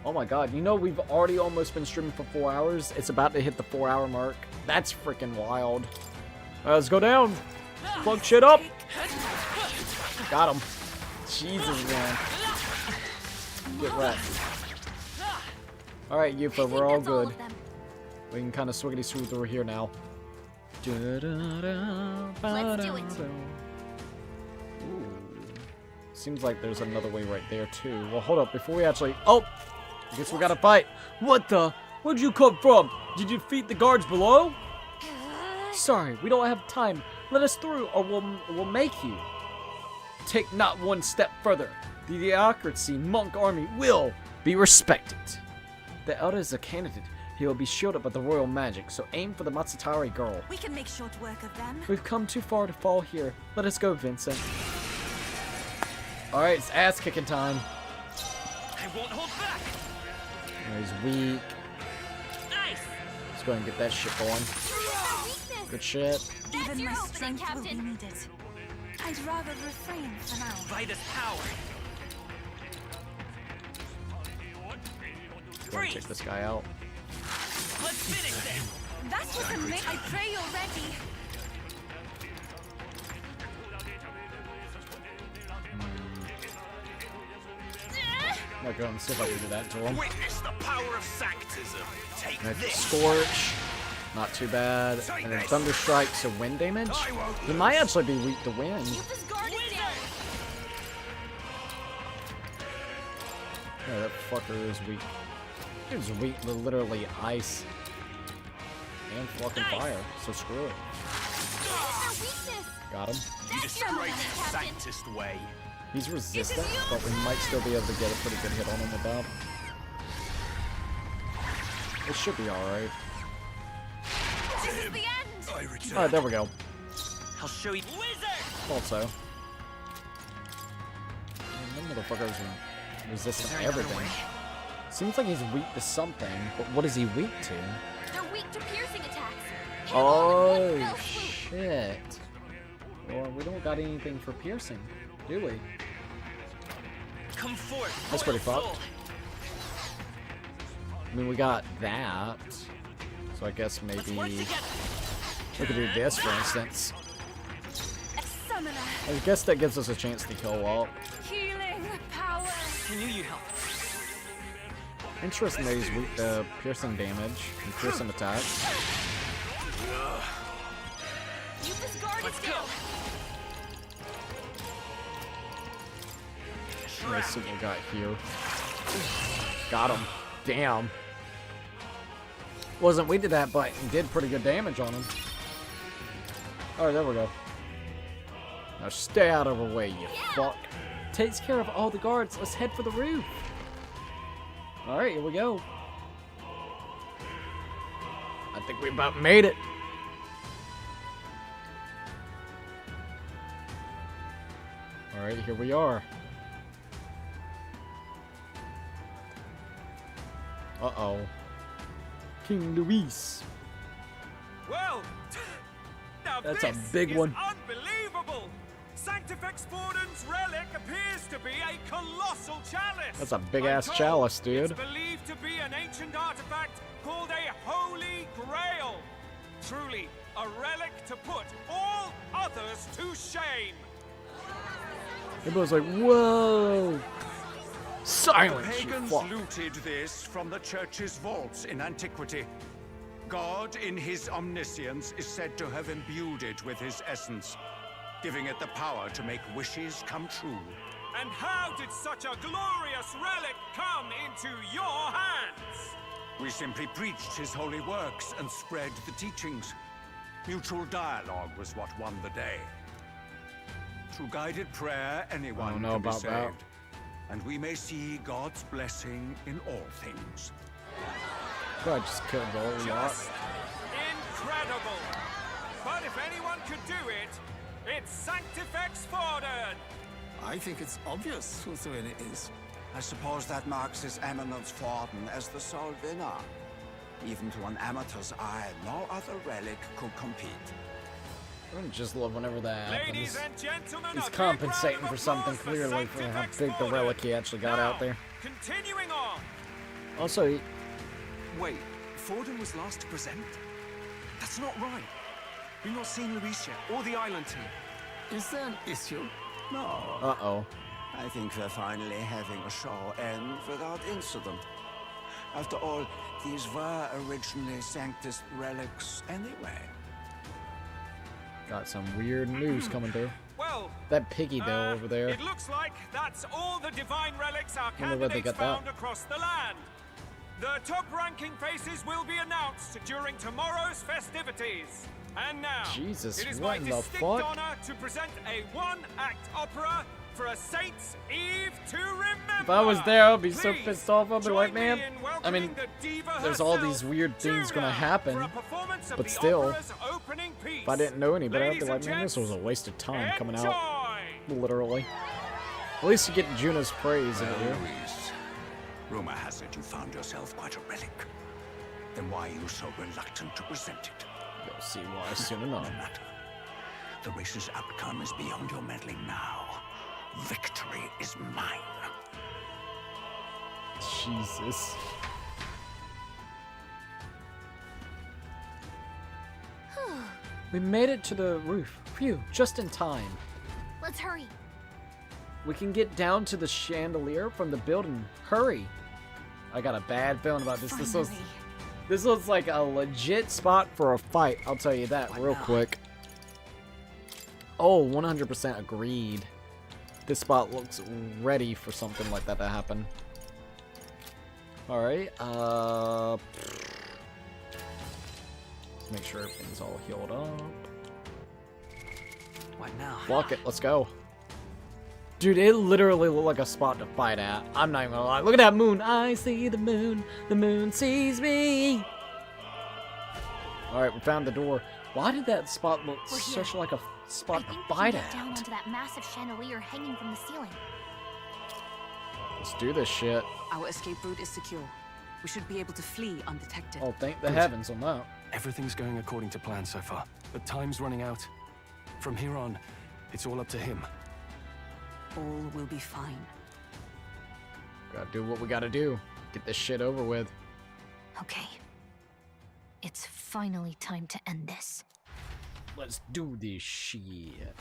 Oh my god, you know we've already almost been streaming for 4 hours. It's about to hit the 4-hour mark. That's freaking wild. Alright, let's go down. Plug shit up. Got him. Jesus, man. Get wrecked. Alright, Yufa, we're all good. We can kind of swiggity swoop through here now. Let's do it. Ooh. Seems like there's another way right there, too. Well, hold up. Before we actually... Oh! I guess we gotta fight. What the? Where'd you come from? Did you defeat the guards below? Sorry, we don't have time. Let us through, or we'll make you. Take not one step further. The theocracy monk army will be respected. The elder is a candidate. He will be shielded by the royal magic, so aim for the Matsutari girl. We can make short work of them. We've come too far to fall here. Let us go, Vincent. Alright, it's ass-kicking time. I won't hold back. Oh, he's weak. Nice. Let's go ahead and get that shit going. Good shit. Even my strength will be needed. I'd rather refrain for now. By this power. Go and check this guy out. Let's finish this. That was amazing. I pray you're ready. I'm gonna go and see if I can do that to him. Witness the power of sanctism. Take this. Scorch. Not too bad. And then Thunder Strike, so wind damage. He might actually be weak to wind. Yeah, that fucker is weak. He's weak to literally ice and fucking fire, so screw it. Got him. You destroyed the sanctist way. He's resistant, but we might still be able to get a pretty good hit on him with that. It should be alright. This is the end. Alright, there we go. I'll show you. Thought so. Man, that motherfucker's resistant to everything. Seems like he's weak to something, but what is he weak to? They're weak to piercing attacks. Oh, shit. Well, we don't got anything for piercing, do we? Come forth. That's pretty fucked. I mean, we got that. So I guess maybe we could do this, for instance. I guess that gives us a chance to kill up. Healing power. I knew you'd help. Interesting that he's weak to piercing damage and piercing attacks. Let's go. Let's see what we got here. Got him. Damn. Wasn't weak to that, but he did pretty good damage on him. Alright, there we go. Now stay out of our way, you fuck. Takes care of all the guards. Let's head for the roof. Alright, here we go. I think we about made it. Alright, here we are. Uh-oh. King Luis. Well, now That's a this big is one. Unbelievable. Sanctifex Forden's relic appears to be a colossal chalice. That's a big-ass chalice, dude. It's believed to be an ancient artifact called a Holy Grail. Truly, a relic to put all others to shame. Everyone's like, whoa. Silence, The you pagans fuck. looted this from the church's vaults in antiquity. God, in his omniscience, is said to have imbued it with his essence, giving it the power to make wishes come true. And how did such a glorious relic come into your hands? We simply preached his holy works and spread the teachings. Mutual dialogue was what won the day. Through guided prayer, anyone know can be about saved. that. And we may see God's blessing in all things. God, I just killed the whole lot. Just incredible. But if anyone could do it, it's Sanctifex Forden. I think it's obvious who Thrin is. I suppose that marks His Eminence Forden as the sole winner. Even to an amateur's eye, no other relic could compete. I just love whenever that happens. Ladies and gentlemen, He's a big compensating round of for something applause clearly for how Sanctifex big the Forden. relic he actually got out there. Continuing on. Also, Wait, Forden was last to present? That's not right. We've not seen Luis yet, or the island team. Is there an issue? No. Uh-oh. I think we're finally having a show end without incident. After all, these were originally Sanctus relics anyway. Got some weird news coming through. Well, that piggy though over there. It looks like that's all the divine relics our Wonder where they candidates got found across the land. The top-ranking faces will be announced during tomorrow's festivities. And now, Jesus, it is what my in the distinct fuck? honor to present a one-act opera for a Saints' Eve to remember. If I was there, I'd be so Please pissed off. I'd be like, join man, me in I mean, welcoming the diva there's all herself, these weird things gonna Juna, happen, for a performance of but the still, opera's opening piece. if I didn't know any better, I'd be Ladies like, and man, this gents, was a waste of time coming out. enjoy. Literally. At least you get Juna's praise Well, over here. Luis, rumor has it you found yourself quite a relic. Then why are you so reluctant to present it? You'll see why soon enough. No matter. The race's outcome is beyond your meddling now. Victory is mine. Jesus. We made it to the roof. Phew, just in time. Let's hurry. We can get down to the chandelier from the building. Hurry. I got a bad feeling about this. This looks like a legit spot for a fight. I'll tell you that real quick. Oh, 100% agreed. This spot looks ready for something like that to happen. Alright, let's make sure everything's all healed up. What now? Fuck it, let's go. Dude, it literally looked like a spot to fight at. I'm not even gonna lie. Look at that moon. I see the moon sees me. Alright, we found the door. Why did that spot look such like a spot to fight Get down at? onto that massive chandelier hanging from the ceiling. Let's do this shit. Our escape route is secure. We should be able to flee undetected. Oh, thank the heavens on that. Everything's going according to plan so far, but time's running out. From here on, it's all up to him. All will be fine. Gotta do what we gotta do. Get this shit over with. Okay. It's finally time to end this. Let's do this shit.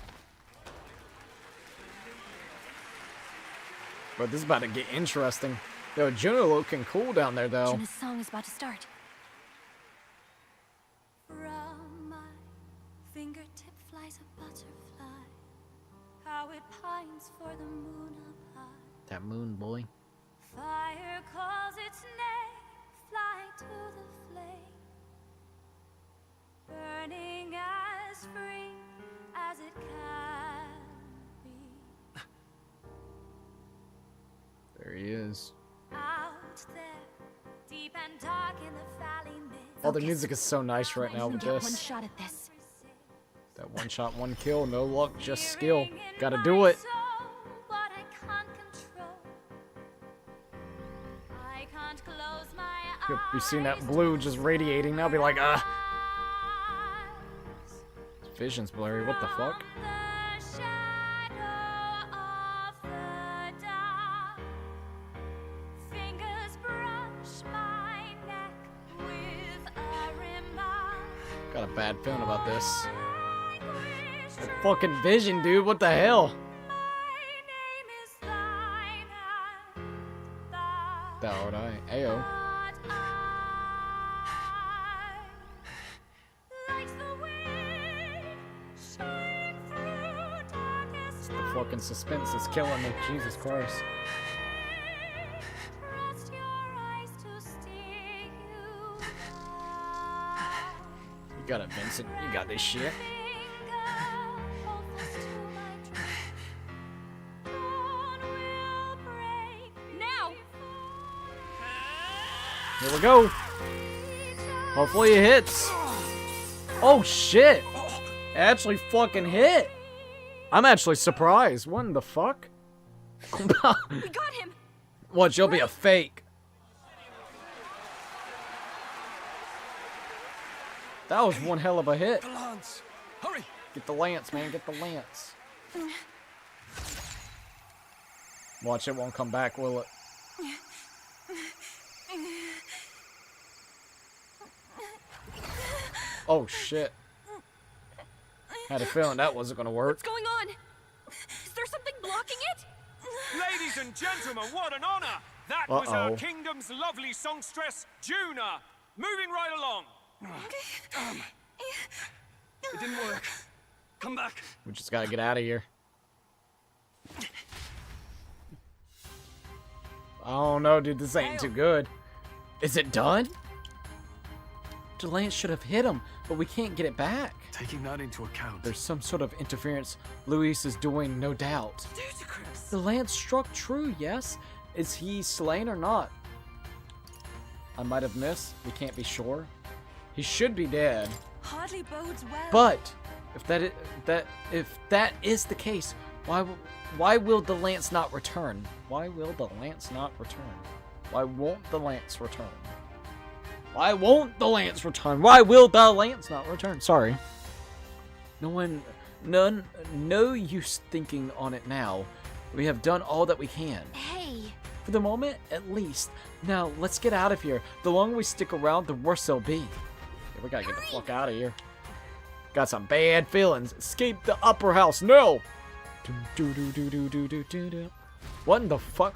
But this is about to get interesting. Yo, Juno looking cool down there, though. Juna's song is about to start. From my fingertip flies a butterfly, how it pines for the moon up high. That moon, boy. Fire calls its name, fly to the flame, burning as free as it can be. There he is. Out there, deep and dark in the valley mid. Oh, the music is so nice right now with Get one this. shot at this. That one shot, one kill, no luck, just skill. Gotta do it. What I can't control. I can't close my You've seen that blue just radiating. I'll be like, ah. Vision's blurry. What the fuck? Got a bad feeling about this. That fucking Vision, dude. What the hell? That would I. Ayo. The fucking suspense is killing me. Jesus Christ. You got it, Vincent. You got this shit. Now! Here we go. Hopefully it hits. Oh shit! It actually fucking hit. I'm actually surprised. What in the fuck? We got him. Watch, you'll be a fake. That was one hell of a hit. The lance. Hurry. Get the lance, man. Get the lance. Watch, it won't come back, will it? Oh, shit. Had a feeling that wasn't going to work. What's going on? Is there something blocking it? Ladies and gentlemen, what an honor! That was our kingdom's lovely songstress, Juna. Moving right along. It didn't work. Come back. We just gotta get out of here. Oh no, dude, this ain't too good. Is it done? The lance should have hit him, but we can't get it back. Taking that into account. There's some sort of interference Luis is doing, no doubt. Ludicrous. The lance struck true, yes. Is he slain or not? I might have missed. We can't be sure. He should be dead. Hardly bodes well. But if that is the case, why will the lance not return? Why will the lance not return? Why won't the lance return? Why won't the lance return? Why will the lance not return? Sorry. No use thinking on it now. We have done all that we can. Hey. For the moment, at least. Now, let's get out of here. The longer we stick around, the worse it'll be. Yeah, we gotta get the fuck out of here. Got some bad feelings. Escape the upper house. No! What in the fuck?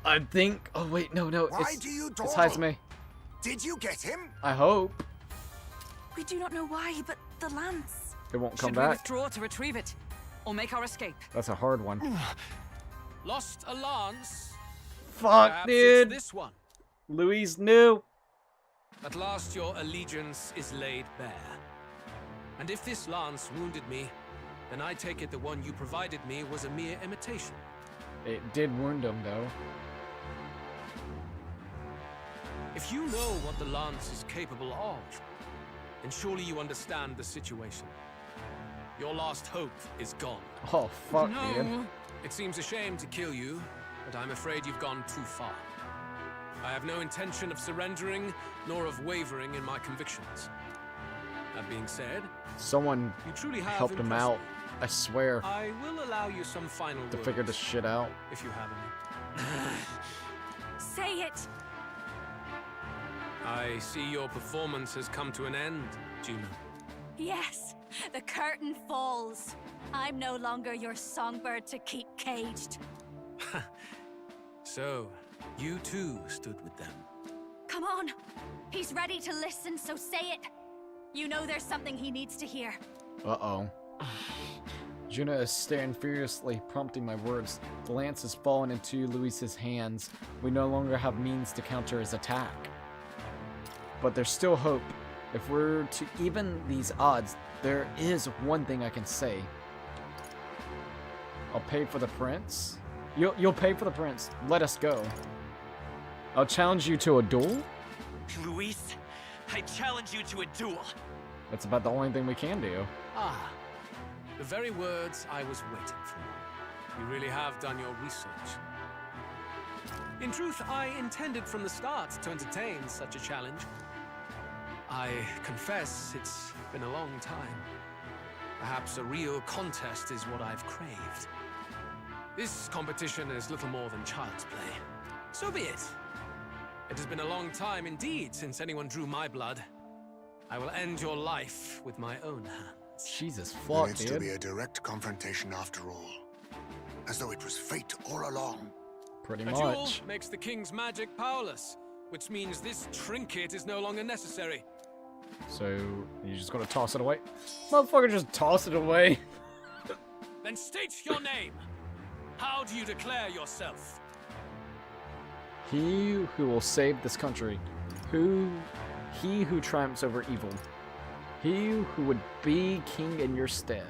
I think... Oh, wait. No. Why do you it's Heisme. Did you get him? I hope. We do not know why, but the lance. It won't come Should back. we withdraw to retrieve it? Or make our escape? That's a hard one. Lost a lance. Fuck, Perhaps dude. It's this one. Luis knew. At last your allegiance is laid bare. And if this lance wounded me, then I take it the one you provided me was a mere imitation. It did wound him, though. If you know what the lance is capable of, then surely you understand the situation. Your last hope is gone. Oh, fuck, no. dude. It seems a shame to kill you, but I'm afraid you've gone too far. I have no intention of surrendering, nor of wavering in my convictions. That being said, Someone you truly have helped him out. I swear. I will allow you some final To words, figure this shit out. if you have any. Say it! I see your performance has come to an end, Juna. Yes, the curtain falls. I'm no longer your songbird to keep caged. So, you too stood with them. Come on. He's ready to listen, so say it. You know there's something he needs to hear. Uh-oh. Juna is staring furiously, prompting my words. The lance has fallen into Luis's hands. We no longer have means to counter his attack. But there's still hope. If we're to even these odds, there is one thing I can say. I'll pay for the prince. You'll pay for the prince. Let us go. I'll challenge you to a duel? Luis, I challenge you to a duel. That's about the only thing we can do. Ah, the very words I was waiting for. You really have done your research. In truth, I intended from the start to entertain such a challenge. I confess it's been a long time. Perhaps a real contest is what I've craved. This competition is little more than child's play. So be it. It has been a long time indeed since anyone drew my blood. I will end your life with my own hands. Jesus There fuck, needs to dude. be a direct confrontation after all. As though it was fate all along. Pretty A much. duel makes the king's magic powerless, which means this trinket is no longer necessary. So, you just gonna toss it away? Motherfucker, just toss it away. Then state your name. How do you declare yourself? He who will save this country. He who triumphs over evil. He who would be king in your stead.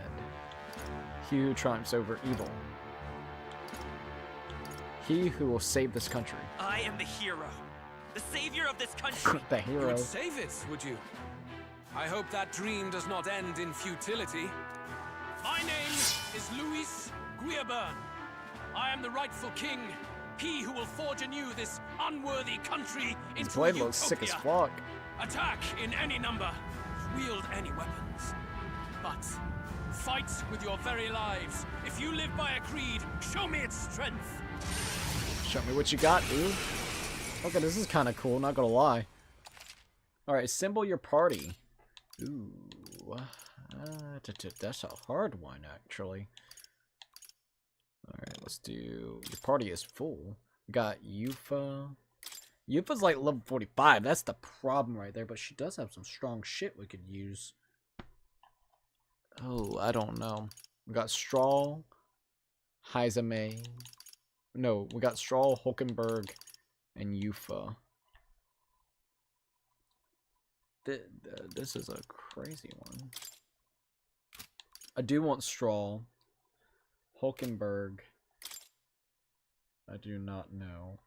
He who triumphs over evil. He who will save this country. I am the hero. The savior of this country. The You hero. would save it, would you? I hope that dream does not end in futility. My name is Luis Guillaburn. I am the rightful king. He who will forge anew this unworthy country His into blade a looks sick as utopia. fuck. Attack in any number. Wield any weapons. But fight with your very lives. If you live by a creed, show me its strength. Show me what you got, dude. Okay, this is kind of cool, not gonna lie. Alright, assemble your party. Ooh. That's a hard one, actually. Alright, let's do... Your party is full. We got Yufa. Yufa's like level 45. That's the problem right there, but she does have some strong shit we could use. Oh, I don't know. We got Straw, Haizame. No, we got Straw, Hulkenberg, and Yufa. This is a crazy one. I do want Straw. Hulkenberg. I do not know.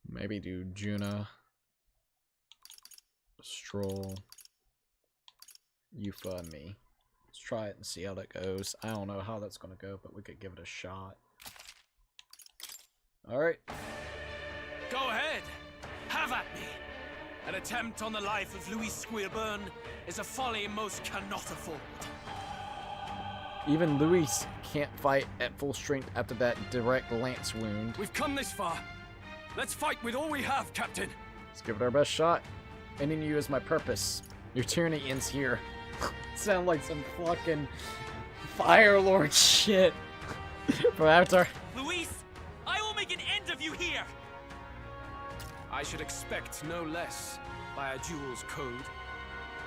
Maybe do Juna. Stroll. Yufa and me. Let's try it and see how that goes. I don't know how that's going to go, but we could give it a shot. Alright. Go ahead. Have at me. An attempt on the life of Louis Squeerburn is a folly most cannot afford. Even Louis can't fight at full strength after that direct lance wound. We've come this far. Let's fight with all we have, Captain. Let's give it our best shot. Ending you is my purpose. Your tyranny ends here. Sound like some fucking Fire Lord shit from Avatar. Luis, I will make an end of you here. I should expect no less by a duel's code.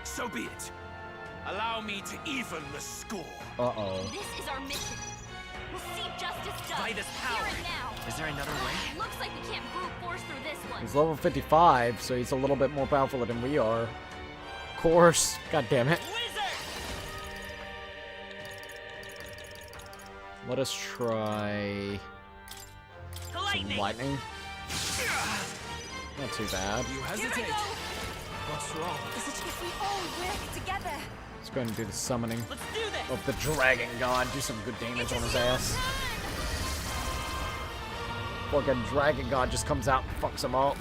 So be it. Allow me to even the score. Uh-oh. This is our mission. We'll see justice done. By this power. Here and now. Is there another way? Looks like we can't brute force through this one. He's level 55, so he's a little bit more powerful than we are. Of course. God damn it. Let us try some lightning. Not too bad. You hesitate. What's wrong? Is it if we all work together? Let's go ahead and do the summoning Let's do this. of the Dragon God. Do some good damage on his ass. Fucking Dragon God just comes out and fucks him up.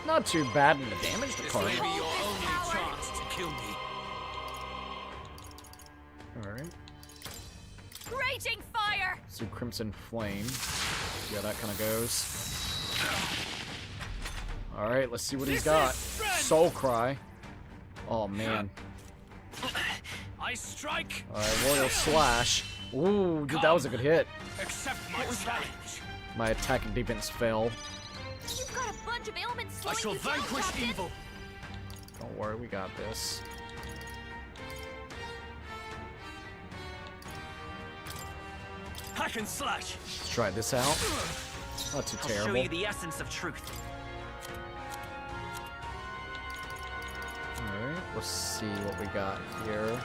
Not too bad in the damage department. This may be your only chance to kill me. Alright. Raging fire! Let's do Crimson Flame. See how that kind of goes. Alright, let's see what he's got. Soul Cry. Oh, man. I strike. Alright, Royal Slash. Ooh, dude, that was a good hit. Accept my challenge. My attack and defense fell. You've got a bunch of ailments I slowing shall you down, vanquish Captain. evil. Don't worry, we got this. Hack and slash. Let's try this out. Not too I'll terrible. show you the essence of truth. Alright, let's see what we got here.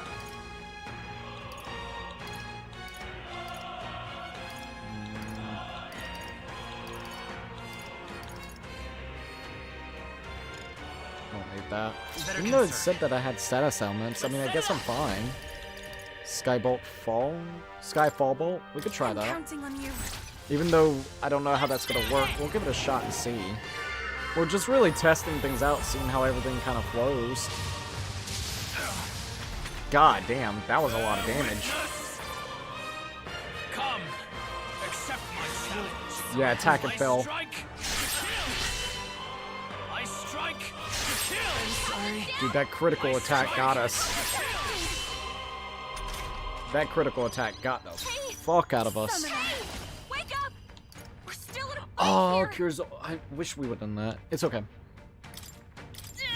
Don't need that. Even though it said that I had status elements, I mean, I guess I'm fine. Skybolt Fall? Skyfall Bolt? We could try that. Counting on you. Even though I don't know how that's gonna work, we'll give it a shot and see. We're just really testing things out, seeing how everything kind of flows. God damn, that was a lot of damage. Come, accept my challenge. Yeah, attack and fell. I strike to kill. Dude, that critical attack got us. That critical attack got the fuck out of us. Wake up! We're still in a fight Oh, here. Cures. I wish we would have done that. It's okay.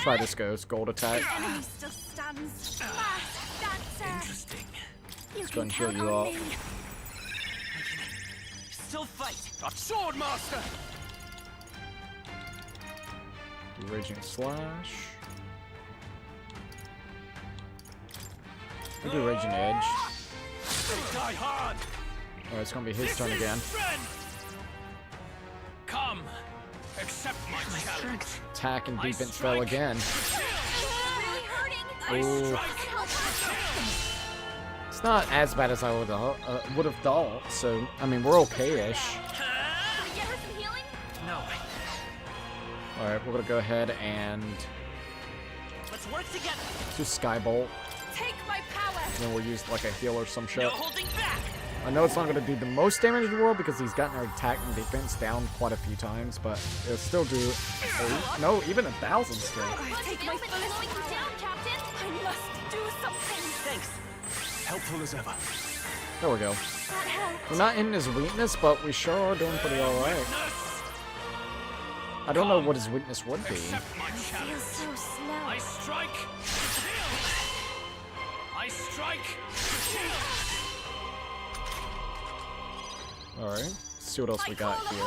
Try this, Ghost. Gold attack. The enemy still stands. Masked dancer. Interesting. Let's go and heal you up. Still fight. A sword master. Do Raging Slash. We'll do Raging Edge. Die hard. Alright, it's gonna be his turn again. Come, accept my challenge. Attack and defense fell again. Really hurting. Ooh. It's not as bad as I would have thought, so, I mean, we're okay-ish. No. Alright, we're gonna go ahead and Let's work together. do Skybolt. Take my power. And then we'll use like a heal or some shit. No holding back. I know it's not gonna do the most damage in the world because he's gotten our attack and defense down quite a few times, but it'll still do even 1,000 still. Take my full down, Captain. I must do something. Thanks. Helpful as ever. There we go. We're not in his weakness, but we sure are doing pretty alright. I don't know what his weakness would be. My challenge. So slow. I strike. I strike. Alright, let's see what else we got here.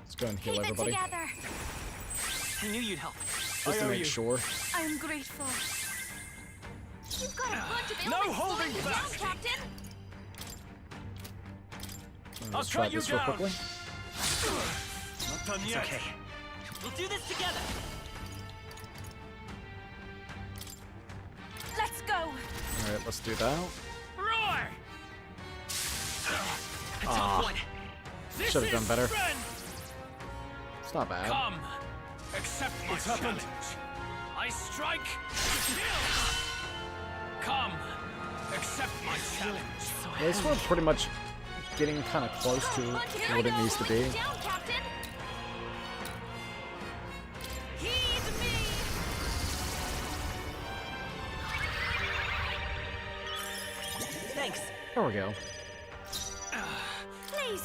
Let's go and heal everybody. I knew you'd help. Just to make sure. I'm grateful. You've got a bunch of No holding back, Captain. Let's try this real quickly. Not done yet. It's okay. We'll do this together. Let's go. Alright, let's do that. Roar! Should have done better. It's not bad. Come, accept my challenge. I strike. Come, accept my challenge. This one's pretty much getting kind of close to what it needs to be. Thanks. There we go. Please,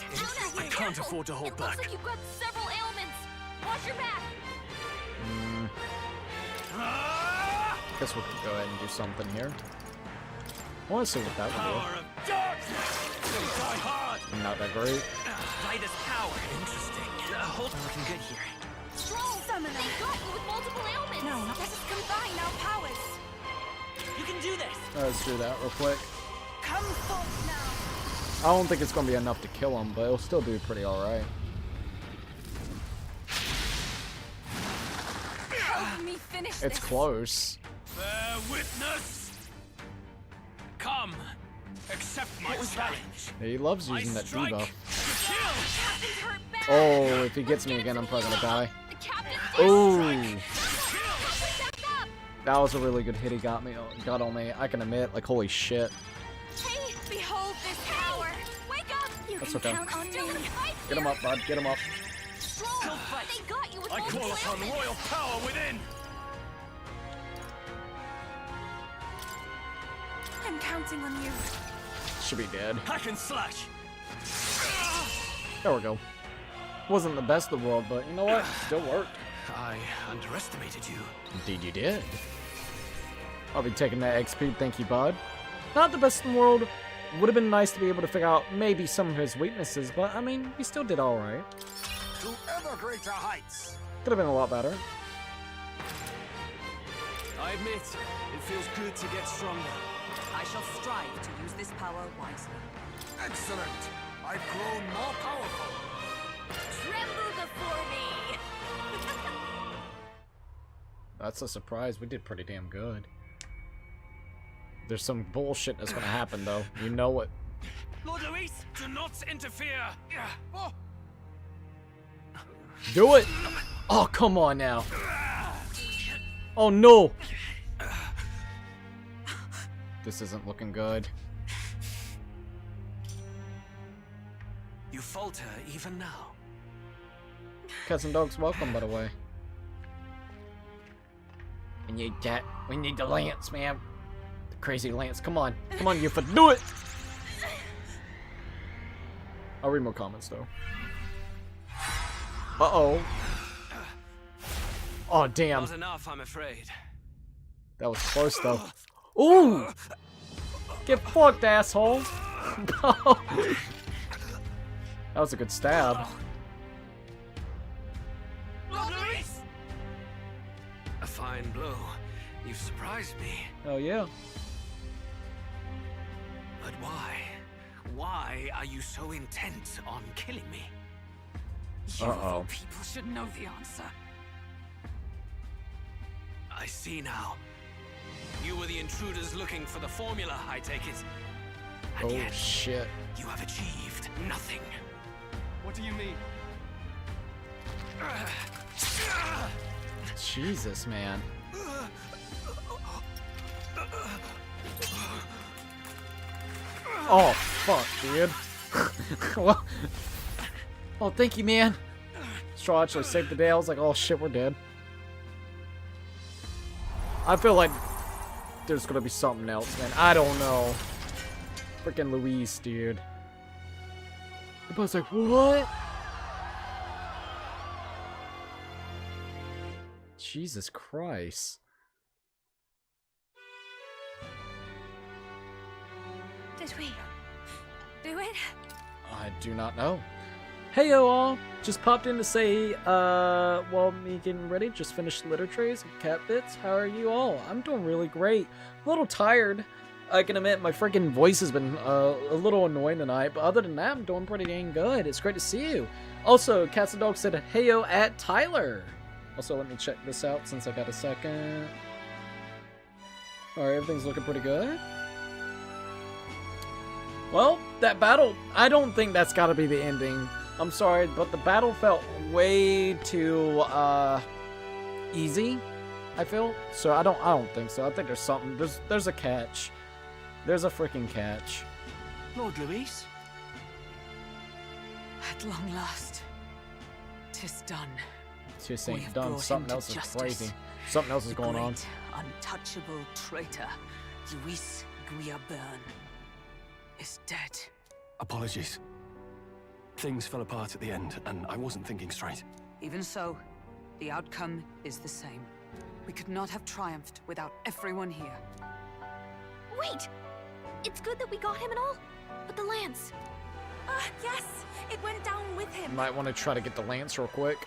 I can't afford to hold back. Looks like you've got several ailments. Watch your back. Guess we could go ahead and do something here. I want to see what that would do. Not that great. Lightest power. Interesting. Hold on, looking good here. Strong summoner. They got you with multiple ailments. No, let us combine our powers. You can do this. Let's do that real quick. Come forth now. I don't think it's going to be enough to kill him, but it'll still do pretty alright. Help me finish It's this. close. Bear witness. Come, accept my challenge. He loves using that strike. debuff. Kill. Oh, if he gets me again, I'm probably going to die. Ooh. Ooh. That was a really good hit he got on me. I can admit, like, holy shit. Hey, behold this power. Wake up. You That's can okay. count on me. Get him up, bud. Get him up. Strong. They got you with I multiple call upon ailments. royal power within. I'm counting on you. Should be dead. Hack and slash. There we go. Wasn't the best in the world, but you know what? Still worked. I underestimated you. Indeed you did. I'll be taking that XP, thank you, bud. Not the best in the world. Would have been nice to be able to figure out maybe some of his weaknesses, but I mean, he still did alright. To ever greater heights. Could have been a lot better. I admit, it feels good to get stronger. I shall strive to use this power wisely. Excellent. I've grown more powerful. Tremble before me. That's a surprise. We did pretty damn good. There's some bullshit that's gonna happen, though. You know it. Lord Luis, do not interfere. Oh. Do it! Oh, come on now. Oh, no! This isn't looking good. You falter even now. Cats and dogs, welcome, by the way. We need that. We need the lance, man. The crazy lance. Come on. Come on, Yufa. Do it! I'll read more comments, though. Uh-oh. Oh, damn. Not enough, I'm afraid. That was close, though. Ooh! Get fucked, asshole! That was a good stab. A fine blow. You've surprised me. Oh, yeah. But why? Why are you so intent on killing me? You of all people should know the answer. I see now. You were the intruders looking for the formula, I take it. Oh shit. You have achieved nothing. What do you mean? Jesus, man. Oh, fuck, dude. Well, oh, thank you, man. Straw actually saved the day. I was like, oh shit, we're dead. I feel like there's gonna be something else, man. I don't know. Freaking Luis, dude. Everybody's like, what? Jesus Christ. Did we do it? I do not know. Hey yo all, just popped in to say, well, me getting ready, just finished litter trays and cat bits. How are you all? I'm doing really great. A little tired. I can admit my freaking voice has been a little annoying tonight, but other than that, I'm doing pretty dang good. It's great to see you. Also, Cats and Dogs said, hey yo at Tyler. Also, let me check this out since I got a second. Alright, everything's looking pretty good. Well, that battle, I don't think that's gotta be the ending. I'm sorry, but the battle felt way too, easy, I feel. So I don't think so. I think there's something, there's a catch. There's a freaking catch. Lord Luis? At long last, 'tis done. Just We ain't have done. brought Something him else to is justice. crazy. Something else is going on. Great, untouchable traitor, Luis Guillaburn, is dead. Apologies. Things fell apart at the end, and I wasn't thinking straight. Even so, the outcome is the same. We could not have triumphed without everyone here. Wait! It's good that we got him and all, but the lance. Yes, it went down with him. Might want to try to get the lance real quick.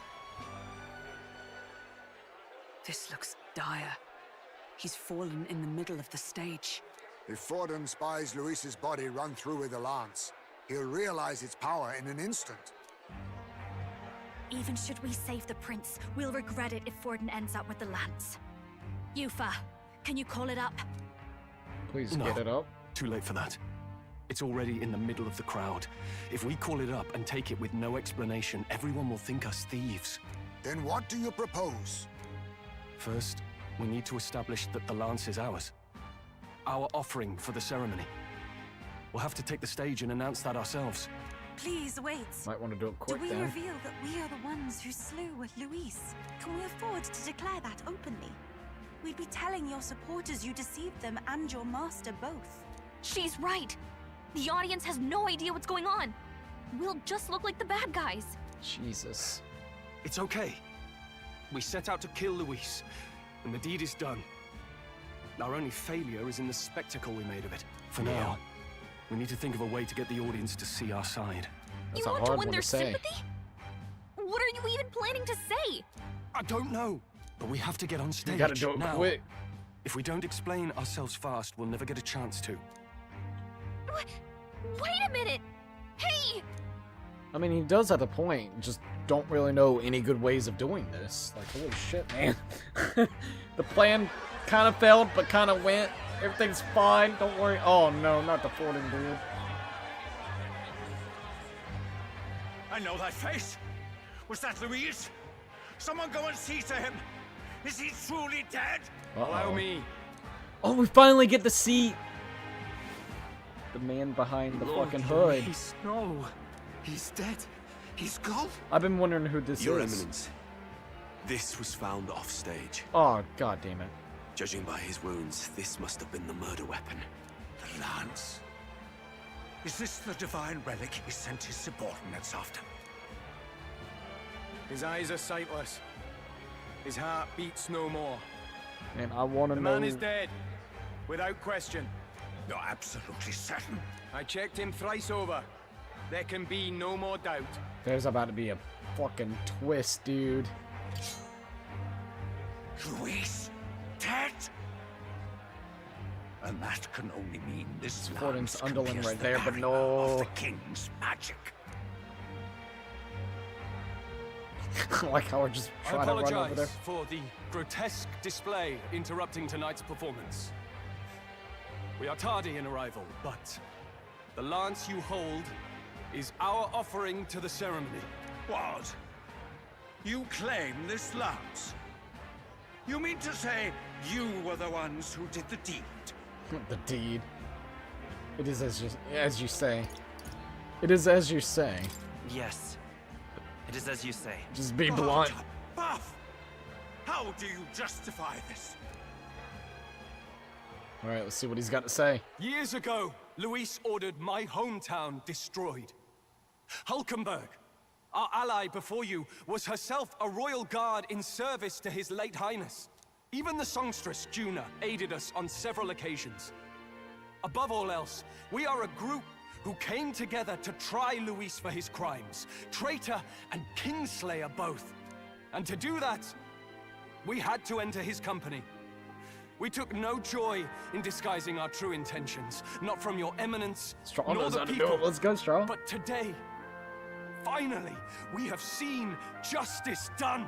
This looks dire. He's fallen in the middle of the stage. If Forden spies Luis's body run through with a lance, he'll realize its power in an instant. Even should we save the prince, we'll regret it if Forden ends up with the lance. Yufa, can you call it up? Please No, get it up. Too late for that. It's already in the middle of the crowd. If we call it up and take it with no explanation, everyone will think us thieves. Then what do you propose? First, we need to establish that the lance is ours. Our offering for the ceremony. We'll have to take the stage and announce that ourselves. Please wait. Might want to do it quick Do we then. reveal that we are the ones who slew Luis? Can we afford to declare that openly? We'd be telling your supporters you deceived them and your master both. She's right. The audience has no idea what's going on. We'll just look like the bad guys. Jesus. It's okay. We set out to kill Luis, and the deed is done. Our only failure is in the spectacle we made of it. For now, we need to think of a way to get the audience to see our side. That's you a want hard to win one their to say. sympathy? What are you even planning to say? I don't know, but we have to get on stage. You gotta do it now. quick. If we don't explain ourselves fast, we'll never get a chance to. Wait a minute! Hey! I mean, he does have a point. Just don't really know any good ways of doing this. Like, holy shit, man. The plan kind of failed, but kind of went. Everything's fine. Don't worry. Oh, no, not the Forden dude. I know that face. Was that Luis? Someone go and see to him. Is he truly dead? Allow me. Oh, we finally get to see the man behind the Lord fucking hood. Luis, no. He's dead. He's gone. I've been wondering who this Your is. Eminence, this was found off stage. Oh, god damn it. Judging by his wounds, this must have been the murder weapon. The lance. Is this the divine relic he sent his subordinates after? His eyes are sightless. His heart beats no more. And I want to The know. man is dead, without question. You're absolutely certain? I checked him thrice over. There can be no more doubt. There's about to be a fucking twist, dude. Luis, dead? And that can only mean this Forden's lance can Underling pierce right the there, but barrier no. of the king's magic. Like how we're just I trying to run over apologize there. for the grotesque display interrupting tonight's performance. We are tardy in arrival, but the lance you hold is our offering to the ceremony. What? You claim this lance? You mean to say you were the ones who did the deed? The deed. It is as you say. It is as you say. Yes. It is as you say. Just be blunt. Buff! How do you justify this? Alright, let's see what he's got to say. Years ago, Luis ordered my hometown destroyed. Hulkenberg, our ally before you, was herself a royal guard in service to his late highness. Even the songstress, Juna, aided us on several occasions. Above all else, we are a group who came together to try Luis for his crimes. Traitor and Kingslayer both. And to do that, we had to enter his company. We took no joy in disguising our true intentions, not from your eminence, Strong nor knows the how to do people. it. Let's go, Strong. But today, finally, we have seen justice done.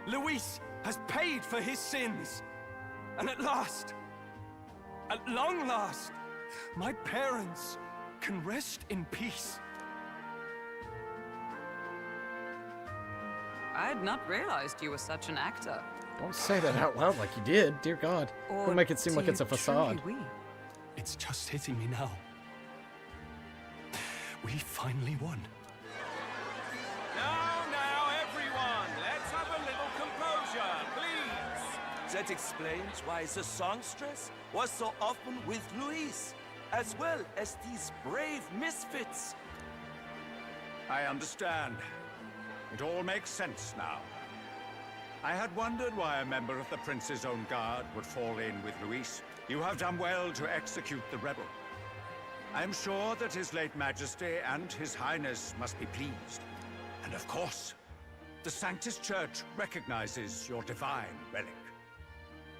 Luis has paid for his sins. And at last, at long last, my parents can rest in peace. I had not realized you were such an actor. Don't say that out loud like you did. Dear God. Or Don't make it seem do like it's a you truly facade. weep? It's just hitting me now. We finally won. Now, everyone, let's have a little composure, please. That explains why the songstress was so often with Luis, as well as these brave misfits. I understand. It all makes sense now. I had wondered why a member of the Prince's own guard would fall in with Luis. You have done well to execute the rebel. I am sure that His late Majesty and His Highness must be pleased. And of course, the Sanctus Church recognizes your divine relic.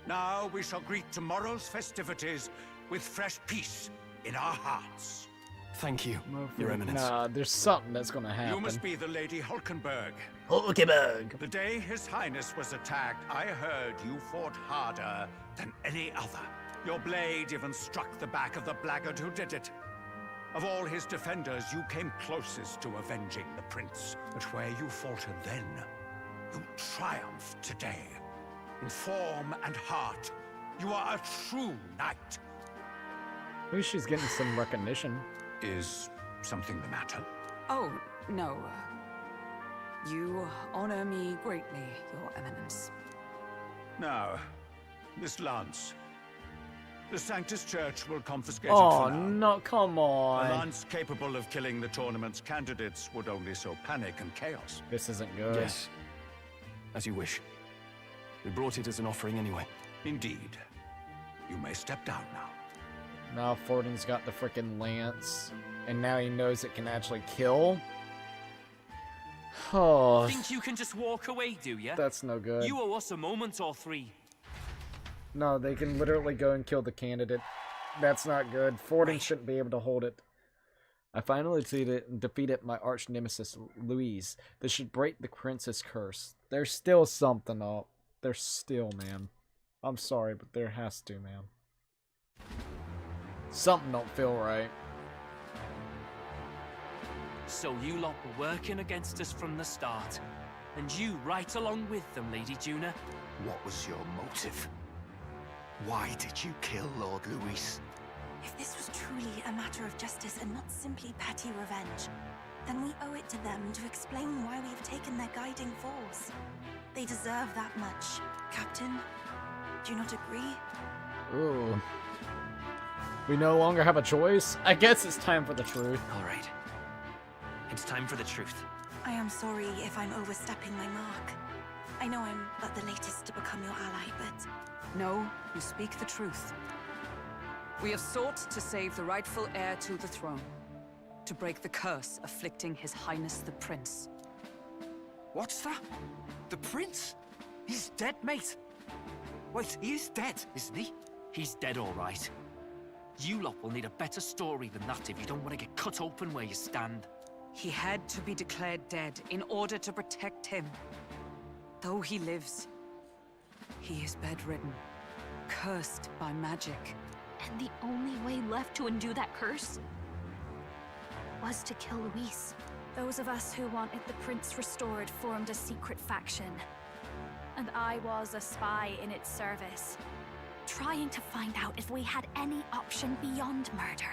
Now we shall greet tomorrow's festivities with fresh peace in our hearts. Thank you, Your Eminence. Nah, there's something that's gonna happen. You must be the Lady Hulkenberg. Hulkenberg. The day His Highness was attacked, I heard you fought harder than any other. Your blade even struck the back of the blackguard who did it. Of all his defenders, you came closest to avenging the prince. But where you faltered then, you triumphed today. In form and heart, you are a true knight. At least she's getting some recognition. Is something the matter? Oh, no. You honor me greatly, Your Eminence. Now, this lance. The Sanctus Church will confiscate Oh, it for now. no, come on. A lance capable of killing the tournament's candidates would only sow panic and chaos. This isn't good. Yes. As you wish. We brought it as an offering anyway. Indeed. You may step down now. Now Fordin's got the frickin' lance, and now he knows it can actually kill. Oh, Think you can just walk away, do you? that's no good. You owe us a moment or three. No, they can literally go and kill the candidate. That's not good. Fordin shouldn't be able to hold it. I finally defeated my arch nemesis, Louise. This should break the prince's curse. There's still something up. There's still, man. I'm sorry, but there has to, man. Something don't feel right. So you lot were working against us from the start. And you right along with them, Lady Juna. What was your motive? Why did you kill Lord Luis? If this was truly a matter of justice and not simply petty revenge, then we owe it to them to explain why we've taken their guiding force. They deserve that much. Captain, do you not agree? Ooh. We no longer have a choice? I guess it's time for the truth. All right. It's time for the truth. I am sorry if I'm overstepping my mark. I know I'm but the latest to become your ally, but... No, you speak the truth. We have sought to save the rightful heir to the throne. To break the curse afflicting His Highness the Prince. What's that? The prince? He's dead, mate. Wait, he is dead, isn't he? He's dead, all right. You lot will need a better story than that if you don't want to get cut open where you stand. He had to be declared dead in order to protect him. Though he lives, he is bedridden, cursed by magic. And the only way left to undo that curse was to kill Luis. Those of us who wanted the prince restored formed a secret faction. And I was a spy in its service, trying to find out if we had any option beyond murder.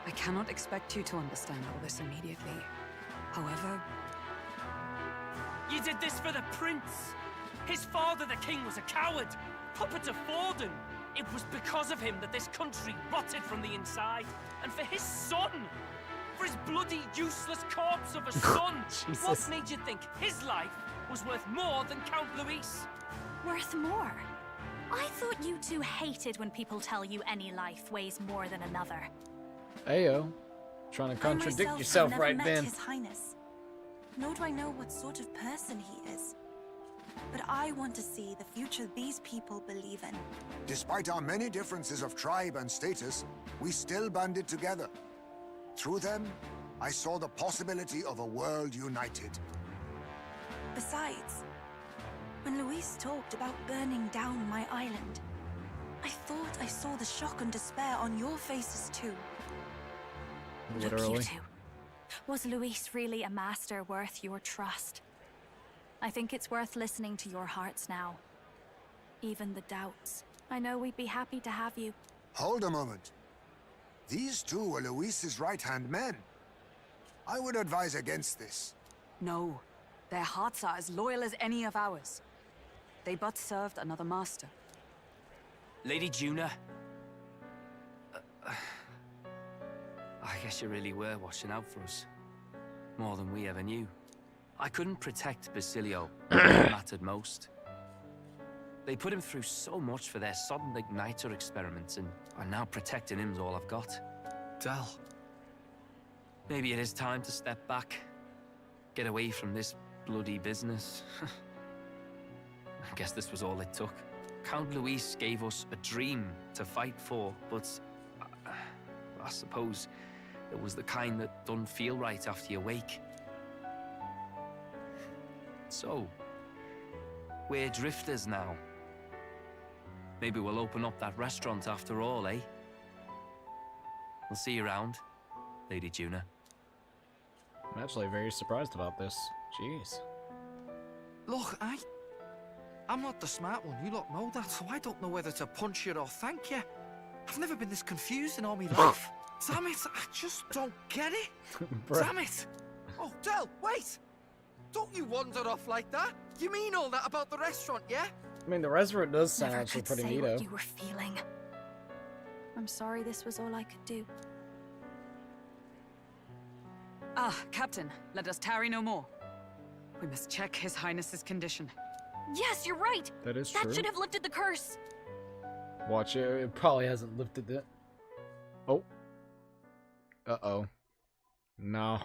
I cannot expect you to understand all this immediately. However... You did this for the prince! His father, the king, was a coward! Puppet of Forden! It was because of him that this country rotted from the inside. And for his son! For his bloody, useless corpse of a son! What made you think his life was worth more than Count Luis? Worth more? I thought you two hated when people tell you any life weighs more than another. Ayo. Trying to contradict yourself right then. His Highness. Nor do I know what sort of person he is. But I want to see the future these people believe in. Despite our many differences of tribe and status, we still banded together. Through them, I saw the possibility of a world united. Besides, when Luis talked about burning down my island, I thought I saw the shock and despair on your faces too. Literally. Look, you two. Was Luis really a master worth your trust? I think it's worth listening to your hearts now. Even the doubts. I know we'd be happy to have you. Hold a moment. These two were Luis's right-hand men. I would advise against this. No. Their hearts are as loyal as any of ours. They but served another master. Lady Juna. I guess you really were watching out for us. More than we ever knew. I couldn't protect Basilio when it mattered most. They put him through so much for their sodden igniter experiments, and now protecting him's all I've got. Del. Maybe it is time to step back. Get away from this bloody business. I guess this was all it took. Count Luis gave us a dream to fight for, but I suppose it was the kind that doesn't feel right after you wake. So, we're drifters now. Maybe we'll open up that restaurant after all, eh? We'll see you around, Lady Juna. I'm actually very surprised about this. Jeez. Look, I'm not the smart one, you lot know that, so I don't know whether to punch you or thank you. I've never been this confused in all my life. Damn it, I just don't get it. Damn it. Oh, Del, wait! Don't you wander off like that? You mean all that about the restaurant, yeah? I mean, the restaurant does sound Never actually could pretty say neato. what you were feeling. I'm sorry this was all I could do. Ah, Captain, let us tarry no more. We must check His Highness's condition. Yes, you're right. That is true. That should have lifted the curse. Watch it. It probably hasn't lifted it. Oh. Uh-oh. No.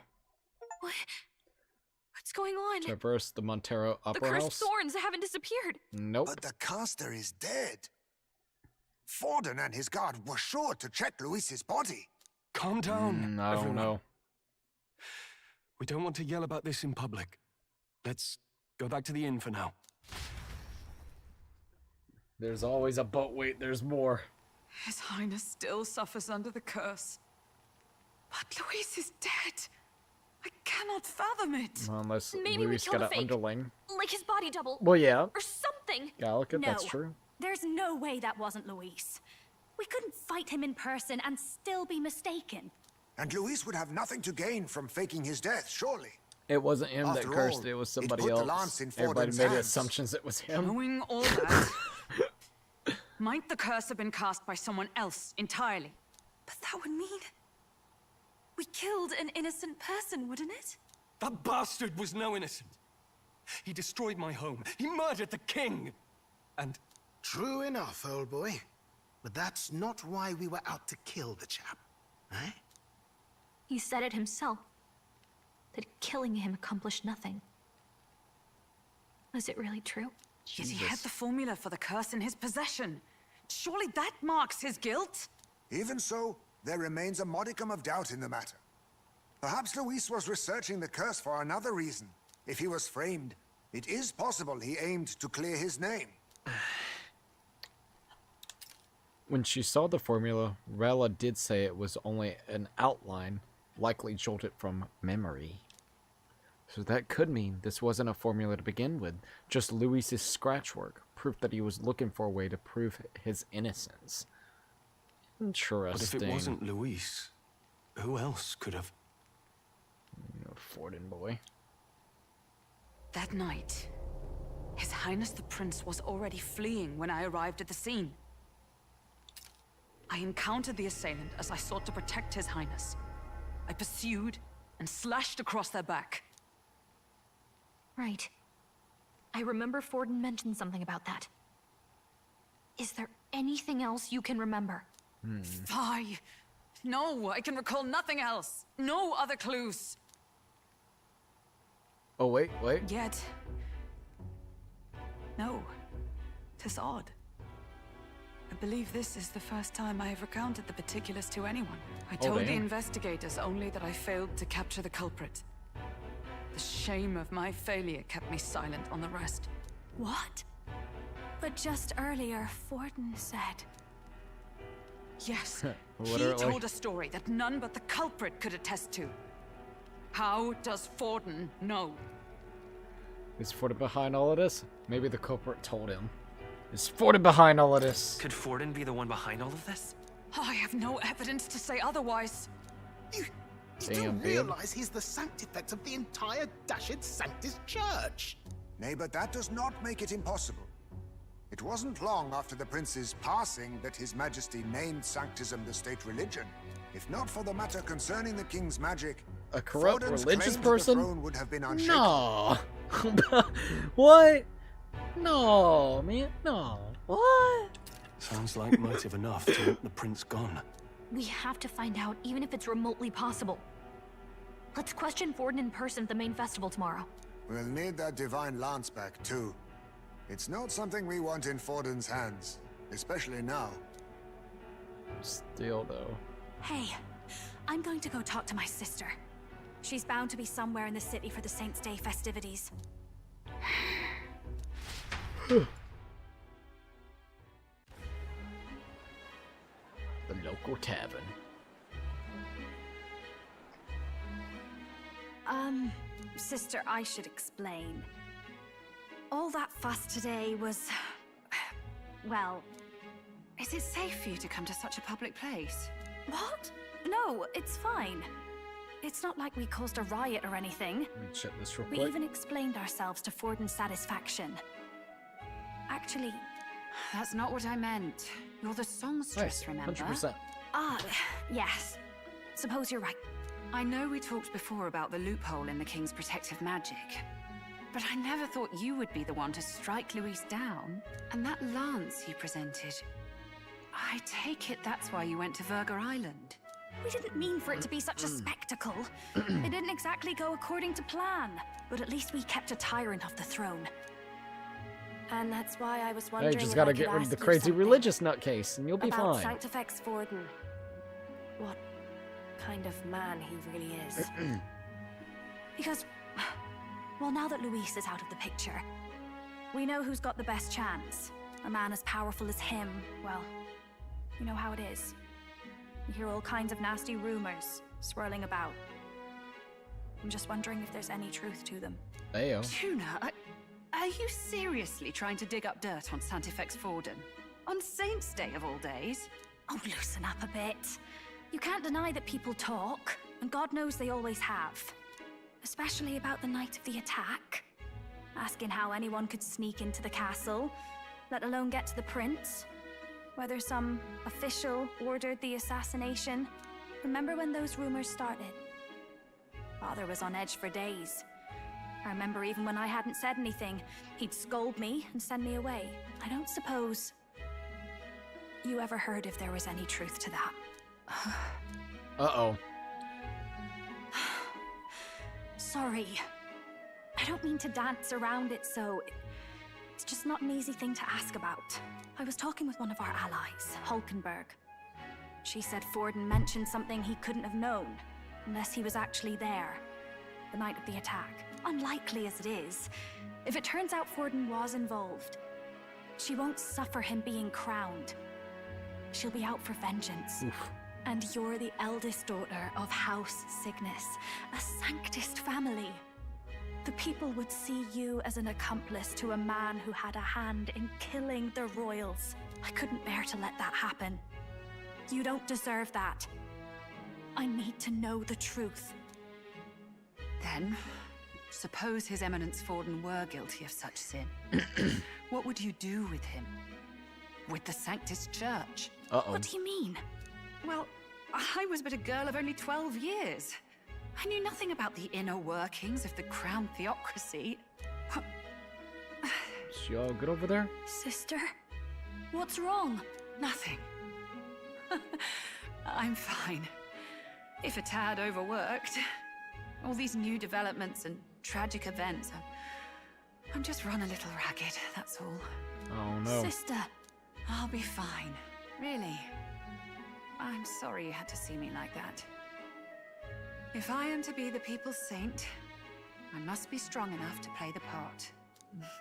What's going on? Traverse the Montero Upper The cursed House. thorns haven't disappeared. Nope. But the caster is dead. Forden and his guard were sure to check Luis's body. Calm down, I don't everyone. know. We don't want to yell about this in public. Let's go back to the inn for now. There's always a boat wait. There's more. His Highness still suffers under the curse. But Luis is dead. I cannot fathom it. Well, unless Maybe we Luis killed got a an fake. underling. Like his body double. Well, yeah. Or something. Gallica, No. that's true. There's no way that wasn't Luis. We couldn't fight him in person and still be mistaken. And Luis would have nothing to gain from faking his death, surely. It wasn't him that After cursed all, it was it somebody put the else. lance in Everybody Forden's made hands. assumptions it was him. Knowing all that, might the curse have been cast by someone else entirely? But that would mean we killed an innocent person, wouldn't it? That bastard was no innocent. He destroyed my home. He murdered the king. And... True enough, old boy. But that's not why we were out to kill the chap, eh? He said it himself. That killing him accomplished nothing. Was it really true? Yet he had the formula for the curse in his possession. Surely that marks his guilt? Even so, there remains a modicum of doubt in the matter. Perhaps Luis was researching the curse for another reason. If he was framed, it is possible he aimed to clear his name. When she saw the formula, Rella did say it was only an outline, likely jolted from memory. So that could mean this wasn't a formula to begin with, just Luis's scratch work, proof that he was looking for a way to prove his innocence. Interesting. But if it wasn't Luis, who else could have... Forden boy. That night, His Highness the Prince was already fleeing when I arrived at the scene. I encountered the assailant as I sought to protect His Highness. I pursued and slashed across their back. Right. I remember Forden mentioned something about that. Is there anything else you can remember? Fie! No, I can recall nothing else. No other clues. Oh, wait. Yet... no. 'Tis odd. I believe this is the first time I have recounted the particulars to anyone. I told the investigators only that I failed to capture the culprit. The shame of my failure kept me silent on the rest. What? But just earlier, Forden said... Yes, he told a story that none but the culprit could attest to. How does Forden know? Is Forden behind all of this? Maybe the culprit told him. Is Forden behind all of this? Could Forden be the one behind all of this? I have no evidence to say otherwise. You do realize he's the sanctifex of the entire dashed Sanctus Church. Nay, but that does not make it impossible. It wasn't long after the prince's passing that His Majesty named Sanctism the state religion. If not for the matter concerning the king's magic, a corrupt Forden's religious claim to the person? throne would have been unshakable. No. What? No, man. No. What? Sounds like motive enough to want the prince gone. We have to find out, even if it's remotely possible. Let's question Forden in person at the main festival tomorrow. We'll need that divine lance back, too. It's not something we want in Forden's hands, especially now. Still, though. Hey, I'm going to go talk to my sister. She's bound to be somewhere in the city for the Saints' Day festivities. The local tavern. Sister, I should explain. All that fuss today was... well... Is it safe for you to come to such a public place? What? No, it's fine. It's not like we caused a riot or anything. Let me check this real We quick. even explained ourselves to Forden's satisfaction. Actually... That's not what I meant. You're the songstress, Nice, remember? 100%. Ah, yes. Suppose you're right. I know we talked before about the loophole in the king's protective magic. But I never thought you would be the one to strike Luis down. And that lance you presented... I take it that's why you went to Virga Island. We didn't mean for it to be such a spectacle. It didn't exactly go according to plan. But at least we kept a tyrant off the throne. And that's why I was Hey, wondering just if gotta I could get rid of ask the you crazy something religious nutcase, and you'll be about fine. Sanctifex Forden. What kind of man he really is. Because, well, now that Luis is out of the picture, we know who's got the best chance. A man as powerful as him, well, you know how it is. You hear all kinds of nasty rumors swirling about. I'm just wondering if there's any truth to them. Ayo. Tuna, are you seriously trying to dig up dirt on Sanctifex Forden? On Saints' Day of all days? Oh, loosen up a bit. You can't deny that people talk, and God knows they always have. Especially about the night of the attack. Asking how anyone could sneak into the castle, let alone get to the prince. Whether some official ordered the assassination. Remember when those rumors started? Father was on edge for days. I remember even when I hadn't said anything, he'd scold me and send me away. I don't suppose you ever heard if there was any truth to that. Uh-oh. Sorry. I don't mean to dance around it, so... It's just not an easy thing to ask about. I was talking with one of our allies, Hulkenberg. She said Forden mentioned something he couldn't have known. unless he was actually there, the night of the attack. Unlikely as it is, if it turns out Forden was involved, she won't suffer him being crowned. She'll be out for vengeance. Oof. And you're the eldest daughter of House Cygnus, a Sanctist family. The people would see you as an accomplice to a man who had a hand in killing the royals. I couldn't bear to let that happen. You don't deserve that. I need to know the truth. Then, suppose His Eminence Forden were guilty of such sin. What would you do with him? With the Sanctist Church? Uh-oh. What do you mean? Well, I was but a girl of only 12 years. I knew nothing about the inner workings of the crown theocracy. Is she all good over there? Sister? What's wrong? Nothing. I'm fine. If a tad overworked. All these new developments and tragic events. I'm just run a little ragged, that's all. Oh no. Sister! I'll be fine. Really. I'm sorry you had to see me like that. If I am to be the people's saint, I must be strong enough to play the part.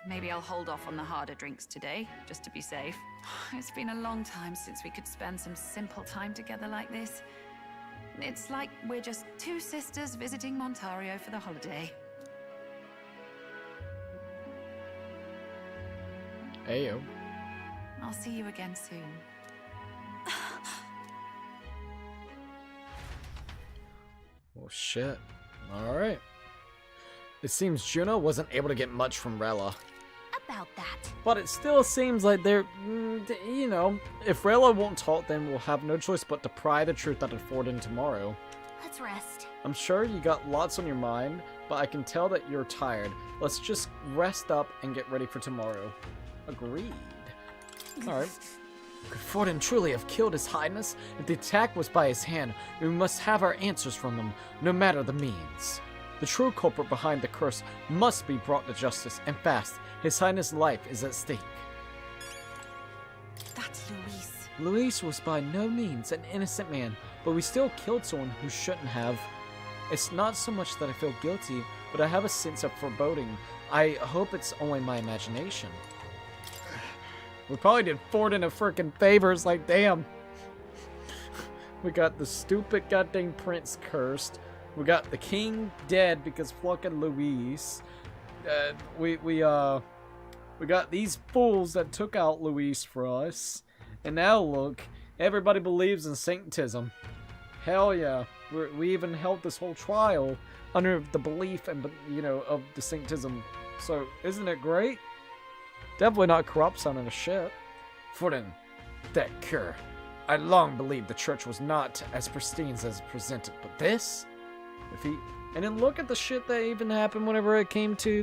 Maybe I'll hold off on the harder drinks today, just to be safe. It's been a long time since we could spend some simple time together like this. It's like we're just two sisters visiting Montario for the holiday. Ayo. I'll see you again soon. Well, shit. Alright. It seems Juno wasn't able to get much from Rella. About that. But it still seems like they're, you know, if Rella won't talk, then we'll have no choice but to pry the truth out of Forden tomorrow. Let's rest. I'm sure you got lots on your mind, but I can tell that you're tired. Let's just rest up and get ready for tomorrow. Agreed. Alright. Could Forden truly have killed His Highness? If the attack was by his hand, we must have our answers from him, no matter the means. The true culprit behind the curse must be brought to justice, and fast. His Highness' life is at stake. That's Luis. Luis was by no means an innocent man, but we still killed someone who shouldn't have. It's not so much that I feel guilty, but I have a sense of foreboding. I hope it's only my imagination. We probably did Forden a freaking favor. It's like, damn. We got the stupid goddamn prince cursed. We got the king dead because fucking Luis. We got these fools that took out Luis for us. And now look, everybody believes in sanctism. Hell yeah. We even held this whole trial under the belief and, you know, of the sanctism. So, isn't it great? Definitely not corrupt son of a shit. Forden, that cure. I long believed the church was not as pristine as presented, but this? And then look at the shit that even happened whenever it came to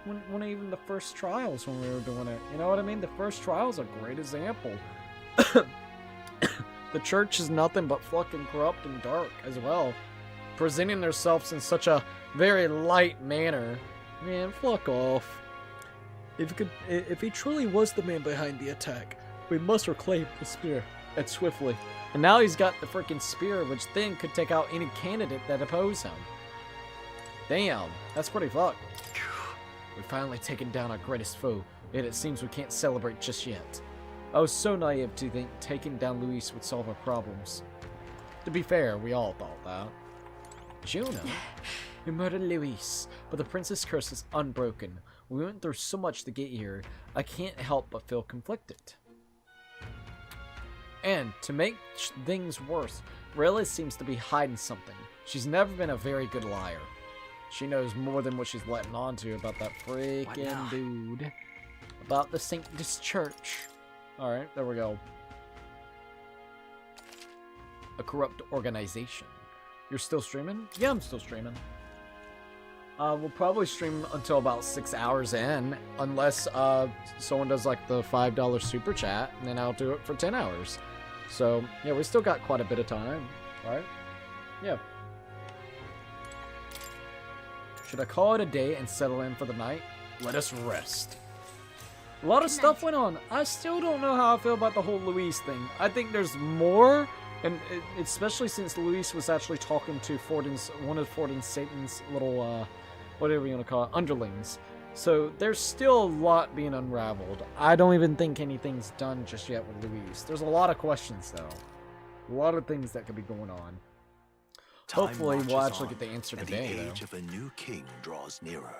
when even the first trials when we were doing it. You know what I mean? The first trial is a great example. The church is nothing but fucking corrupt and dark as well. Presenting themselves in such a very light manner. Man, fuck off. If he truly was the man behind the attack, we must reclaim the spear, and swiftly. And now he's got the freaking spear, which then could take out any candidate that oppose him. Damn, that's pretty fucked. We've finally taken down our greatest foe, yet it seems we can't celebrate just yet. I was so naive to think taking down Luis would solve our problems. To be fair, we all thought that. Juno? You murdered Luis, but the prince's curse is unbroken. We went through so much to get here, I can't help but feel conflicted. And, to make things worse, Rella seems to be hiding something. She's never been a very good liar. She knows more than what she's letting on to about that freaking dude. About the Sanctist Church. Alright, there we go. A corrupt organization. You're still streaming? Yeah, I'm still streaming. We'll probably stream until about 6 hours in, unless someone does like the $5 super chat, and then I'll do it for 10 hours. So, yeah, we still got quite a bit of time, right? Yeah. Should I call it a day and settle in for the night? Let us rest. A lot of stuff went on. I still don't know how I feel about the whole Luis thing. I think there's more And especially since Luis was actually talking to one of Satan's little, whatever you want to call it, underlings. So there's still a lot being unraveled. I don't even think anything's done just yet with Luis. There's a lot of questions, though. A lot of things that could be going on. Hopefully we'll actually get the answer today, the age of a new king draws nearer.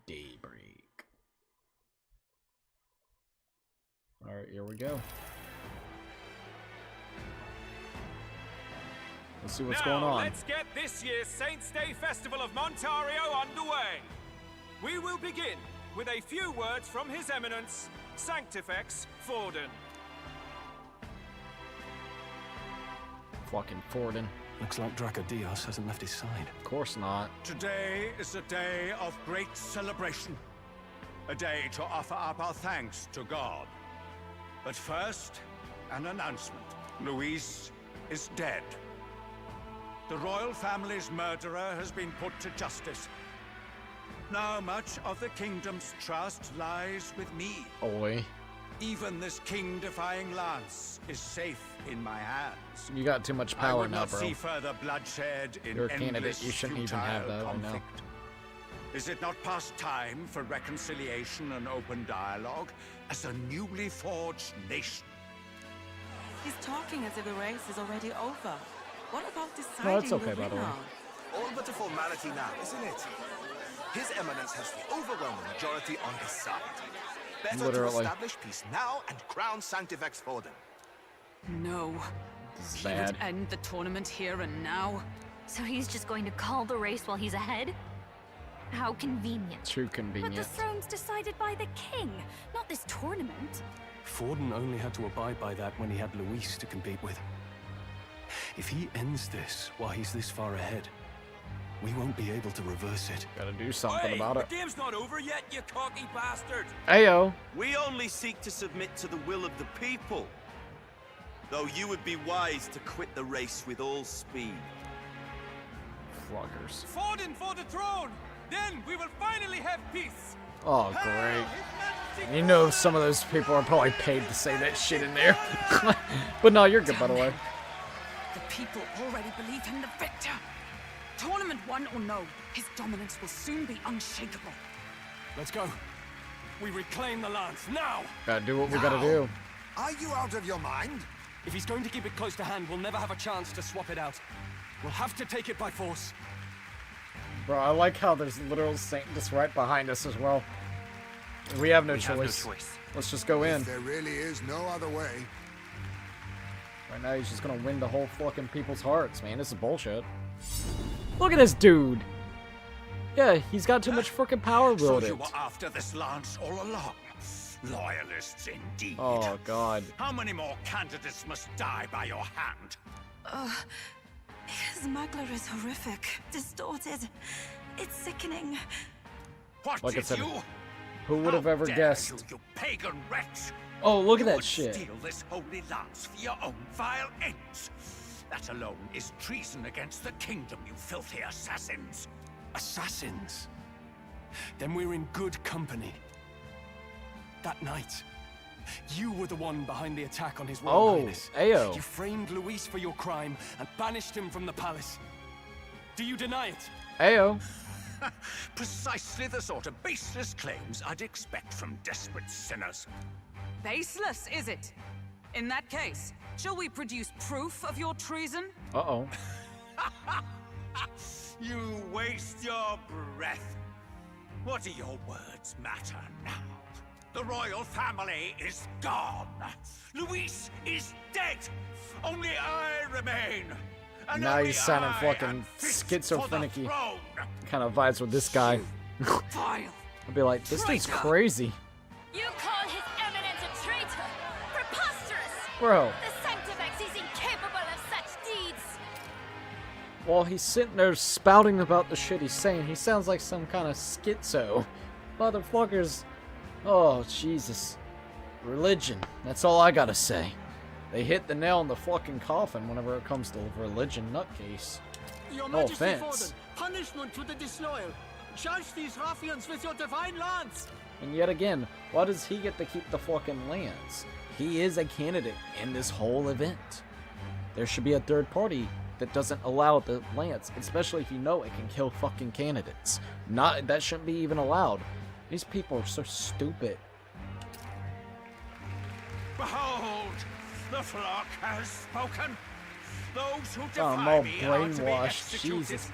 Daybreak. Alright, here we go. Let's see what's going on. Let's get this year's Saints' Day Festival of Montario underway. We will begin with a few words from His Eminence, Sanctifex Forden. Fucking Forden. Looks like Dracodios hasn't left his side. Of course not. Today is a day of great celebration. A day to offer up our thanks to God. But first, an announcement. Luis is dead. The royal family's murderer has been put to justice. Now much of the kingdom's trust lies with me. Oi. Even this king-defying lance is safe in my hands. You got too much power now, bro. I will not see further bloodshed in You're a candidate. endless, You shouldn't even have that right now. Is it not past time for reconciliation and open dialogue as a newly forged nation? He's talking as if the race is already over. What about deciding No, that's okay, the by the way. winner? All but a formality now, isn't it? His Eminence has the overwhelming majority on his side. Better Literally. to establish peace now and crown Sanctifex Forden. No. This is He would bad. end the tournament here and now. So he's just going to call the race while he's ahead? How convenient. Too But convenient. the throne's decided by the king, not this tournament. Forden only had to abide by that when he had Luis to compete with. If he ends this while he's this far ahead, we won't be able to reverse it. Gotta do something Hey, about it. The game's not over yet, you cocky bastard! Ayo. We only seek to submit to the will of the people. Though you would be wise to quit the race with all speed. Floggers. Forden for the throne! Then we will finally have peace! Oh, great. You know some of those people are probably paid to say that shit in there. But no, you're good, by the way. The people already believe him the victor. Tournament won or no, his dominance will soon be unshakable. Let's go. We reclaim the lance now. Gotta do what we gotta do. Are you out of your mind? If he's going to keep it close to hand, we'll never have a chance to swap it out. We'll have to take it by force. Bro, I like how there's literal Saint just right behind us as well. We have no choice. Let's just go in. If there really is no other way. Right now, he's just gonna win the whole fucking people's hearts, man. This is bullshit. Look at this dude. Yeah, he's got too much freaking power So wielded. you were after this lance all along. Loyalists indeed. Oh, God. How many more candidates must die by your hand? His smuggler is horrific, distorted. It's sickening. What Like I did said, you? who would have ever Dare guessed? You pagan wretch! Oh, look at You that would shit. Steal this holy lance for your own vile ends. That alone is treason against the kingdom, you filthy assassins. Assassins? Then we're in good company. That night, you were the one behind the attack on his Royal Highness. Ayo. You framed Luis for your crime and banished him from the palace. Do you deny it? Ayo. Precisely the sort of baseless claims I'd expect from desperate sinners. Baseless, is it? In that case, shall we produce proof of your treason? Uh-oh. You waste your breath. What do your words matter now? The royal family is gone. Luis is dead. Only I remain. And Now only he's sounding I fucking am fit for the schizophrenic. throne. Kind of vibes with this guy. Vile. I'd be like, this dude's crazy. You call His Eminence a traitor? Preposterous! Bro. The Sanctifex is incapable of such deeds! While he's sitting there spouting about the shit he's saying, he sounds like some kind of schizo. Motherfuckers. Oh, Jesus. Religion. That's all I gotta say. They hit the nail on the fucking coffin whenever it comes to religion, nutcase. Your No Majesty offense. Forden, punishment to the disloyal. Judge these ruffians with your divine lance. And yet again, why does he get to keep the fucking lance? He is a candidate in this whole event. There should be a third party that doesn't allow the lance, especially if you know it can kill fucking candidates. That shouldn't be even allowed. These people are so stupid. Behold, the flock has spoken. Those who Oh, I'm defy all me are to be brainwashed. executed. Jesus.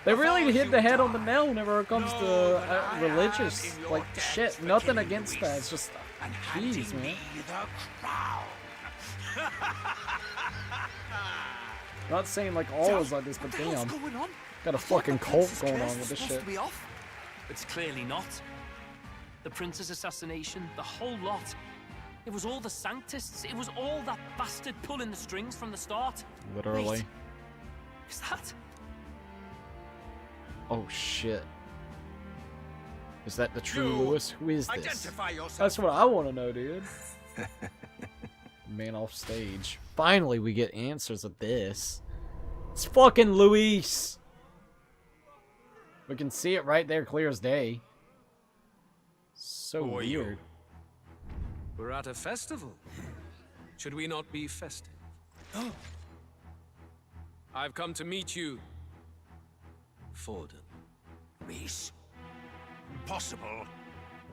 They really hit the head on the nail whenever it comes to religious, like, shit. Nothing against that. It's just, jeez, man. Not saying like all is like this, but damn. Got a fucking cult going on with this shit. It's clearly not. The prince's assassination, the whole lot. It was all the Sanctists. It was all that bastard pulling the strings from the start. Literally. Wait, is that? Oh shit. Is that the true You Lewis? Who is this? identify yourself. That's what I want to know, dude. Man off stage. Finally, we get answers of this. It's fucking Luis. We can see it right there, clear as day. So weird. We're at a festival. Should we not be festive? I've come to meet you, Forden. Reese. Impossible.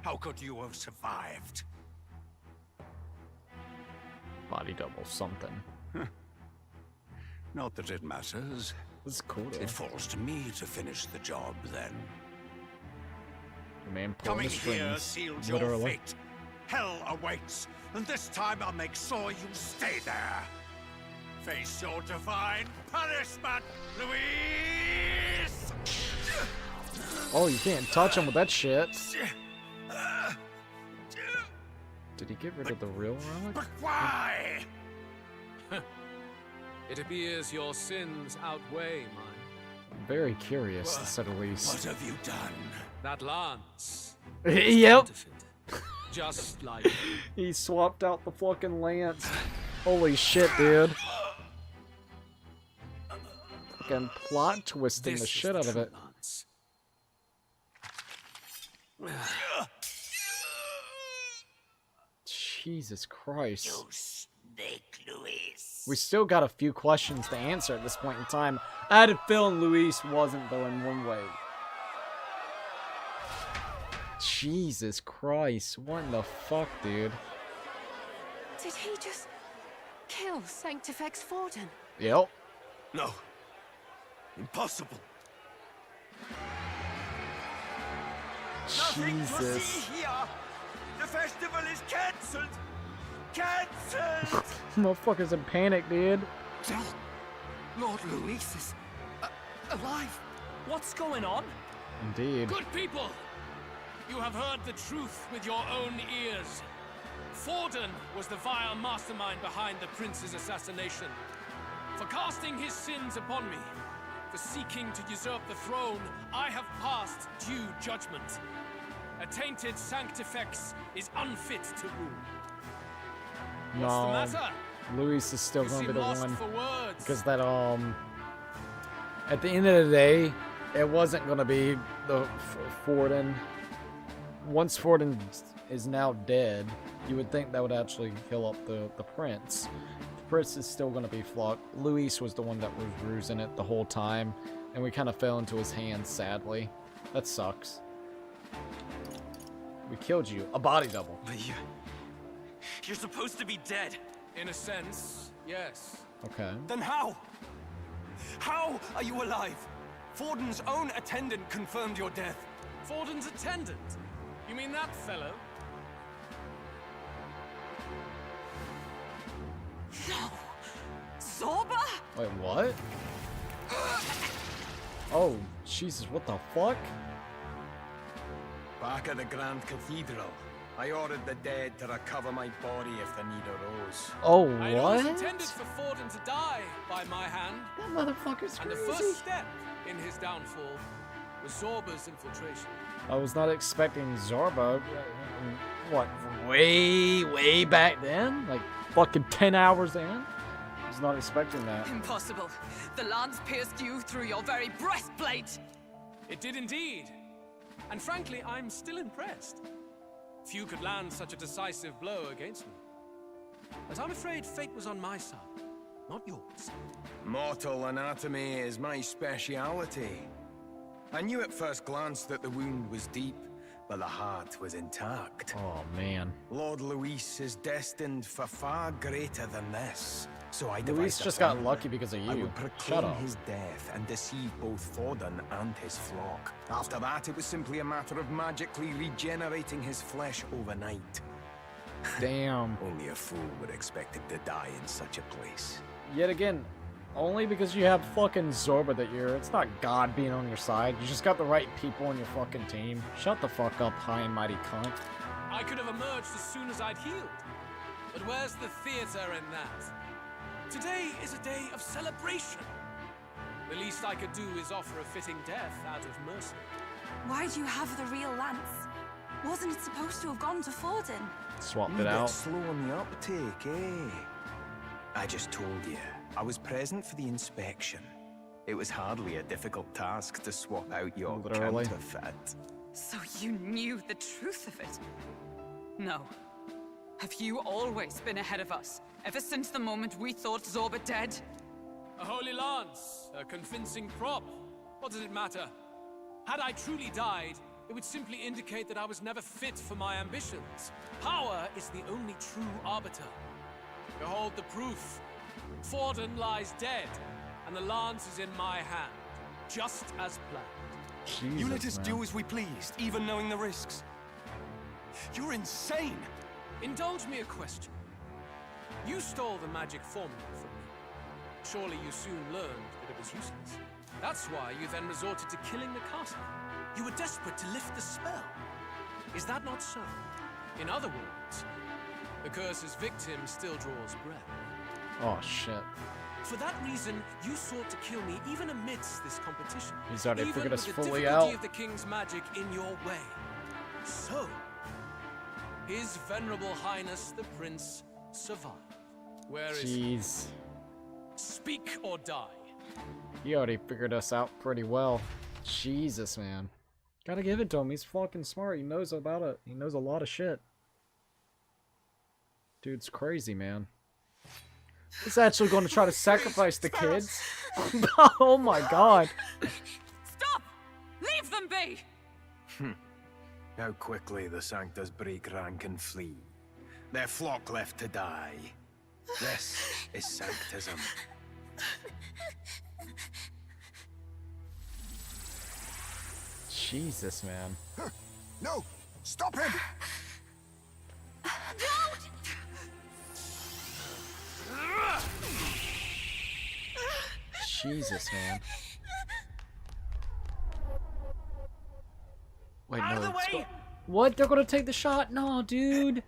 How could you have survived? Body double something. Not that it matters. This is cool, though. It falls to me to finish the job, then. The man pulling the Coming here strings. sealed your Literally. fate. Hell awaits, and this time I'll make sure you stay there. Face your divine punishment, Luis! Oh, you can't touch him with that shit. Did he get rid of the real relic? But why? It appears your sins outweigh mine. I'm very curious, to say the least. What have you done? That lance. Yep. Just like He swapped out the fucking lance. Holy shit, dude. Fucking plot twisting the shit out of it. Jesus Christ. You snake, Luis. We still got a few questions to answer at this point in time. I had a feeling Luis wasn't, though, in one way. Jesus Christ. What in the fuck, dude? Did he just kill Sanctifex Forden? Yep. No. Impossible. Nothing to Jesus. see here. The festival is cancelled. Cancelled. Motherfucker's in panic, dude. Lord Luis is alive. What's going on? Indeed. Good people, you have heard the truth with your own ears. Forden was the vile mastermind behind the prince's assassination. For casting his sins upon me, for seeking to usurp the throne, I have passed due judgment. A tainted Sanctifex is unfit to rule. What's the No. matter? Luis is still You gonna be seem the lost one. for words. Because that, at the end of the day, it wasn't gonna be the Forden. Once Forden is now dead, you would think that would actually kill up the prince. The prince is still gonna be flocked. Luis was the one that was rusing it the whole time, and we kind of fell into his hands, sadly. That sucks. We killed you. A body double. But you're supposed to be dead. In a sense, yes. Okay. Then how? How are you alive? Forden's own attendant confirmed your death. Forden's attendant? You mean that fellow? No! Zorba? Wait, what? Oh, Jesus, what the fuck? Back at the Grand Cathedral, I ordered the dead to recover my body if the need arose. Oh, I always what? intended for Forden to die by my hand. That motherfucker's And the crazy. first step in his downfall was Zorba's infiltration. I was not expecting Zorba. What, way back then? Like, fucking 10 hours in? I was not expecting that. Impossible. The lance pierced you through your very breastplate. It did indeed. And frankly, I'm still impressed. Few could land such a decisive blow against me. But I'm afraid fate was on my side, not yours. Mortal anatomy is my speciality. I knew at first glance that the wound was deep, but the heart was intact. Oh, man. Lord Luis is destined for far greater than this. So I Luis devised a just got plan. lucky because of I you. would Shut proclaim up. his death and deceive both Forden and his flock. After that, it was simply a matter of magically regenerating his flesh overnight. Damn. Only a fool would expect him to die in such a place. Yet again, only because you have fucking Zorba that you're... It's not God being on your side. You just got the right people on your fucking team. Shut the fuck up, high and mighty cunt. I could have emerged as soon as I'd healed. But where's the theater in that? Today is a day of celebration. The least I could do is offer a fitting death out of mercy. Why'd you have the real lance? Wasn't it supposed to have gone to Forden? Swapped A it bit out. slow on the uptake, eh? I just told you, I was present for the inspection. It was hardly a difficult task to swap out your Literally. So counterfeit. you knew the truth of it? No. Have you always been ahead of us? Ever since the moment we thought Zorba dead? A holy lance, a convincing prop. What does it matter? Had I truly died, it would simply indicate that I was never fit for my ambitions. Power is the only true arbiter. Behold the proof. Forden lies dead, and the lance is in my hand, just as planned. You let us do as we pleased, even knowing the risks. You're insane! Indulge me a question. You stole the magic formula from me. Surely you soon learned that it was useless. That's why you then resorted to killing the castle. You were desperate to lift the spell. Is that not so? In other words, the curse's victim still draws breath. Oh, shit. For that reason, you sought to kill me even amidst this competition. He's already even figured us with the fully difficulty out. of the king's magic in your way. So, His Venerable Highness the Prince survived. Where is he? Jeez. Speak or die. He already figured us out pretty well. Jesus, man. Gotta give it to him. He's fucking smart. He knows about it. He knows a lot of shit. Dude's crazy, man. He's actually going to try to sacrifice the kids. Oh my god. Stop! Leave them be! How quickly the Sanctas break rank and flee. Their flock left to die. This is Sanctism. Jesus, man. No! Stop him! Jesus, man. Wait, Out no. of the let's way! go. What? They're gonna take the shot? No, dude.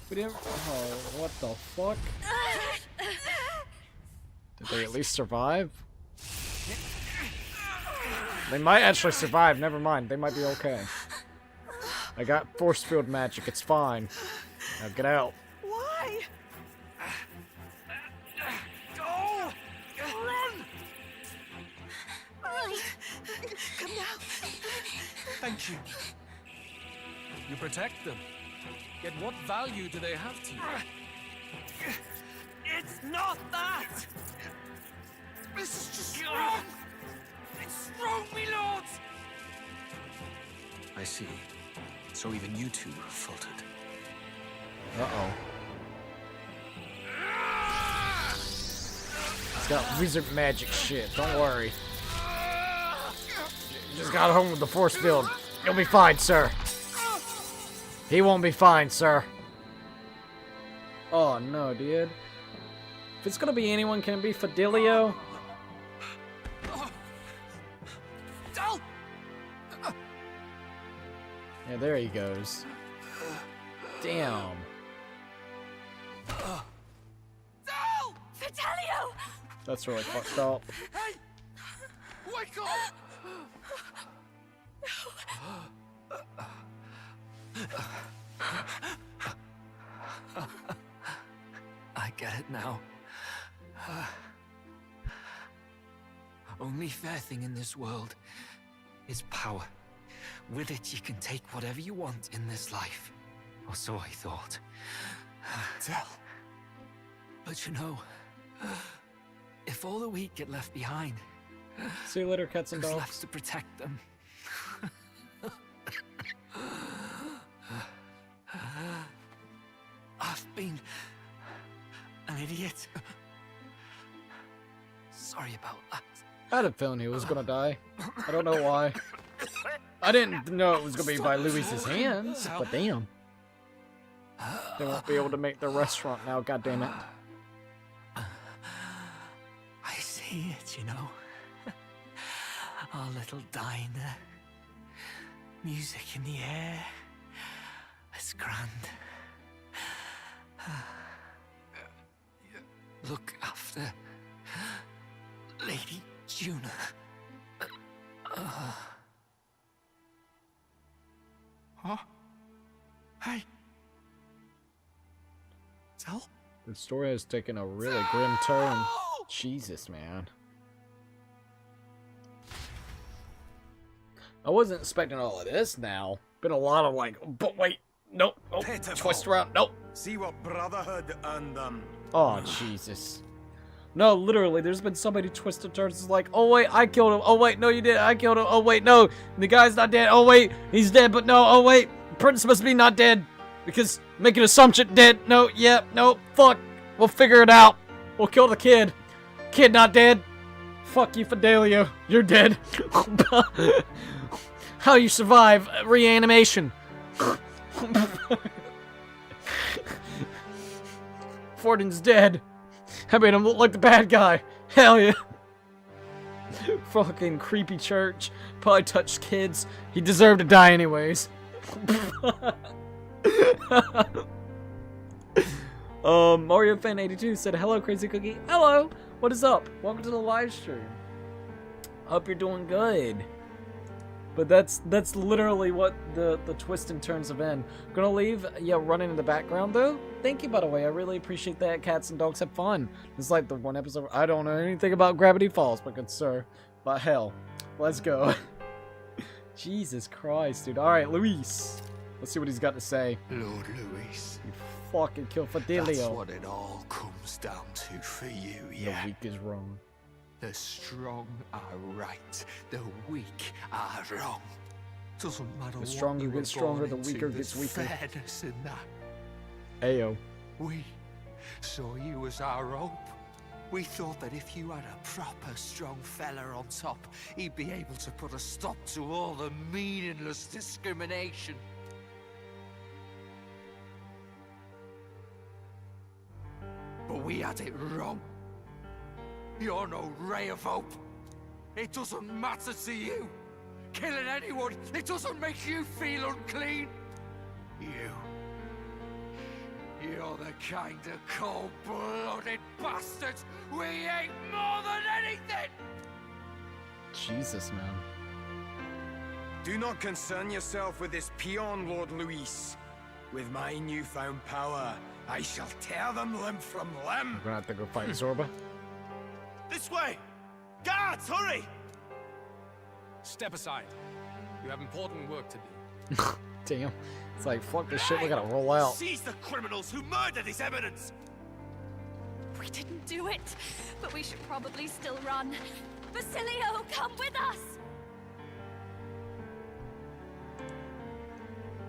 We didn't. Oh, what the fuck? Did they at least survive? They might actually survive. Never mind. They might be okay. I got force field magic. It's fine. Now get out. Why? Go! Run! Come now. Thank you. You protect them. Yet what value do they have to you? It's not that! This is just wrong! It's wrong, me lords! I see. So even you two faltered. Uh-oh. He's got wizard magic shit. Don't worry. Just got home with the force field. You'll be fine, sir. He won't be fine, sir. Oh, no, dude. If it's gonna be anyone, can it be Fidelio? Yeah, there he goes. Damn. Fidelio! That's really fucked up. Hey! Wake up! I get it now. Only fair thing in this world is power. with it you can take whatever you want in this life. Or so I thought. Tell. But you know, if all the weak get left behind, see you later, cats and who's dogs. left to protect them? I've been an idiot. Sorry about that. I had a feeling he was gonna die. I don't know why. I didn't know it was gonna be by Luis's hands, but damn. They won't be able to make the restaurant now, goddammit. I see it, you know. Our little diner. Music in the air. It's grand. Look after Lady Juna. Huh? Hey. Tell? The story has taken a really grim turn. Jesus, man. I wasn't expecting all of this now. Been a lot of like, but wait, nope, nope, twist around, nope. See what Brotherhood and them. Oh, Jesus. No, literally, there's been so many twisted turns. It's like, oh wait, I killed him. Oh wait, no, you did. I killed him. Oh wait, no, the guy's not dead. Oh wait, he's dead, but no. Oh wait, Prince must be not dead because make an assumption dead. No, yeah, no, fuck. We'll figure it out. We'll kill the kid. Kid not dead. Fuck you, Fidelio. You're dead. How you survive reanimation? Fortin's dead. I made him look like the bad guy. Hell yeah. Fucking creepy church. Probably touched kids. He deserved to die anyways. Mario Fan 82 said, hello, Crazy Cookie. Hello. What is up? Welcome to the live stream. Hope you're doing good. But that's literally what the twists and turns have been. I'm gonna leave, running in the background though. Thank you, by the way. I really appreciate that. Cats and dogs have fun. It's like the one episode. I don't know anything about Gravity Falls, but good sir. But hell, let's go. Jesus Christ, dude. All right, Luis. Let's see what he's got to say. Lord Luis. You fucking kill Fidelio. That's what it all comes down to for you, yeah? The weak is wrong. The strong are right. The weak are wrong. Doesn't matter The what stronger you were gets stronger, born the weaker into, gets there's weaker. fairness in that. Ayo. We saw you as our hope. We thought that if you had a proper strong fella on top, he'd be able to put a stop to all the meaningless discrimination. But we had it wrong. You're no ray of hope. It doesn't matter to you. Killing anyone, it doesn't make you feel unclean. You're the kind of cold-blooded bastards we hate more than anything! Jesus, man. Do not concern yourself with this peon, Lord Luis. With my newfound power, I shall tear them limb from limb. I'm gonna have to go fight Zorba. This way! Guards, hurry! Step aside. You have important work to do. Damn. It's like, fuck this shit, we gotta roll out. Seize the criminals who murdered his eminence! We didn't do it, but we should probably still run. Basilio, come with us!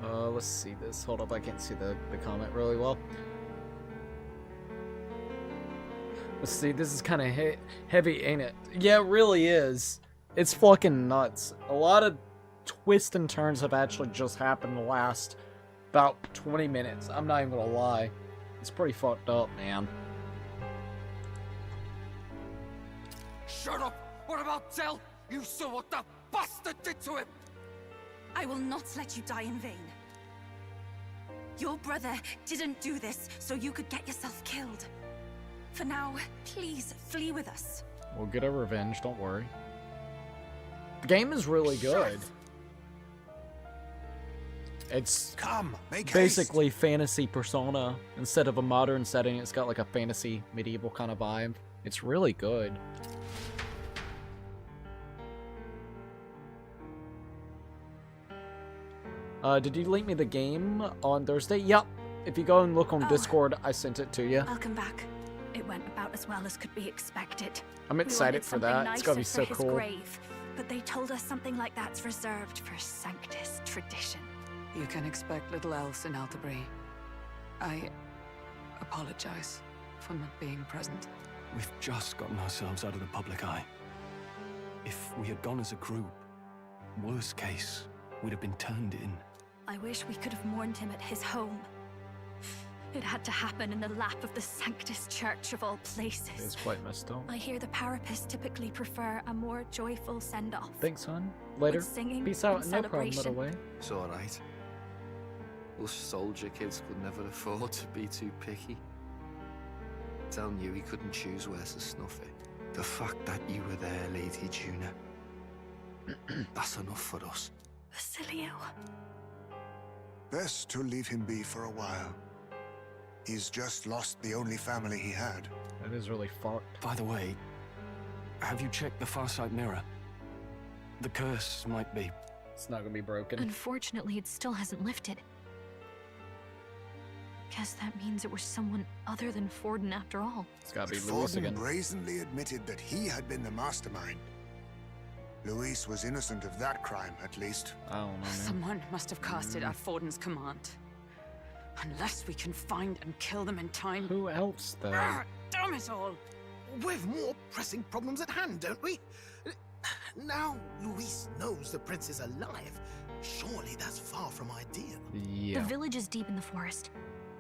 Let's see this. Hold up, I can't see the comment really well. Let's see, this is kind of heavy, ain't it? Yeah, it really is. It's fucking nuts. A lot of twists and turns have actually just happened in the last about 20 minutes. I'm not even gonna lie. It's pretty fucked up, man. Shut up! What about Del? You saw what that bastard did to him! I will not let you die in vain. Your brother didn't do this so you could get yourself killed. For now, please flee with us. We'll get our revenge, don't worry. The game is really good. It's basically fantasy Persona. Instead of a modern setting, it's got like a fantasy medieval kind of vibe. It's really good. Did you link me the game on Thursday? Yep. If you go and look on Discord, I sent it to you. Welcome back. It went about as well as could be expected. I'm excited for that. It's gonna be so cool. Grave, but they told us something like that's reserved for Sanctus tradition. You can expect little else in Altabri. I apologize for not being present. We've just gotten ourselves out of the public eye. If we had gone as a group, worst case, we'd have been turned in. I wish we could have mourned him at his home. It had to happen in the lap of the Sanctus Church of all places. It's quite messed up. I hear the Parapists typically prefer a more joyful send-off. Thanks, hon. Later. With singing Peace out. and No problem, celebration. by the way. It's alright. Us soldier kids could never afford to be too picky. Tell you he couldn't choose where to snuff it. The fact that you were there, Lady Juna, that's enough for us. Basilio. Best to leave him be for a while. He's just lost the only family he had. That is really fucked. By the way, have you checked the Farsight mirror? The curse might be... It's not gonna be broken. Unfortunately, it still hasn't lifted. Guess that means it was someone other than Forden after all. It's gotta be But Luis Forden again. brazenly admitted that he had been the mastermind. Luis was innocent of that crime, at least. I don't know, man. Someone must have cast it at Forden's command. Unless we can find and kill them in time. Who else, though? Damn it all! We've more pressing problems at hand, don't we? Now Luis knows the prince is alive. Surely that's far from ideal. Yeah. The village is deep in the forest.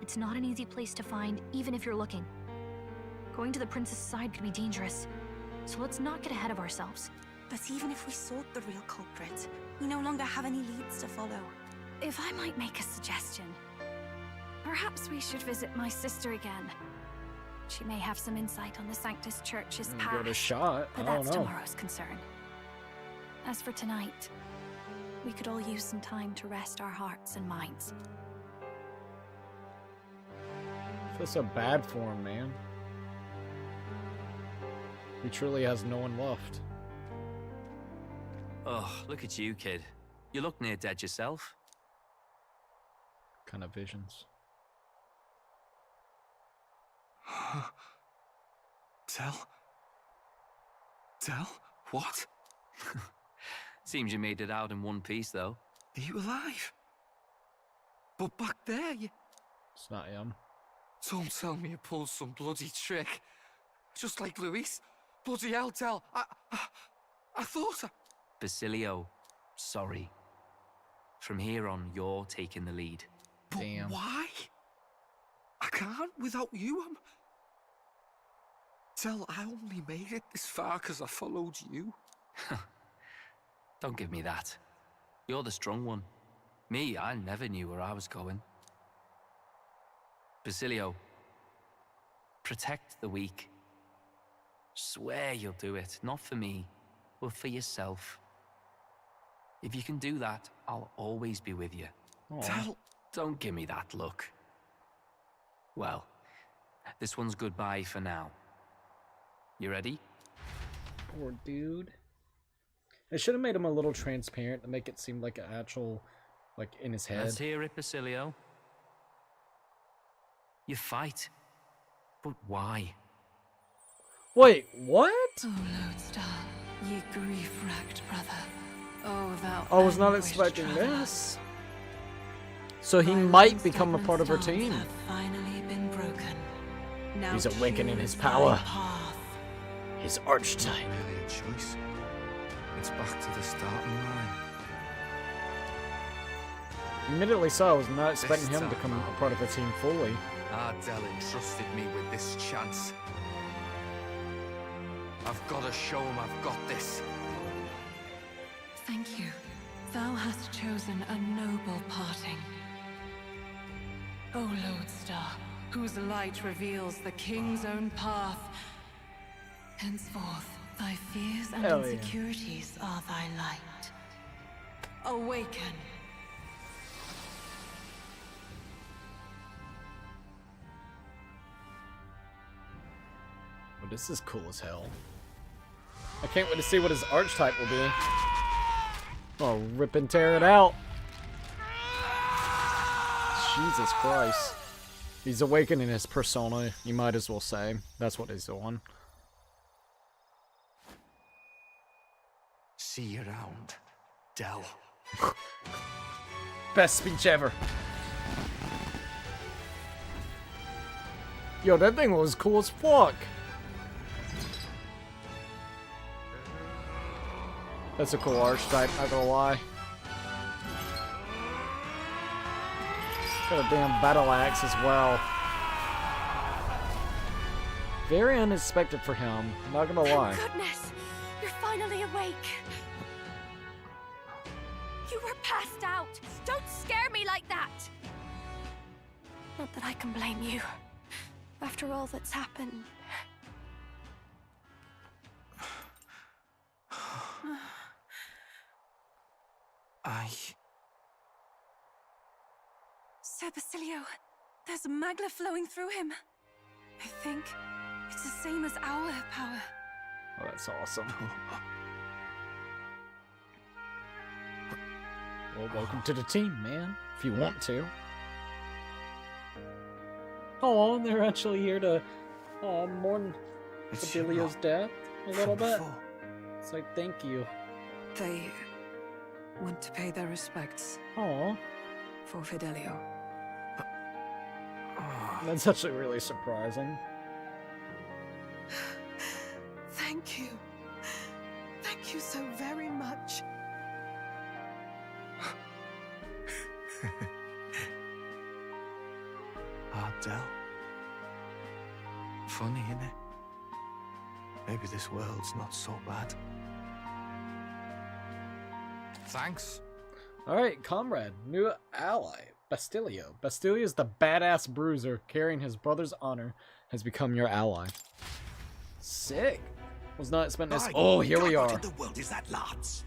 It's not an easy place to find, even if you're looking. Going to the prince's side could be dangerous, so let's not get ahead of ourselves. But even if we sought the real culprit, we no longer have any leads to follow. If I might make a suggestion, perhaps we should visit my sister again. She may have some insight on the Sanctus Church's Give past. it a shot. But I don't that's know. tomorrow's concern. As for tonight, we could all use some time to rest our hearts and minds. Feels so bad for him, man. He truly has no one left. Oh, look at you, kid. You look near dead yourself. Kind of visions. Tell? What? Seems you made it out in one piece, though. Are you alive? But back there, you... It's not him. Don't tell me you pulled some bloody trick. Just like Luis. Bloody hell, Tell. I thought Basilio, sorry. From here on, you're taking the lead. But Damn. why? I can't without you. Tell, I only made it this far because I followed you. Don't give me that. You're the strong one. Me, I never knew where I was going. Basilio, protect the weak. Swear you'll do it, not for me, but for yourself. If you can do that, I'll always be with you. Tell... Don't give me that look. Well, this one's goodbye for now. You ready? Poor dude. They should have made him a little transparent to make it seem like an actual, like, in his head. Let's hear it, Basilio. You fight. But why? Wait, what? Oh, Lodestar, ye grief-racked brother. Oh, thou I was not anguished expecting traveler. this. So he might become a part of her team. Have finally been broken. Now He's awakening his choose power. thy path. His archetype. Really a choice. It's back to the starting line. Admittedly so, I was not expecting him to become a part of the team fully. Ardell entrusted me with this chance. I've got to show him I've got this. Thank you. Thou hast chosen a noble parting. O Lodestar, whose light reveals the king's own path. Henceforth, thy fears and Hell yeah. insecurities are thy light. Awaken. Well, this is cool as hell. I can't wait to see what his archetype will be. Oh, rip and tear it out. Jesus Christ. He's awakening his persona, you might as well say. That's what he's doing. See you around, Del. Best speech ever. Yo, that thing was cool as fuck. That's a cool archetype, not gonna lie. Got a damn battle axe as well. Very unexpected for him, not gonna lie. Thank goodness, you're finally awake. You were passed out. Don't scare me like that. Not that I can blame you. After all that's happened. Sir Basilio, there's magla flowing through him. I think it's the same as our power. Oh, that's awesome. Well, welcome to the team, man. If you want to. Oh, they're actually here to mourn Fidelio's death a little bit. It's like, thank you. They want to pay their respects. Oh. For Fidelio. That's actually really surprising. Thank you. Thank you so very much. Del. Funny, innit? Maybe this world's not so bad. Thanks. Alright, comrade. New ally. Bastilio. Bastilio is the badass bruiser carrying his brother's honor has become your ally. Sick. Was not expecting this. Oh, here we are. What in the world is that, lads?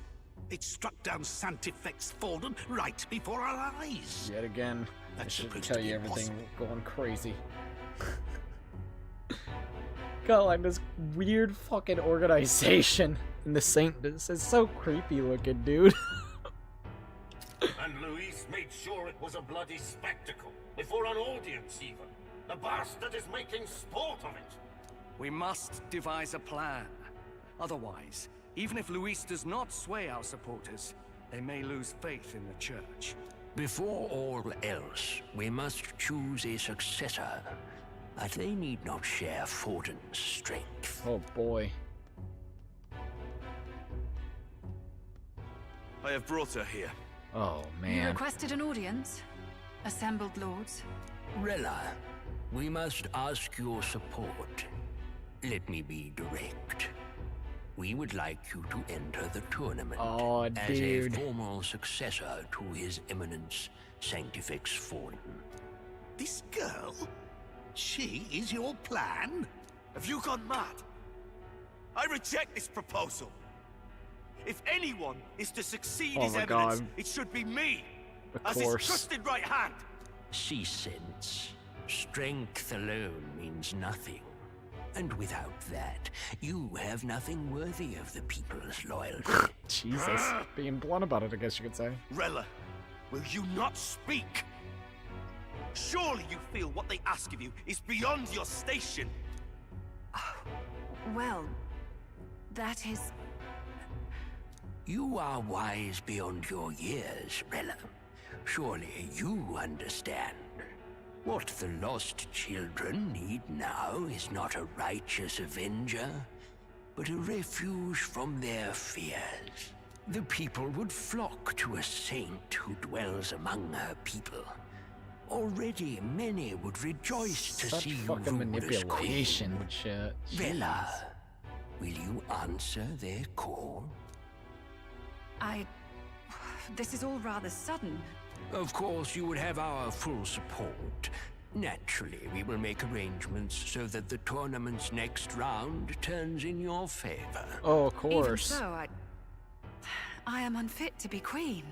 It struck down Santifex Forden right before our eyes. Yet again. I shouldn't tell you everything going crazy. Got like this weird fucking organization in the Saintness. It's so creepy looking, dude. And Luis made sure it was a bloody spectacle, before an audience even. The bastard is making sport of it. We must devise a plan. Otherwise, even if Luis does not sway our supporters, they may lose faith in the church. Before all else, we must choose a successor. But they need not share Forden's strength. Oh boy. I have brought her here. Oh You man. requested an audience? Assembled lords? Rella, we must ask your support. Let me be direct. We would like you to enter the tournament as a formal successor to His Eminence Sanctifex Forden. This girl? She is your plan? Have you gone mad? I reject this proposal. If anyone is to succeed His Eminence, it should be me, as his trusted right hand. She sense. Strength alone means nothing. And without that, you have nothing worthy of the people's loyalty. Jesus. Being blunt about it, I guess you could say. Rella, will you not speak? Surely you feel what they ask of you is beyond your station. Well, that is... You are wise beyond your years, Rella. Surely you understand. What the lost children need now is not a righteous avenger, but a refuge from their fears. The people would flock to a saint who dwells among her people. Already many would rejoice to see you fucking rule as manipulation queen. with shit. Rella, will you answer their call? This is all rather sudden. Of course, you would have our full support. Naturally, we will make arrangements so that the tournament's next round turns in your favor. Oh, of course. Even so, I am unfit to be queen.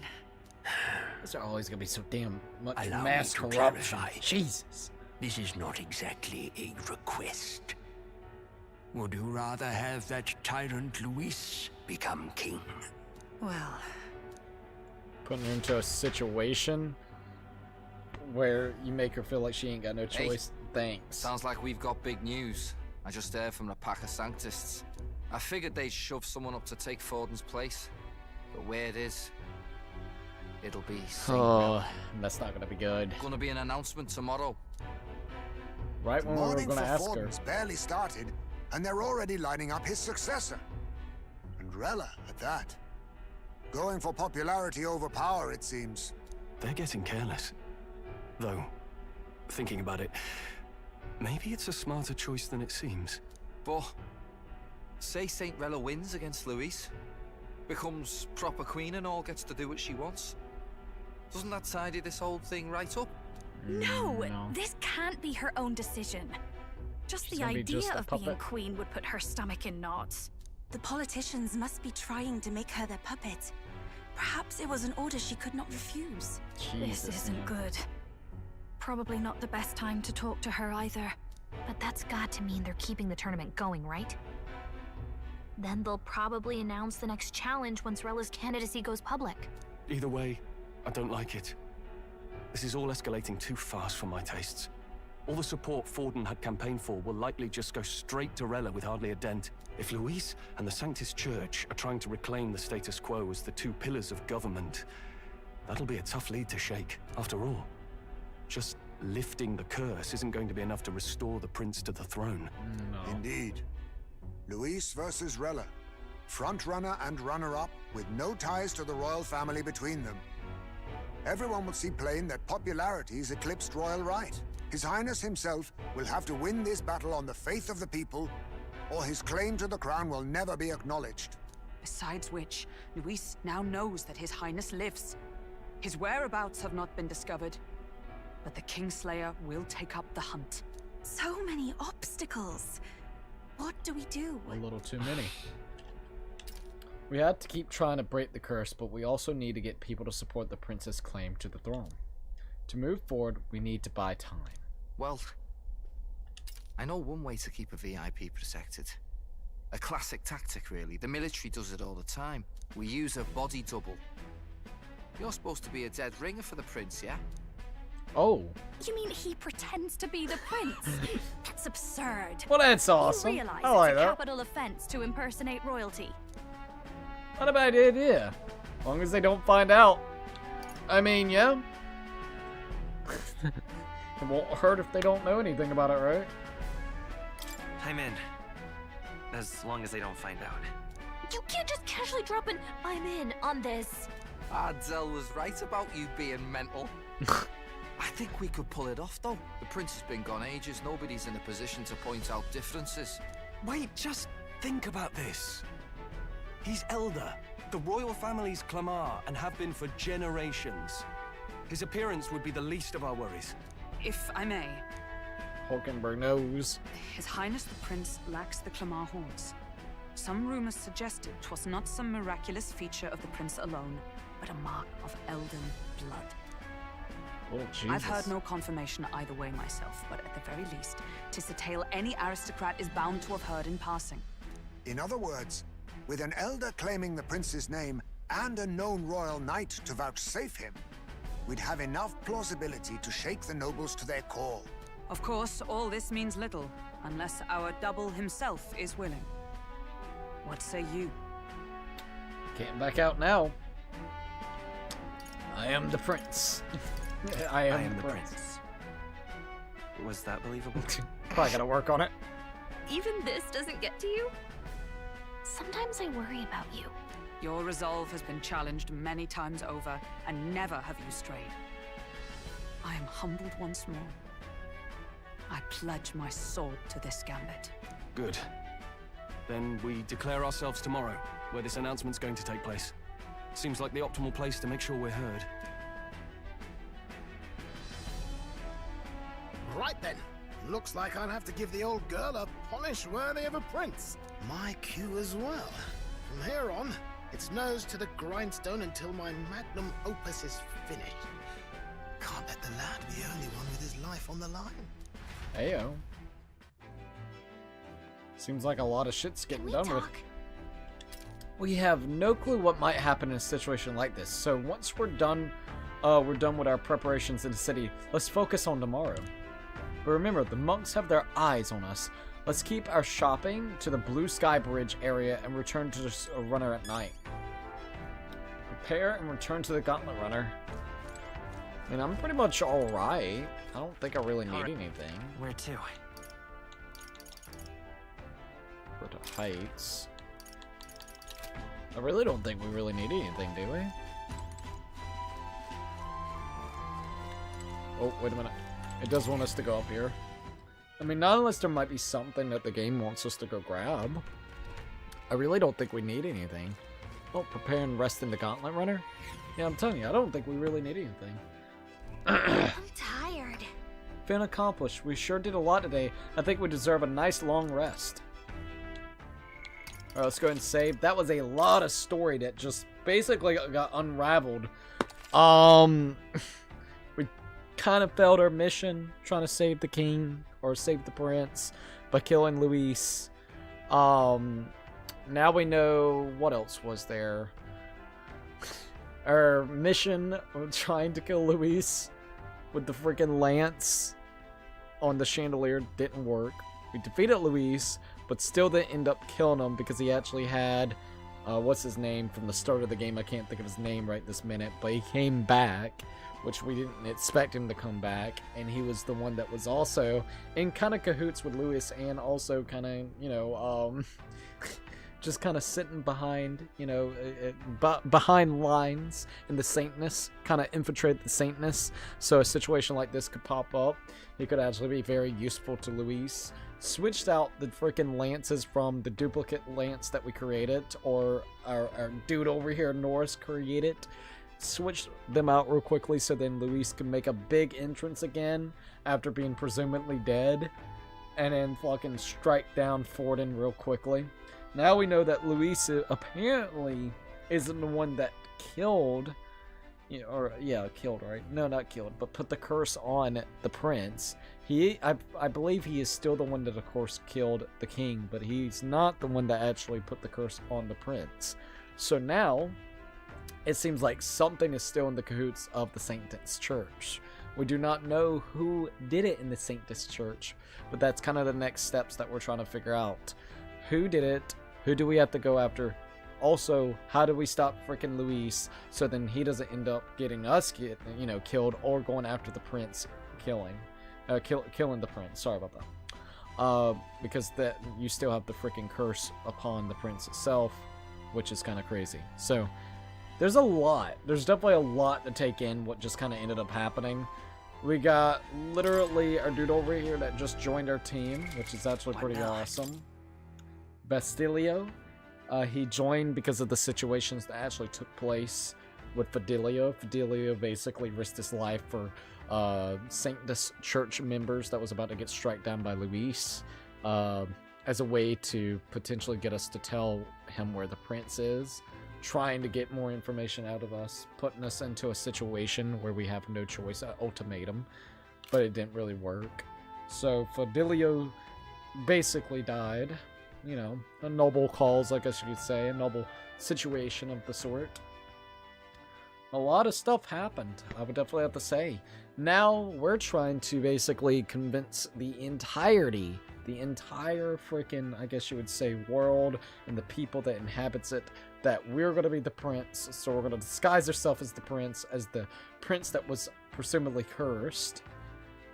There's always gonna be so damn much Allow mass me to corruption. clarify. Jesus. This is not exactly a request. Would you rather have that tyrant Luis become king? Well... Putting her into a situation where you make her feel like she ain't got no choice. Thanks. Sounds like we've got big news. I just heard from the pack of Sanctists. I figured they'd shove someone up to take Forden's place. But where it is, it'll be Saint Oh, that's not gonna be good. Gonna be an announcement tomorrow. Right when we were Mourning gonna for ask her. Forden's barely started, and they're already lining up his successor. And Rella at that. Going for popularity over power, it seems. They're getting careless. Though, thinking about it, maybe it's a smarter choice than it seems. But say Saint Rella wins against Louise, becomes proper queen and all, gets to do what she wants. Doesn't that tidy this whole thing right up? No, this can't be her own decision. Just She's the gonna be idea just a of being puppet. queen would put her stomach in knots. The politicians must be trying to make her their puppet. Perhaps it was an order she could not refuse. This isn't good. Probably not the best time to talk to her either. But that's got to mean they're keeping the tournament going, right? Then they'll probably announce the next challenge once Rella's candidacy goes public. Either way, I don't like it. This is all escalating too fast for my tastes. All the support Forden had campaigned for will likely just go straight to Rella with hardly a dent. If Louise and the Sanctist Church are trying to reclaim the status quo as the two pillars of government, that'll be a tough lead to shake. After all, just lifting the curse isn't going to be enough to restore the prince to the throne. Indeed. Luis versus Rella. Frontrunner and runner-up with no ties to the royal family between them. Everyone will see plain that popularity's eclipsed royal right. His Highness himself will have to win this battle on the faith of the people, or his claim to the crown will never be acknowledged. Besides which, Luis now knows that His Highness lives. His whereabouts have not been discovered, but the Kingslayer will take up the hunt. So many obstacles. What do we do? A little too many. We have to keep trying to break the curse, but we also need to get people to support the prince's claim to the throne. To move forward, we need to buy time. Well, I know one way to keep a VIP protected. A classic tactic, really. The military does it all the time. We use a body double. You're supposed to be a dead ringer for the prince, yeah? Oh. You mean he pretends to be the prince? That's absurd. Well, that's awesome. You realize I like it's a that. capital offense to impersonate royalty. Not a bad idea. As long as they don't find out. I mean, yeah. It won't hurt if they don't know anything about it, right? I'm in. As long as they don't find out. You can't just casually drop an "I'm in" on this. Ardell was right about you being mental. I think we could pull it off, though. The prince has been gone ages. Nobody's in a position to point out differences. Wait, just think about this. He's elder. The royal family's Clamar and have been for generations. His appearance would be the least of our worries. If I may, Hulkenberg knows. His Highness the Prince lacks the Clamar horns. Some rumors suggested 'twas not some miraculous feature of the prince alone, but a mark of elden blood. Oh, Jesus. I've heard no confirmation either way myself, but at the very least, 'tis a tale any aristocrat is bound to have heard in passing. In other words, with an elder claiming the prince's name and a known royal knight to vouchsafe him, we'd have enough plausibility to shake the nobles to their core. Of course, all this means little, unless our double himself is willing. What say you? Can't back out now. I am the prince. I am the prince. Was that believable? Probably gotta work on it. Even this doesn't get to you? Sometimes I worry about you. Your resolve has been challenged many times over, and never have you strayed. I am humbled once more. I pledge my sword to this gambit. Good. Then we declare ourselves tomorrow, where this announcement's going to take place. Seems like the optimal place to make sure we're heard. Right then. Looks like I'll have to give the old girl a polish worthy of a prince. My cue as well. From here on, it's nose to the grindstone until my magnum opus is finished. Can't let the lad be the only one with his life on the line. Heyo. Seems like a lot of shit's getting done with. We have no clue what might happen in a situation like this, so once we're done we're done with our preparations in the city. Let's focus on tomorrow. But remember, the monks have their eyes on us. Let's keep our shopping to the Blue Sky Bridge area and return to the runner at night. Prepare and return to the Gauntlet Runner. I mean, I'm pretty much alright. I don't think I really need anything. Where to? Go to Heights. I really don't think we really need anything, do we? Oh, wait a minute. It does want us to go up here. I mean, not unless there might be something that the game wants us to go grab. I really don't think we need anything. Oh, prepare and rest in the Gauntlet Runner? Yeah, I'm telling you, I don't think we really need anything. I'm tired. Fun accomplished. We sure did a lot today. I think we deserve a nice long rest. Alright, let's go ahead and save. That was a lot of story that just basically got unraveled. We kind of failed our mission trying to save the king or save the prince by killing Luis. Now we know what else was there. Our mission of trying to kill Luis with the freaking lance on the chandelier didn't work. We defeated Luis, but still didn't end up killing him because he actually had, what's his name from the start of the game? I can't think of his name right this minute, but he came back, which we didn't expect him to come back, and he was the one that was also in kind of cahoots with Luis and also kind of, you know, just kind of sitting behind, you know, behind lines in the Saintness, kind of infiltrate the Saintness, so a situation like this could pop up. He could actually be very useful to Luis. Switched out the freaking lances from the duplicate lance that we created, or our dude over here, Norris, created. Switched them out real quickly so then Luis can make a big entrance again after being presumably dead, and then fucking strike down Forden real quickly. Now we know that Luis apparently isn't the one that killed, you know, or yeah, killed, right? No, not killed, but put the curse on the prince. I believe he is still the one that, of course, killed the king, but he's not the one that actually put the curse on the prince. So now, it seems like something is still in the cahoots of the Saintess Church. We do not know who did it in the Saintess Church, but that's kind of the next steps that we're trying to figure out. Who did it? Who do we have to go after? Also, how do we stop freaking Luis so then he doesn't end up getting us killed or going after the prince killing the prince. Sorry about that. Because that you still have the freaking curse upon the prince itself, which is kind of crazy. So there's a lot. There's definitely a lot to take in what just kind of ended up happening. We got literally our dude over here that just joined our team, which is actually pretty awesome. Bastilio. He joined because of the situations that actually took place with Fidelio. Fidelio basically risked his life for Saintess Church members that was about to get struck down by Luis, as a way to potentially get us to tell him where the prince is, trying to get more information out of us, putting us into a situation where we have no choice, an ultimatum, but it didn't really work. So Fidelio basically died. You know, a noble cause, I guess you could say, a noble situation of the sort. A lot of stuff happened, I would definitely have to say. Now, we're trying to basically convince the entire freaking, I guess you would say, world and the people that inhabits it that we're going to be the prince. So we're going to disguise ourselves as the prince that was presumably cursed,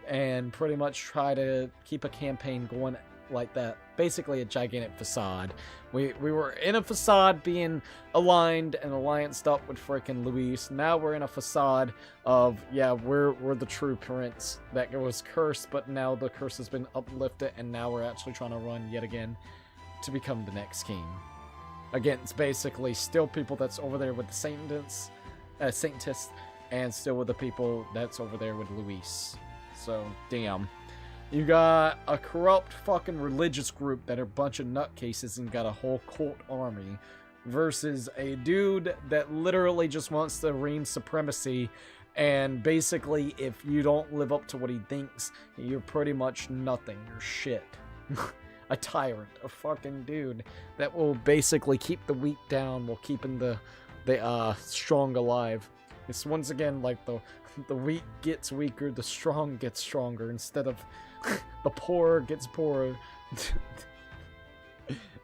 and pretty much try to keep a campaign going like that. Basically a gigantic facade. We were in a facade being aligned and allianced up with freaking Luis. Now we're in a facade of, yeah, we're the true prince that was cursed, but now the curse has been uplifted, and now we're actually trying to run yet again to become the next king. Again, it's basically still people that's over there with the Saintess, and still with the people that's over there with Luis. So, damn. You got a corrupt fucking religious group that are a bunch of nutcases and got a whole cult army, versus a dude that literally just wants to reign supremacy, and basically if you don't live up to what he thinks, you're pretty much nothing. You're shit. A tyrant. A fucking dude that will basically keep the weak down while keeping the strong alive. It's once again like the weak gets weaker, the strong gets stronger, instead of the poor gets poorer.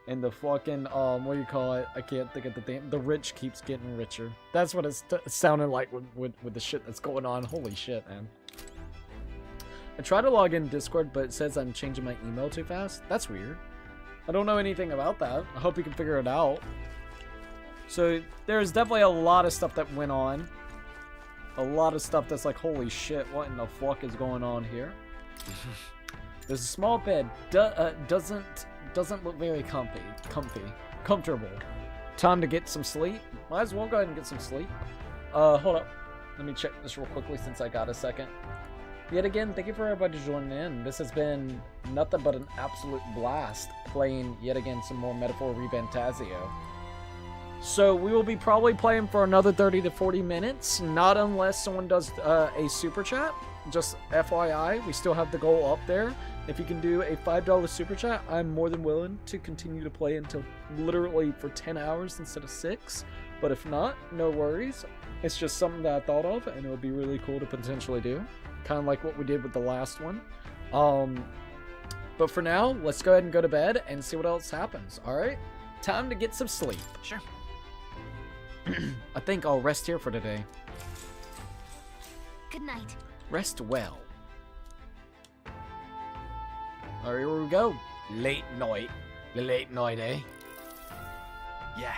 And the fucking, what do you call it? I can't think of the rich keeps getting richer. That's what it's sounding like with the shit that's going on. Holy shit, man. I tried to log in Discord, but it says I'm changing my email too fast. That's weird. I don't know anything about that. I hope you can figure it out. So, there's definitely a lot of stuff that went on. A lot of stuff that's like, holy shit, what in the fuck is going on here? There's a small bed. Doesn't look very comfortable. Time to get some sleep. Might as well go ahead and get some sleep. Hold up. Let me check this real quickly since I got a second. Yet again, thank you for everybody joining in. This has been nothing but an absolute blast playing yet again some more Metaphor ReFantazio. So we will be probably playing for another 30 to 40 minutes, not unless someone does a super chat. Just FYI, we still have the goal up there. If you can do a $5 super chat, I'm more than willing to continue to play until literally for 10 hours instead of 6. But if not, no worries. It's just something that I thought of, and it would be really cool to potentially do. Kind of like what we did with the last one. But for now, let's go ahead and go to bed and see what else happens, alright? Time to get some sleep. Sure. I think I'll rest here for today. Good night. Rest well. Alright, here we go. Late night. The late night, eh? Yeah.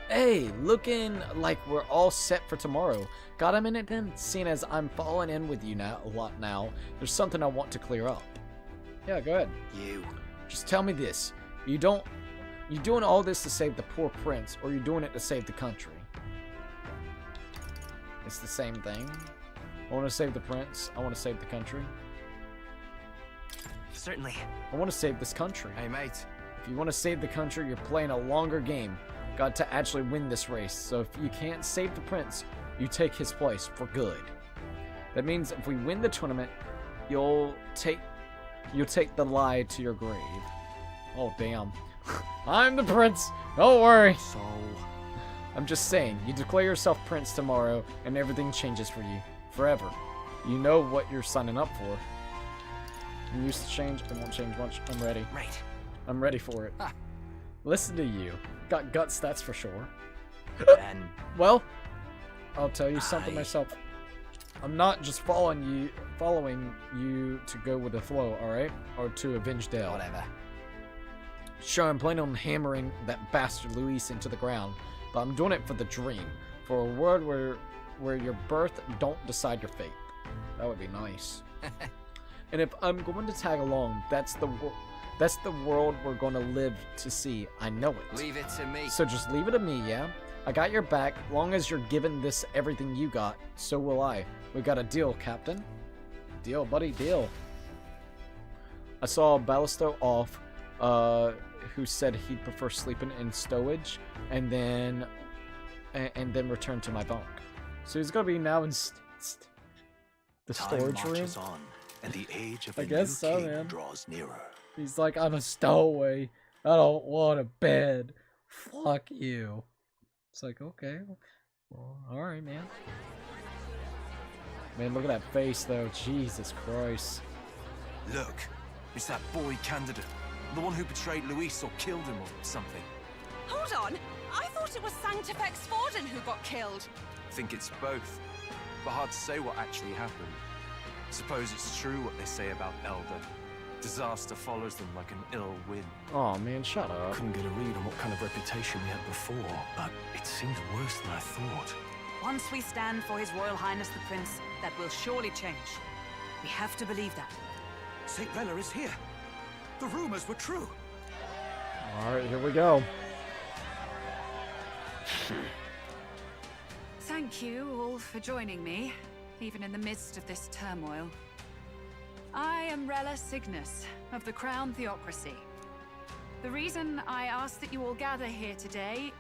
Hey, looking like we're all set for tomorrow. Got a minute then? Seeing as I'm falling in with you now a lot now, there's something I want to clear up. Yeah, go ahead. You. Just tell me this. You doing all this to save the poor prince, or you doing it to save the country? It's the same thing. I want to save the prince. I want to save the country. Certainly. I want to save this country. Hey, mate. If you want to save the country, you're playing a longer game. Got to actually win this race. So if you can't save the prince, you take his place for good. That means if we win the tournament, you'll take the lie to your grave. Oh, damn. I'm the prince. Don't worry. So... I'm just saying, you declare yourself prince tomorrow, and everything changes for you. Forever. You know what you're signing up for. I'm used to change. It won't change much. I'm ready. Right. I'm ready for it. Ah. Listen to you. Got guts, that's for sure. And... Well, I'll tell you something myself. I'm not just following you to go with the flow, alright? Or to avenge Dale. Whatever. Sure, I'm planning on hammering that bastard Luis into the ground, but I'm doing it for the dream. For a world where your birth don't decide your fate. That would be nice. And if I'm going to tag along, that's the world we're going to live to see. I know it. Leave it to me. So just leave it to me, yeah? I got your back. Long as you're giving this everything you got, so will I. We got a deal, Captain. Deal, buddy, deal. I saw Ballisto off, who said he'd prefer sleeping in stowage, and then return to my bunk. So he's gonna be now in the storage room. On, and the age of I a guess new so, king man. draws nearer. He's like, I'm a stowaway. I don't want a bed. Fuck you. It's like, okay. Well, alright, man. Man, look at that face, though. Jesus Christ. Look, it's that boy candidate. The one who betrayed Luis or killed him or something. Hold on! I thought it was Sanctifex Forden who got killed. Think it's both. But hard to say what actually happened. Suppose it's true what they say about Elder. Disaster follows them like an ill wind. Oh man, shut up. Couldn't get a read on what kind of reputation we had before, but it seems worse than I thought. Once we stand for His Royal Highness the Prince, that will surely change. We have to believe that. St. Rella is here. The rumors were true. Alright, here we go. Thank you all for joining me, even in the midst of this turmoil. I am Rella Cygnus, of the Crown Theocracy. The reason I ask that you all gather here today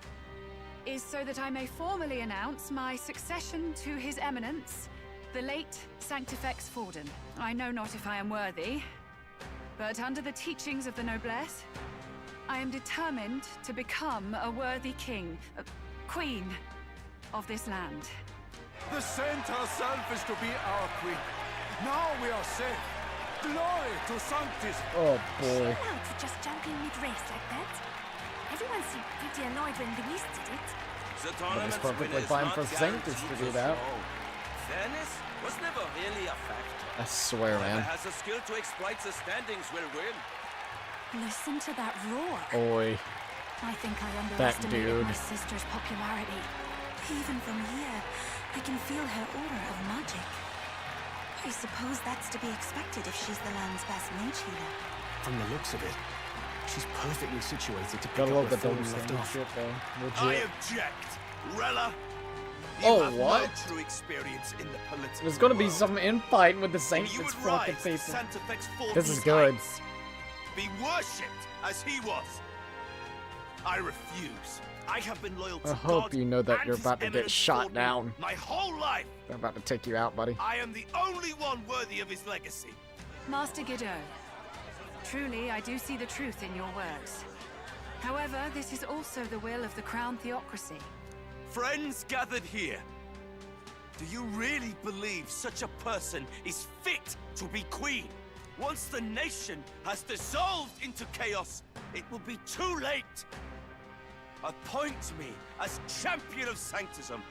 is so that I may formally announce my succession to His Eminence, the late Sanctifex Forden. I know not if I am worthy, but under the teachings of the noblesse, I am determined to become a worthy king, queen of this land. The saint herself is to be our queen. Now we are safe. Glory to Sanctis. Oh boy. Chill out for just jumping mid-race like that. Everyone seemed pretty annoyed when Luis did it. The But it's tournament's perfectly winners fine not for Sanctus to do guaranteed that. so. Fairness was never really a factor. I swear, Whoever man. has the skill to exploit the standings will win. Listen to that roar. Oi. I think I That underestimated dude. my sister's popularity. Even from here, I can feel her aura of magic. I suppose that's to be expected if she's the land's best mage healer. From the looks of it, she's perfectly situated to pick Gotta love up the where double Thorn left standard off. shit, though. I Legit. object. Rella, you Oh, have what? no true experience in the political There's gonna be world. some infight with the When you Sanctus would fucking rise to people. Santa Fe's This is 14 good. heights, be worshipped as he was. I refuse. I have been loyal to I hope God you know that and you're His about to get Eminence shot before me down. my whole life. They're about to take you out, buddy. I am the only one worthy of his legacy. Master Godot, truly I do see the truth in your words. However, this is also the will of the Crown Theocracy. Friends gathered here, do you really believe such a person is fit to be queen? Once the nation has dissolved into chaos, it will be too late. Appoint me as champion of Sanctism,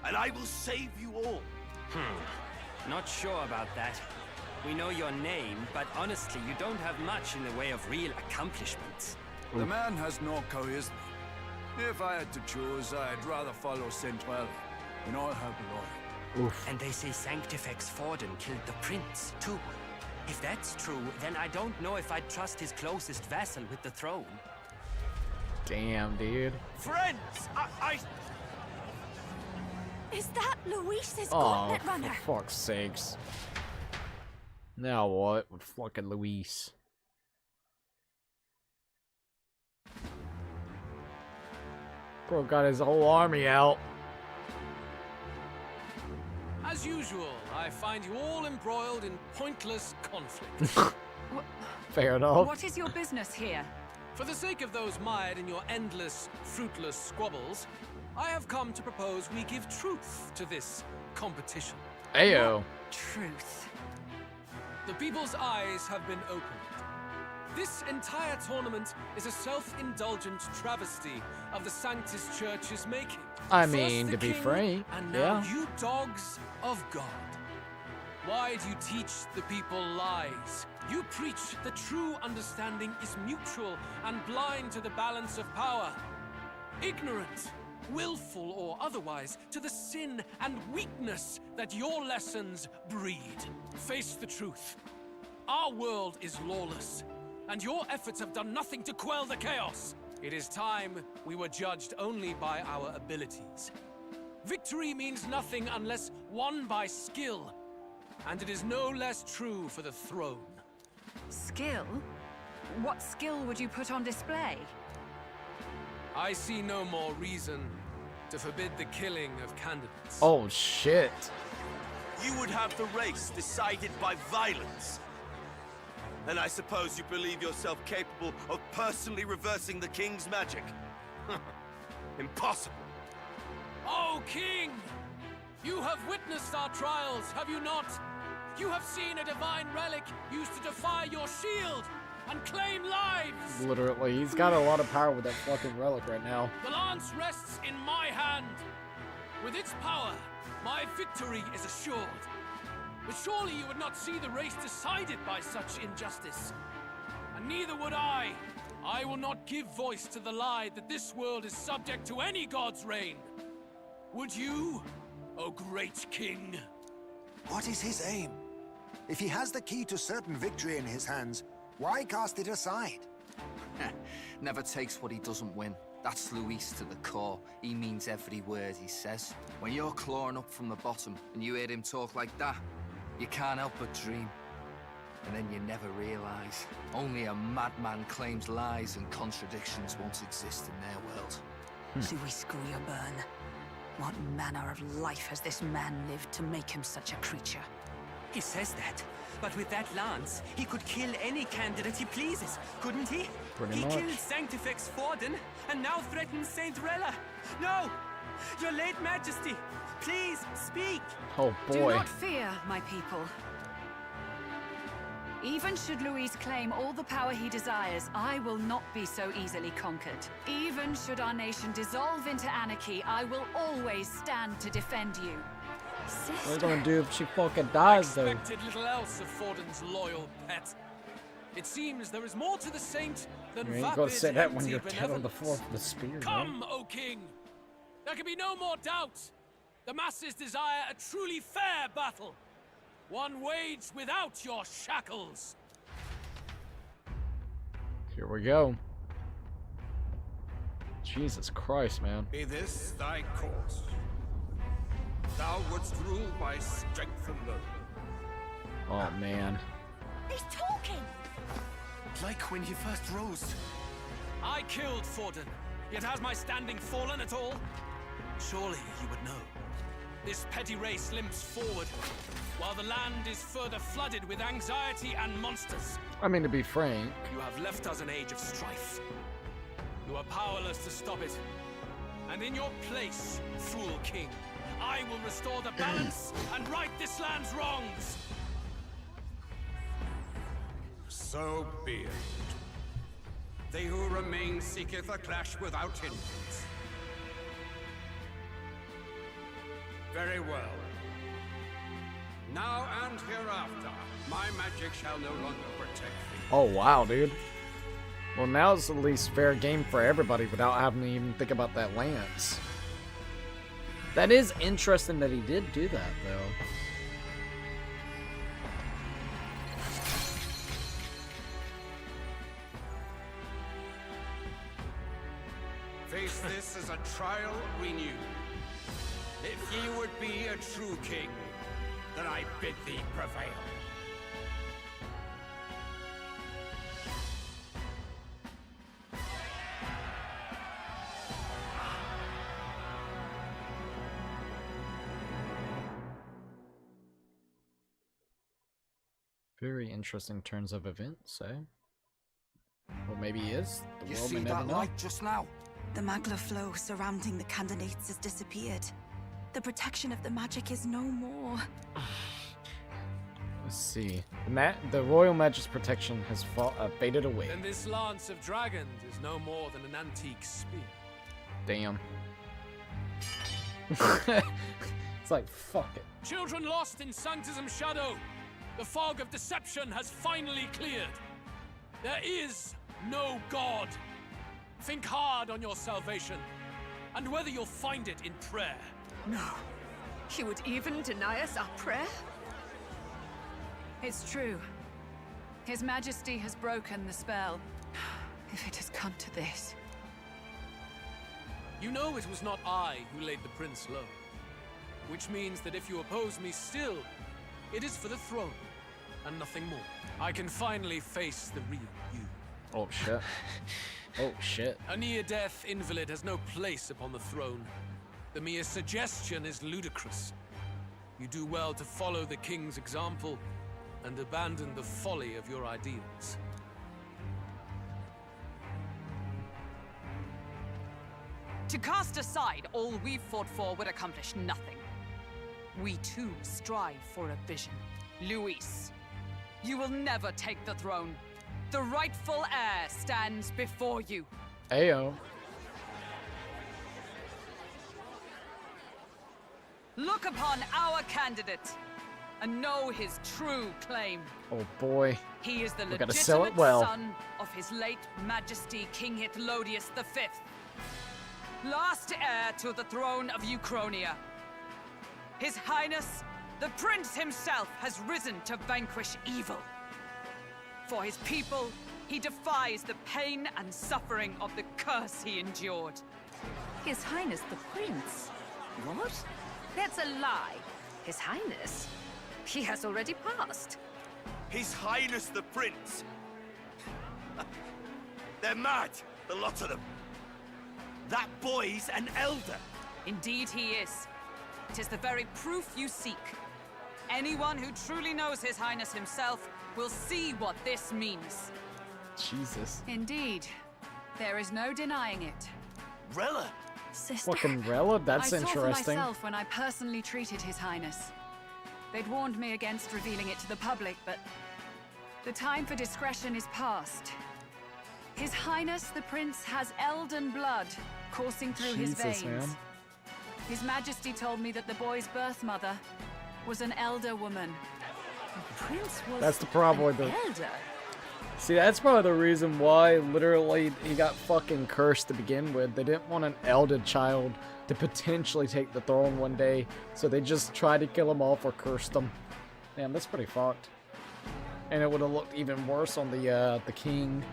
and I will save you all. Not sure about that. We know your name, but honestly, you don't have much in the way of real accomplishments. The man has no charisma. If I had to choose, I'd rather follow Saint Rella in all her glory. And they say Sanctifex Forden killed the prince, too. If that's true, then I don't know if I'd trust his closest vassal with the throne. Damn, dude. Friends, I... Is that Luis's Oh, gauntlet runner? for fuck's sakes. Now what with fucking Luis? Bro got his whole army out. As usual, I find you all embroiled in pointless conflict. Fair enough. What is your business here? For the sake of those mired in your endless, fruitless squabbles, I have come to propose we give truth to this competition. Ayo. Truth. The people's eyes have been opened. This entire tournament is a self-indulgent travesty of the Sanctus Church's making. I First mean, the to be king, frank, and now yeah. you dogs of God. Why do you teach the people lies? You preach that true understanding is mutual and blind to the balance of power. Ignorant, willful or otherwise, to the sin and weakness that your lessons breed. Face the truth. Our world is lawless, and your efforts have done nothing to quell the chaos. It is time we were judged only by our abilities. Victory means nothing unless won by skill, and it is no less true for the throne. Skill? What skill would you put on display? I see no more reason to forbid the killing of candidates. Oh shit. You would have the race decided by violence. And I suppose you believe yourself capable of personally reversing the king's magic? Impossible. Oh, King! You have witnessed our trials, have you not? You have seen a divine relic used to defy your shield and claim lives! Literally, he's got a lot of power with that fucking relic right now. The lance rests in my hand. With its power, my victory is assured. But surely you would not see the race decided by such injustice. And neither would I. I will not give voice to the lie that this world is subject to any god's reign. Would you, O great king? What is his aim? If he has the key to certain victory in his hands, why cast it aside? Never takes what he doesn't win. That's Luis to the core. He means every word he says. When you're clawing up from the bottom and you hear him talk like that, you can't help but dream. And then you never realize. Only a madman claims lies and contradictions won't exist in their world. Luis Grierburn. What manner of life has this man lived to make him such a creature? He says that, but with that lance, he could kill any candidate he pleases, couldn't he? Pretty He much. killed Sanctifex Forden, and now threatens Saint Rella. No! Your late majesty, please speak. Oh boy. Do not fear, my people. Even should Luis claim all the power he desires, I will not be so easily conquered. Even should our nation dissolve into anarchy, I will always stand to defend you. What are you gonna do if she fucking dies, though? I expected little else of Forden's loyal pet. It seems there is more to the saint than You ain't vapid gonna say that when empty you're dead on the floor benevolence. of the spear, Come, man. O king! There can be no more doubt. The masses desire a truly fair battle. One waged without your shackles. Here we go. Jesus Christ, man. Be this thy course. Thou wouldst rule by strength alone. Oh man. He's talking! Like when you first rose. I killed Forden, yet has my standing fallen at all? Surely you would know. This petty race limps forward, while the land is further flooded with anxiety and monsters. I mean, to be frank. You have left us an age of strife. You are powerless to stop it. And in your place, fool king, I will restore the balance and right this land's wrongs. So be it. They who remain seeketh a clash without hindrance. Very well. Now and hereafter, my magic shall no longer protect thee. Oh wow, dude. Well, now it's at least fair game for everybody without having to even think about that lance. That is interesting that he did do that, though. Face this as a trial renewed. If ye would be a true king, then I bid thee prevail. Very interesting turns of events, eh? Or maybe he is. The You world see may never that know. light just now? The magla flow surrounding the candidates has disappeared. The protection of the magic is no more. Let's see. The royal magic's protection has faded away. Then this lance of dragons is no more than an antique spear. Damn. It's like, fuck it. Children lost in Sanctism shadow. The fog of deception has finally cleared. There is no God. Think hard on your salvation, and whether you'll find it in prayer. No. He would even deny us our prayer? It's true. His Majesty has broken the spell. If it has come to this. You know it was not I who laid the prince low. Which means that if you oppose me still, it is for the throne, and nothing more. I can finally face the real you. Oh shit. Oh shit. A near-death invalid has no place upon the throne. The mere suggestion is ludicrous. You do well to follow the king's example and abandon the folly of your ideals. To cast aside all we've fought for would accomplish nothing. We too strive for a vision. Luis, you will never take the throne. The rightful heir stands before you. Ayo. Look upon our candidate and know his true claim. Oh boy. He is the We gotta sell it well. son of his late Majesty King Hithlodius V, last heir to the throne of Uchronia. His Highness, the Prince himself, has risen to vanquish evil. For his people, he defies the pain and suffering of the curse he endured. His Highness the Prince? What? That's a lie. His Highness? He has already passed. His Highness the Prince. They're mad, the lot of them. That boy's an elder. Indeed he is. It is the very proof you seek. Anyone who truly knows His Highness himself will see what this means. Jesus. Indeed. There is no denying it. Rella, Sister. Fucking Rella? That's I saw for interesting. myself when I personally treated His Highness. They'd warned me against revealing it to the public, but the time for discretion is past. His Highness the Prince has elden blood coursing through his veins. Man. His Majesty told me that the boy's birth mother was an elder woman. The Prince was That's the problem with an the... elder. See, that's probably the reason why, literally, he got fucking cursed to begin with. They didn't want an elder child to potentially take the throne one day, so they just tried to kill him off or cursed him. Damn, that's pretty fucked. And it would have looked even worse on the king.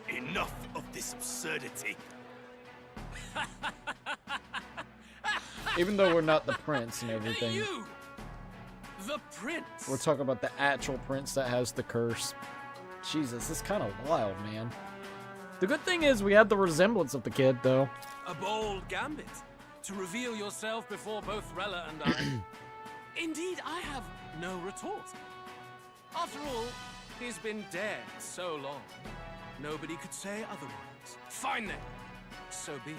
Enough of this absurdity. Even though we're not the prince and everything. You, the prince. We're talking about the actual prince that has the curse. Jesus, it's kind of wild, man. The good thing is we had the resemblance of the kid, though. A bold gambit to reveal yourself before both Rella and I. Indeed, I have no retort. After all, he's been dead so long. Nobody could say otherwise. Fine then. So be it.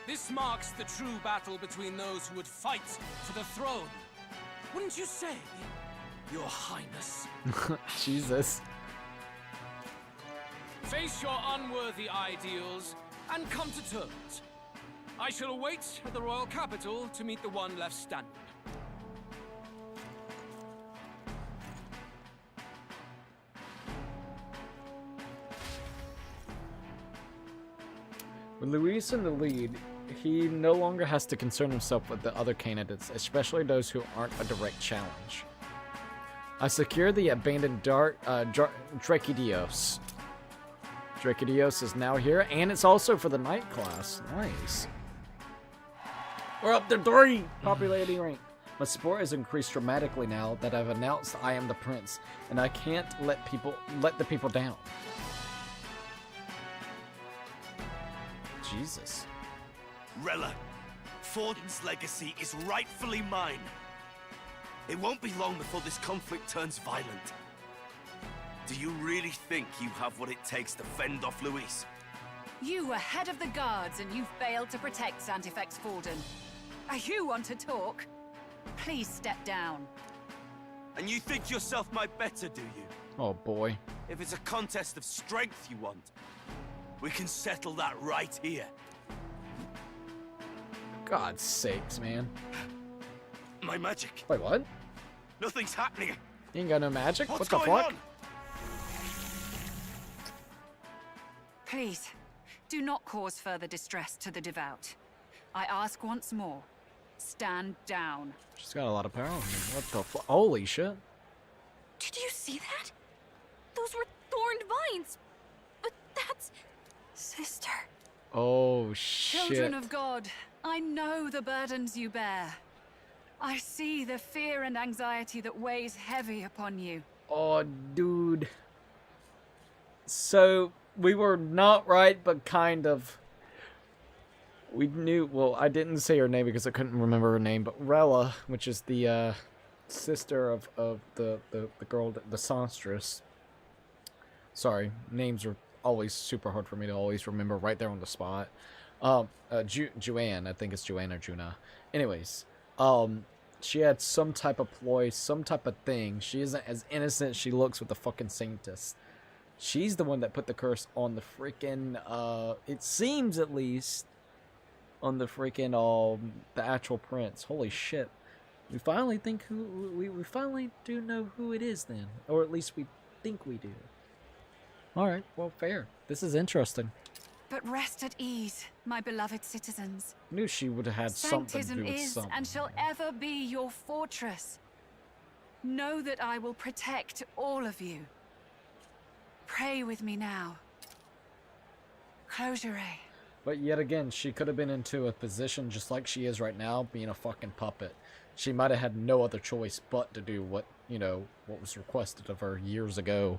This marks the true battle between those who would fight for the throne. Wouldn't you say, Your Highness? Jesus. Face your unworthy ideals and come to terms. I shall await at the royal capital to meet the one left standing. With Luis in the lead, he no longer has to concern himself with the other candidates, especially those who aren't a direct challenge. I secured the abandoned Drakidios. Drakidios is now here, and it's also for the night class. Nice. We're up to 3 popularity rank. My support has increased dramatically now that I've announced I am the prince, and I can't let the people down. Jesus. Rella, Forden's legacy is rightfully mine. It won't be long before this conflict turns violent. Do you really think you have what it takes to fend off Luis? You were head of the guards and you failed to protect Santifex Forden. You want to talk? Please step down. And you think yourself my better, do you? Oh boy. If it's a contest of strength you want, we can settle that right here. God's sakes, man. My magic. Wait, what? Nothing's happening. You ain't got no magic? What's What the going fuck? on? Please, do not cause further distress to the devout. I ask once more, stand down. She's got a lot of power on me. What the fuck? Holy shit. Did you see that? Those were thorned vines. But that's... Sister. Oh shit. Children of God, I know the burdens you bear. I see the fear and anxiety that weighs heavy upon you. Oh, dude. So, we were not right, but kind of. We knew, well, I didn't say her name because I couldn't remember her name, but Rella, which is the sister of the girl, the songstress. Sorry, names are always super hard for me to always remember right there on the spot. Juan, I think it's Juan or Juna. Anyways, she had some type of ploy, some type of thing. She isn't as innocent as she looks with the fucking saintess. She's the one that put the curse on the freaking, it seems at least, on the freaking, the actual prince. Holy shit. We finally think we finally do know who it is then. Or at least we think we do. Alright, well, fair. This is interesting. But rest at ease, my beloved citizens. Knew she would have had something to do Sanctism with is something. and shall ever be your fortress. Know that I will protect all of you. Pray with me now. Close your eyes. But yet again, she could have been into a position just like she is right now, being a fucking puppet. She might have had no other choice but to do what, you know, what was requested of her years ago.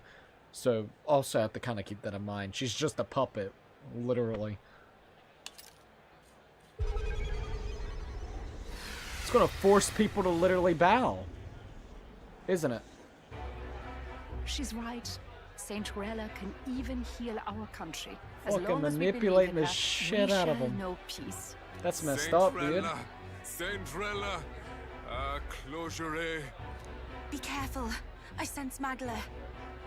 So, also have to kind of keep that in mind. She's just a puppet, literally. It's gonna force people to literally bow. Isn't it? She's right. Saint Rella can even heal our country. As Fucking long as we manipulating believe in the her, shit we out of shall them. know peace. That's messed Saint up, dude. Rella, Saint Rella, closure. Be careful. I sense Magla.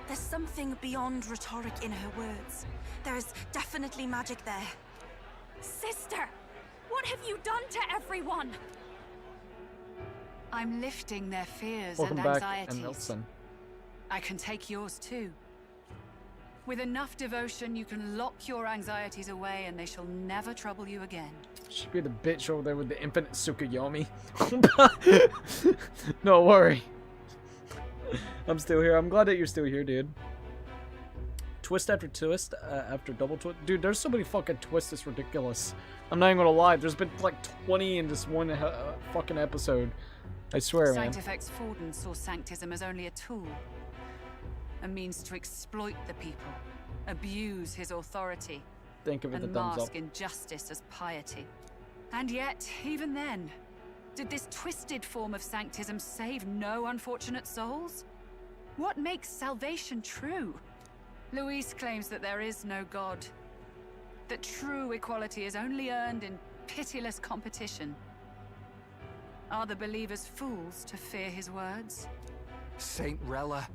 There's something beyond rhetoric in her words. There's definitely magic there. Sister, what have you done to everyone? I'm lifting their fears Welcome and back, anxieties. and Nelson. I can take yours too. With enough devotion, you can lock your anxieties away and they shall never trouble you again. Should be the bitch over there with the infinite Tsukuyomi. Don't worry. I'm still here. I'm glad that you're still here, dude. Twist after twist after double twist. Dude, there's so many fucking twists, it's ridiculous. I'm not even gonna lie. There's been like 20 in this one fucking episode. I swear, man. Sanctifex Forden saw Sanctism as only a tool. A means to exploit the people, abuse his authority, Think of it, the and thumbs up. mask injustice as piety. And yet, even then, did this twisted form of Sanctism save no unfortunate souls? What makes salvation true? Luis claims that there is no God, that true equality is only earned in pitiless competition. Are the believers fools to fear his words? Saint Rella.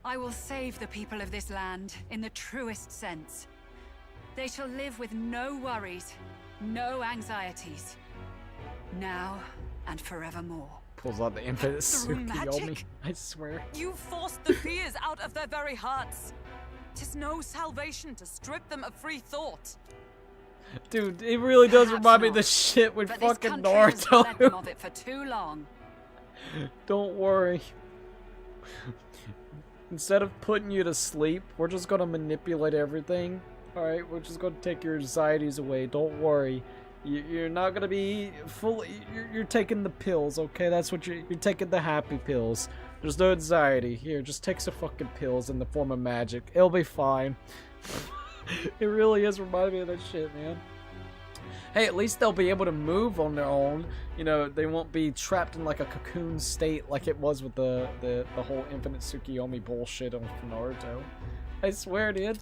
I will save the people of this land in the truest sense. They shall live with no worries, no anxieties. Now and forevermore. Pulls out the infinite Through Tsukuyomi. magic? I swear. You forced the fears out of their very hearts. 'Tis no salvation to strip them of free thought. Dude, it really does Perhaps remind me of not, the shit with but this fucking country has bled them Naruto. of it for too long. Don't worry. Instead of putting you to sleep, we're just gonna manipulate everything. Alright, we're just gonna take your anxieties away. Don't worry. You're not gonna be fully. You're taking the pills, okay? That's what you're taking, the happy pills. There's no anxiety. Here, just take some fucking pills in the form of magic. It'll be fine. It really is reminding me of that shit, man. Hey, at least they'll be able to move on their own. You know, they won't be trapped in like a cocoon state like it was with the whole infinite Tsukuyomi bullshit on Naruto. I swear, dude.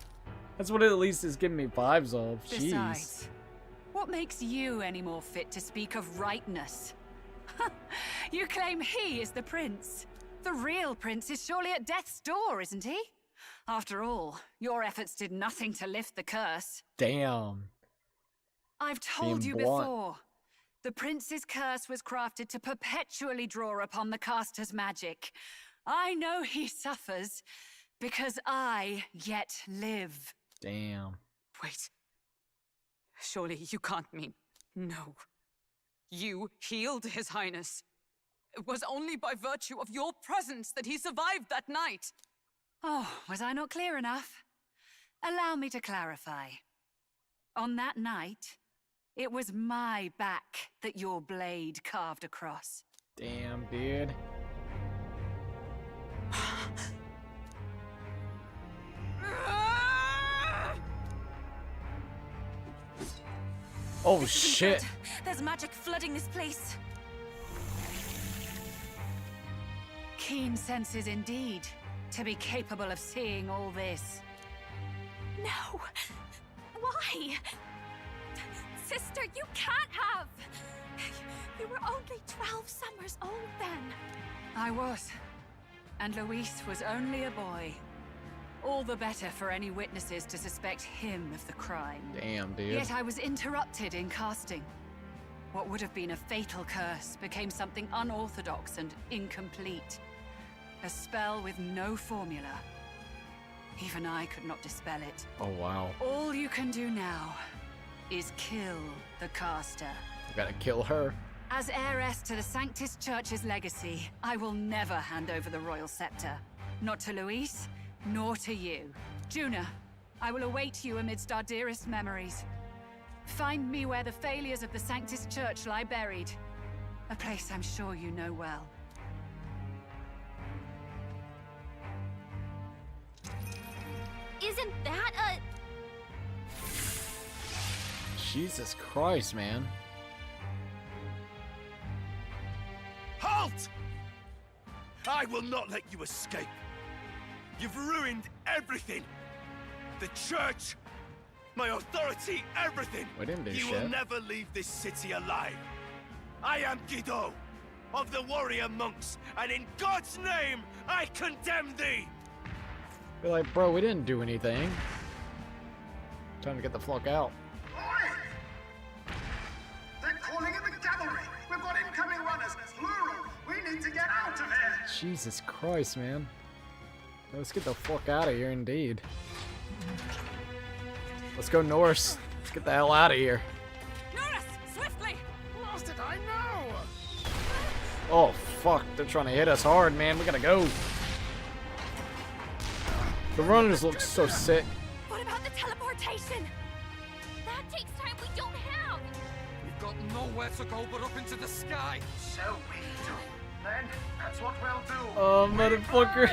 That's what it at least is giving me vibes of. Jeez. Besides, what makes you any more fit to speak of rightness? You claim he is the prince. The real prince is surely at death's door, isn't he? After all, your efforts did nothing to lift the curse. Damn. I've told Being you blunt. before. The prince's curse was crafted to perpetually draw upon the caster's magic. I know he suffers because I yet live. Damn. Wait. Surely you can't mean... No. You healed His Highness. It was only by virtue of your presence that he survived that night. Oh, was I not clear enough? Allow me to clarify. On that night, it was my back that your blade carved across. Damn, dude. Oh This isn't shit. good. There's magic flooding this place. Keen senses indeed, to be capable of seeing all this. No! Why? Sister, you can't have! You were only 12 summers old then. I was. And Luis was only a boy. All the better for any witnesses to suspect him of the crime. Damn, dude. Yet I was interrupted in casting. What would have been a fatal curse became something unorthodox and incomplete. A spell with no formula. Even I could not dispel it. Oh wow. All you can do now is kill the caster. I gotta kill her. As heiress to the Sanctis Church's legacy, I will never hand over the royal scepter. Not to Luis, nor to you. Juna, I will await you amidst our dearest memories. Find me where the failures of the Sanctis Church lie buried. A place I'm sure you know well. Isn't that a... Jesus Christ, man. Halt! I will not let you escape. You've ruined everything. The church, my authority, everything. We didn't do You shit. will never leave this city alive. I am Guido, of the warrior monks, and in God's name, I condemn thee. Be like, bro, we didn't do anything. Time to get the fuck out. They're calling in the cavalry. We've got incoming runners, plural. We need to get out of here. Jesus Christ, man. Let's get the fuck out of here, indeed. Let's go Norse. Let's get the hell out of here. Norris, swiftly! Lost it, I know. Oh, fuck. They're trying to hit us hard, man. We gotta go. The runners look so sick. What about the teleportation? That takes time we don't have. We've got nowhere to go but up into the sky. So we do. Then that's what we'll do. Oh, motherfucker.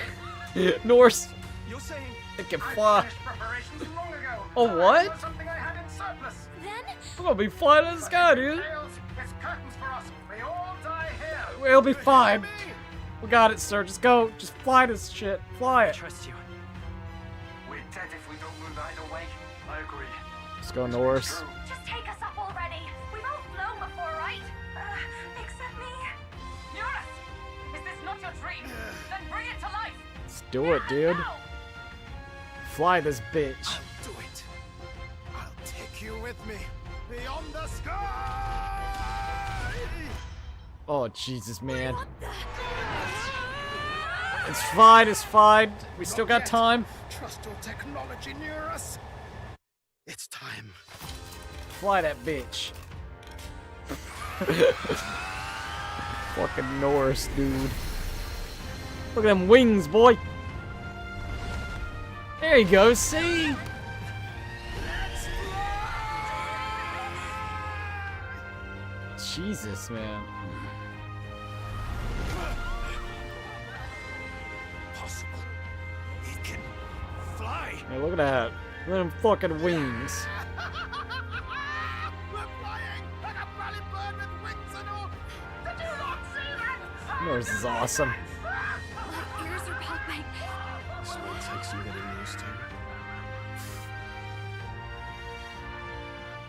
Norse. You're saying It can fly. preparations long ago. Oh, what? Something I had in surplus. Then We're gonna be flying in the sky, dude. It's curtains for us. We all die here. We'll be fine. We got it, sir. Just go. Just fly this shit. Fly it. Trust you. We're dead if we don't move either way. I agree. Let's go Norse. just take us up already. We've all flown before, right? Except me. Norris, is this not your dream? Then bring it to life. Let's do it, dude. Fly this bitch. Do it. I'll take you with me beyond the sky. Oh, Jesus, man. It's fine, it's fine. We still got time. Trust your technology near us. It's time. Fly that bitch. Fucking Norse, dude. Look at them wings, boy. There you go, see? Jesus, man. Possible. It can fly. Hey, look at that. Look at them fucking wings. We're flying like a rally bird with wings and all. Did you not see that? Norse is awesome. My ears are popping. This is what it takes you getting used to.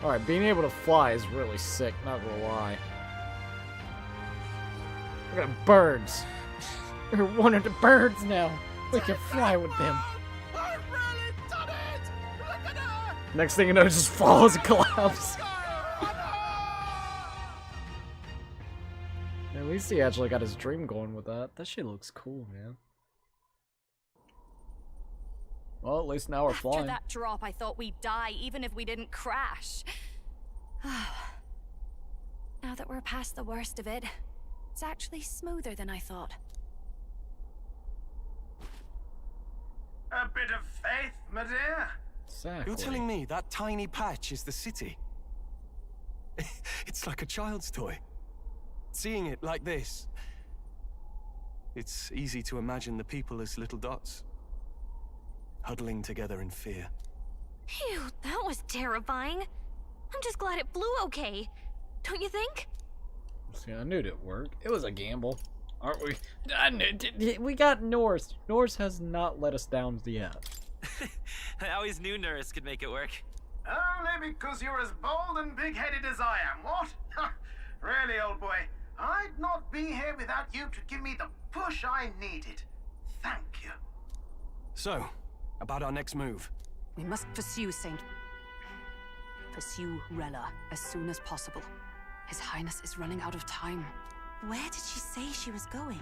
Alright, being able to fly is really sick, not gonna lie. Look at birds. We're one of the birds now. We can fly with them. I really done it! Look at her! Next thing you know, it just falls and collapses. At least he actually got his dream going with that. That shit looks cool, man. Well, at least now we're After flying. that drop, I thought we'd die even if we didn't crash. Now that we're past the worst of it, it's actually smoother than I thought. A bit of faith, my dear. Exactly. You're telling me that tiny patch is the city? It's like a child's toy. Seeing it like this, it's easy to imagine the people as little dots, huddling together in fear. Phew, that was terrifying. I'm just glad it flew okay. Don't you think? See, I knew it'd work. It was a gamble, aren't we? We got Norse. Norse has not let us down yet. I always knew Norris could make it work. Only because you're as bold and big-headed as I am, what? Really, old boy, I'd not be here without you to give me the push I needed. Thank you. So, about our next move. We must pursue Rella as soon as possible. His Highness is running out of time. Where did she say she was going?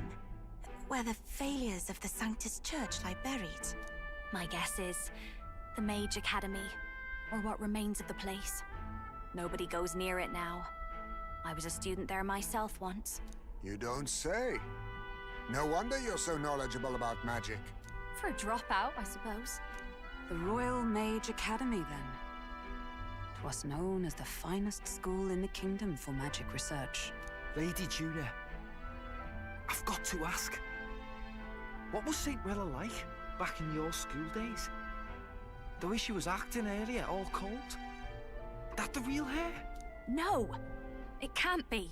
Where the failures of the Sanctus Church lie buried? My guess is the Mage Academy, or what remains of the place. Nobody goes near it now. I was a student there myself once. You don't say. No wonder you're so knowledgeable about magic. For a dropout, I suppose. The Royal Mage Academy, then. 'Twas known as the finest school in the kingdom for magic research. Lady Julia, I've got to ask. What was St. Rella like back in your school days? The way she was acting earlier, all cold? That the real hair? No! It can't be.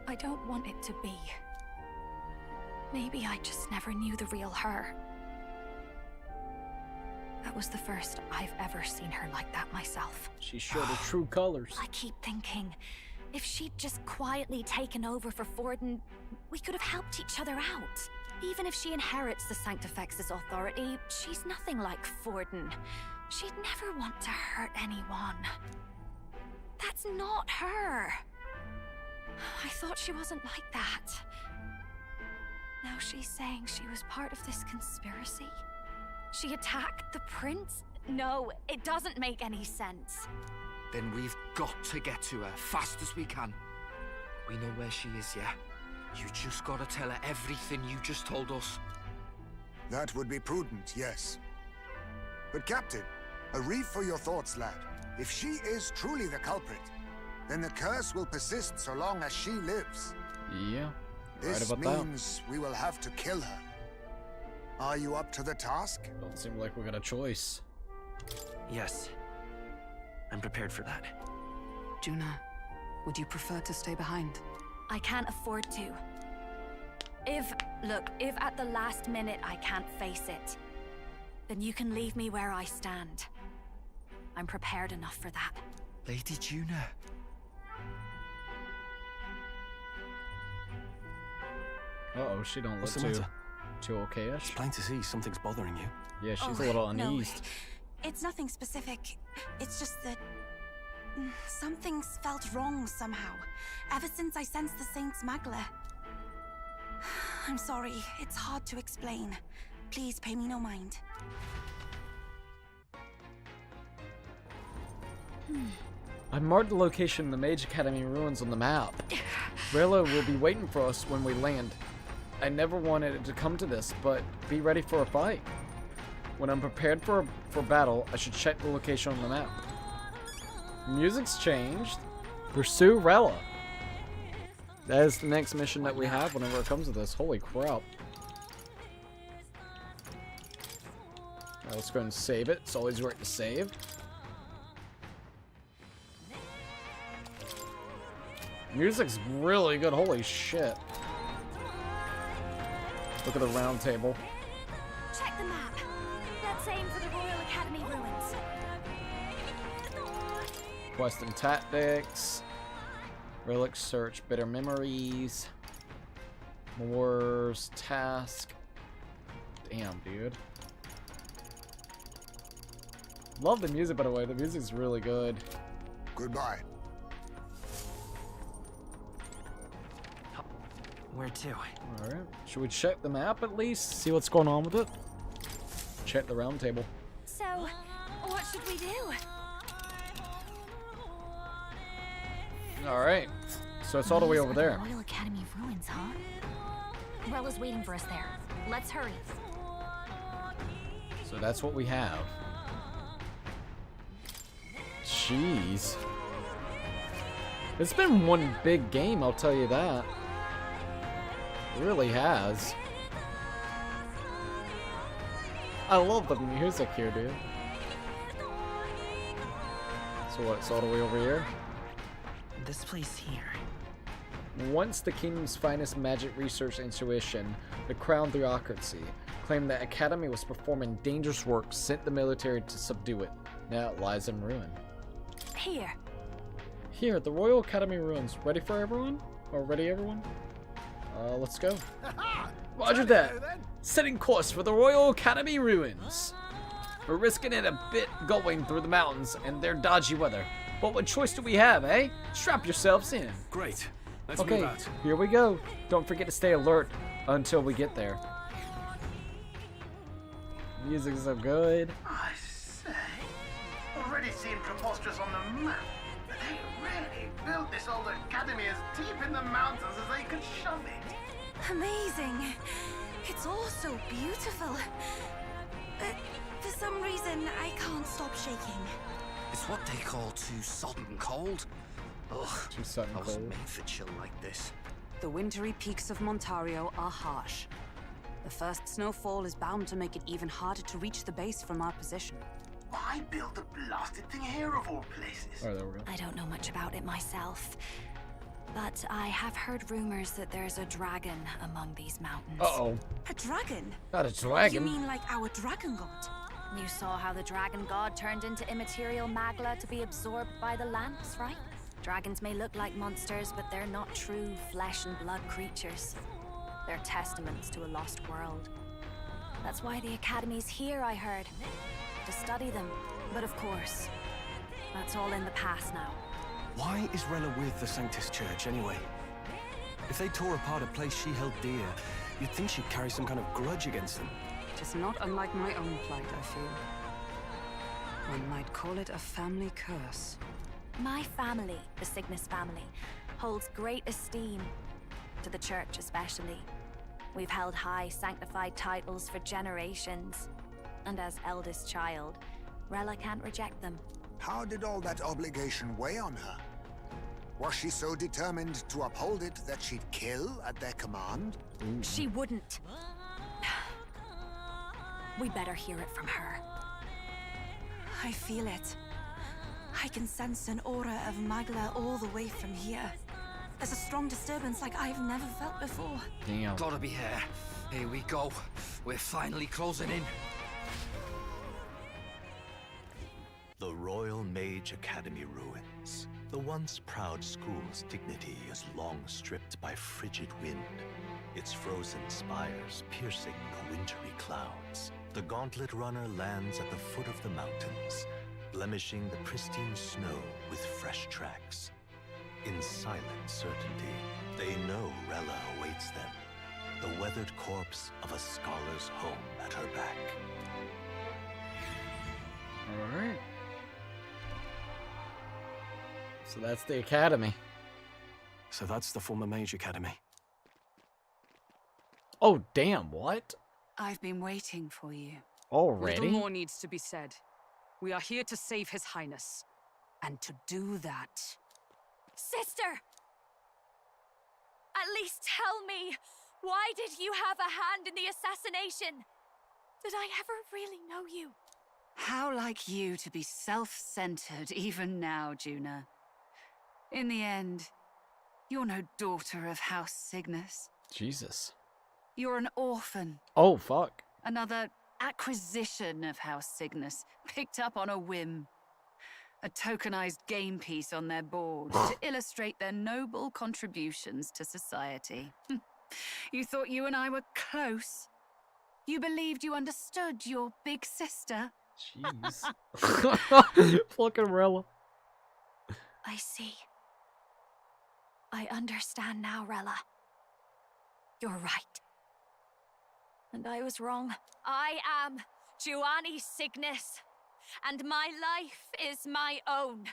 I don't want it to be. Maybe I just never knew the real her. That was the first I've ever seen her like that myself. She showed her true colors. I keep thinking, if she'd just quietly taken over for Forden, we could have helped each other out. Even if she inherits the Sanctifex's authority, she's nothing like Forden. She'd never want to hurt anyone. That's not her. I thought she wasn't like that. Now she's saying she was part of this conspiracy? She attacked the prince? No, it doesn't make any sense. Then we've got to get to her fast as we can. We know where she is, yeah? You just gotta tell her everything you just told us. That would be prudent, yes. But Captain, a reef for your thoughts, lad. If she is truly the culprit, then the curse will persist so long as she lives. Yeah, this right about means we will have to kill her. Are you up to the task? Don't seem like we got a choice. Yes. I'm prepared for that. Juna, would you prefer to stay behind? I can't afford to. If at the last minute I can't face it, then you can leave me where I stand. I'm prepared enough for that. Lady Juna. Uh-oh, she don't look What's the matter? too okay-ish. It's plain to see something's bothering you. Yeah, she's a little uneased. No, it's nothing specific. It's just that something's felt wrong somehow, ever since I sensed the Saint Smuggler. I'm sorry, it's hard to explain. Please pay me no mind. I marked the location of the Mage Academy ruins on the map. Rayla will be waiting for us when we land. I never wanted it to come to this, but be ready for a fight. When I'm prepared for battle, I should check the location on the map. Music's changed. Pursue Rayla. That is the next mission that we have whenever it comes to this. Holy crap. Alright, let's go and save it. It's always worth to save. Music's really good. Holy shit. Look at the round table. Check the map. Let's aim for the Royal Academy ruins. Quest and tactics. Relic search. Bitter memories. Moore's task. Damn, dude. Love the music, by the way. The music's really good. Goodbye. Where to? Alright. Should we check the map at least? See what's going on with it? Check the round table. So, what should we do? Alright. So it's all the way over there. Royal Academy ruins, huh? Rella's waiting for us there. Let's hurry. So that's what we have. Jeez. It's been one big game, I'll tell you that. It really has. I love the music here, dude. So what, it's all the way over here? This place here. Once the kingdom's finest magic research intuition, the crown theocracy, claimed that Academy was performing dangerous work, sent the military to subdue it. Now it lies in ruin. Here. Here, the Royal Academy ruins. Ready for everyone? Or ready, everyone? Let's go. Roger that. Setting course for the Royal Academy ruins. We're risking it a bit going through the mountains and their dodgy weather. But what choice do we have, eh? Strap yourselves in. Great. Let's move out. Here we go. Don't forget to stay alert until we get there. Music's so good. I say, already seemed preposterous on the map, but they really built this old academy as deep in the mountains as they could shove it. Amazing. It's all so beautiful. But for some reason, I can't stop shaking. It's what they call too sodden cold. Ugh, too sudden I was cold. made for chill like this. The wintry peaks of Montario are harsh. The first snowfall is bound to make it even harder to reach the base from our position. Why build the blasted thing here of all places? Oh, there we go. I don't know much about it myself. But I have heard rumors that there's a dragon among these mountains. Uh-oh. A dragon? Not a dragon. You mean like our dragon god? You saw how the dragon god turned into immaterial magla to be absorbed by the lamps, right? Dragons may look like monsters, but they're not true flesh and blood creatures. They're testaments to a lost world. That's why the Academy's here, I heard. To study them. But of course, that's all in the past now. Why is Rella with the Sanctus Church, anyway? If they tore apart a place she held dear, you'd think she'd carry some kind of grudge against them. It is not unlike my own plight, I feel. One might call it a family curse. My family, the Cygnus family, holds great esteem, to the church especially. We've held high sanctified titles for generations, and as eldest child, Rella can't reject them. How did all that obligation weigh on her? Was she so determined to uphold it that she'd kill at their command? She wouldn't. We better hear it from her. I feel it. I can sense an aura of Magla all the way from here. There's a strong disturbance like I've never felt before. Damn. Gotta be here. Here we go. We're finally closing in. The Royal Mage Academy ruins. The once proud school's dignity is long stripped by frigid wind, its frozen spires piercing the wintry clouds. The Gauntlet Runner lands at the foot of the mountains, blemishing the pristine snow with fresh tracks. In silent certainty, they know Rella awaits them, the weathered corpse of a scholar's home at her back. Alright. So that's the Academy. So that's the former Mage Academy. Oh, damn, what? I've been waiting for you. Already? Little more needs to be said. We are here to save His Highness. And to do that... Sister! At least tell me, why did you have a hand in the assassination? Did I ever really know you? How like you to be self-centered even now, Juna. In the end, you're no daughter of House Cygnus. Jesus. You're an orphan. Oh, fuck. Another acquisition of House Cygnus, picked up on a whim. A tokenized game piece on their board to illustrate their noble contributions to society. You thought you and I were close? You believed you understood your big sister? Jeez. Fucking Rella. I see. I understand now, Rella. You're right. And I was wrong. I am Giovanni Cygnus, and my life is my own.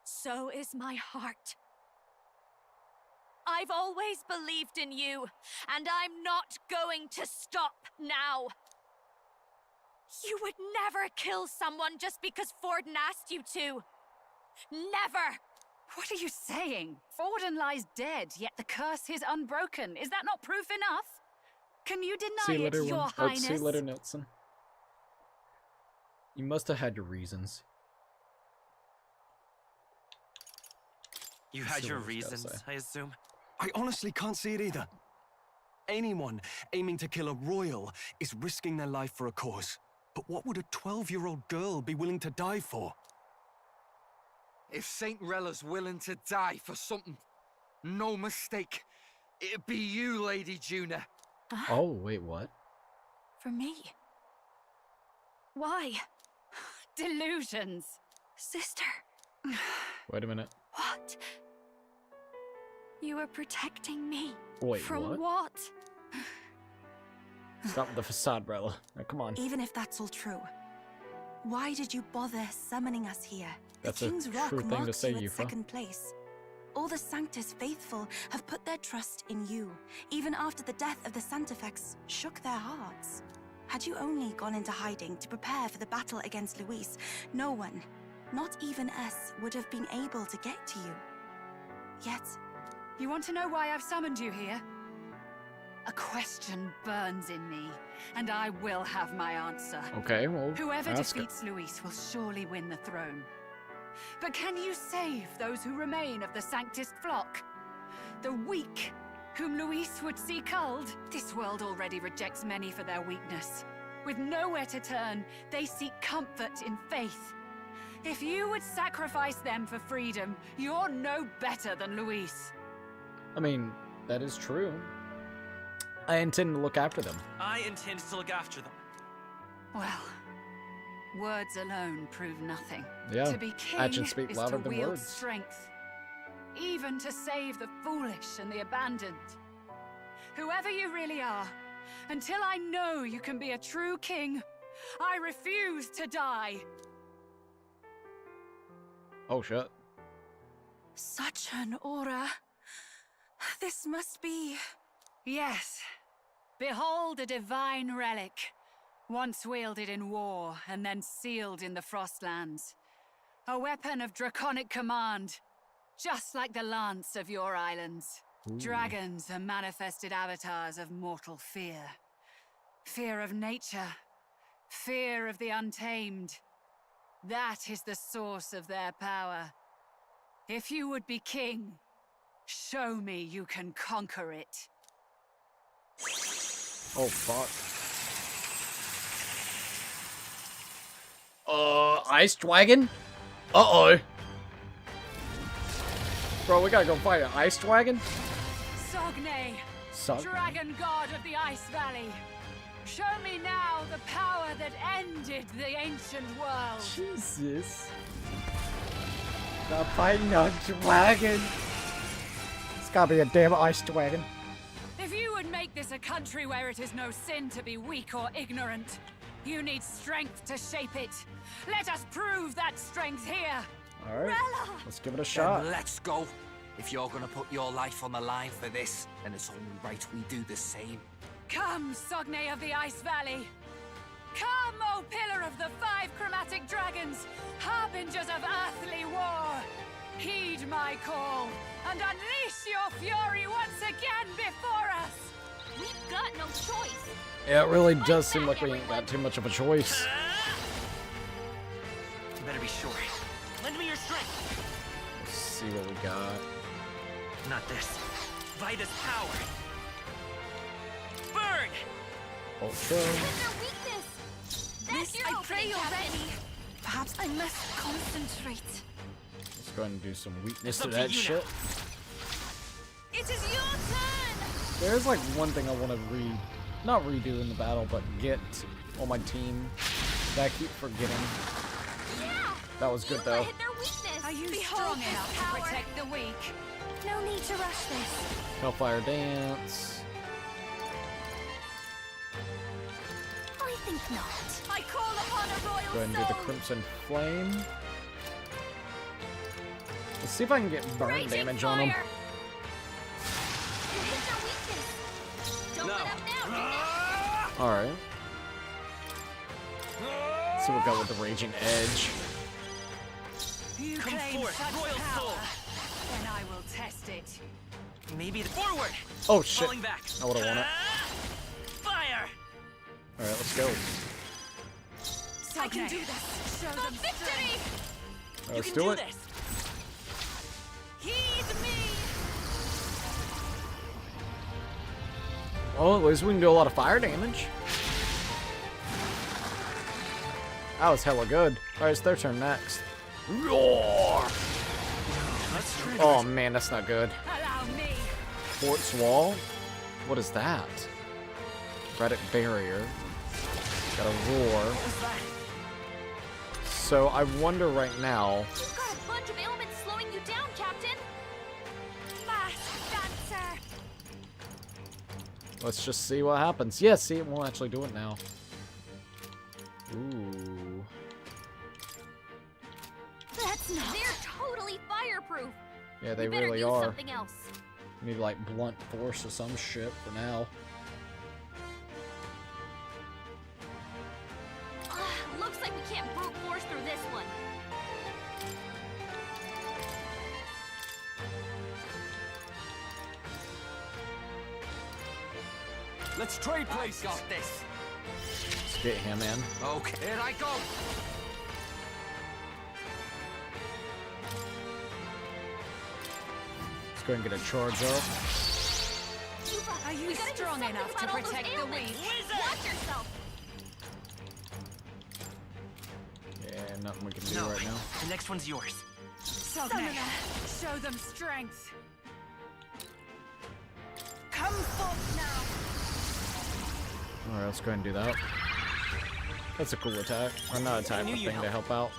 So is my heart. I've always believed in you, and I'm not going to stop now. You would never kill someone just because Forden asked you to. Never! What are you saying? Forden lies dead, yet the curse is unbroken. Is that not proof enough? Can you deny it, Your Highness? See you later, Nelson. You must have had your reasons. You had your reasons, I assume? I honestly can't see it either. Anyone aiming to kill a royal is risking their life for a cause. But what would a 12-year-old girl be willing to die for? If Saint Rella's willing to die for something, no mistake, it'd be you, Lady Juna. Oh, wait, what? For me? Why? Delusions. Sister. Wait a minute. What? You are protecting me. Wait, from what? Stop the facade, Rella. Now, come on. Even if that's all true, why did you bother summoning us here? That's the a King's Rock true thing to marks say, you at Yufa. second place. All the Sanctus faithful have put their trust in you, even after the death of the Santafex shook their hearts. Had you only gone into hiding to prepare for the battle against Luis, no one, not even us, would have been able to get to you. Yet... You want to know why I've summoned you here? A question burns in me, and I will have my answer. Okay, well, Whoever ask defeats Luis will surely win the throne. But can you save those who remain of the Sanctist flock? The weak, whom Luis would see culled. This world already rejects many for their weakness. With nowhere to turn, they seek comfort in faith. If you would sacrifice them for freedom, you're no better than Luis. I mean, that is true. I intend to look after them. I intend to look after them. Well, words alone prove nothing. Yeah, To be king actions speak is louder to than wield words. strength, even to save the foolish and the abandoned. Whoever you really are, until I know you can be a true king, I refuse to die. Oh shit. Such an aura. This must be... Yes. Behold a divine relic, once wielded in war and then sealed in the Frostlands. A weapon of draconic command, just like the lance of your islands. Ooh. Dragons are manifested avatars of mortal fear. Fear of nature, fear of the untamed. That is the source of their power. If you would be king, show me you can conquer it. Oh fuck. Ice Dragon? Uh-oh. Bro, we gotta go fight an Ice Dragon? Sogne, dragon god of the Ice Valley. Show me now the power that ended the ancient world. Jesus. They're fighting a dragon. It's gotta be a damn Ice Dragon. If you would make this a country where it is no sin to be weak or ignorant, you need strength to shape it. Let us prove that strength here. Alright, let's give it a shot. Then let's go. If you're gonna put your life on the line for this, then it's only right we do the same. Come, Sogne of the Ice Valley. Come, O pillar of the 5 chromatic dragons, harbingers of earthly war. Heed my call, and unleash your fury once again before us. We've got no choice. Yeah, it really does seem like we ain't got too much of a choice. You better be sure. Lend me your strength. Let's see what we got. Not this. Vida's power. Burn! Ultra. This, I pray already. Perhaps I must concentrate. Let's go ahead and do some weakness to Up that to you shit. It is your turn! There's like one thing I want to not redo in the battle, but get on my team that I keep forgetting. Yeah! That was good though. Hit their weakness. Are you Behold strong this enough power. to protect the weak? No need to rush this. Hellfire Dance. I think not. I call upon a royal Go ahead and do the soul. Crimson Flame. Let's see if I can get burn Raging damage on him. fire. You hit their weakness. Don't No. let up now. Alright. Let's see what we got with the Raging Edge. You Come claim forth, such royal power. soul. Then I will test it. Maybe forward. Oh shit. Falling back. I would've won it. Fire! Alright, let's go. I can do this. Show them victory. Alright, let's you do can it. do this. Heed me. Well, at least we can do a lot of fire damage. That was hella good. Alright, it's their turn next. Roar! Oh man, that's not good. Allow me. Fort's Wall? What is that? Radic Barrier. Got a roar. So I wonder right now. You've got a bunch of ailments slowing you down, Captain. Fast dancer. Let's just see what happens. Yeah, see, it won't actually do it now. Ooh. That's not. They're totally fireproof. Yeah, they We better really use are. something else. Maybe like blunt force or some shit for now. Looks like we can't brute force through this one. Let's trade places. Got this. Let's get him in. Okay, here I go. Let's go and get a charge up. Are you strong enough to protect the weak? Watch yourself. Yeah, nothing we can do No, right now. the next one's yours. Summoner, show them strength. Come forth now. Alright, let's go ahead and do that. That's a cool attack. Or not attack, but thing to help out.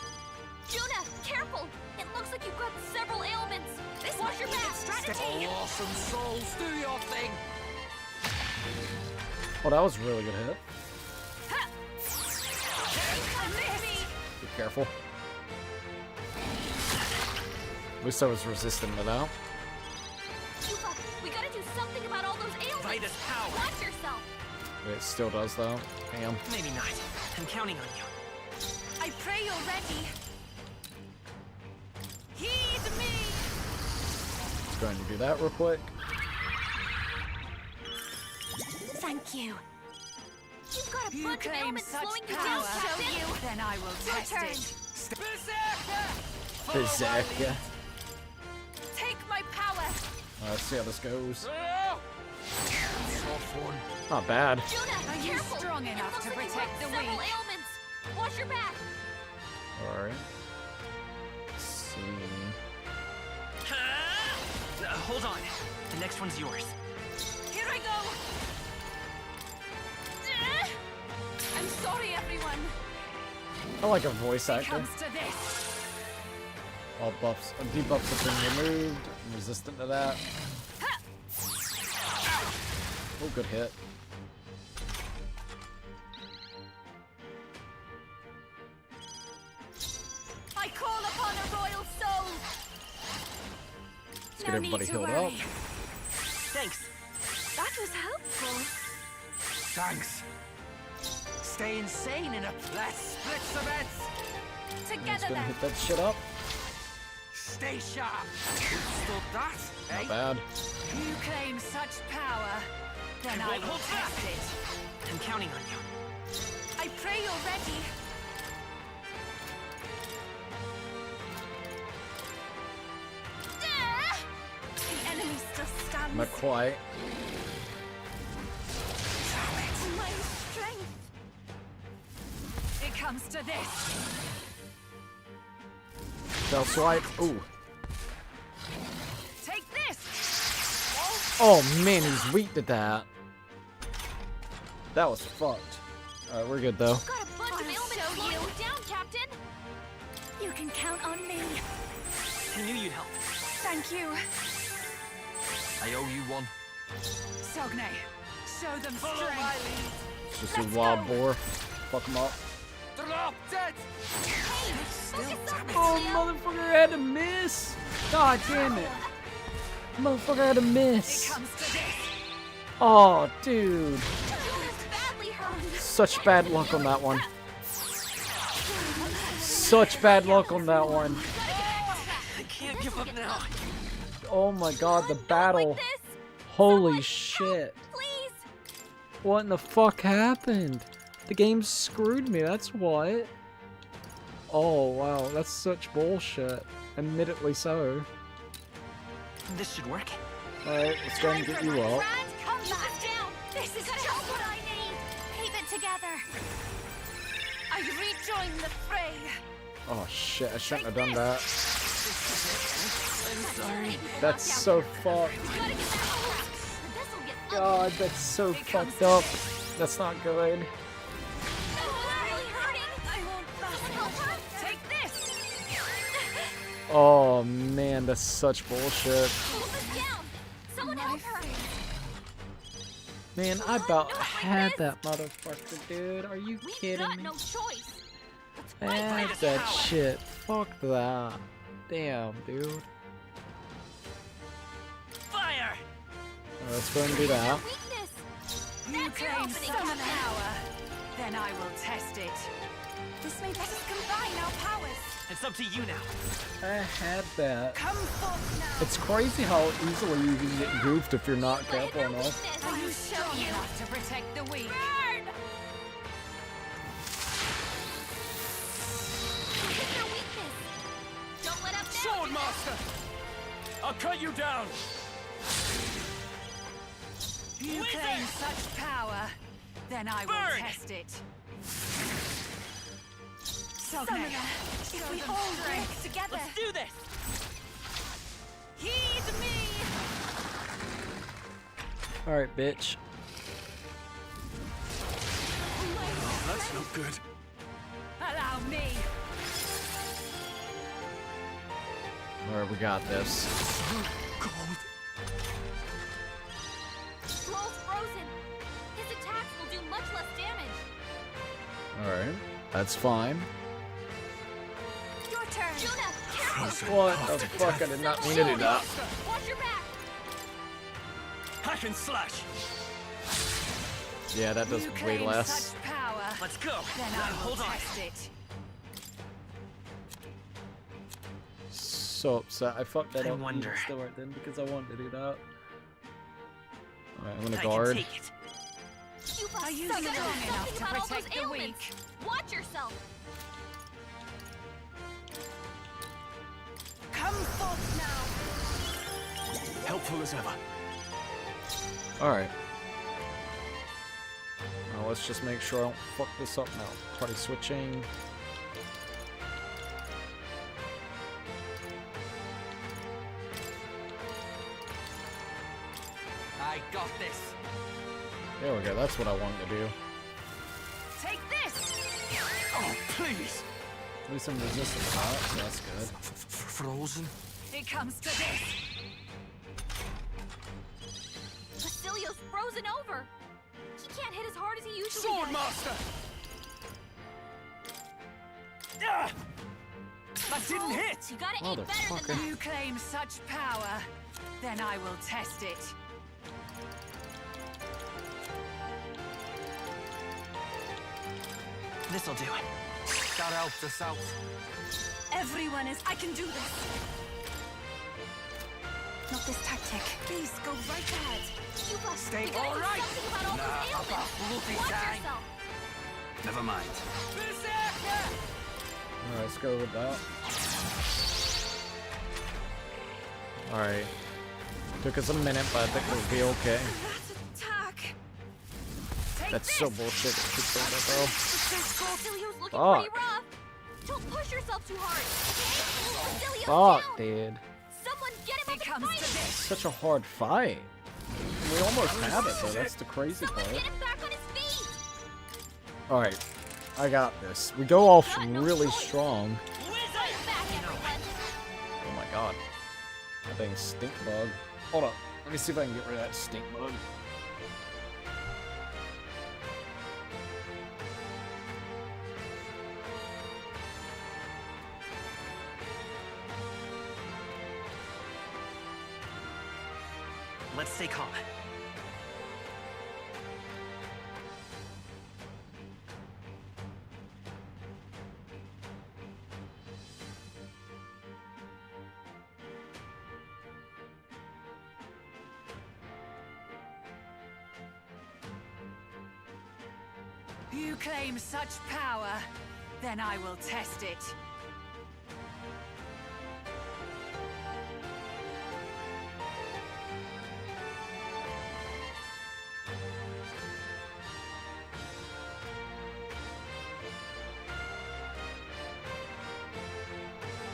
Juna, careful! It looks like you've got several ailments. Wash your back. Strategy. Awesome souls, do your thing. Oh, that was a really good hit. Be careful. At least I was resistant to that. Yuba, we gotta do something about all those ailments. Right as power. Watch yourself. It still does though. Damn. Maybe not. I'm counting on you. I pray you're ready. Heed me. Let's go ahead and do that real quick. Thank you. You've got a You bunch of claim ailments such slowing you power. down, Captain. Show you. Then I will Your test turn. it. Berserker. Take my power. Let's see how this goes. Soft one. Not bad. Juna, Are you careful. strong It enough looks to like you've protect got the several weak? ailments. Wash your back. Alright. Let's see. Hold on. The next one's yours. Here I go. I'm sorry, everyone. I like a voice It actor. comes to this. All buffs, debuffs have been removed. I'm resistant to that. Oh, good hit. I call upon a royal soul. Let's get everybody healed up. Thanks. That was helpful. Thanks. Stay insane in a let's split the beds. Let's Together go and then. hit that shit up. Stay sharp. Withstood that, eh? Not bad. You claim such power. Then I will test it. I'm counting on you. I pray you're ready. The enemy still stands. Not quite. My strength. It comes to this. Fell swipe. Ooh. Take this. Oh man, he's weak to that. That was fucked. Alright, we're good though. Got a bunch of ailments slowing you down, Captain. You can count on me. I knew you'd help. Thank you. I owe you one. Sogne, show them strength. It's just a wild boar. Fuck him up. Drop dead. Oh, motherfucker had to miss. God damn it. Motherfucker had to miss. It comes to this. Oh, dude. Badly hurt. Such bad luck on that one. Such bad luck on that one. I can't give up now. Oh my god, the battle. Holy shit. Please. What in the fuck happened? The game screwed me, that's what. Oh wow, that's such bullshit. Admittedly so. This should work. Alright, let's go and get you up. Brad, come back down. This is just what I need. Keep it together. I rejoin the fray. Oh shit, I shouldn't have done that. I'm sorry. That's so fucked. God, that's so fucked up. That's not good. Take this. Oh man, that's such bullshit. Someone help her. Man, I about had that motherfucker, dude. Are you kidding me? No choice. I had that shit. Fuck that. Damn, dude. Fire! Let's go and do that. You claim summon power. Then I will test it. This may let us combine our powers. It's up to you now. I had that. Come forth now. It's crazy how easily you can get goofed if you're not careful enough. Are you strong enough to protect the weak? Don't let up now. Sword Master. I'll cut you down! You claim such power, then I will test it. Summoner, if we all work together... Let's do this! Heed me! Alright, bitch. Oh, that's not good. Allow me. Alright, we got this. Thrall's frozen. His attacks will do much less damage. Alright, that's fine. Your turn! Juna, careful! What the fuck? I did not mean to do that. Watch your back! Hack and slash! Yeah, that does way less. Such power, Let's go! then I will Hold on. test it. So upset. I fucked that I up. wonder. Still right then because I wanted to do that. Alright, I'm gonna I guard. can take it. Are you strong enough to protect the weak? Watch yourself! Come forth now. Helpful as ever. Alright. Now let's just make sure I don't fuck this up now. Party switching. I got this. There we go, that's what I wanted to do. Take this. Oh, please. At least I'm resistant to that, so that's good. Frozen? It comes to this. Basilio's frozen over! He can't hit as hard as he usually Sword does. Master! Ah! That didn't hit! You gotta aim better than that! You claim such power, then I will test it. This'll do it. That helped us out. Everyone is... I can do this! Not this tactic. Please, go right ahead. You must Stay you gotta all do right. something about all Nah, those ailments! about bloody Watch time. yourself! Never mind. Alright, let's go with that. Alright. Took us a minute, but I think we'll be okay. Attack! That's so bullshit. Keep saying that, though. Basilio's looking Fuck. pretty rough! Don't push yourself too hard, okay? Basilio's Fuck, down! dude. Someone get him up and fight him! Such a hard fight. We almost have it, though. That's the crazy Someone part. get him back on his feet! Alright. I got this. We go off really strong. Fight back, everyone! Oh my god. That thing's stink bug. Hold up. Let me see if I can get rid of that stink bug. Let's stay calm. You claim such power, then I will test it.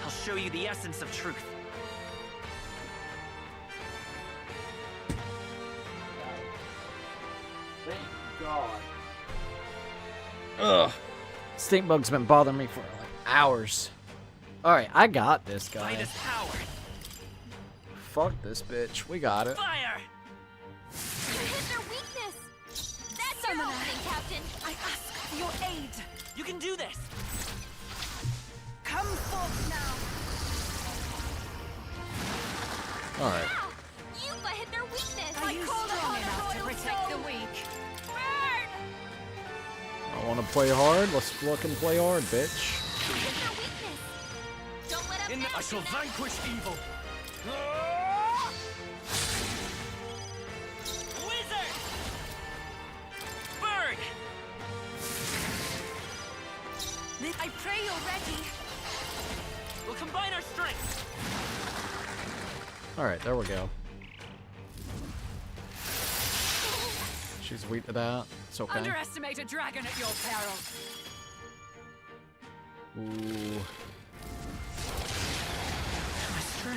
I'll show you the essence of truth. Thank God. Ugh. Stink bug's been bothering me for like hours. Alright, I got this guy. Light is power. Fuck this bitch. We got it. Fire! You hit their weakness! That's your opening, Captain! I ask for your aid! You can do this! Come forth now! Alright. Yuba hit their weakness! Are you strong enough to protect the weak? Burn! I wanna play hard? Let's fucking play hard, bitch. You hit their weakness! Don't let up now! I shall vanquish evil! Wizard! Bird! I pray you're ready! We'll combine our strengths! Alright, there we go. She's weak to that. It's okay. Underestimate a dragon at your peril. Ooh.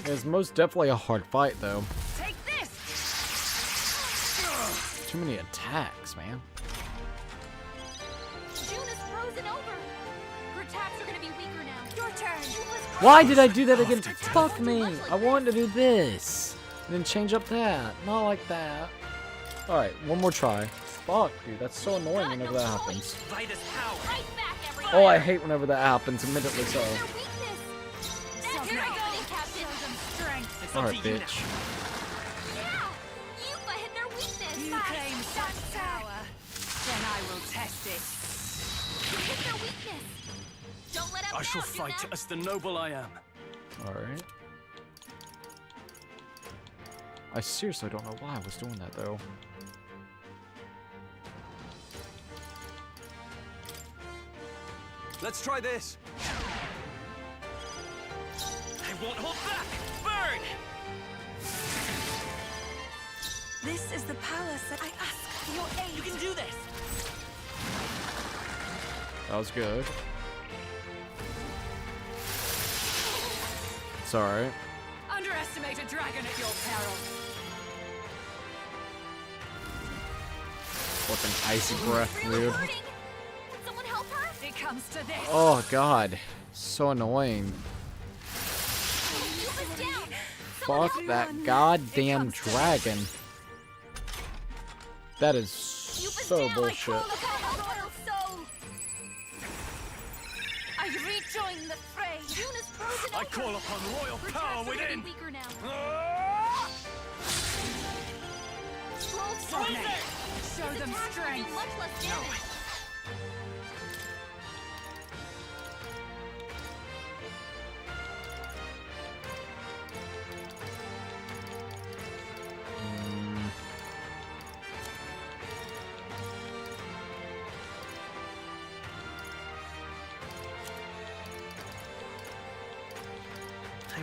It's most definitely a hard fight, though. Take this. Too many attacks, man. June is frozen over. Her attacks are gonna be weaker now. Your turn. Why did I do that again? Fuck me. I wanted to do this. And then change up that. Not like that. Alright, one more try. Fuck, dude. That's so annoying whenever that happens. Oh, I hate whenever that happens. Admittedly so. Alright, bitch. You claim such power, then I will test it. I shall fight as the noble I am. Alright. I seriously don't know why I was doing that, though. Let's try this. I won't hold back. Burn! This is the power that I ask for your aid. You can do this. That was good. It's alright. Underestimate a dragon at your peril. Fucking icy breath, dude. Someone help her? It comes to this. Oh god. So annoying. Fuck that goddamn dragon. That is so bullshit. I rejoin the fray. June is frozen I call upon royal power within. weaker now. Show them strength. Much less damage.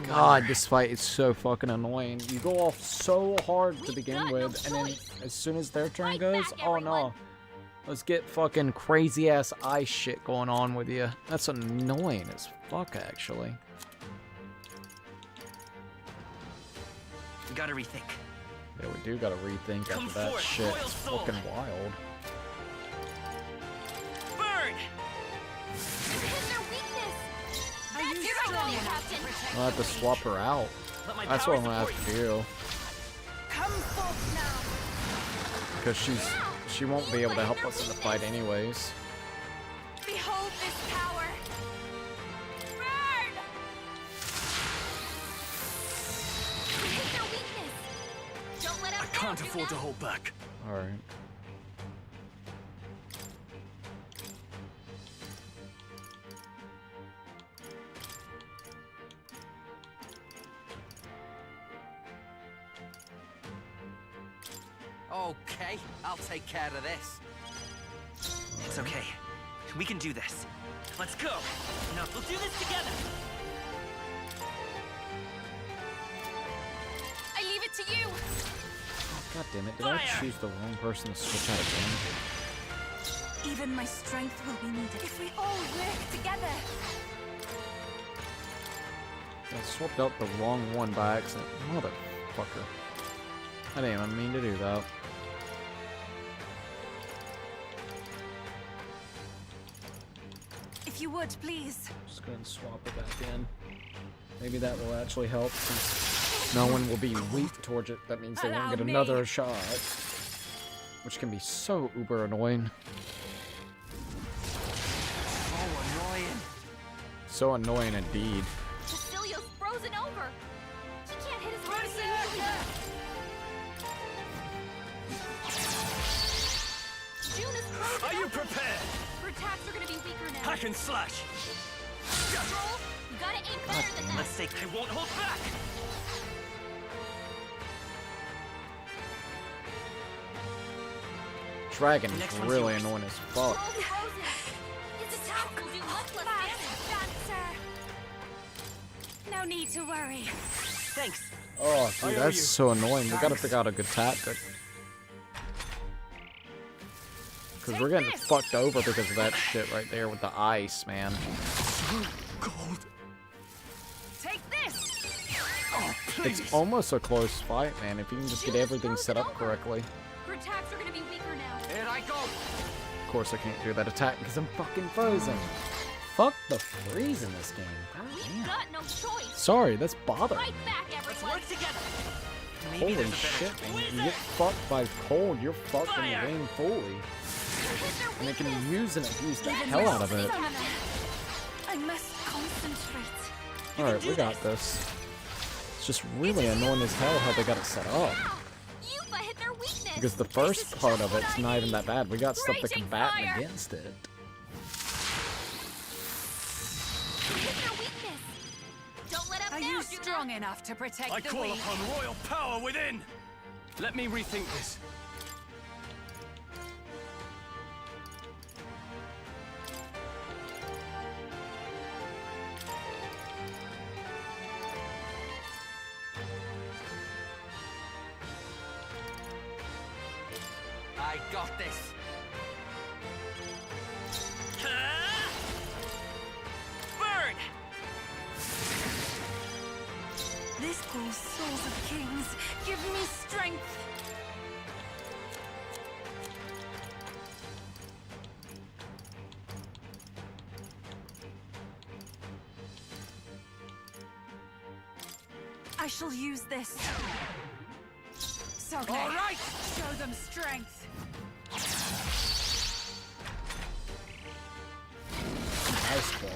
God, this fight is so fucking annoying. You go off so hard to begin with, and then as soon as their turn goes, oh no. Let's get fucking crazy ass ice shit going on with you. That's annoying as fuck, actually. We gotta rethink. Yeah, we do gotta rethink after that shit. It's fucking wild. Burn! I'll have to swap her out. That's what I'm gonna have to do. Come forth now. Because she won't be able to help us in the fight anyways. Behold this power. Burn! I can't afford to hold back. Alright. Okay, I'll take care of this. It's okay. We can do this. Let's go. Now, we'll do this together. I leave it to you. God damn it, did I choose the wrong person to switch out again? Even my strength will be needed if we all work together. I swapped out the wrong one by accident. Motherfucker. I didn't even mean to do that. If you would, please. Just go ahead and swap it back in. Maybe that will actually help, since no one will be weak towards it. That means they won't get another shot. Which can be so uber annoying. So annoying. So annoying indeed. Cecilio's frozen over. He can't hit his hard as he usually does. June is frozen Are you over. prepared? Her attacks are gonna be weaker now. Hack and slash. Roll. You gotta aim better than that. Let's take. I won't hold back. Dragon is really annoying as fuck. His attack will do much less damage. Dancer. No, No need to worry. Thanks. Oh, dude, that's so annoying. We gotta figure out a good tactic. Because we're getting fucked over because of that shit right there with the ice, man. Cold. Take this. Oh, It's almost a close fight, man, if you can just get everything set up correctly. Her attacks are gonna be weaker now. Here I go. Of course I can't do that attack because I'm fucking frozen. Fuck the freeze in this game. God damn. Got no choice. Sorry, that's bothering. Fight back, everyone. Let's work together. Holy shit, man. You get fucked by cold, you're fucked in the game fully. And they can use and abuse the hell out of it. I must concentrate. Alright, we got this. It's just really annoying as hell how they got it set up. You've hit their weakness. Because the first part of it's not even that bad. We got stuff to combat against it. Don't let up Are now, you strong enough to protect I the call weak? upon royal power within. Let me rethink this. I got this. Burn! This calls souls of kings. Give me strength. I shall use this. Sogne, All right. show them strength. Nice ball.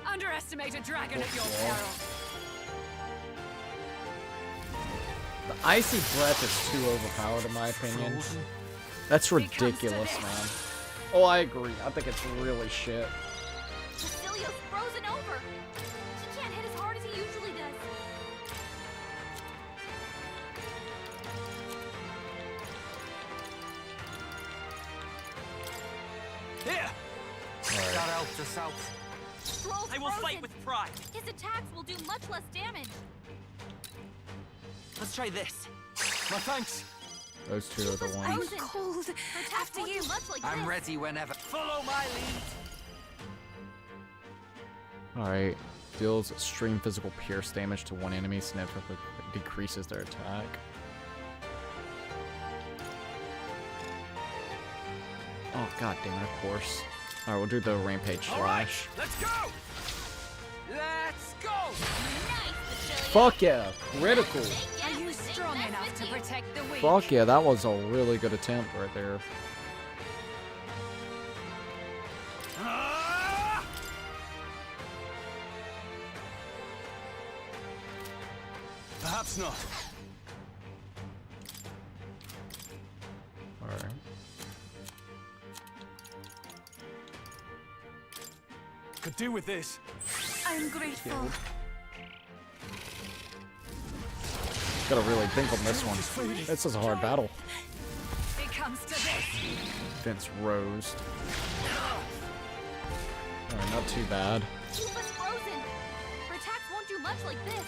Underestimate a dragon at your peril. The icy breath is too overpowered in my opinion. That's ridiculous, man. Oh, I agree. I think it's really shit. Cecilio's frozen over. He can't hit as hard as he usually does. Here. That helped us out. Stroll's I will frozen. fight with pride. His attacks will do much less damage. Let's try this. My thanks. Those two are the I'm ones. cold. After you. Much like I'm this. ready whenever. Follow my lead. Alright. Deals extreme physical pierce damage to one enemy, significantly decreases their attack. Oh, god damn it, of course. Alright, we'll do the rampage slash. Let's go. Let's go. Fuck yeah! Critical! Are you strong enough to protect the weak? Fuck yeah, that was a really good attempt right there. Perhaps not. Alright. Could do with this. I'm grateful. Gotta really think on this one. This is a hard battle. It comes to this. Vince Rose. Alright, not too bad. Keep us frozen. Her attacks won't do much like this.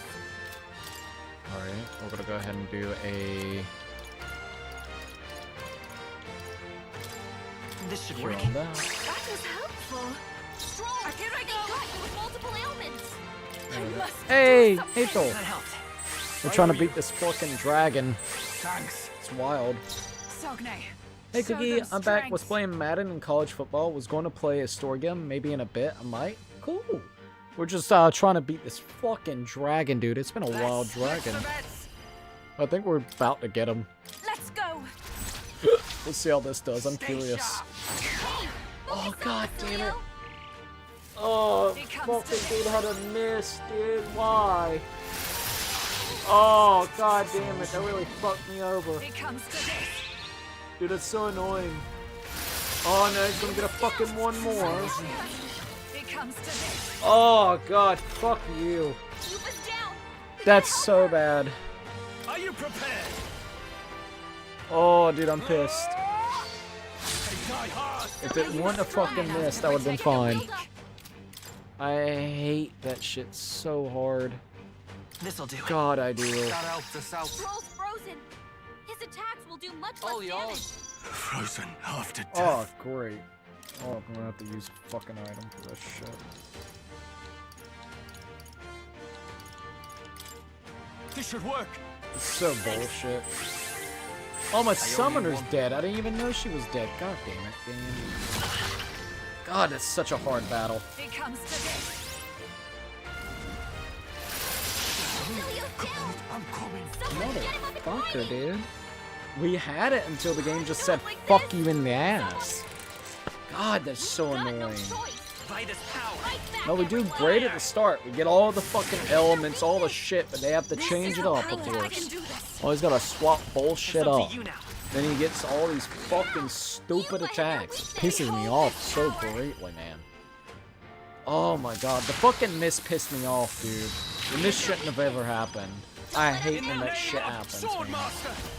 Alright, we're gonna go ahead and do a... This should cure work. on that. That was helpful. Stroll, Here I they go. got you with multiple ailments. I must Hey! do Hey, something. Thor! We're trying to beat this fucking dragon. Thanks. It's wild. Sogne. Hey show Cookie, them I'm back. Was strength. playing Madden in college football. Was going to play a story game, maybe in a bit. I might. Cool. We're just trying to beat this fucking dragon, dude. It's been a wild dragon. I think we're about to get him. Let's go. Let's see how this does. I'm curious. Oh god damn it. Oh, fucking dude had a miss, dude. Why? Oh god damn it. That really fucked me over. It comes to this. Dude, that's so annoying. Oh no, he's gonna get a fucking one more. It comes to this. Oh god, fuck you. Keep us down. That's so bad. Are you prepared? Oh, dude, I'm pissed. They die hard. If it weren't a fucking miss, that would've been fine. I hate that shit so hard. This'll do. God, I do. That helped us out. Troll's frozen. His attacks will do much less damage. Frozen after death. Oh, great. Oh, I'm gonna have to use a fucking item for this shit. This should work. It's so bullshit. Oh, my summoner's dead. I didn't even know she was dead. God damn it, game. God, that's such a hard battle. It comes to this. I'm coming. Motherfucker, dude. We had it until the game just said, fuck you in the ass. God, that's so annoying. No, we do great at the start. We get all the fucking elements, all the shit, but they have to change it up, of course. Always gotta swap bullshit up. Then he gets all these fucking stupid attacks. It pisses me off so greatly, man. Oh my god, the fucking miss pissed me off, dude. And this shouldn't have ever happened. I hate when that shit happens, man.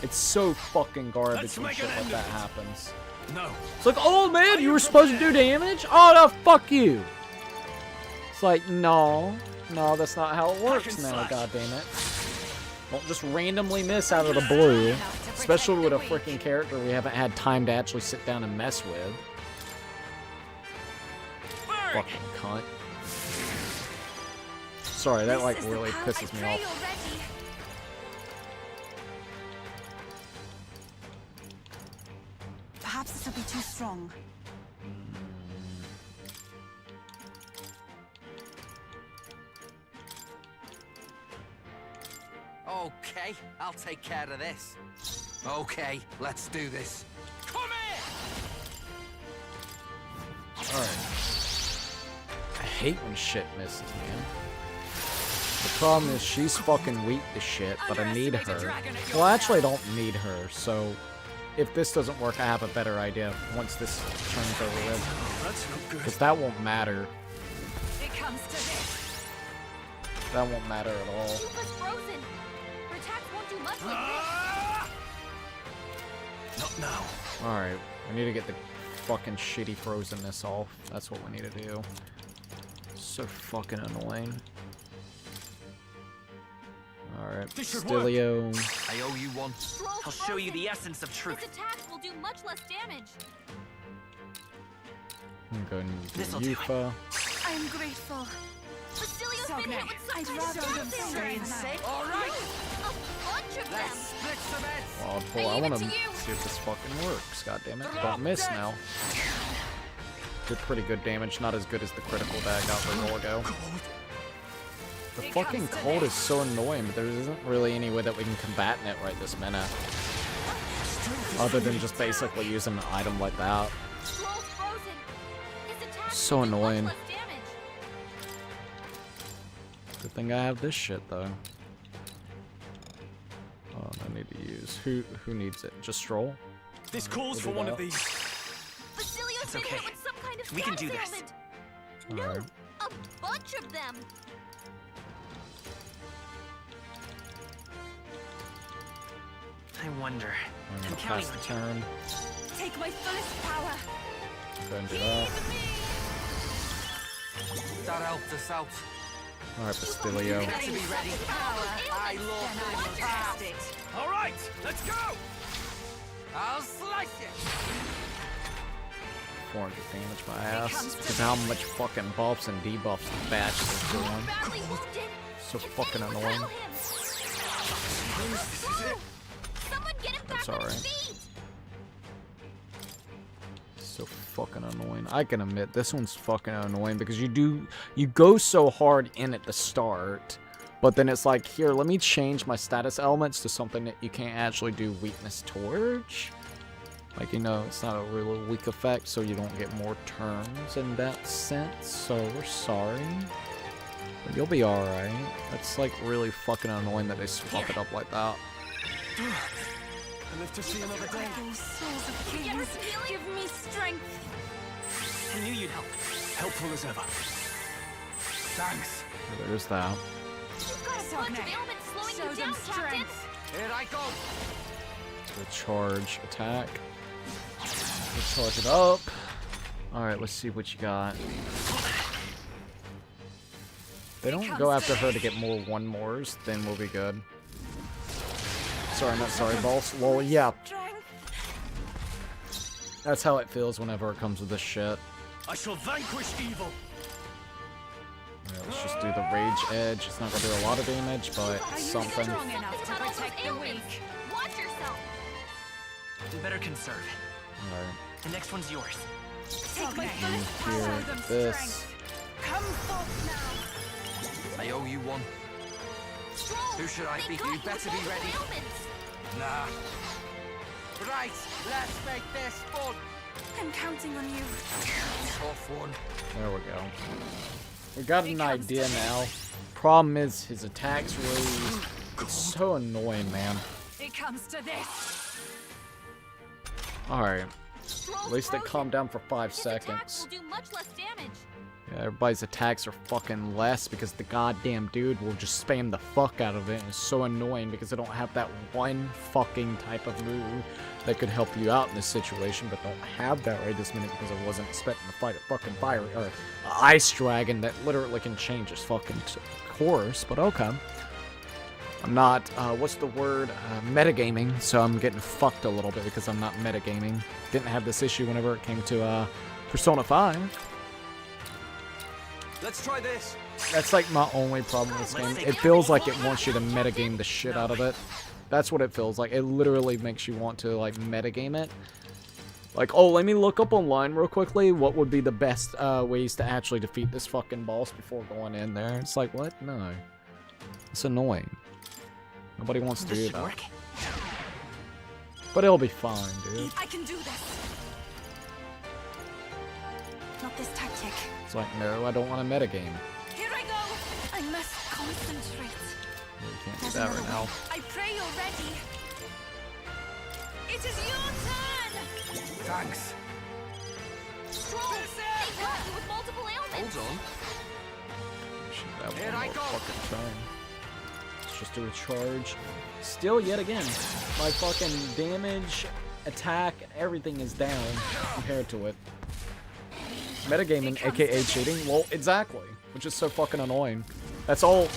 It's so fucking garbage when shit like that happens. No. It's like, oh man, you were supposed to do damage? Oh no, fuck you. It's like, no, that's not how it works now, goddammit. Don't just randomly miss out of the blue. Especially with a freaking character we haven't had time to actually sit down and mess with. Fucking cunt. Sorry, that like really pisses me off. Perhaps this will be too strong. Okay, I'll take care of this. Okay, let's do this. Come here! Alright. I hate when shit misses, man. The problem is she's fucking weak to shit, but I need her. Well, I actually don't need her, so if this doesn't work, I have a better idea once this turns over with. Because that won't matter. It comes to this. That won't matter at all. Shiva's frozen. Her attacks won't do much like Not now. Alright, we need to get the fucking shitty frozenness off. That's what we need to do. So fucking annoying. Alright, Stilio. I owe you one. I'll show you the essence of truth. His attacks will do much less damage. I'm going to do Yufa. I'm grateful. Basilia's been hit with some kind of death. All right. A bunch of them. Split some heads. Oh, boy, I want to see if this fucking works. God damn it. Don't miss now. Did pretty good damage. Not as good as the critical that I got a while ago. The fucking cold is so annoying, but there isn't really any way that we can combat it right this minute. Other than just basically using an item like that. So annoying. Good thing I have this shit though. Oh, I need to use. Who needs it? Just Stroll? This calls for one of these. Basilia's been hit with some kind of We can do this. No, Alright. a bunch of them. I wonder. I'm gonna pass the turn. Take my fullest power. Go and do that. That helped us out. Alright, Bastilio. To be ready. I love it. All right, let's go. I'll slice it. 400 damage my ass. Because how much fucking buffs and debuffs the batch is doing. So fucking annoying. That's alright. So fucking annoying. I can admit this one's fucking annoying because you go so hard in at the start, but then it's like, here, let me change my status elements to something that you can't actually do weakness towards. Like, you know, it's not a real weak effect, so you don't get more turns in that sense. So we're sorry, but you'll be alright. That's like really fucking annoying that they swap it up like that. I live to see another day. Souls of kings, give me strength. I knew you'd help. Helpful as ever. Thanks. There's that. You've got a bunch of ailments slowing you down, Captain. Here I go. The charge attack. Let's charge it up. Alright, let's see what you got. they don't go after her to get more 1-mores, then we'll be good. Sorry, not sorry, boss. Lol, yeah. That's how it feels whenever it comes with this shit. I shall vanquish evil. Yeah, let's just do the rage edge. It's not gonna do a lot of damage, but something. Strong enough to protect the weak. Watch yourself. You better conserve. Alright. The next one's yours. Take my Here, fullest power of them this. strength. Come forth now. I owe you one. Who should I be? You better be ready. Nah. Right, let's make this fun. I'm counting on you. Tough one. There we go. We got an idea now. Problem is, his attacks raise. It's so annoying, man. It comes to this. Alright. At least it calmed down for 5 seconds. Will do much less damage. Yeah, everybody's attacks are fucking less because the goddamn dude will just spam the fuck out of it. And it's so annoying because they don't have that one fucking type of move that could help you out in this situation, but don't have that right this minute because I wasn't expecting to fight a fucking fire or ice dragon that literally can change his fucking course. But okay. I'm not, what's the word? Metagaming, so I'm getting fucked a little bit because I'm not metagaming. Didn't have this issue whenever it came to Persona 5. Let's try this. That's like my only problem with this game. It feels like it wants you to metagame the shit out of it. That's what it feels like. It literally makes you want to like metagame it. Like, oh, let me look up online real quickly what would be the best ways to actually defeat this fucking boss before going in there. It's like, what? No. It's annoying. Nobody wants to do that. But it'll be fine, dude. I can do this. Not this tactic. It's like, no, I don't want to metagame. Here I go. I must concentrate. You can't do that right now. I pray you're ready. It is your turn. Thanks. Strong. They got you with multiple ailments. Hold on. Should have Here one I more go. fucking turn. Let's just do a charge. Still, yet again, my fucking damage, attack, everything is down compared to it. Metagaming, aka cheating. Well, exactly. Which is so fucking annoying. That's all.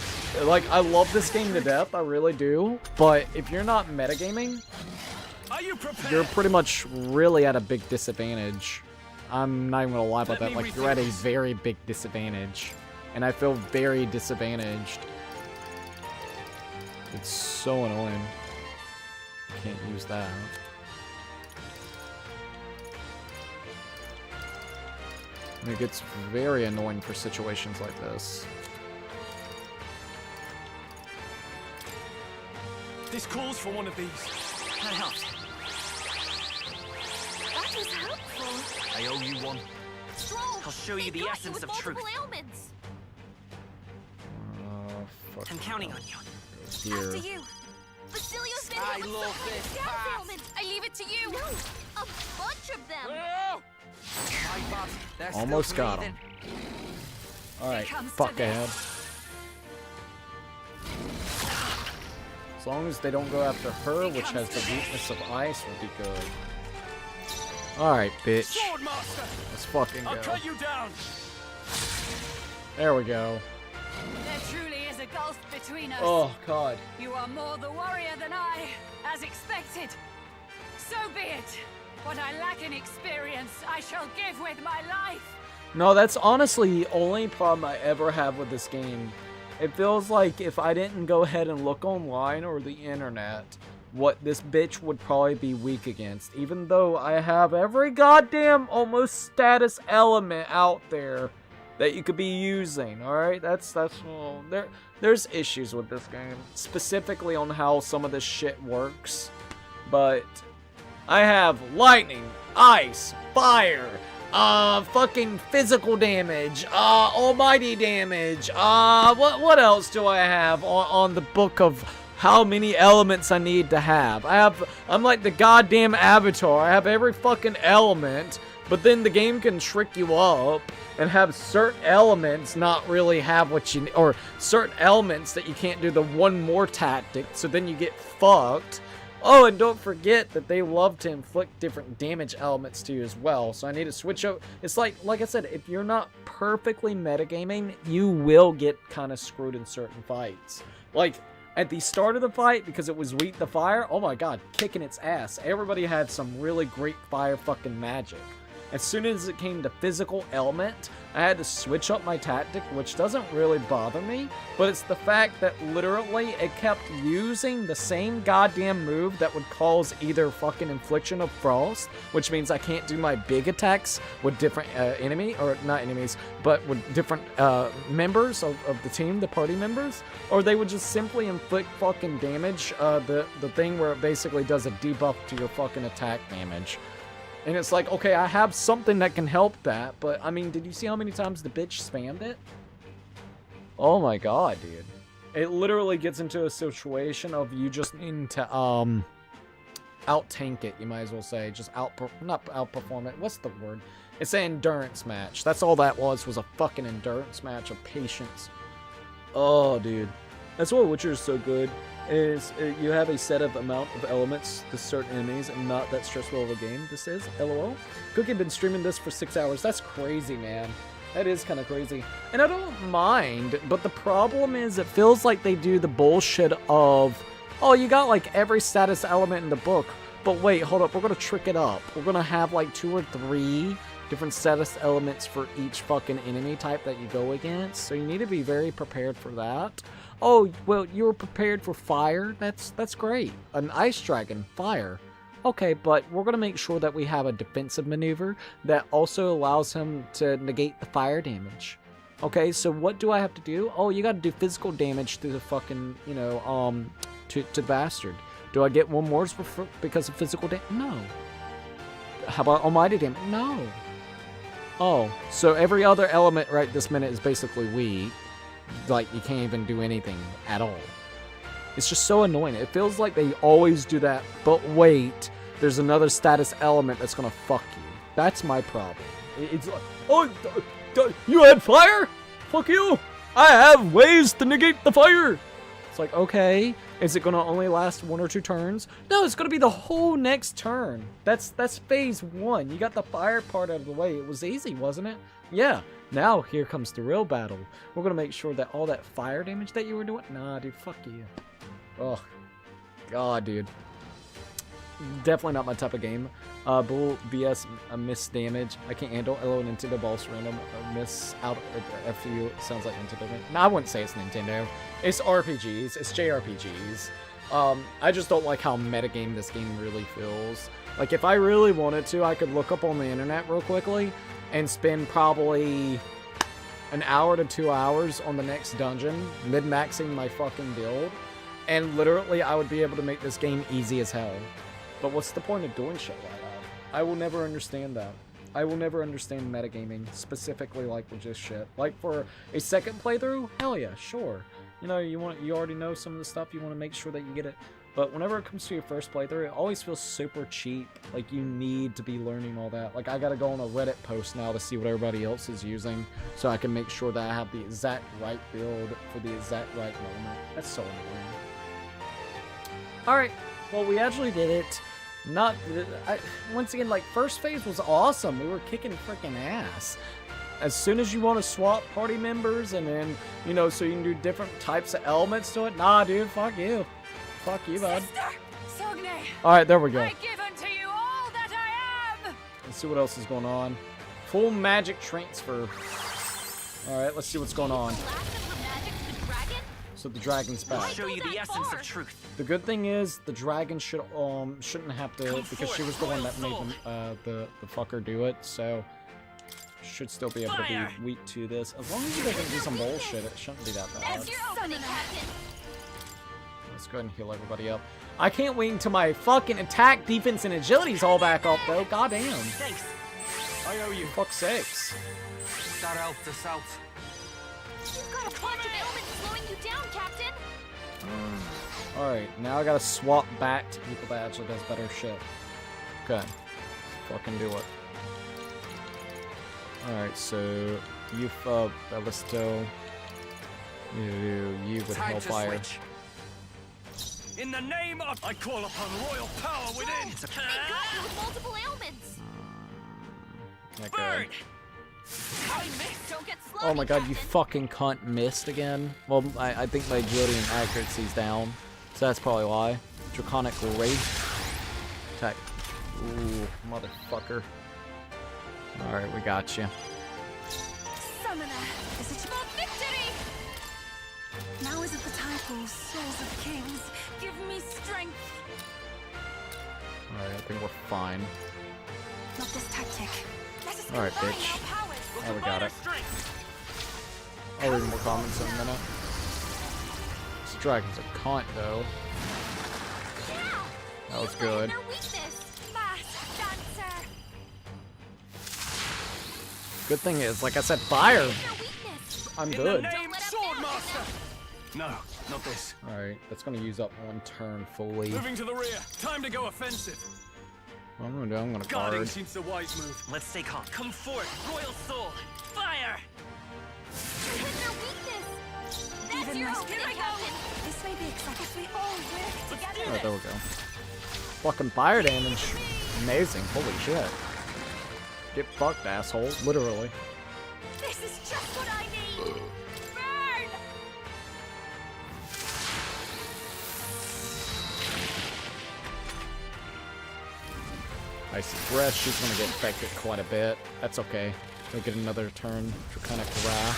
Like, I love this game to death. I really do. But if you're not metagaming, you're pretty much really at a big disadvantage. I'm not even gonna lie about that. Like, you're at a very big disadvantage. And I feel very disadvantaged. It's so annoying. Can't use that. And it gets very annoying for situations like this. This calls for one of these. That helps. That was helpful. I owe you one. Strong. I'll show you the essence of truth. Ailments. Fuck. I'm counting on you. Here. After you. Basilio's I love this path. I leave it to you. No, a bunch of them. My bad. They're still Almost got him. breathing. Alright, comes to fuck this. ahead. As long as they don't go after her, which has the weakness of ice, will be good. Alright, bitch. Swordmaster! Let's fucking I'll go. cut you down. There we go. There truly is a gulf between us. Oh, God. You are more the warrior than I, as expected. So be it. What I lack in experience, I shall give with my life. No, that's honestly the only problem I ever have with this game. It feels like if I didn't go ahead and look online or the internet, what this bitch would probably be weak against. Even though I have every goddamn almost status element out there that you could be using, alright? That's well, there's issues with this game. Specifically on how some of this shit works. But I have lightning, ice, fire, fucking physical damage, almighty damage, what else do I have on the book of how many elements I need to have? I'm like the goddamn Avatar. I have every fucking element, but then the game can trick you up and have certain elements not really have what you need, or certain elements that you can't do the one more tactic, so then you get fucked. Oh, and don't forget that they love to inflict different damage elements to you as well. So I need to switch up. It's like I said, if you're not perfectly metagaming, you will get kind of screwed in certain fights. Like, at the start of the fight, because it was weak to fire, oh my god, kicking its ass. Everybody had some really great fire fucking magic. As soon as it came to physical element, I had to switch up my tactic, which doesn't really bother me, but it's the fact that literally it kept using the same goddamn move that would cause either fucking infliction of frost, which means I can't do my big attacks with different or not enemies, but with different members of the team, the party members, or they would just simply inflict fucking damage, the thing where it basically does a debuff to your fucking attack damage. And it's like, okay, I have something that can help that, but, I mean, did you see how many times the bitch spammed it? Oh my god, dude. It literally gets into a situation of you just needing to, out-tank it, you might as well say. Just not outperform it. What's the word? It's an endurance match. That's all that was a fucking endurance match of patience. Oh, dude. That's why Witcher is so good. Is you have a set of amount of elements to certain enemies and not that stressful of a game this is. LOL. Cookie been streaming this for 6 hours. That's crazy, man. That is kind of crazy. And I don't mind, but the problem is it feels like they do the bullshit of, oh, you got like every status element in the book, but wait, hold up, we're gonna trick it up. We're gonna have like 2 or 3 different status elements for each fucking enemy type that you go against, so you need to be very prepared for that. Oh, well, you were prepared for fire? That's great. An ice dragon, fire. Okay, but we're going to make sure that we have a defensive maneuver that also allows him to negate the fire damage. Okay, so what do I have to do? Oh, you got to do physical damage to the fucking, you know, to the bastard. Do I get 1 more because of physical damage? No. How about almighty damage? No. Oh, so every other element right this minute is basically weak. Like, you can't even do anything at all. It's just so annoying. It feels like they always do that, but wait, there's another status element that's gonna fuck you. That's my problem. It's like, oh, you had fire? Fuck you! I have ways to negate the fire! It's like, okay, is it gonna only last 1 or 2 turns? No, it's gonna be the whole next turn. That's phase 1. You got the fire part out of the way. It was easy, wasn't it? Yeah. Now, here comes the real battle. We're gonna make sure that all that fire damage that you were doing... Nah, dude, fuck you. Oh, God, dude. Definitely not my type of game. Bull BS miss damage. I can't handle. Hello, Nintendo Boss Random. Miss out of FU. Sounds like Nintendo. No, I wouldn't say it's Nintendo. It's RPGs. It's JRPGs. I just don't like how metagame this game really feels. Like, if I really wanted to, I could look up on the internet real quickly and spend probably an hour to 2 hours on the next dungeon, mid-maxing my fucking build, and literally I would be able to make this game easy as hell. But what's the point of doing shit like that? I will never understand that. I will never understand metagaming, specifically like with this shit. Like for a second playthrough, hell yeah, sure. You know, you already know some of the stuff, you want to make sure that you get it. But whenever it comes to your first playthrough, it always feels super cheap. Like, you need to be learning all that. Like, I gotta go on a Reddit post now to see what everybody else is using, so I can make sure that I have the exact right build for the exact right moment. That's so annoying. Alright, well, we actually did it. Once again, like, first phase was awesome. We were kicking freaking ass. As soon as you want to swap party members, and then, you know, so you can do different types of elements to it, nah, dude, fuck you. Fuck you, bud. Alright, there we go. I give unto you all that I am. Let's see what else is going on. Full magic transfer. Alright, let's see what's going on. So the dragon's back. I'll show you the essence of truth. The good thing is the dragon shouldn't have to, because she was the one that made the fucker do it, so should still be able to be weak to this. As long as he doesn't do some bullshit, it shouldn't be that bad. Let's go ahead and heal everybody up. I can't wait until my fucking attack, defense, and agility's all back up, though. Goddamn. Thanks. I owe you. Fuck's sakes. That helped us out. You've got a bunch of elements slowing you down, Captain. Alright, now I gotta swap back to people that actually does better shit. Okay. Fucking do it. Alright, so Yufa, Bellisto, you with Hellfire. In the name of... I call upon royal power within! They got you with multiple ailments! Okay. I missed! Don't get slow, Oh my god, you fucking cunt missed again. Well, I think my agility and accuracy's down. So that's probably why. Draconic Wraith. Attack. Ooh, motherfucker. Alright, we got you. Summoner, is it your victory? Now is it the time for souls of kings. Give me strength. Alright, I think we're fine. Not this tactic. Let us Alright, combine bitch. our powers. Oh, we got it. I'll read more comments in a minute. This dragon's a cunt, though. That was good. Good thing is, like I said, fire. I'm good. No, not this. Alright, that's gonna use up one turn fully. Moving to the rear. Time to go offensive. What I'm gonna do, I'm gonna Guarding guard. seems the wise move. Let's stay calm. Come forth, royal soul. Fire! That's your opening, Captain. This may be exactly if we all work together. Alright, there we go. Fucking fire damage. Amazing. Holy shit. Get fucked, asshole. Literally. This is just what I need. Burn! Icy Breath, she's gonna get affected quite a bit. That's okay. We'll get another turn. Draconic Wrath.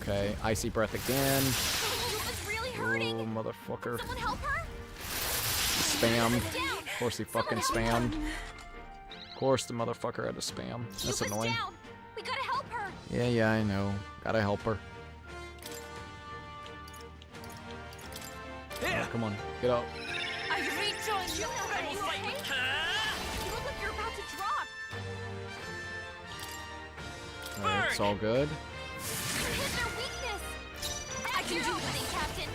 Okay, Icy Breath again. Oh, motherfucker. Spammed. Of course he fucking spammed. Of course the motherfucker had to spam. That's annoying. We gotta help her. Yeah, I know. Gotta help her. Oh, come on, get up. I rejoined you. You okay? You look like you're about to drop. Alright, it's all good. Hit their weakness. I can do this, Captain.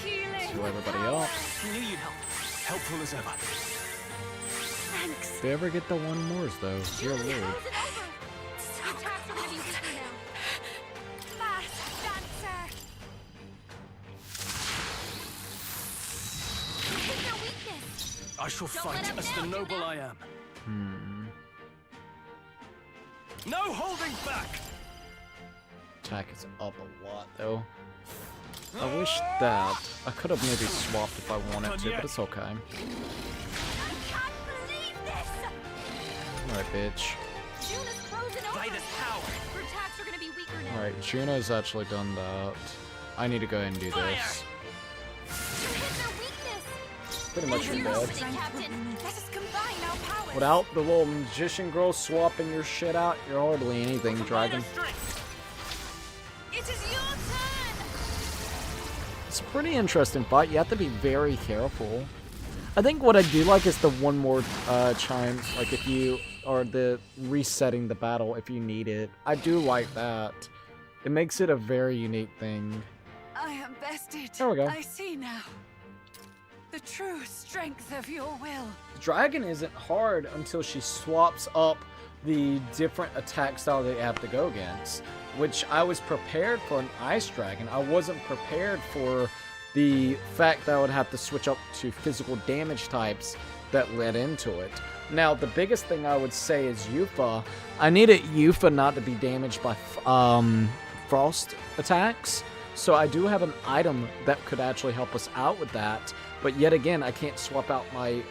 Heal everybody else. Knew you'd help. Helpful as ever. Thanks. If they ever get the one mores though, you're weird. Attacks are gonna be weaker now. Fast dancer. Hit their weakness. I shall Don't let fight him as down, the noble I am. No holding back! Attack is up a lot though. I wish that I could have maybe swapped if I wanted to, but it's okay. Alright, bitch. Juna's frozen over. By this power. Her attacks are gonna be weaker now. Alright, Juna's actually done that. I need to go ahead and do this. Pretty much you're dead. Let us combine our powers. Without the little magician girl swapping your shit out, you're hardly anything, dragon. It is your turn. It's a pretty interesting fight. You have to be very careful. I think what I do like is the one more chime, like if you, or the resetting the battle if you need it. I do like that. It makes it a very unique thing. I am bested. There we go. I see now. The true strength of your will. Dragon isn't hard until she swaps up the different attack style that you have to go against, which I was prepared for an ice dragon. I wasn't prepared for the fact that I would have to switch up to physical damage types that led into it. Now, the biggest thing I would say is Yuffie. I needed Yuffie not to be damaged by frost attacks, so I do have an item that could actually help us out with that. But yet again, I can't swap out my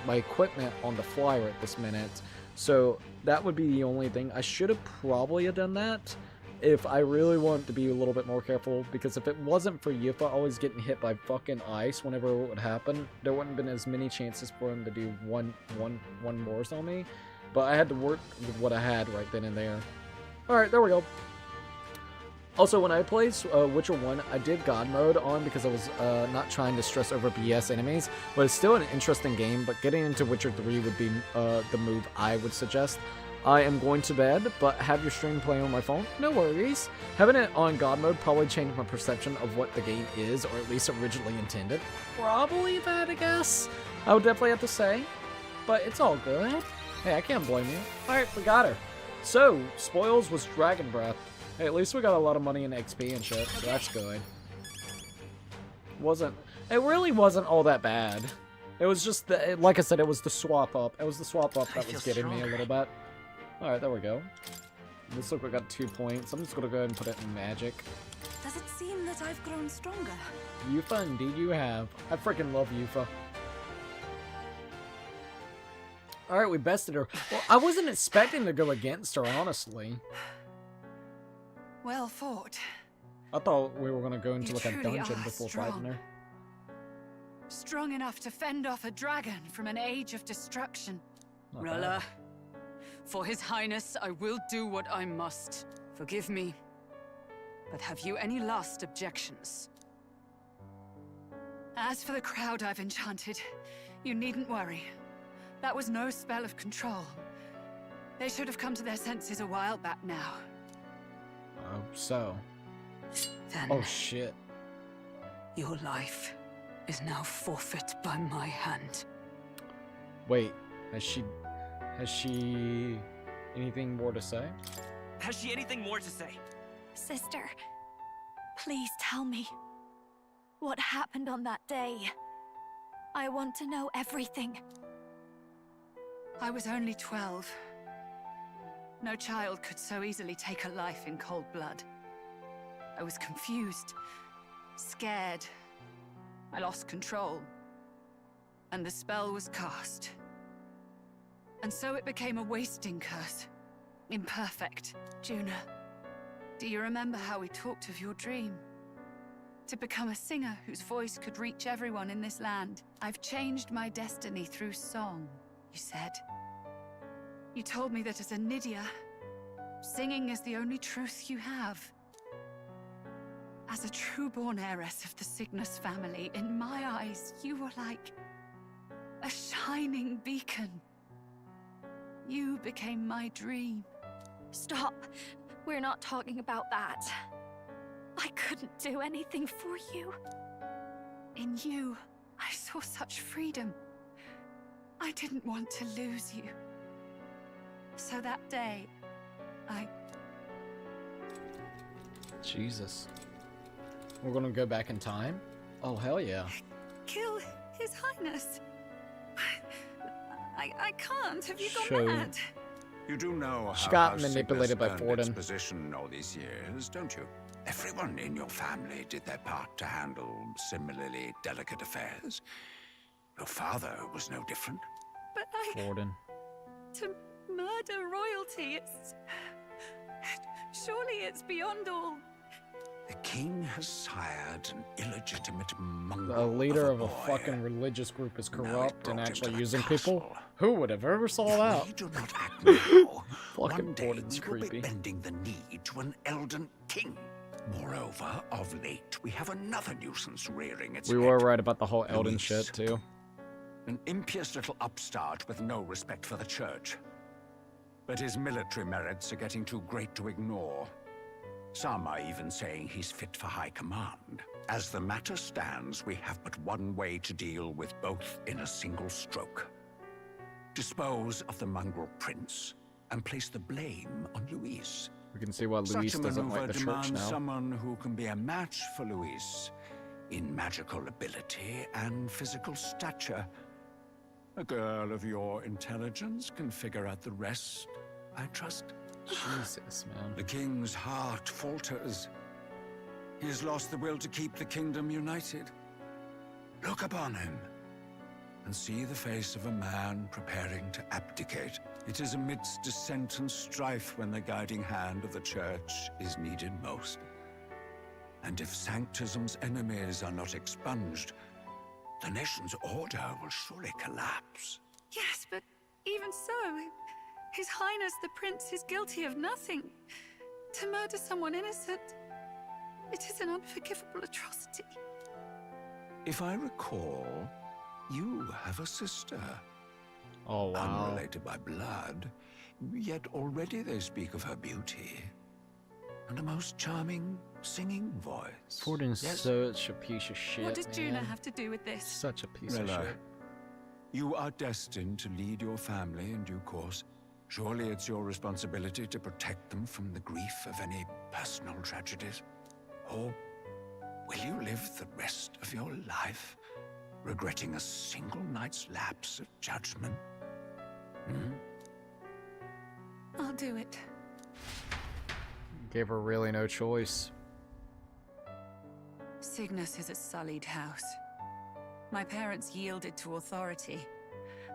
equipment on the fly right this minute. So that would be the only thing. I should have probably have done that if I really want to be a little bit more careful, because if it wasn't for Yuffie always getting hit by fucking ice whenever it would happen, there wouldn't have been as many chances for him to do one wars on me. But I had to work with what I had right then and there. Alright, there we go. Also, when I played Witcher 1, I did God mode on because I was not trying to stress over BS enemies, but it's still an interesting game, but getting into Witcher 3 would be the move I would suggest. I am going to bed, but have your stream playing on my phone? No worries. Having it on God mode probably changed my perception of what the game is, or at least originally intended. Probably that, I guess. I would definitely have to say, but it's all good. Hey, I can't blame you. Alright, we got her. So, spoils was Dragon Breath. Hey, at least we got a lot of money in XP and shit, so that's good. It really wasn't all that bad. It was just like I said, it was the swap up. It was the swap up that was getting me a little bit. All right, there we go. Looks like we got 2 points. I'm just gonna go ahead and put it in magic. Does it seem that I've grown stronger? Yufa, indeed you have. I freaking love Yufa. All right, we bested her. Well, I wasn't expecting to go against her, honestly. Well fought. I thought we were gonna go into You like a truly dungeon are before strong. fighting her. Strong enough to fend off a dragon from an age of destruction. Not Rella, for His Highness, I will do what I must. Forgive me. But have you any last objections? As for the crowd I've enchanted, you needn't worry. That was no spell of control. They should have come to their senses a while back now. Oh, so. Then Oh shit. your life is now forfeit by my hand. Wait, has she anything more to say? Has she anything more to say? Sister, please tell me. What happened on that day? I want to know everything. I was only 12. No child could so easily take a life in cold blood. I was confused, scared. I lost control. And the spell was cast. And so it became a wasting curse. Imperfect. Juna, do you remember how we talked of your dream? To become a singer whose voice could reach everyone in this land. I've changed my destiny through song, you said. You told me that as a Nydia, singing is the only truth you have. As a true-born heiress of the Cygnus family, in my eyes, you were like a shining beacon. You became my dream. Stop. We're not talking about that. I couldn't do anything for you. In you, I saw such freedom. I didn't want to lose you. So that day, Jesus. We're gonna go back in time? Oh, hell yeah. Kill His Highness. I can't. Have you gone Show. mad? You do know She how got House manipulated by Cygnus earned its Forden. position all these years, don't you? Everyone in your family did their part to handle similarly delicate affairs. Your father was no different. But Forden. to murder royalty, surely it's beyond all. The king has sired an illegitimate mongrel The leader of a boy. fucking religious group is Now it corrupt and brought him actually to the using castle. people? Who would have ever saw that? We do not act now. Fucking One day Forden's we will be creepy. bending the knee to an Elden king. Moreover, of late, we have another nuisance rearing its We head. were right about the whole Elden Luis. shit, too. An impious little upstart with no respect for the church. But his military merits are getting too great to ignore. Some are even saying he's fit for high command. As the matter stands, we have but one way to deal with both in a single stroke. Dispose of the mongrel prince and place the blame on Luis. We can see why Luis Such a doesn't maneuver like the church demands now. someone who can be a match for Luis in magical ability and physical stature. A girl of your intelligence can figure out the rest, I trust. Jesus, man. The king's heart falters. He has lost the will to keep the kingdom united. Look upon him and see the face of a man preparing to abdicate. It is amidst dissent and strife when the guiding hand of the church is needed most. And if Sanctism's enemies are not expunged, the nation's order will surely collapse. Yes, but even so, His Highness the Prince is guilty of nothing. To murder someone innocent, it is an unforgivable atrocity. If I recall, you have a sister. Oh, wow. Unrelated by blood, yet already they speak of her beauty. And a most charming singing voice. Forden's Yes? such a piece of shit, What does Juna man. have to do with this? Such a piece of Rilla, shit. you are destined to lead your family in due course. Surely it's your responsibility to protect them from the grief of any personal tragedies. Or Will you live the rest of your life regretting a single night's lapse of judgment? Hmm? I'll do it. Gave her really no choice. Cygnus is a sullied house. My parents yielded to authority,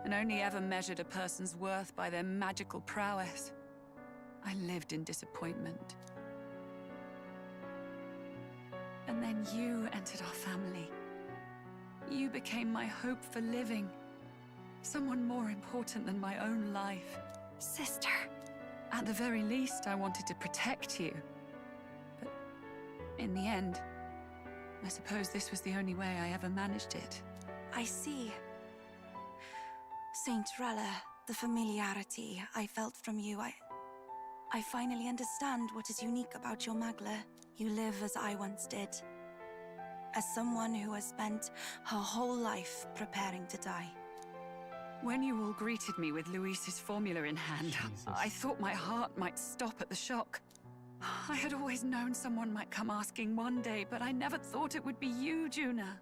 and only ever measured a person's worth by their magical prowess. I lived in disappointment. And then you entered our family. You became my hope for living. Someone more important than my own life. Sister. At the very least, I wanted to protect you. But in the end, I suppose this was the only way I ever managed it. I see. Saint Rella, the familiarity I felt from you, I finally understand what is unique about your Magla. You live as I once did. As someone who has spent her whole life preparing to die. When you all greeted me with Luis's formula in hand, Jesus. I thought my heart might stop at the shock. I had always known someone might come asking one day, but I never thought it would be you, Juna.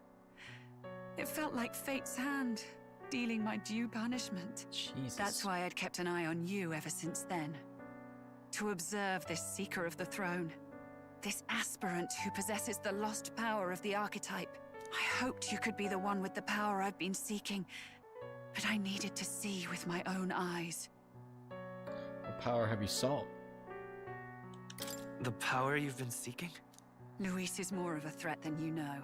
It felt like fate's hand, dealing my due punishment. Jesus. That's why I'd kept an eye on you ever since then. To observe this seeker of the throne. This aspirant who possesses the lost power of the archetype. I hoped you could be the one with the power I've been seeking, but I needed to see with my own eyes. What power have you sought? The power you've been seeking? Luis is more of a threat than you know.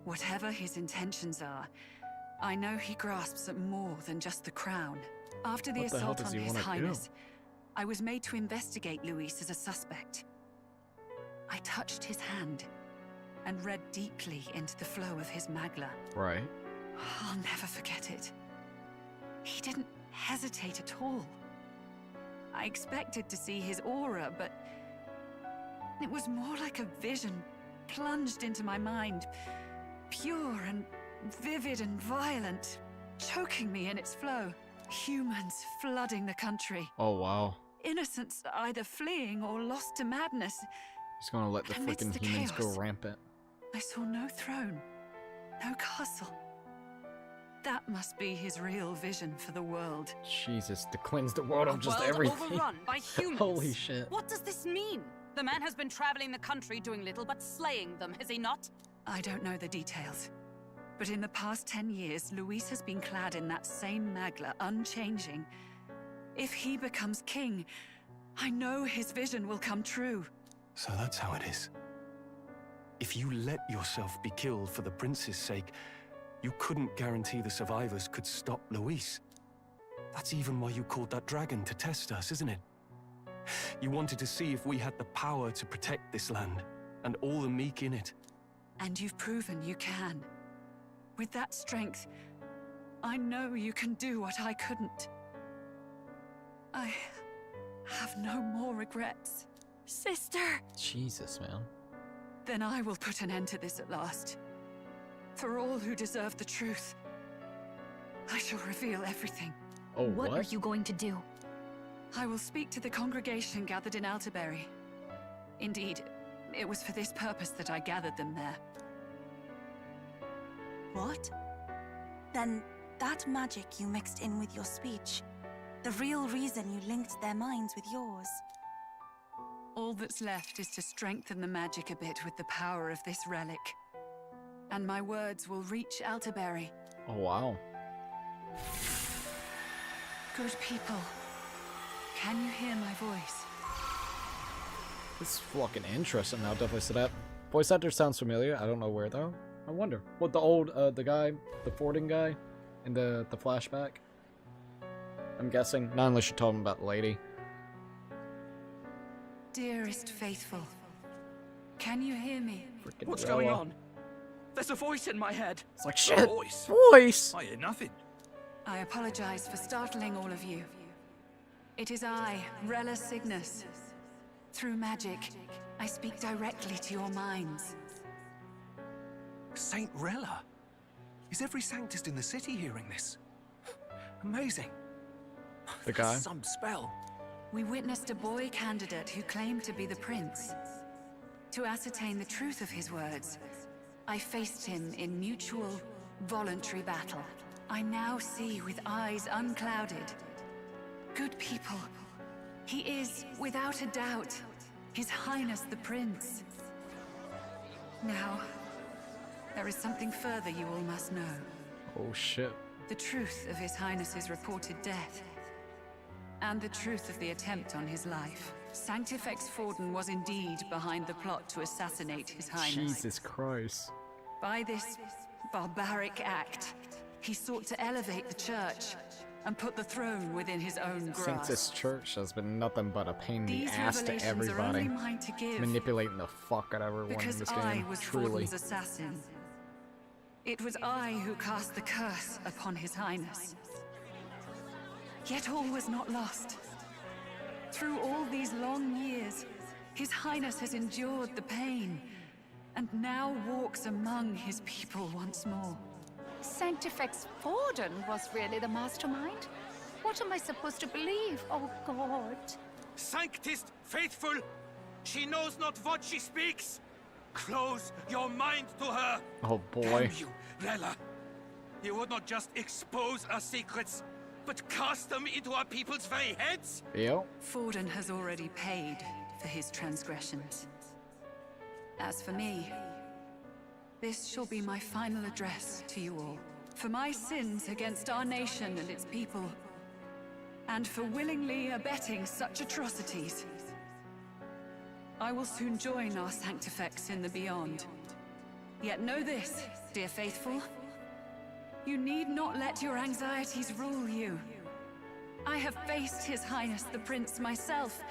Whatever his intentions are, I know he grasps at more than just the crown. After the assault on His Highness, I was made to investigate Luis as a suspect. I touched his hand and read deeply into the flow of his Magla. Right. I'll never forget it. He didn't hesitate at all. I expected to see his aura, but it was more like a vision plunged into my mind. Pure and vivid and violent, choking me in its flow. Humans flooding the country. Oh, wow. Innocents either fleeing or lost to madness. He's gonna let the Amidst freaking the humans go chaos, rampant. I saw no throne, no castle. That must be his real vision for the world. Jesus, to cleanse the world of just world everything. overrun by humans. Holy shit. What does this mean? The man has been traveling the country doing little but slaying them, has he not? I don't know the details. But in the past 10 years, Luis has been clad in that same Magla, unchanging. If he becomes king, I know his vision will come true. So that's how it is. If you let yourself be killed for the prince's sake, you couldn't guarantee the survivors could stop Luis. That's even why you called that dragon to test us, isn't it? You wanted to see if we had the power to protect this land, and all the meek in it. And you've proven you can. With that strength, I know you can do what I couldn't. I have no more regrets. Sister! Jesus, man. Then I will put an end to this at last. For all who deserve the truth, I shall reveal everything. Oh, what are you going to do? I will speak to the congregation gathered in Altaberry. Indeed, it was for this purpose that I gathered them there. What? Then that magic you mixed in with your speech, the real reason you linked their minds with yours. All that's left is to strengthen the magic a bit with the power of this relic. And my words will reach Altaberry. Oh, wow. Good people, can you hear my voice? This is fucking interesting now, definitely. So that voice actor sounds familiar. I don't know where, though. I wonder. What, the old, the guy, the Fording guy in the flashback? I'm guessing. Not unless you're talking about the lady. Dearest faithful, can you hear me? Freaking What's Rella. going on? There's a voice in my head. It's like, A shit. voice? Voice! I hear nothing. I apologize for startling all of you. It is I, Rella Cygnus. Through magic, I speak directly to your minds. Saint Rella? Is every sanctist in the city hearing this? Amazing. The guy? That's some spell. We witnessed a boy candidate who claimed to be the prince. To ascertain the truth of his words, I faced him in mutual, voluntary battle. I now see with eyes unclouded. Good people. He is, without a doubt, His Highness the Prince. Now, there is something further you all must know. Oh shit. The truth of His Highness's reported death. And the truth of the attempt on his life. Sanctifex Forden was indeed behind the plot to assassinate His Highness. Jesus Christ. By this barbaric act, he sought to elevate the church and put the throne within his own grasp. Since this church has been nothing but a pain in the These ass to revelations are everybody. only mine to give, Manipulating the fuck out of everyone in because this I game. was Truly. Forden's assassin. It was I who cast the curse upon His Highness. Yet all was not lost. Through all these long years, His Highness has endured the pain, and now walks among his people once more. Sanctifex Forden was really the mastermind? What am I supposed to believe? Oh God. Sanctist, faithful, she knows not what she speaks. Close your mind to her. Oh boy. Damn you, Rella. You would not just expose our secrets, but cast them into our people's very heads? Yep. Forden has already paid for his transgressions. As for me, this shall be my final address to you all. For my sins against our nation and its people, and for willingly abetting such atrocities, I will soon join our Sanctifex in the beyond. Yet know this, dear faithful, you need not let your anxieties rule you. I have faced His Highness the Prince myself,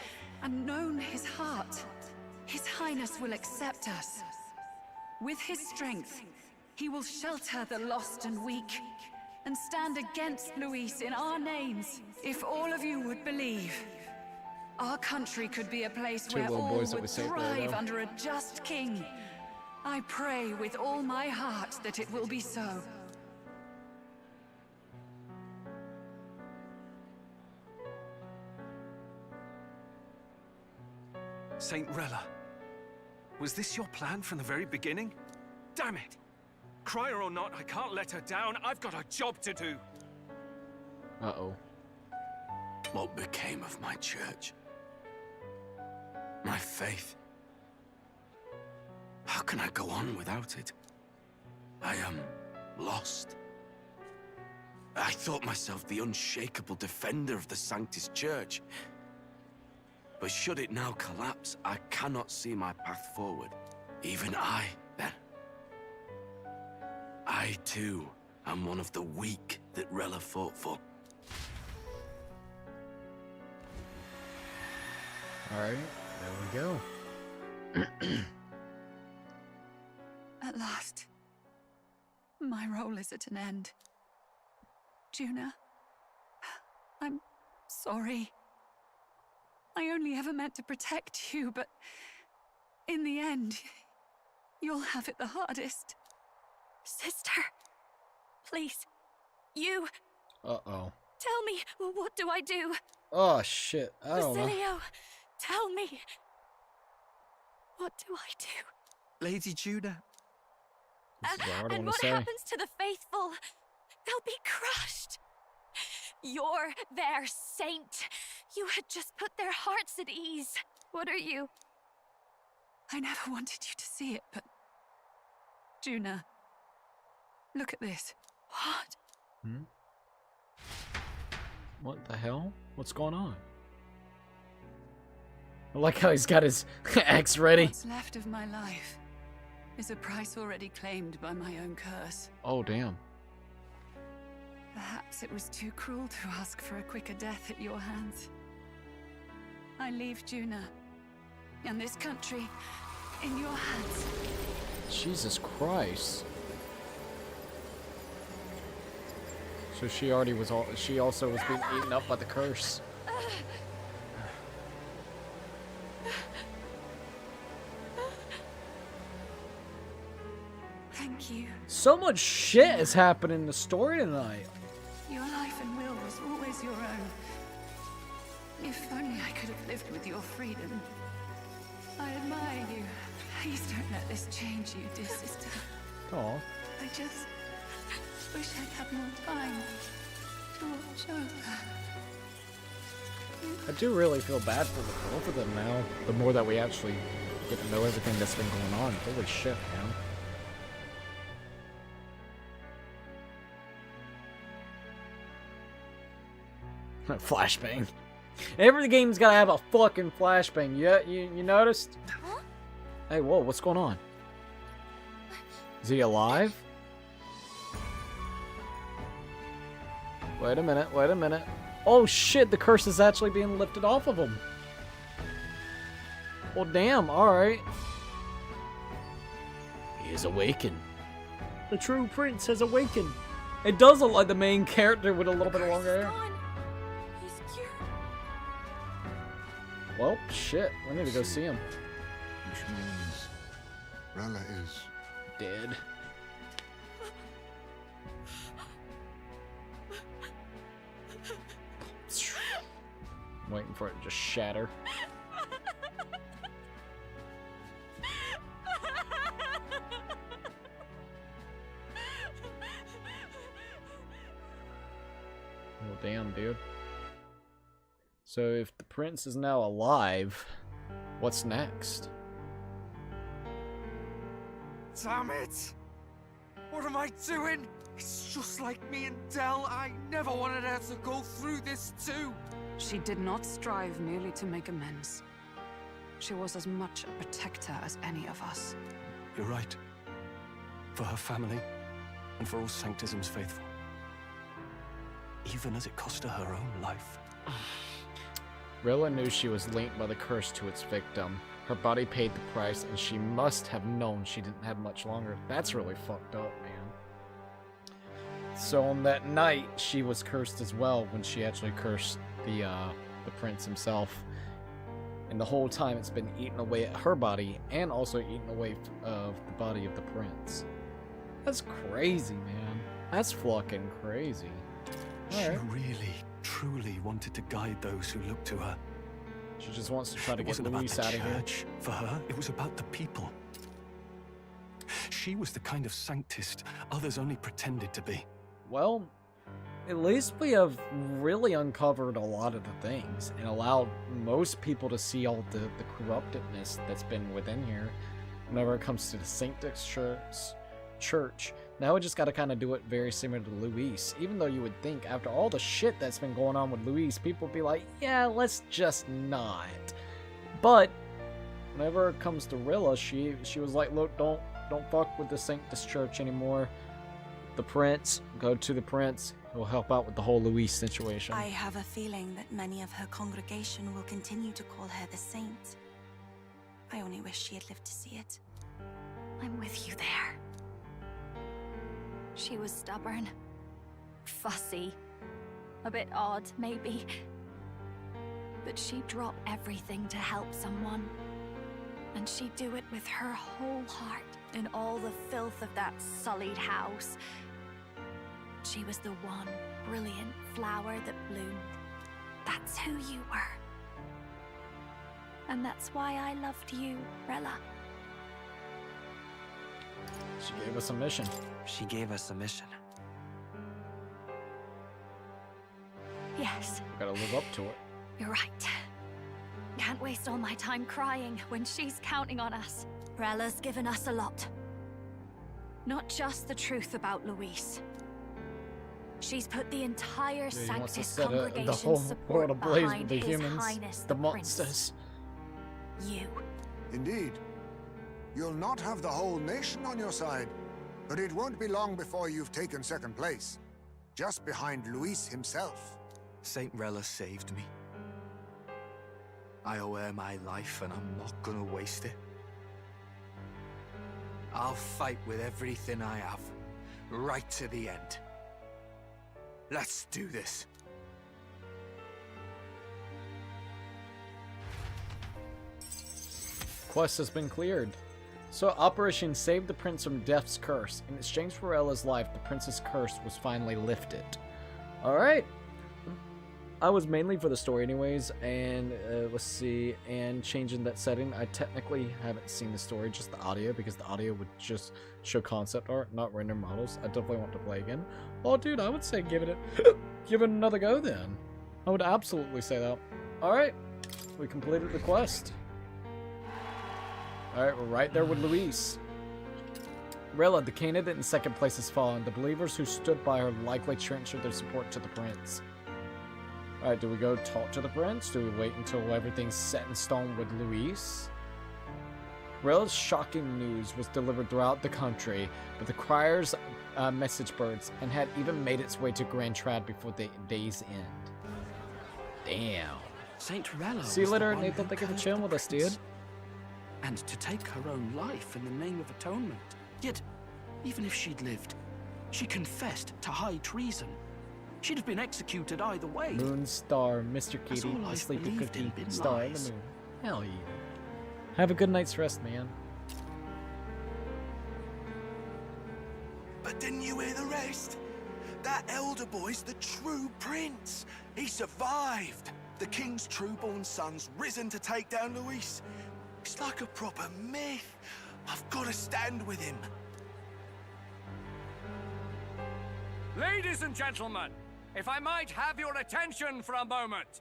and known his heart. His Highness will accept us. With his strength, he will shelter the lost and weak, and stand against Luis in our names. If all of you would believe, our country could be a place where all would thrive under a just king. I pray with all my heart that it will be so. Saint Rella, was this your plan from the very beginning? Damn it! Crier or not, I can't let her down. I've got a job to do. Uh-oh. What became of my church? My faith? How can I go on without it? I am lost. I thought myself the unshakable defender of the Sanctus Church. But should it now collapse, I cannot see my path forward. Even I, then. I, too, am one of the weak that Rella fought for. Alright, there we go. At last, my role is at an end. Juna, I'm sorry. I only ever meant to protect you, but in the end, you'll have it the hardest. Sister, please, you... Uh-oh. Tell me, what do I do? Oh, shit. I don't know. Basilio, tell me. What do I do? Lady Juna. And what happens to the faithful? They'll be crushed. You're their saint. You had just put their hearts at ease. What are you? I never wanted you to see it, but... Juna, look at this. What? Hmm? What the hell? What's going on? I like how he's got his axe ready. What's left of my life is a price already claimed by my own curse. Oh, damn. Perhaps it was too cruel to ask for a quicker death at your hands. I leave Juna and this country in your hands. Jesus Christ. So she already was she also was being eaten up by the curse. Thank you. So much shit is happening in the story tonight. Your life and will was always your own. If only I could have lived with your freedom. I admire you, Please don't let this change you, dear sister. Aw. I just wish I'd had more time to watch over. I do really feel bad for both of them now. The more that we actually get to know everything that's been going on. Holy shit, man. Flashbang. Every game's gotta have a fucking flashbang. You noticed? Huh? Hey, whoa, what's going on? Is he alive? Wait a minute, wait a minute. Oh shit, the curse is actually being lifted off of him. Well, damn, alright. He is awakened. The true prince has awakened. It does look like the main character with a little bit of longer hair. He's cured. Well, shit, I need to go see him. Which means Rella is dead. I'm waiting for it to just shatter. Well, damn, dude. So if the prince is now alive, what's next? Damn it! What am I doing? It's just like me and Del. I never wanted her to go through this too. She did not strive merely to make amends. She was as much a protector as any of us. You're right. For her family, and for all Sanctism's faithful. Even as it cost her her own life. Rilla knew she was linked by the curse to its victim. Her body paid the price, and she must have known she didn't have much longer. That's really fucked up, man. So on that night, she was cursed as well when she actually cursed the prince himself. And the whole time it's been eating away at her body and also eating away of the body of the prince. That's crazy, man. That's fucking crazy. She really, truly wanted to guide those who looked to her. She just wants to try to get Luis out of here. For her, it was about the people. She was the kind of sanctist others only pretended to be. Well, at least we have really uncovered a lot of the things and allowed most people to see all the corruptedness that's been within here whenever it comes to the Sanctus Church. Now we just got to kind of do it very similar to Luis, even though you would think after all the shit that's been going on with Luis, people would be like, yeah, let's just not. But whenever it comes to Rilla, she was like, look, don't fuck with the Sanctus Church anymore. The prince, go to the prince. He'll help out with the whole Luis situation. I have a feeling that many of her congregation will continue to call her the saint. I only wish she had lived to see it. I'm with you there. She was stubborn, fussy, a bit odd, maybe. But she'd drop everything to help someone. And she'd do it with her whole heart in all the filth of that sullied house. She was the one brilliant flower that bloomed. That's who you were. And that's why I loved you, Rella. She gave us a mission. She gave us a mission. Yes. We gotta live up to it. You're right. Can't waste all my time crying when she's counting on us. Rella's given us a lot. Not just the truth about Luis. She's put the entire Sanctus congregation support behind His Highness the monsters. You. Indeed. You'll not have the whole nation on your side, but it won't be long before you've taken second place, just behind Luis himself. Saint Rella saved me. I owe her my life, and I'm not gonna waste it. I'll fight with everything I have, right to the end. Let's do this. Quest has been cleared. So Operation Save the Prince from Death's Curse. In exchange for Rella's life, the prince's curse was finally lifted. Alright. I was mainly for the story anyways, and let's see, and changing that setting. I technically haven't seen the story, just the audio, because the audio would just show concept art, not render models. I definitely want to play again. Oh, dude, I would say give it another go then. I would absolutely say that. Alright, we completed the quest. Alright, we're right there with Luis. Rilla, the candidate in second place, has fallen. The believers who stood by her likely transferred their support to the prince. Alright, do we go talk to the prince? Do we wait until everything's set in stone with Luis? Rilla's shocking news was delivered throughout the country, but the crier's message birds and had even made its way to Grand Trad before the day's end. Damn. Saint Rella. See you later, Nathan. Thank you for chilling with us, dude. And to take her own life in the name of atonement. Yet, even if she'd lived, she confessed to high treason. She'd have been executed either way. Moon Star, Mr. Katie, the sleepy cookie, star of the moon. Hell yeah. Have a good night's rest, man. But didn't you hear the rest? That elder boy's the true prince. He survived. The king's true-born son's risen to take down Luis. It's like a proper myth. I've got to stand with him. Ladies and gentlemen, if I might have your attention for a moment.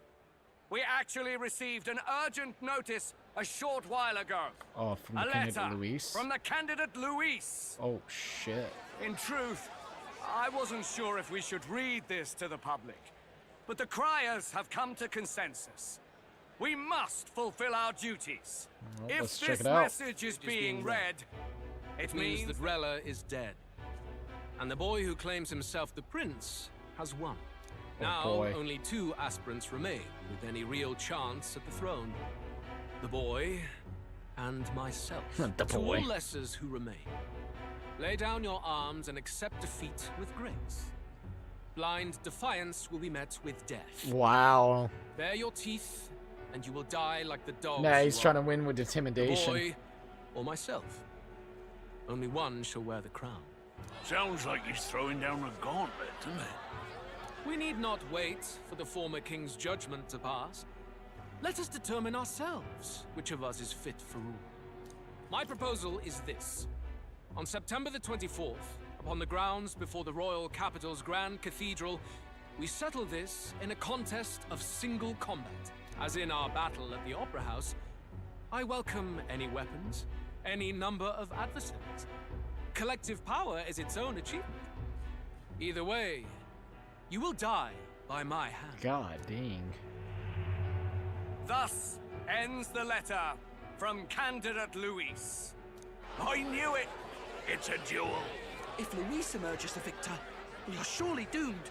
We actually received an urgent notice a short while ago. Oh, from the candidate Luis? From the candidate Luis. Oh, shit. In truth, I wasn't sure if we should read this to the public. But the criers have come to consensus. We must fulfill our duties. Well, if this message is being read, it means that Rella is dead. And the boy who claims himself the prince has won. Now, only 2 aspirants remain with any real chance at the throne. The boy and myself. The To boy. all lessers who remain, lay down your arms and accept defeat with grace. Blind defiance will be met with death. Wow. Bare your teeth, and you will die like the dogs. Nah, you he's are. trying to win with intimidation. The boy or myself. Only one shall wear the crown. Sounds like he's throwing down a gauntlet, doesn't it? We need not wait for the former king's judgment to pass. Let us determine ourselves which of us is fit for rule. My proposal is this. On September the 24th, upon the grounds before the royal capital's grand cathedral, we settle this in a contest of single combat. As in our battle at the Opera House, I welcome any weapons, any number of adversaries. Collective power is its own achievement. Either way, you will die by my hand. God dang. Thus ends the letter from candidate Luis. I knew it! It's a duel. If Luis emerges the victor, we are surely doomed.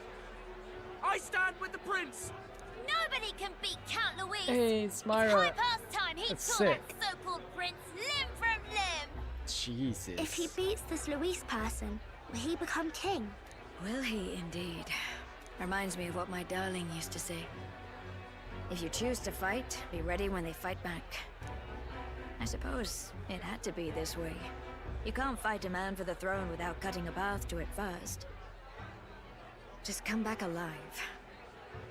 I stand with the prince! Nobody can beat Count Luis! Hey, it's Myra. It's high past time he That's tore sick. that so-called prince limb from limb! Jesus. If he beats this Luis person, will he become king? Will he indeed? Reminds me of what my darling used to say. If you choose to fight, be ready when they fight back. I suppose it had to be this way. You can't fight a man for the throne without cutting a path to it first. Just come back alive.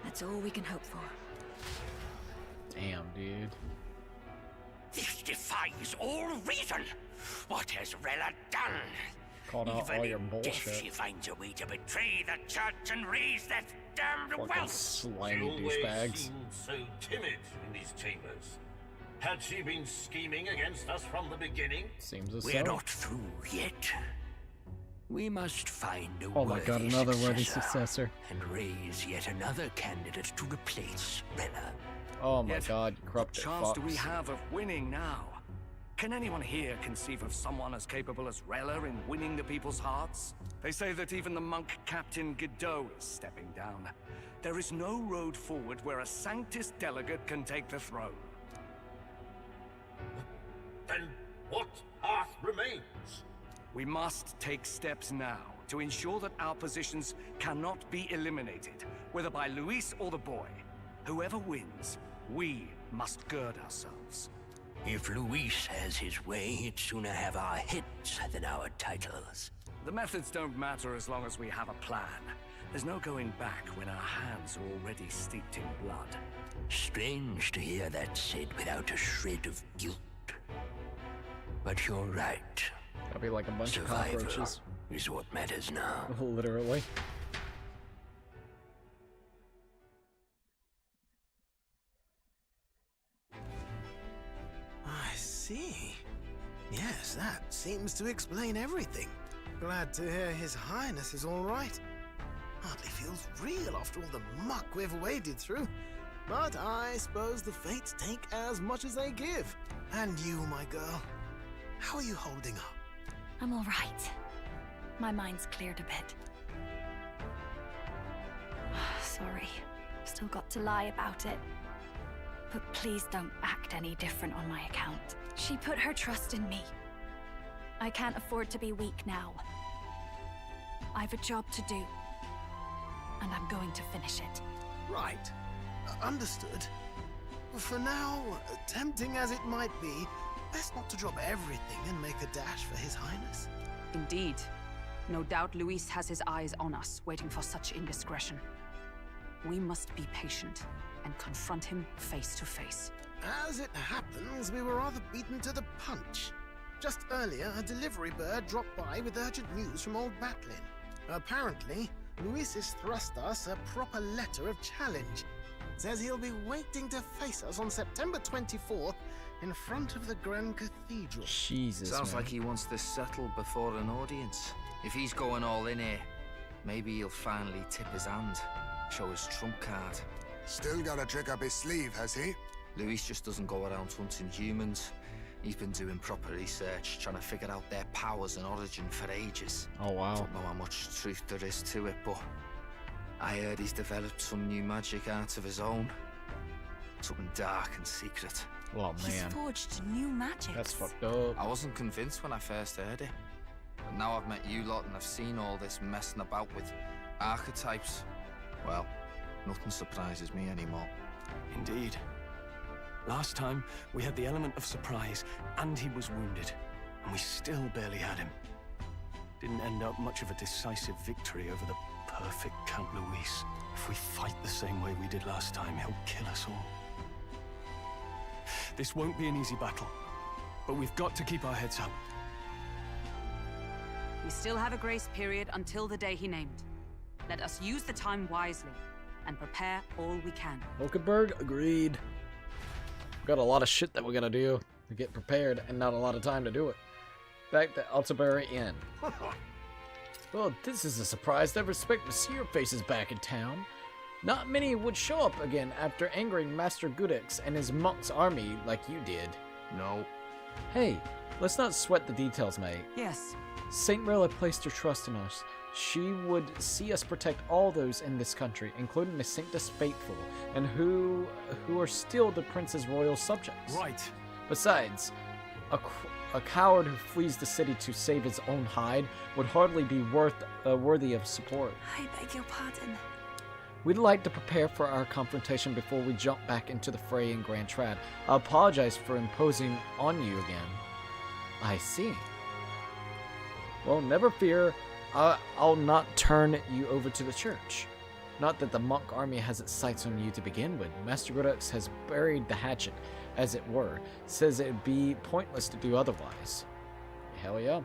That's all we can hope for. Damn, dude. This defies all reason. What has Rella done? Called out all your bullshit. She finds a way to betray the church and raise that damned Fucking wealth. slimy She always douchebags. seemed so timid in these chambers. Had she been scheming against us from the beginning? Seems as We're so. not through yet. We must find a Oh my god, worthy another worthy successor. and raise yet another candidate to replace Rella. Oh my god, you corrupted What chance do we fucks. have of winning now? Can anyone here conceive of someone as capable as Rella in winning the people's hearts? They say that even the monk Captain Godot is stepping down. There is no road forward where a Sanctus delegate can take the throne. Then what path remains? We must take steps now to ensure that our positions cannot be eliminated, whether by Luis or the boy. Whoever wins, we must gird ourselves. If Luis has his way, he'd sooner have our heads than our titles. The methods don't matter as long as we have a plan. There's no going back when our hands are already steeped in blood. Strange to hear that said without a shred of guilt. But you're right. That'll be like a bunch Survival of cockroaches. Is what matters now. Literally. I see. Yes, that seems to explain everything. Glad to hear His Highness is all right. Hardly feels real after all the muck we've waded through. But I suppose the fates take as much as they give. And you, my girl, how are you holding up? I'm all right. My mind's cleared a bit. Sorry. Still got to lie about it. But please don't act any different on my account. She put her trust in me. I can't afford to be weak now. I've a job to do. And I'm going to finish it. Right. Understood. For now, tempting as it might be, best not to drop everything and make a dash for His Highness. Indeed. No doubt Luis has his eyes on us, waiting for such indiscretion. We must be patient and confront him face to face. As it happens, we were rather beaten to the punch. Just earlier, a delivery bird dropped by with urgent news from old Batlin. Apparently, Luis has thrust us a proper letter of challenge. Says he'll be waiting to face us on September 24th in front of the Grand Cathedral. Jesus, Sounds man. like he wants this settled before an audience. If he's going all in here, maybe he'll finally tip his hand, show his trump card. Still got a trick up his sleeve, has he? Luis just doesn't go around hunting humans. He's been doing proper research, trying to figure out their powers and origin for ages. Oh, wow. Don't know how much truth there is to it, but I heard he's developed some new magic art of his own. Something dark and secret. Oh, He's man. forged new magic. That's fucked up. I wasn't convinced when I first heard it. But now I've met you lot and I've seen all this messing about with archetypes. Well, nothing surprises me anymore. Indeed. Last time, we had the element of surprise, and he was wounded, and we still barely had him. Didn't end up much of a decisive victory over the perfect Count Luis. If we fight the same way we did last time, he'll kill us all. This won't be an easy battle, but we've got to keep our heads up. We still have a grace period until the day he named. Let us use the time wisely and prepare all we can. Hulkenberg, agreed. We've got a lot of shit that we're gonna do to get prepared and not a lot of time to do it. Back to Altabury Inn. Well, this is a surprise. Never expect to see your faces back in town. Not many would show up again after angering Master Gudex and his monk's army like you did. No. Hey, let's not sweat the details, mate. Yes. Saint Rilla placed her trust in us. She would see us protect all those in this country, including the Sanctus Faithful, and who are still the prince's royal subjects. Right. Besides, a coward who flees the city to save his own hide would hardly be worthy of support. I beg your pardon. We'd like to prepare for our confrontation before we jump back into the fray in Grand Trad. I apologize for imposing on you again. I see. Well, never fear. I'll not turn you over to the church. Not that the monk army has its sights on you to begin with. Master Gudex has buried the hatchet, as it were. Says it'd be pointless to do otherwise. Hell yeah.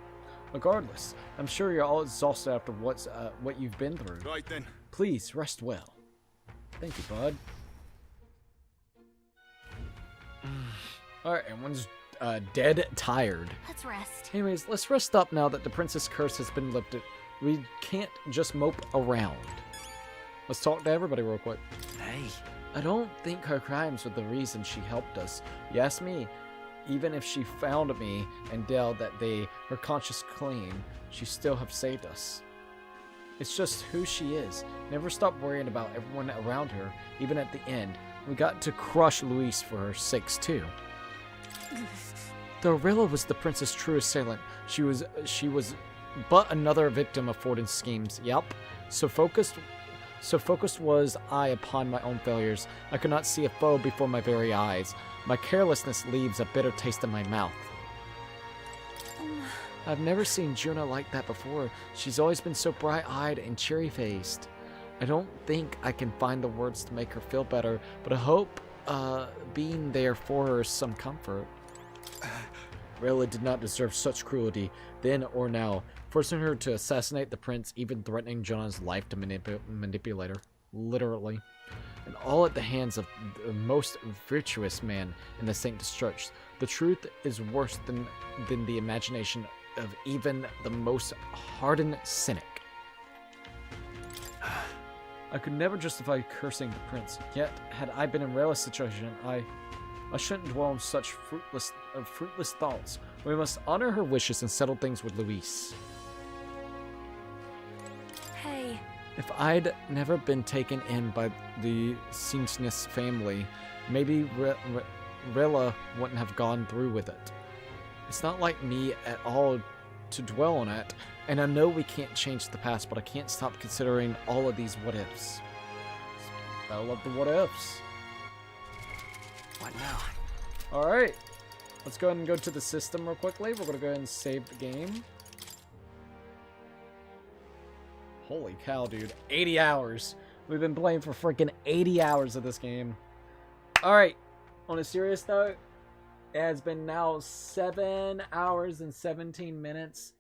Regardless, I'm sure you're all exhausted after what you've been through. Right then. Please, rest well. Thank you, bud. Alright, everyone's dead tired. Let's rest. Anyways, let's rest up now that the princess curse has been lifted. We can't just mope around. Let's talk to everybody real quick. Hey. I don't think her crimes were the reason she helped us. You ask me, even if she found me and Dell that her conscience clean, she still have saved us. It's just who she is. Never stop worrying about everyone around her, even at the end. We got to crush Luis for her sakes too. Though Rilla was the prince's true assailant, she was but another victim of Fortin's schemes. Yup. So focused So focused was I upon my own failures, I could not see a foe before my very eyes. My carelessness leaves a bitter taste in my mouth. I've never seen Juna like that before. She's always been so bright-eyed and cheery-faced. I don't think I can find the words to make her feel better, but I hope being there for her is some comfort. Rella did not deserve such cruelty, then or now, forcing her to assassinate the prince, even threatening Juna's life to manipulate her. Literally. And all at the hands of the most virtuous man in the Sanctus Church. The truth is worse than the imagination of even the most hardened cynic. I could never justify cursing the prince, yet had I been in Rella's situation, I shouldn't dwell on such fruitless thoughts. We must honor her wishes and settle things with Luis. Hey. If I'd never been taken in by the Sexist family, maybe Rella wouldn't have gone through with it. It's not like me at all to dwell on it, and I know we can't change the past, but I can't stop considering all of these what-ifs. I love the what-ifs. What now? Alright, let's go ahead and go to the system real quickly. We're going to go ahead and save the game. Holy cow, dude. 80 hours. We've been playing for freaking 80 hours of this game. Alright, on a serious note, it has been now 7 hours and 17 minutes.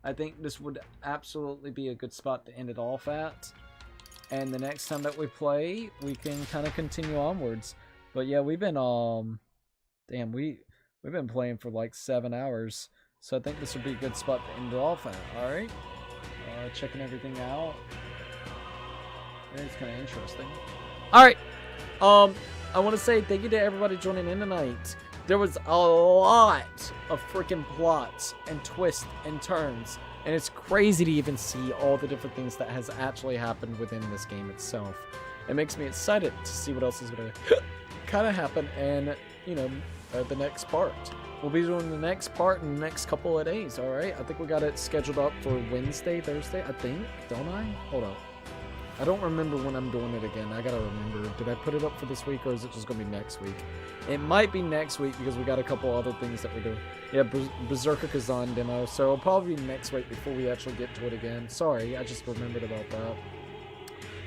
I think this would absolutely be a good spot to end it off at. And the next time that we play, we can kind of continue onwards. But yeah, we've been, damn, we've been playing for like 7 hours. So I think this would be a good spot to end it off at. Alright. Checking everything out. It's kind of interesting. Alright. I want to say thank you to everybody joining in tonight. There was a lot of freaking plots and twists and turns. And it's crazy to even see all the different things that has actually happened within this game itself. It makes me excited to see what else is going to kind of happen in, you know, the next part. We'll be doing the next part in the next couple of days, alright? I think we got it scheduled up for Wednesday, Thursday, I think. Don't I? Hold up. I don't remember when I'm doing it again. I gotta remember. Did I put it up for this week, or is it just gonna be next week? It might be next week because we got a couple other things that we're doing. Yeah, Berserker Kazan demo. So it'll probably be next week before we actually get to it again. Sorry, I just remembered about that.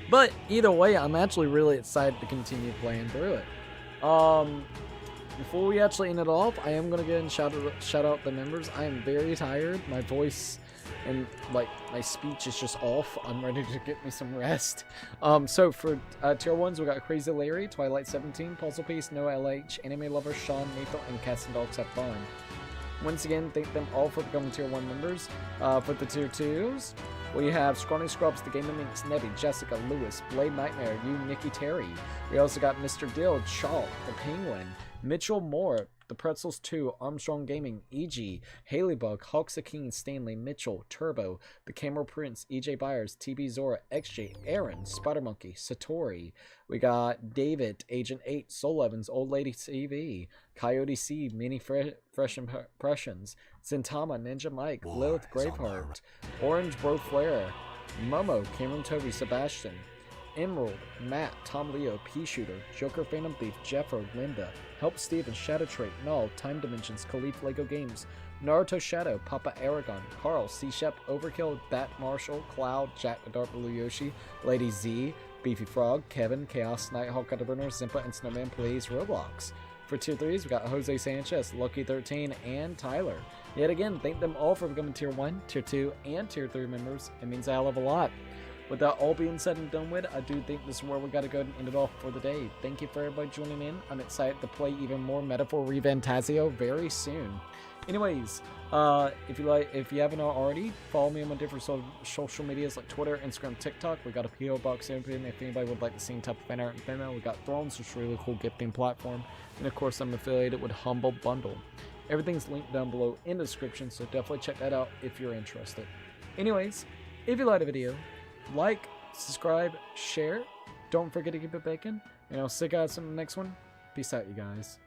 But either way, I'm actually really excited to continue playing through it. Before we actually end it off, I am gonna go and shout out the members. I am very tired. My voice and like my speech is just off. I'm ready to get me some rest. So for tier 1s, we got Crazy Larry, Twilight 17, Puzzle Piece, No LH, Anime Lover, Sean, Nathan, and Cats and Dogs Have Fun. Once again, thank them all for becoming tier 1 members. For the tier 2s, we have Scrawny Scrubs, The Game of Minx, Nebby, Jessica, Lewis, Blade Nightmare, you, Nikki Terry. We also got Mr. Dill, Chalk, The Penguin, Mitchell Moore, The Pretzels 2, Armstrong Gaming, E.G., Haley-Bug, Hawks the King, Stanley, Mitchell, Turbo, The Camera Prince, E.J. Byers, TB Zora, XJ, Aaron, Spider Monkey, Satori. We got David, Agent 8, Soul Evans, Old Lady TV, Coyote C, Mini Fresh Impressions, Zintama, Ninja Mike, Lilith Graveheart, Orange Bro Flare, Momo, Cameron Toby, Sebastian, Emerald, Matt, Tom Leo, Pea Shooter, Joker Phantom Thief, Jeffro, Linda, Help Steven, Shadow Trait, Null, Time Dimensions, Khalif Lego Games, Naruto Shadow, Papa Aragon, Carl, C Shep, Overkill, Bat Marshall, Cloud, Jack the Dark Blue Yoshi, Lady Z, Beefy Frog, Kevin, Chaos, Nighthawk Cutterburner, Zimpa, and Snowman Plays Roblox. For tier 3s, we got Jose Sanchez, Lucky13, and Tyler. Yet again, thank them all for becoming tier 1, tier 2, and tier 3 members. It means I love a lot. With that all being said and done with, I do think this is where we gotta go and end it off for the day. Thank you for everybody joining in. I'm excited to play even more Metaphor ReFantazio very soon. Anyways, if you haven't already, follow me on my different social medias like Twitter, Instagram, TikTok. We got a PO box open if anybody would like the same type of fan art and fan mail. We got Thrones, which is a really cool gifting platform, and of course I'm affiliated with Humble Bundle. Everything's linked down below in the description, so definitely check that out if you're interested. Anyways, if you liked the video, like, subscribe, share. Don't forget to keep it bacon, and I'll see you guys in the next one. Peace out, you guys.